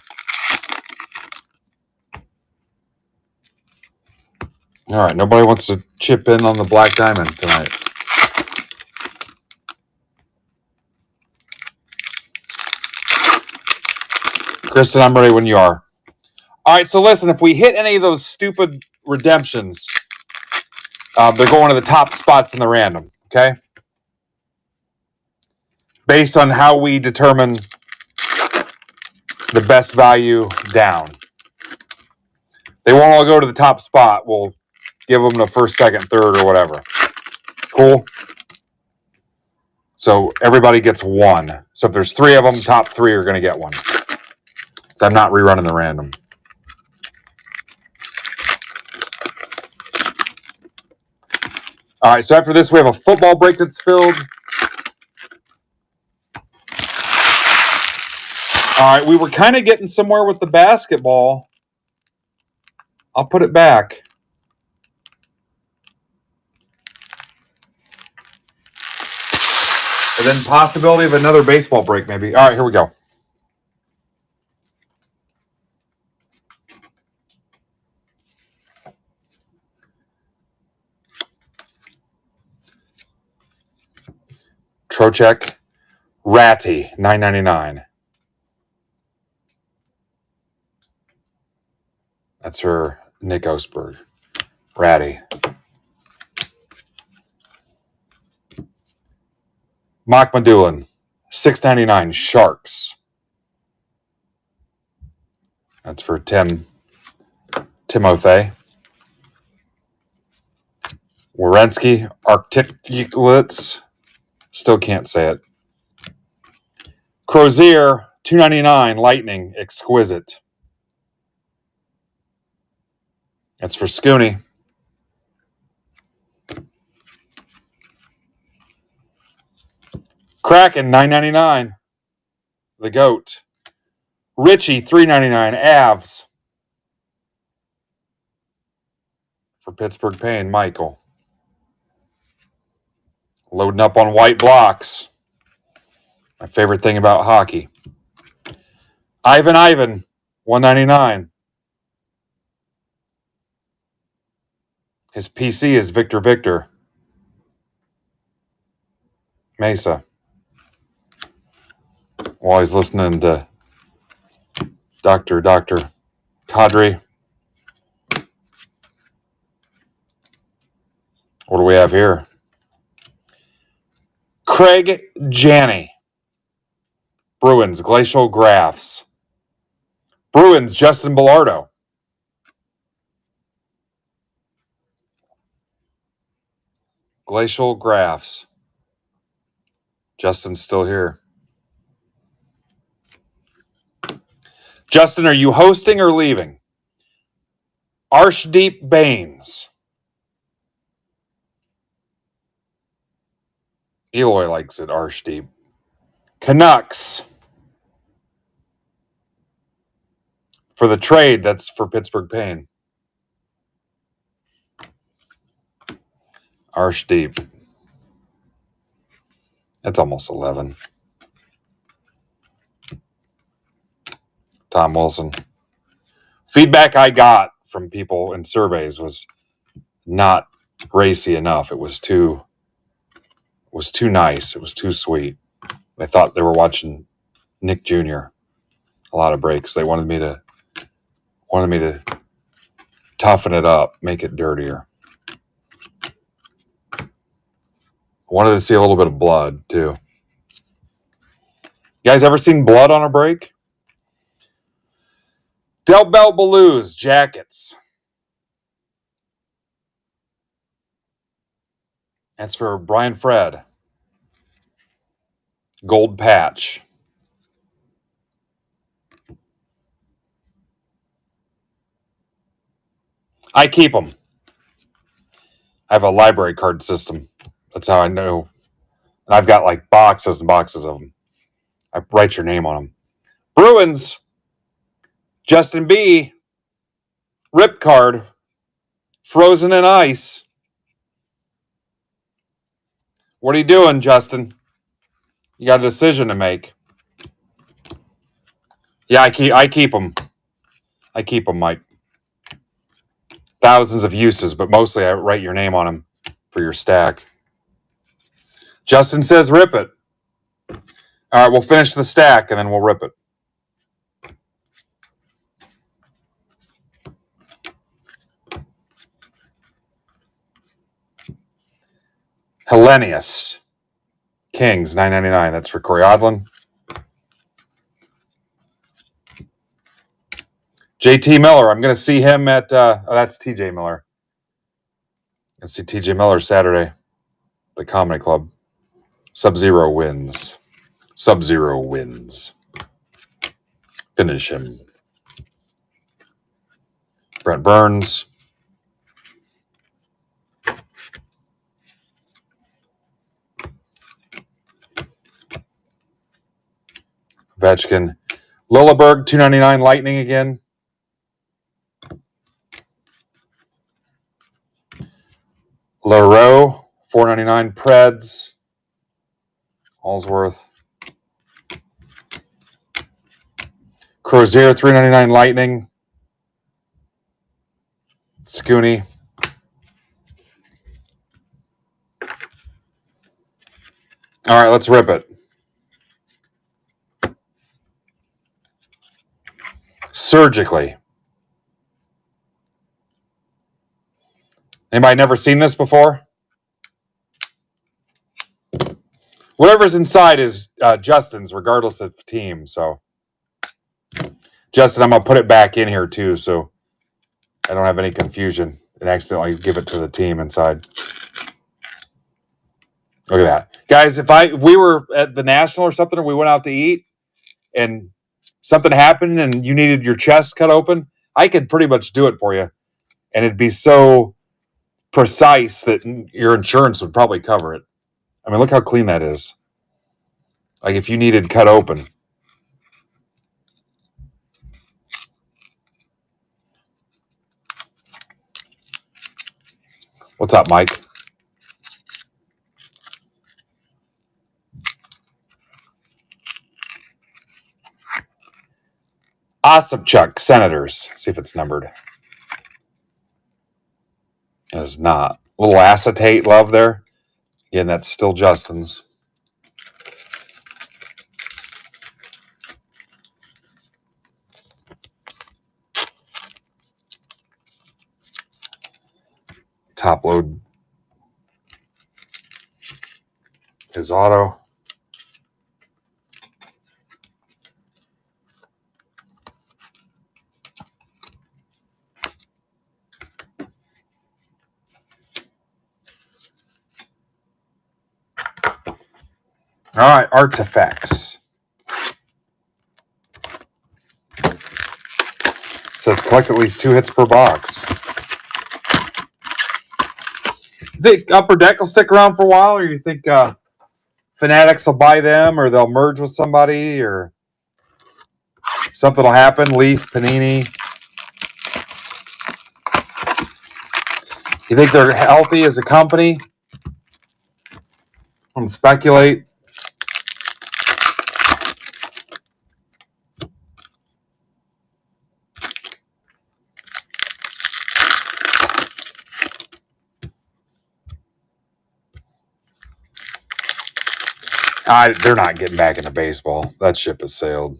All right, nobody wants to chip in on the Black Diamond tonight. Kristen, I'm ready when you are. All right, so listen, if we hit any of those stupid redemptions, they're going to the top spots in the random, okay? Based on how we determine the best value down. They won't all go to the top spot. We'll give them the first, second, third, or whatever. Cool? So everybody gets one. So if there's three of them, top three are going to get one. So I'm not rerunning the random. All right, so after this, we have a football break that's filled. All right, we were kind of getting somewhere with the basketball. I'll put it back. And then possibility of another baseball break, maybe. All right, here we go. Trocheck, Ratty, $9.99. That's for Nick Osberg. Ratty. Mock Medulin, $6.99. Sharks. That's for Timothy. Wierenski, Articulates. Still can't say it. Crozier, $2.99. Lightning, Exquisite. That's for Scooney. Kraken, $9.99. The GOAT. Richie, $3.99. Avs. For Pittsburgh Payne, Michael. Loading up on white blocks. My favorite thing about hockey. Ivan, $1.99. His PC is Victor. Mesa. While he's listening to Dr. Kadri. What do we have here? Craig Janney. Bruins, Glacial Graphs. Bruins, Justin Bellardo. Glacial Graphs. Justin's still here. Justin, are you hosting or leaving? Arshdeep Baines. Eloy likes it, Arshdeep. Canucks. For the trade, that's for Pittsburgh Payne. Arshdeep. That's almost 11. Tom Wilson. Feedback I got from people in surveys was not racy enough. It was too nice. It was too sweet. They thought they were watching Nick Jr. A lot of breaks. They wanted me to toughen it up, make it dirtier. Wanted to see a little bit of blood too. You guys ever seen blood on a break? Del Bell Blues, Jackets. That's for Brian Fred. Gold Patch. I keep them. I have a library card system. That's how I know. And I've got like boxes and boxes of them. I write your name on them. Bruins. Justin B. Rip card. Frozen in ice. What are you doing, Justin? You got a decision to make. Yeah, I keep them. I keep them, Mike. Thousands of uses, but mostly I write your name on them for your stack. Justin says rip it. All right, we'll finish the stack and then we'll rip it. Hellenius. Kings, $9.99. That's for Corey Odlin. JT Miller. I'm going to see him at, that's TJ Miller. I'm going to see TJ Miller Saturday. The Comedy Club. Sub-Zero wins. Sub-Zero wins. Finish him. Brent Burns. Ovechkin. Lilleberg, $2.99. Lightning again. Leroux, $4.99. Preds. Allsworth. Crozier, $3.99. Lightning. Scooney. All right, let's rip it. Surgically. Anybody never seen this before? Whatever's inside is Justin's, regardless of team. So, Justin, I'm going to put it back in here, too, so I don't have any confusion and accidentally give it to the team inside. Look at that. Guys, if we were at the National or something, or we went out to eat, and something happened and you needed your chest cut open, I could pretty much do it for you. And it'd be so precise that your insurance would probably cover it. I mean, look how clean that is. Like if you needed cut open. What's up, Mike? Ostapchuk, Senators. See if it's numbered. It is not. A little acetate love there. Again, that's still Justin's. Top load his auto. All right, artifacts. It says collect at least 2 hits per box. You think Upper Deck will stick around for a while, or you think Fanatics will buy them, or they'll merge with somebody, or something will happen? Leaf, Panini. You think they're healthy as a company? I'm gonna speculate. They're not getting back into baseball. That ship has sailed.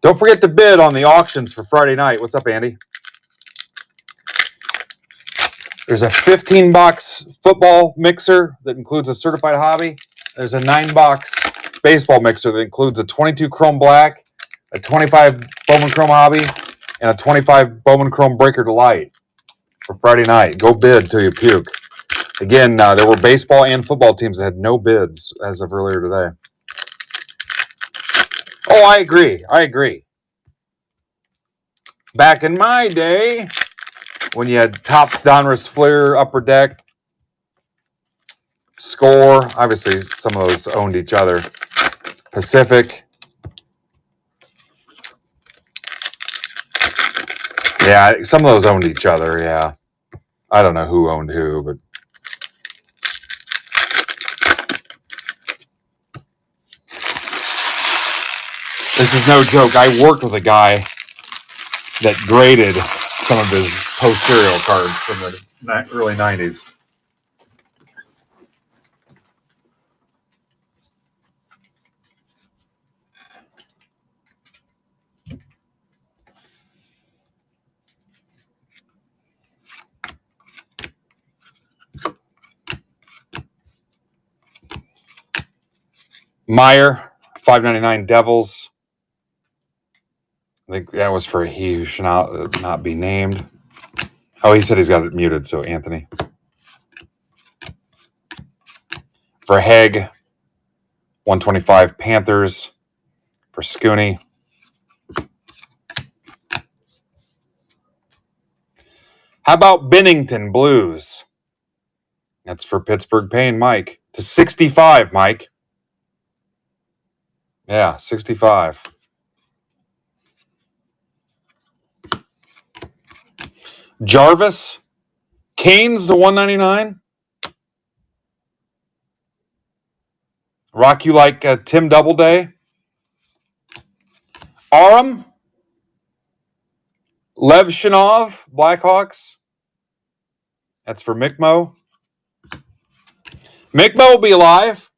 Don't forget to bid on the auctions for Friday night. What's up, Andy? There's a $15 football mixer that includes a certified hobby. There's a $9 baseball mixer that includes a 22 chrome black, a 25 Bowman chrome hobby, and a 25 Bowman chrome breaker delight for Friday night. Go bid till you puke. Again, there were baseball and football teams that had no bids as of earlier today. Oh, I agree. Back in my day, when you had Topps, Donruss, Fleer, Upper Deck, Score, obviously some of those owned each other. Pacific. Yeah, some of those owned each other, yeah. I don't know who owned who, but this is no joke. I worked with a guy that graded some of his posterior cards from the early 90s. Meyer, $5.99 Devils. I think that was for he who should not be named. Oh, he said he's got it muted, so Anthony. For Haig, 125 Panthers. For Scooney. How about Bennington Blues? That's for Pittsburgh Payne, Mike. To 65, Mike. Yeah, 65. Jarvis, Canes to 199. Rock you like Tim Doubleday. Aram, Lev Shinov, Blackhawks. That's for Mickmo. Mickmo will be live.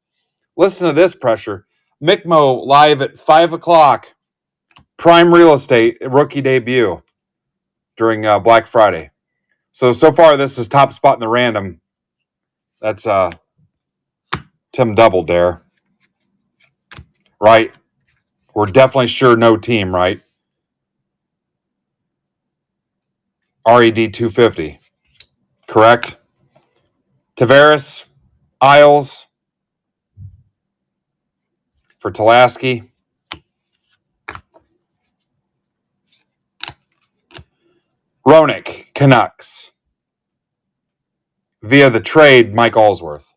Listen to this pressure. Mickmo live at 5 o'clock. Prime Real Estate rookie debut during Black Friday. So far, this is top spot in the random. That's Tim Doubledare. Right? We're definitely sure no team, right? RED 250. Correct? Tavares, Isles for Tulaski. Roenick, Canucks. Via the trade, Mike Allsworth.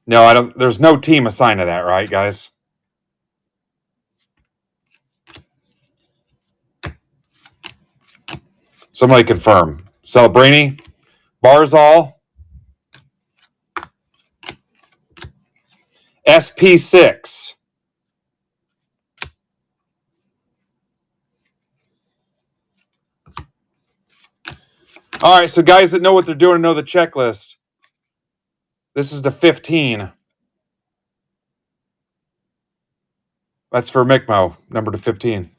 No, I don't. There's no team assigned to that, right, guys? Somebody confirm. Celebrini, Barzal, SP6. All right, so guys that know what they're doing and know the checklist, this is the 15. That's for Mickmo, number to 15.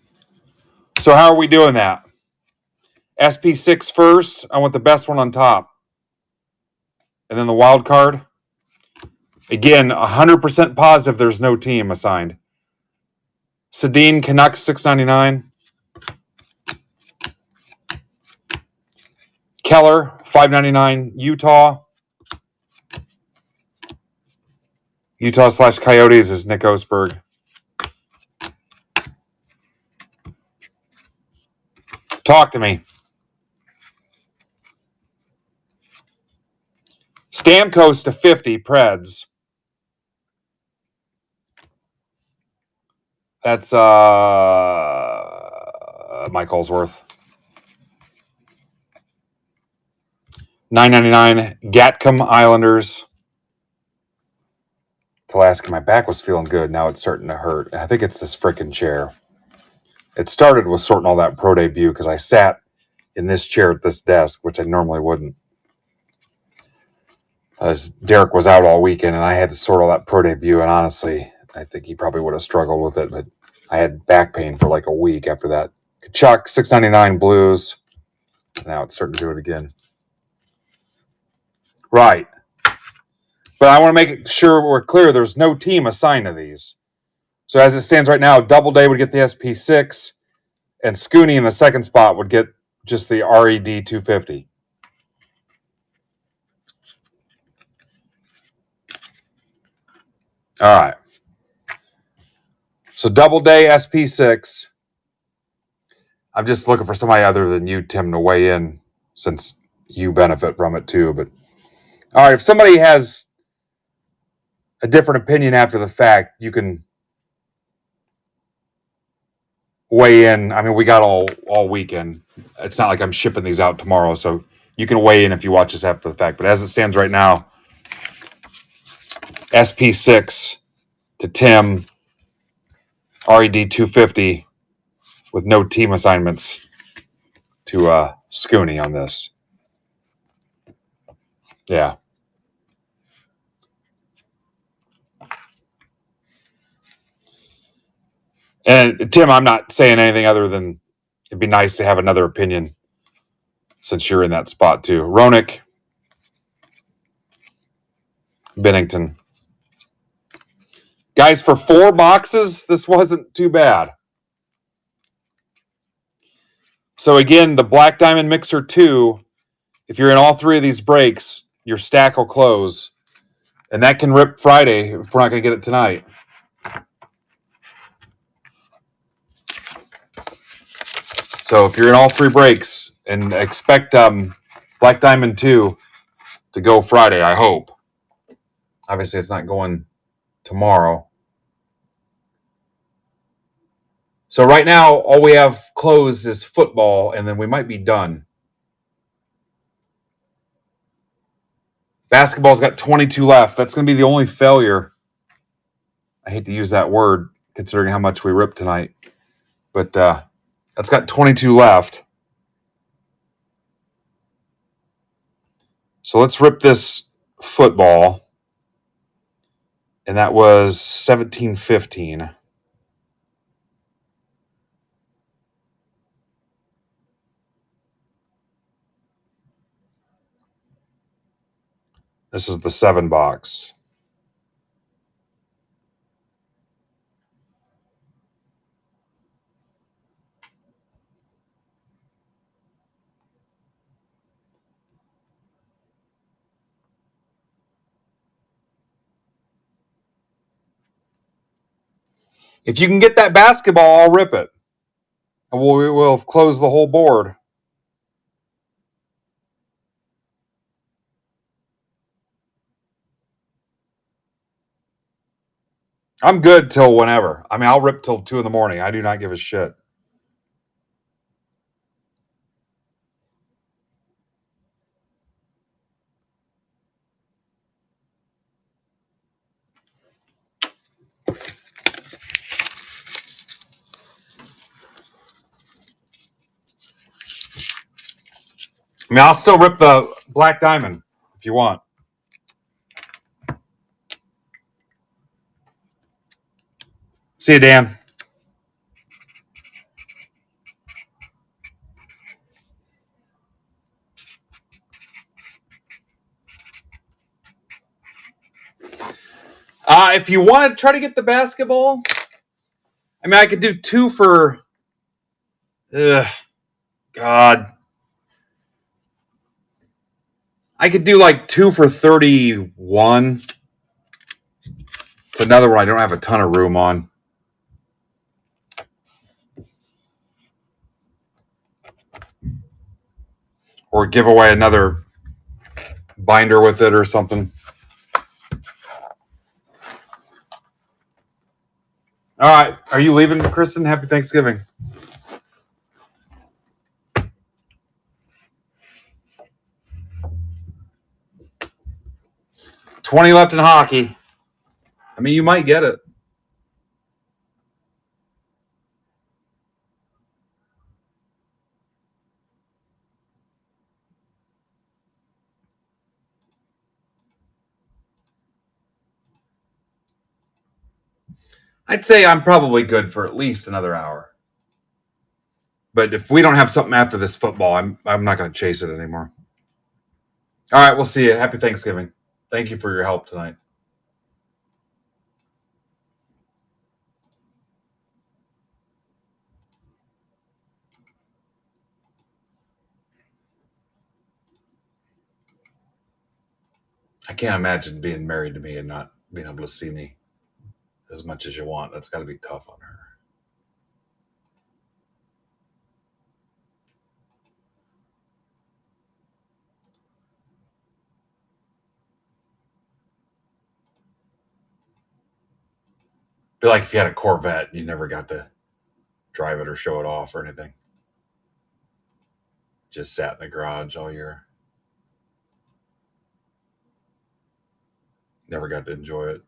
So how are we doing that? SP6 first. I want the best one on top. And then the wild card. Again, 100% positive there's no team assigned. Sedin, Canucks, $6.99. Keller, $5.99. Utah/Coyotes is Nick Osberg. Talk to me. Stamkos to 50, Preds. That's Mike Allsworth. $9.99 Gatcomb Islanders. Tulaski, my back was feeling good. Now it's starting to hurt. I think it's this freaking chair. It started with sorting all that pro debut because I sat in this chair at this desk, which I normally wouldn't. As Derek was out all weekend and I had to sort all that pro debut, and honestly, I think he probably would have struggled with it, but I had back pain for like a week after that. Kachuk, $6.99 Blues. Now it's starting to do it again. Right. But I want to make sure we're clear there's no team assigned to these. So as it stands right now, Doubleday would get the SP6, and Scooney in the second spot would get just the RED 250. All right. So Doubleday, SP6. I'm just looking for somebody other than you, Tim, to weigh in since you benefit from it too. But all right, if somebody has a different opinion after the fact, you can weigh in. I mean, we got all weekend. It's not like I'm shipping these out tomorrow, so you can weigh in if you watch this after the fact. But as it stands right now, SP6 to Tim, RED 250 with no team assignments to Scooney on this. Yeah. And Tim, I'm not saying anything other than it'd be nice to have another opinion since you're in that spot too. Ronick, Bennington. Guys, for 4 boxes, this wasn't too bad. So again, the Black Diamond Mixer 2, if you're in all 3 of these breaks, your stack will close. And that can rip Friday if we're not going to get it tonight. So if you're in all 3 breaks, and expect Black Diamond 2 to go Friday, I hope. Obviously, it's not going tomorrow. So right now, all we have closed is football, and then we might be done. Basketball's got 22 left. That's going to be the only failure. I hate to use that word, considering how much we ripped tonight. But that's got 22 left. So let's rip this football. And that was 17-15. This is the 7 box. If you can get that basketball, I'll rip it. And we'll close the whole board. I'm good till whenever. I mean, I'll rip till 2 in the morning. I do not give a shit. I mean, I'll still rip the Black Diamond if you want. See you, Dan. If you want to try to get the basketball, I mean, I could do 2 for... God. I could do like 2 for 31. It's another one I don't have a ton of room on. Or give away another binder with it or something. All right. Are you leaving, Kristen? Happy Thanksgiving. $20 left in hockey. I mean, you might get it. I'd say I'm probably good for at least another hour. But if we don't have something after this football, I'm not going to chase it anymore. All right, we'll see you. Happy Thanksgiving. Thank you for your help tonight. I can't imagine being married to me and not being able to see me as much as you want. That's got to be tough on her. Be like if you had a Corvette and you never got to drive it or show it off or anything. Just sat in the garage all year. Never got to enjoy it.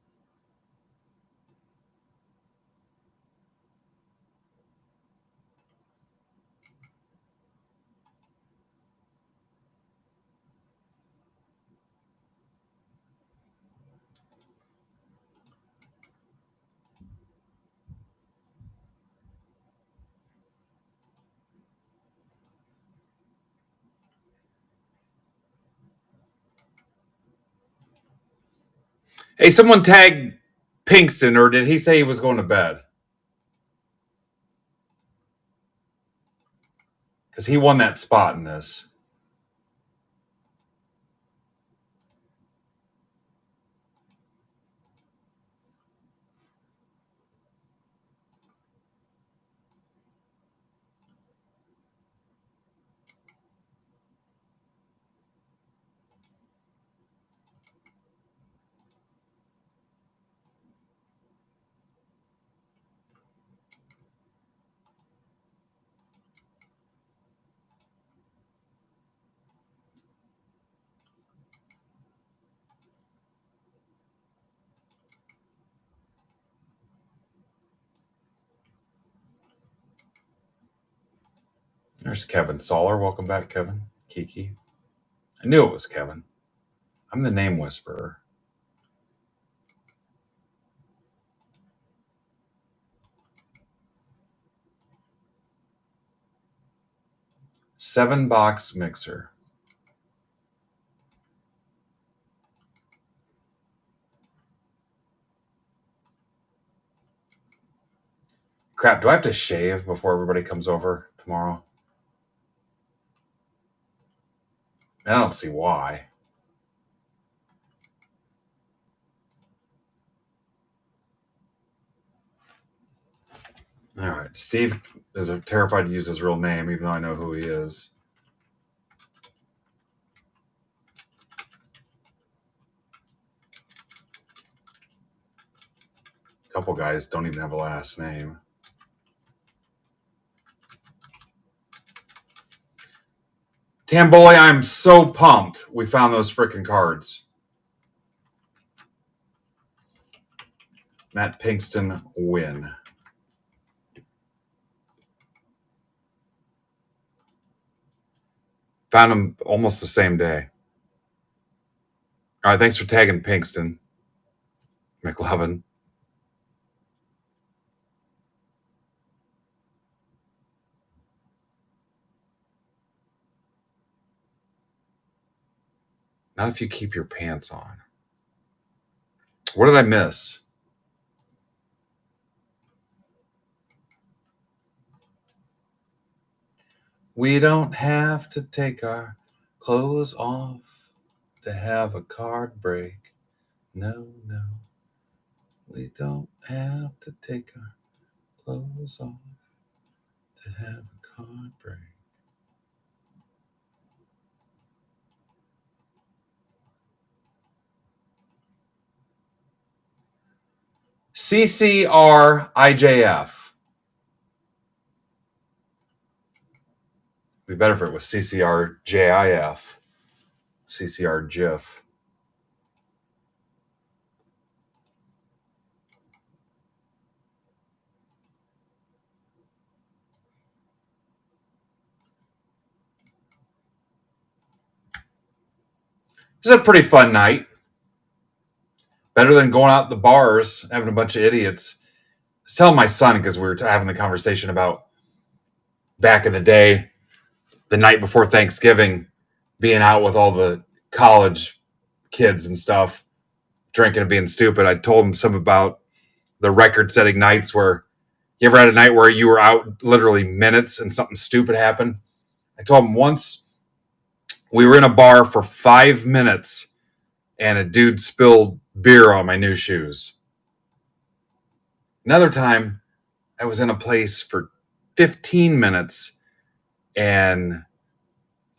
Hey, someone tagged Pinkston, or did he say he was going to bed? Because he won that spot in this. There's Kevin Soller. Welcome back, Kevin. Kiki. I knew it was Kevin. I'm the name whisperer. $7 mixer. Crap, do I have to shave before everybody comes over tomorrow? I don't see why. All right. Steve is terrified to use his real name, even though I know who he is. A couple guys don't even have a last name. Tamboli, I'm so pumped we found those freaking cards. Matt Pinkston win. Found them almost the same day. All right, thanks for tagging Pinkston. McLovin. Not if you keep your pants on. What did I miss? We don't have to take our clothes off to have a card break. No, no. We don't have to take our clothes off to have a card break. CCRIJF. Be better if it was CCRJIF. CCRJIF. This is a pretty fun night. Better than going out to the bars, having a bunch of idiots. I was telling my son, because we were having the conversation about back in the day, the night before Thanksgiving, being out with all the college kids and stuff, drinking and being stupid. I told him some about the record-setting nights where you ever had a night where you were out literally minutes and something stupid happened. I told him once we were in a bar for 5 minutes and a dude spilled beer on my new shoes. Another time, I was in a place for 15 minutes and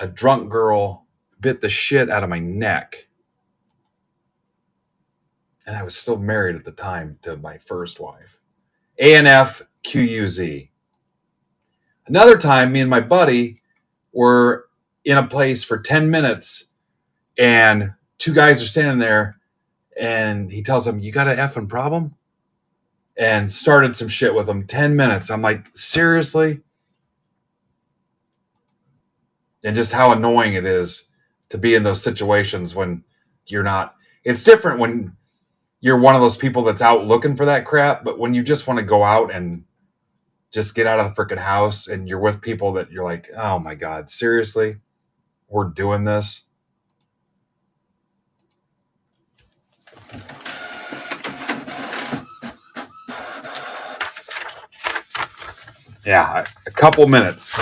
a drunk girl bit the shit out of my neck. And I was still married at the time to my first wife. ANFQUZ. Another time, me and my buddy were in a place for 10 minutes and two guys are standing there and he tells them, "You got an effing problem?" And started some shit with them. 10 minutes. I'm like, seriously? And just how annoying it is to be in those situations when you're not. It's different when you're one of those people that's out looking for that crap, but when you just want to go out and just get out of the freaking house and you're with people that you're like, oh my God, seriously? We're doing this? Yeah, a couple minutes.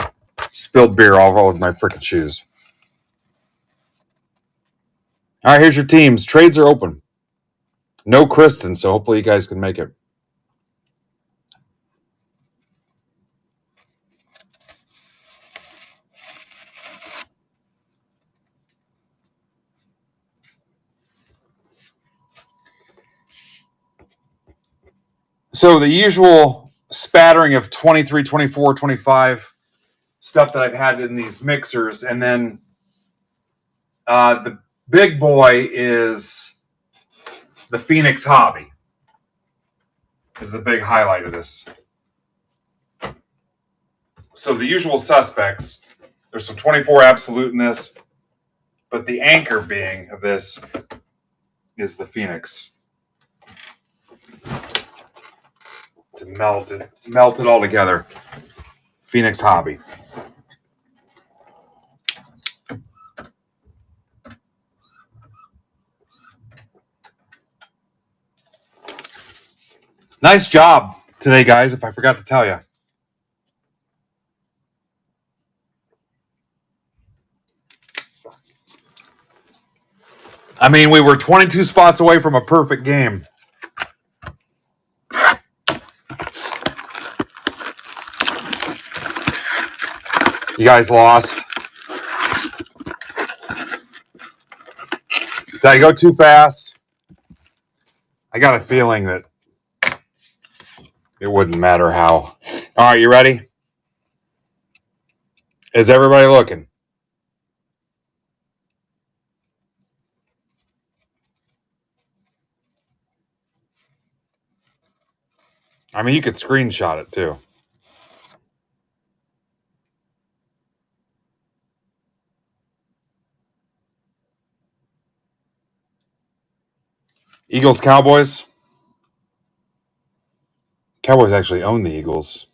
Spilled beer all over my freaking shoes. All right, here's your teams. Trades are open. No Kristen, so hopefully you guys can make it. So the usual spattering of 23, 24, 25 stuff that I've had in these mixers. And then the big boy is the Phoenix Hobby. Is the big highlight of this. So the usual suspects, there's some 24 absolute in this, but the anchor being of this is the Phoenix. To melt it all together. Phoenix Hobby. Nice job today, guys, if I forgot to tell you. I mean, we were 22 spots away from a perfect game. You guys lost. Did I go too fast? I got a feeling that it wouldn't matter how. All right, you ready? Is everybody looking? I mean, you could screenshot it too. Eagles, Cowboys. Cowboys actually own the Eagles.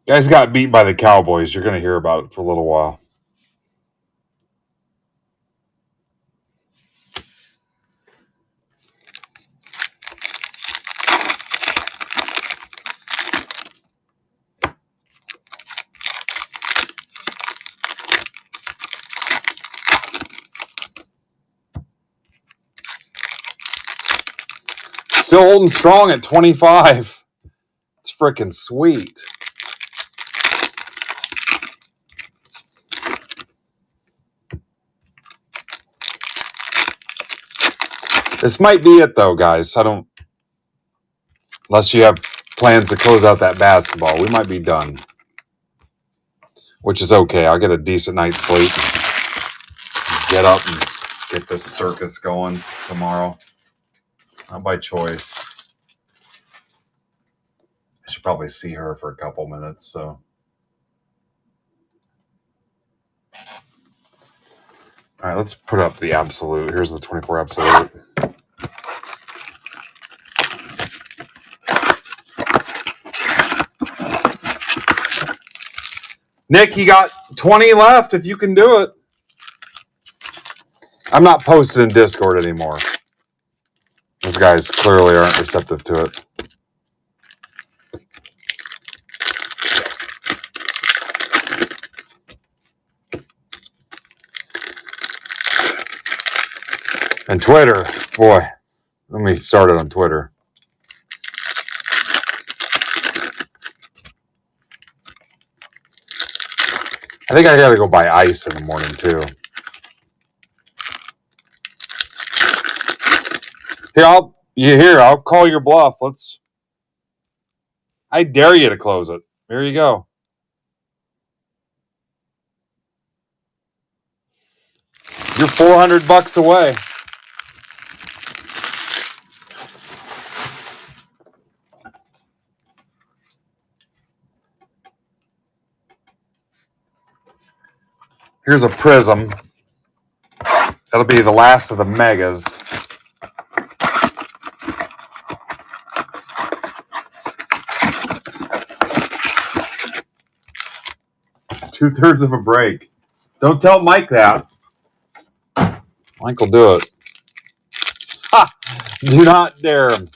Guys got beat by the Cowboys. You're going to hear about it for a little while. Still holding strong at 25. It's freaking sweet. This might be it, though, guys. Unless you have plans to close out that basketball, we might be done. Which is okay. I'll get a decent night's sleep. Get up and get this circus going tomorrow. Not by choice. I should probably see her for a couple minutes, so. All right, let's put up the absolute. Here's the 24 absolute. Nick, you got 20 left if you can do it. I'm not posted in Discord anymore. Those guys clearly aren't receptive to it. And Twitter, boy, let me start it on Twitter. I think I got to go buy ice in the morning, too. I'll call your bluff. I dare you to close it. There you go. You're $400 away. Here's a prism. That'll be the last of the megas. Two-thirds of a break. Don't tell Mike that. Mike will do it. Ha! Do not dare him.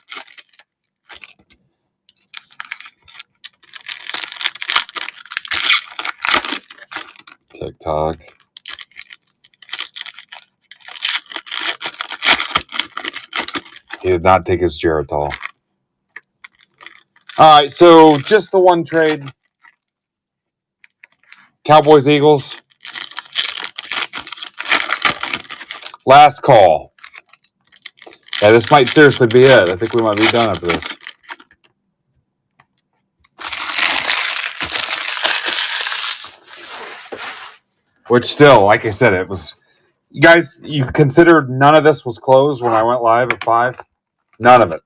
talk. He did not take his Geritol. All right, so just the one trade. Cowboys, Eagles. Last call. Yeah, this might seriously be it. I think we might be done after this. Which still, like I said, it was... You guys, you considered none of this was closed when I went live at 5? None of it.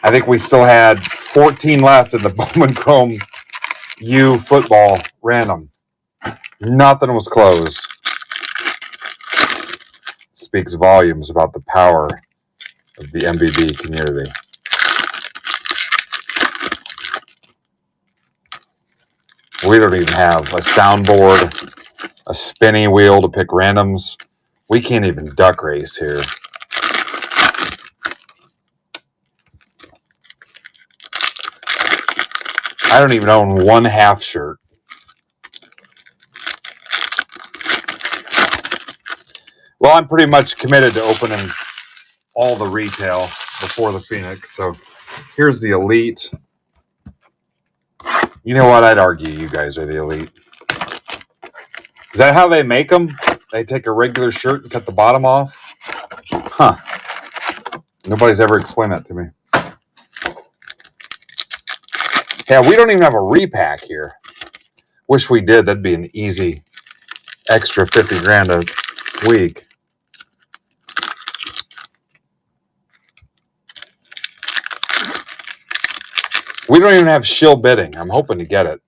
I think we still had 14 left in the Bowman Chrome U football random. Nothing was closed. Speaks volumes about the power of the MBB community. We don't even have a soundboard, a spinny wheel to pick randoms. We can't even duck race here. I don't even own one half shirt. Well, I'm pretty much committed to opening all the retail before the Phoenix. So here's the Elite. You know what? I'd argue you guys are the Elite. Is that how they make them? They take a regular shirt and cut the bottom off? Huh. Nobody's ever explained that to me. Yeah, we don't even have a repack here. Wish we did. That'd be an easy extra 50 grand a week. We don't even have shill bidding. I'm hoping to get it.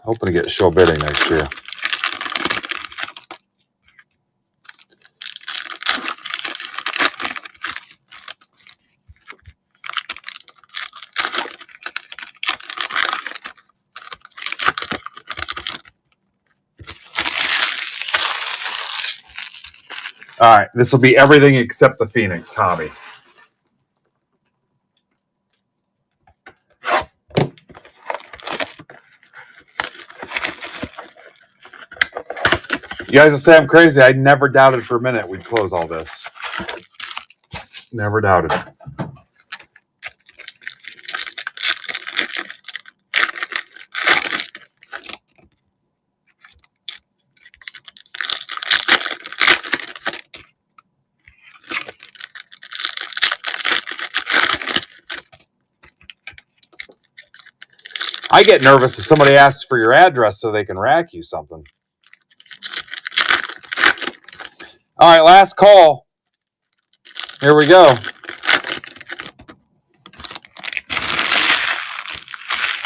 Hoping to get shill bidding next year. All right, this will be everything except the Phoenix hobby. You guys will say I'm crazy. I never doubted for a minute we'd close all this. Never doubted. I get nervous if somebody asks for your address so they can rack you something. All right, last call. Here we go.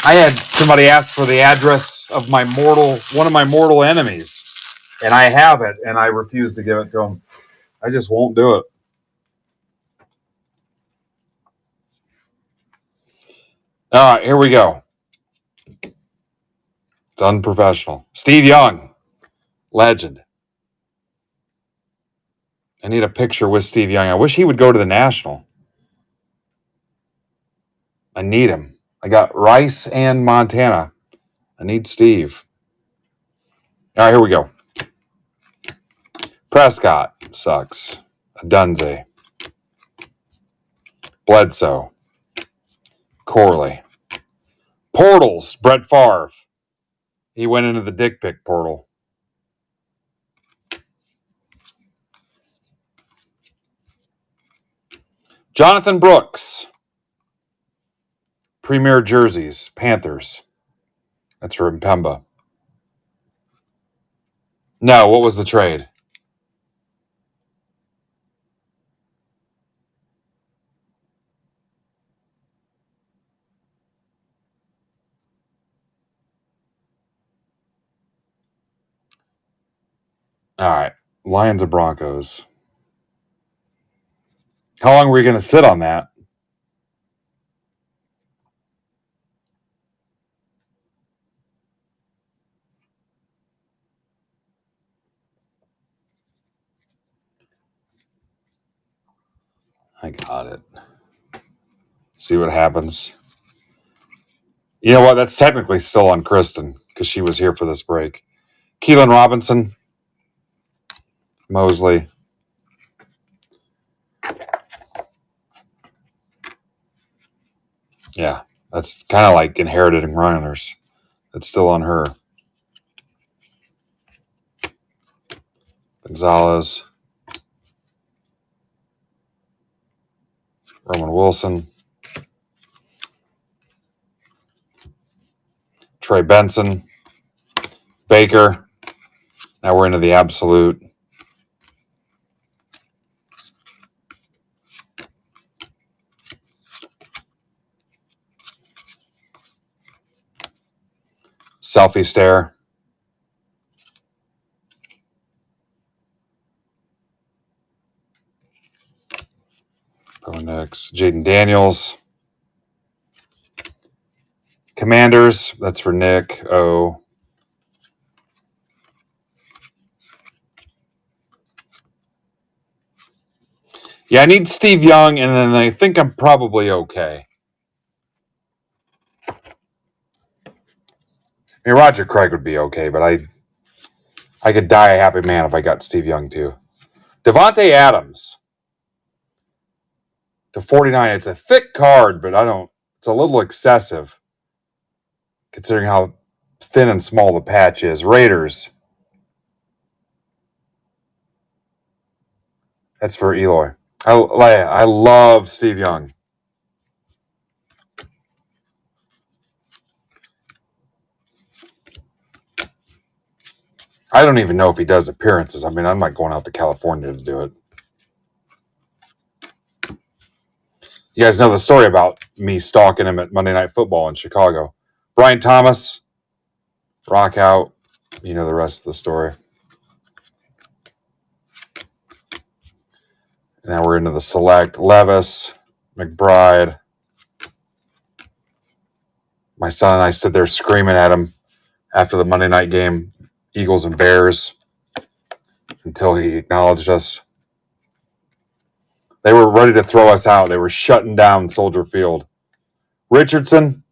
I had somebody ask for the address of one of my mortal enemies, and I have it, and I refuse to give it to them. I just won't do it. All right, here we go. It's unprofessional. Steve Young, legend. I need a picture with Steve Young. I wish he would go to the National. I need him. I got Rice and Montana. I need Steve. All right, here we go. Prescott sucks. Dunze. Bledsoe. Corley. Portals. Brett Favre. He went into the dick pic portal. Jonathan Brooks. Premier jerseys. Panthers. That's for Mpemba. No, what was the trade? All right. Lions or Broncos. How long were we going to sit on that? I got it. See what happens. You know what? That's technically still on Kristen because she was here for this break. Keelan Robinson, Mosley. Yeah, that's kind of like inherited runners. That's still on her. Gonzalez. Roman Wilson. Trey Benson. Baker. Now we're into the absolute. Selfie stare. Next, Jaden Daniels. Commanders, that's for Nick. Oh. Yeah, I need Steve Young, and then I think I'm probably okay. I mean, Roger Craig would be okay, but I could die a happy man if I got Steve Young too. Devontae Adams to 49. It's a thick card, but it's a little excessive considering how thin and small the patch is. Raiders. That's for Eloy. I love Steve Young. I don't even know if he does appearances. I mean, I'm not going out to California to do it. You guys know the story about me stalking him at Monday Night Football in Chicago. Brian Thomas, rock out. You know the rest of the story. Now we're into the select. Levis, McBride. My son and I stood there screaming at him after the Monday night game, Eagles and Bears, until he acknowledged us. They were ready to throw us out. They were shutting down Soldier Field. Richardson.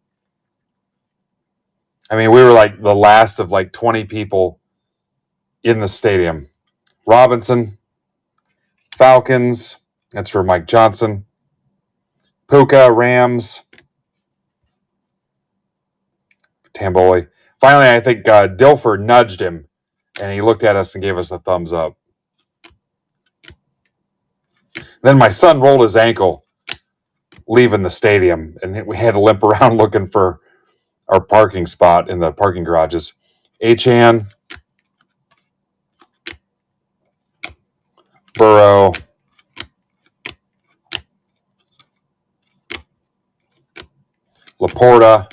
I mean, we were like the last of like 20 people in the stadium. Robinson. Falcons. That's for Mike Johnson. Puka, Rams. Tamboli. Finally, I think Dilfer nudged him, and he looked at us and gave us a thumbs up. Then my son rolled his ankle leaving the stadium, and we had to limp around looking for our parking spot in the parking garages. Achan, Burrow, Laporta,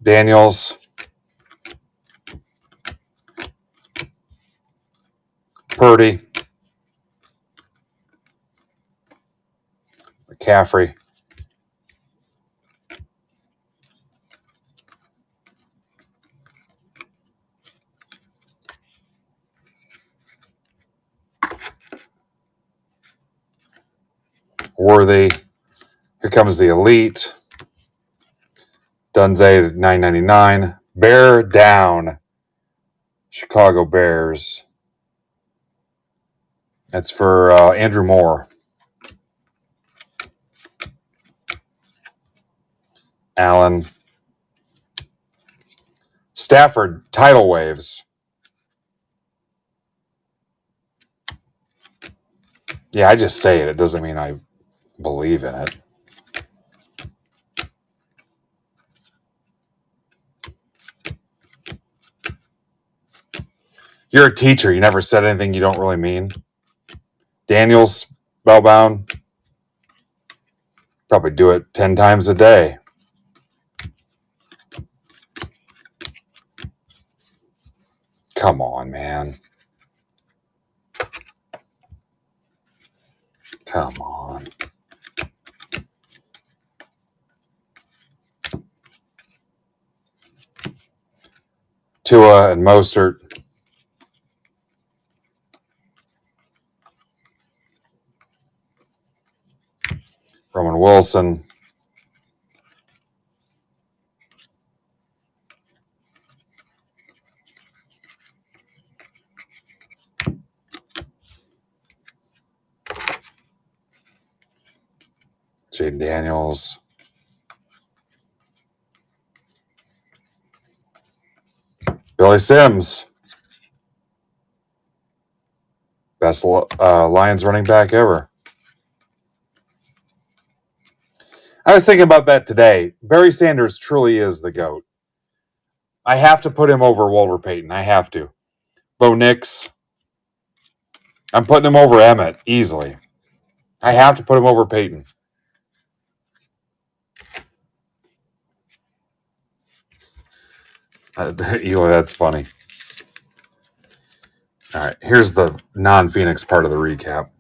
Daniels, Purdy, McCaffrey, Worthy. Here comes the elite. Dunze $9.99. Bear down. Chicago Bears. That's for Andrew Moore. Allen. Stafford, tidal waves. Yeah, I just say it. It doesn't mean I believe in it. You're a teacher. You never said anything you don't really mean. Daniels, spellbound. Probably do it 10 times a day. Come on, man. Come on. Tua and Mostert. Roman Wilson. Jaden Daniels. Billy Sims. Best Lions running back ever. I was thinking about that today. Barry Sanders truly is the GOAT. I have to put him over Walter Payton. I have to. Bo Nix. I'm putting him over Emmett easily. I have to put him over Payton. Eli, that's funny. All right, here's the non-Phoenix part of the recap.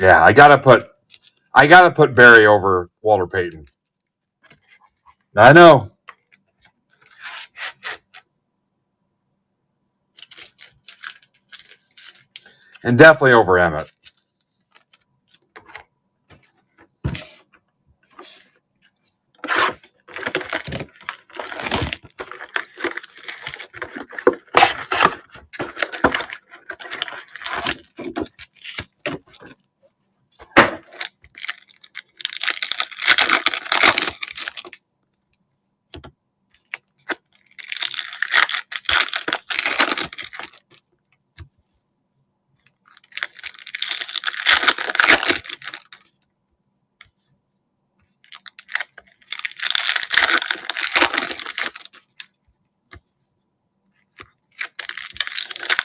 Yeah, I gotta put Barry over Walter Payton. I know. And definitely over Emmett.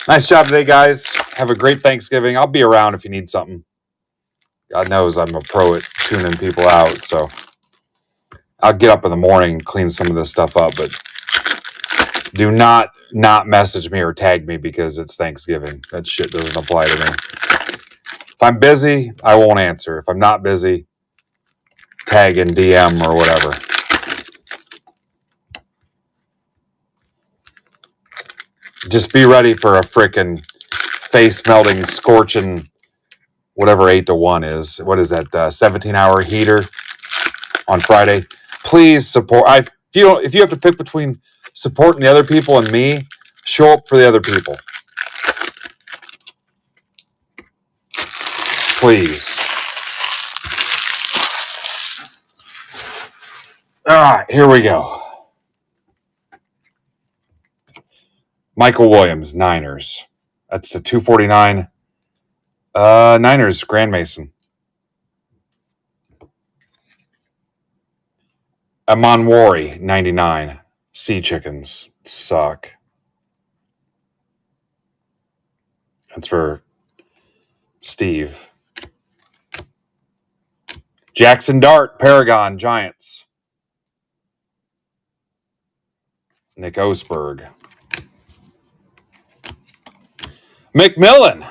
Nice job today, guys. Have a great Thanksgiving. I'll be around if you need something. God knows I'm a pro at tuning people out, so I'll get up in the morning and clean some of this stuff up, but do not message me or tag me because it's Thanksgiving. That shit doesn't apply to me. If I'm busy, I won't answer. If I'm not busy, tag and DM or whatever. Just be ready for a frickin' face-melting, scorching, whatever 8 to 1 is. What is that, 17-hour heater on Friday? Please support. If you have to pick between supporting the other people and me, show up for the other people. Please. All right, here we go. Michael Williams, Niners. That's the 249. Niners, Grand Mason. Amonwari, 99. Sea Chickens. Suck. That's for Steve. Jackson Dart, Paragon, Giants. Nick Osberg. McMillan.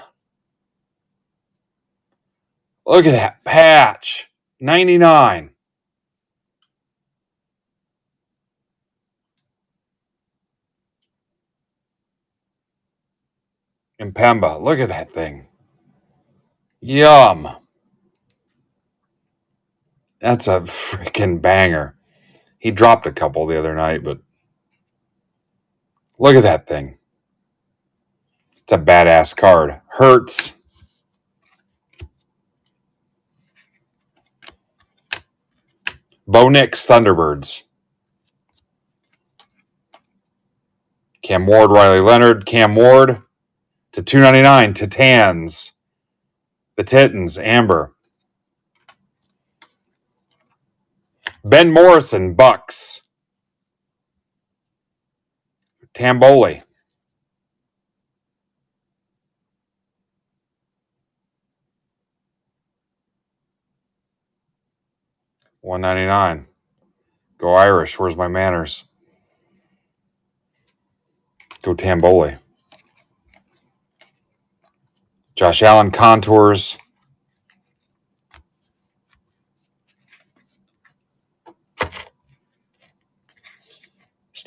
Look at that patch. 99. Impemba. Look at that thing. Yum. That's a freaking banger. He dropped a couple the other night, but look at that thing. It's a badass card. Hurts. Bo Nix, Thunderbirds. Cam Ward, Riley Leonard. Cam Ward to 299. Titans. The Titans, Amber. Ben Morrison, Bucks. Tamboli. $199. Go Irish. Where's my manners? Go Tamboli. Josh Allen, Contours.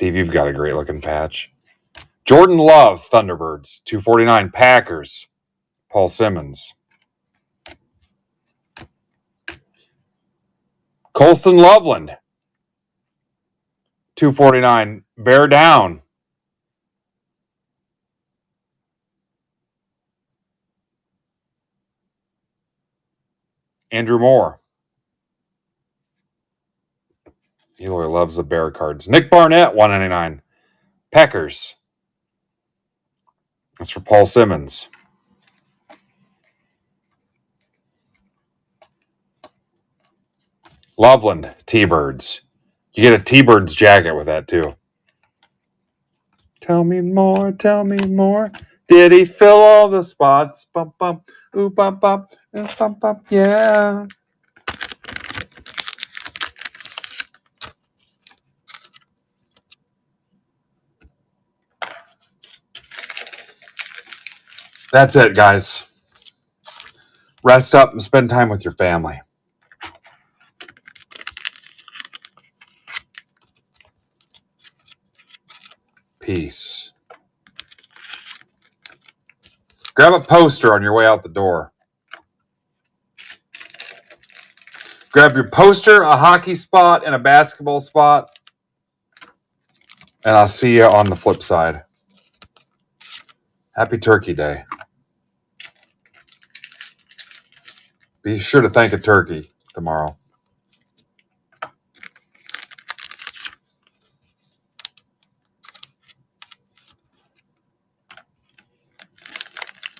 Steve, you've got a great looking patch. Jordan Love, Thunderbirds, 249. Packers, Paul Simmons. Colston Loveland, 249. Bear down. Andrew Moore. Eloy loves the Bear cards. Nick Barnett, 199. Packers. That's for Paul Simmons. Loveland, T-Birds. You get a T-Birds jacket with that, too. Tell me more, tell me more. Did he fill all the spots? Bump, bump, ooh, bump, bump, ooh, bump, bump, yeah. That's it, guys. Rest up and spend time with your family. Peace. Grab a poster on your way out the door. Grab your poster, a hockey spot, and a basketball spot. And I'll see you on the flip side. Happy Turkey Day. Be sure to thank a turkey tomorrow.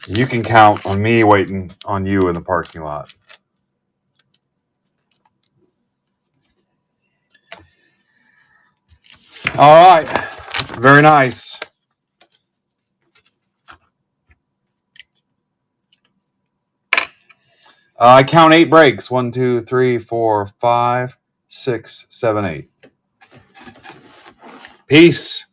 You can count on me waiting on you in the parking lot. All right. Very nice. I count 8 breaks. 1, 2, 3, 4, 5, 6, 7, 8. Peace.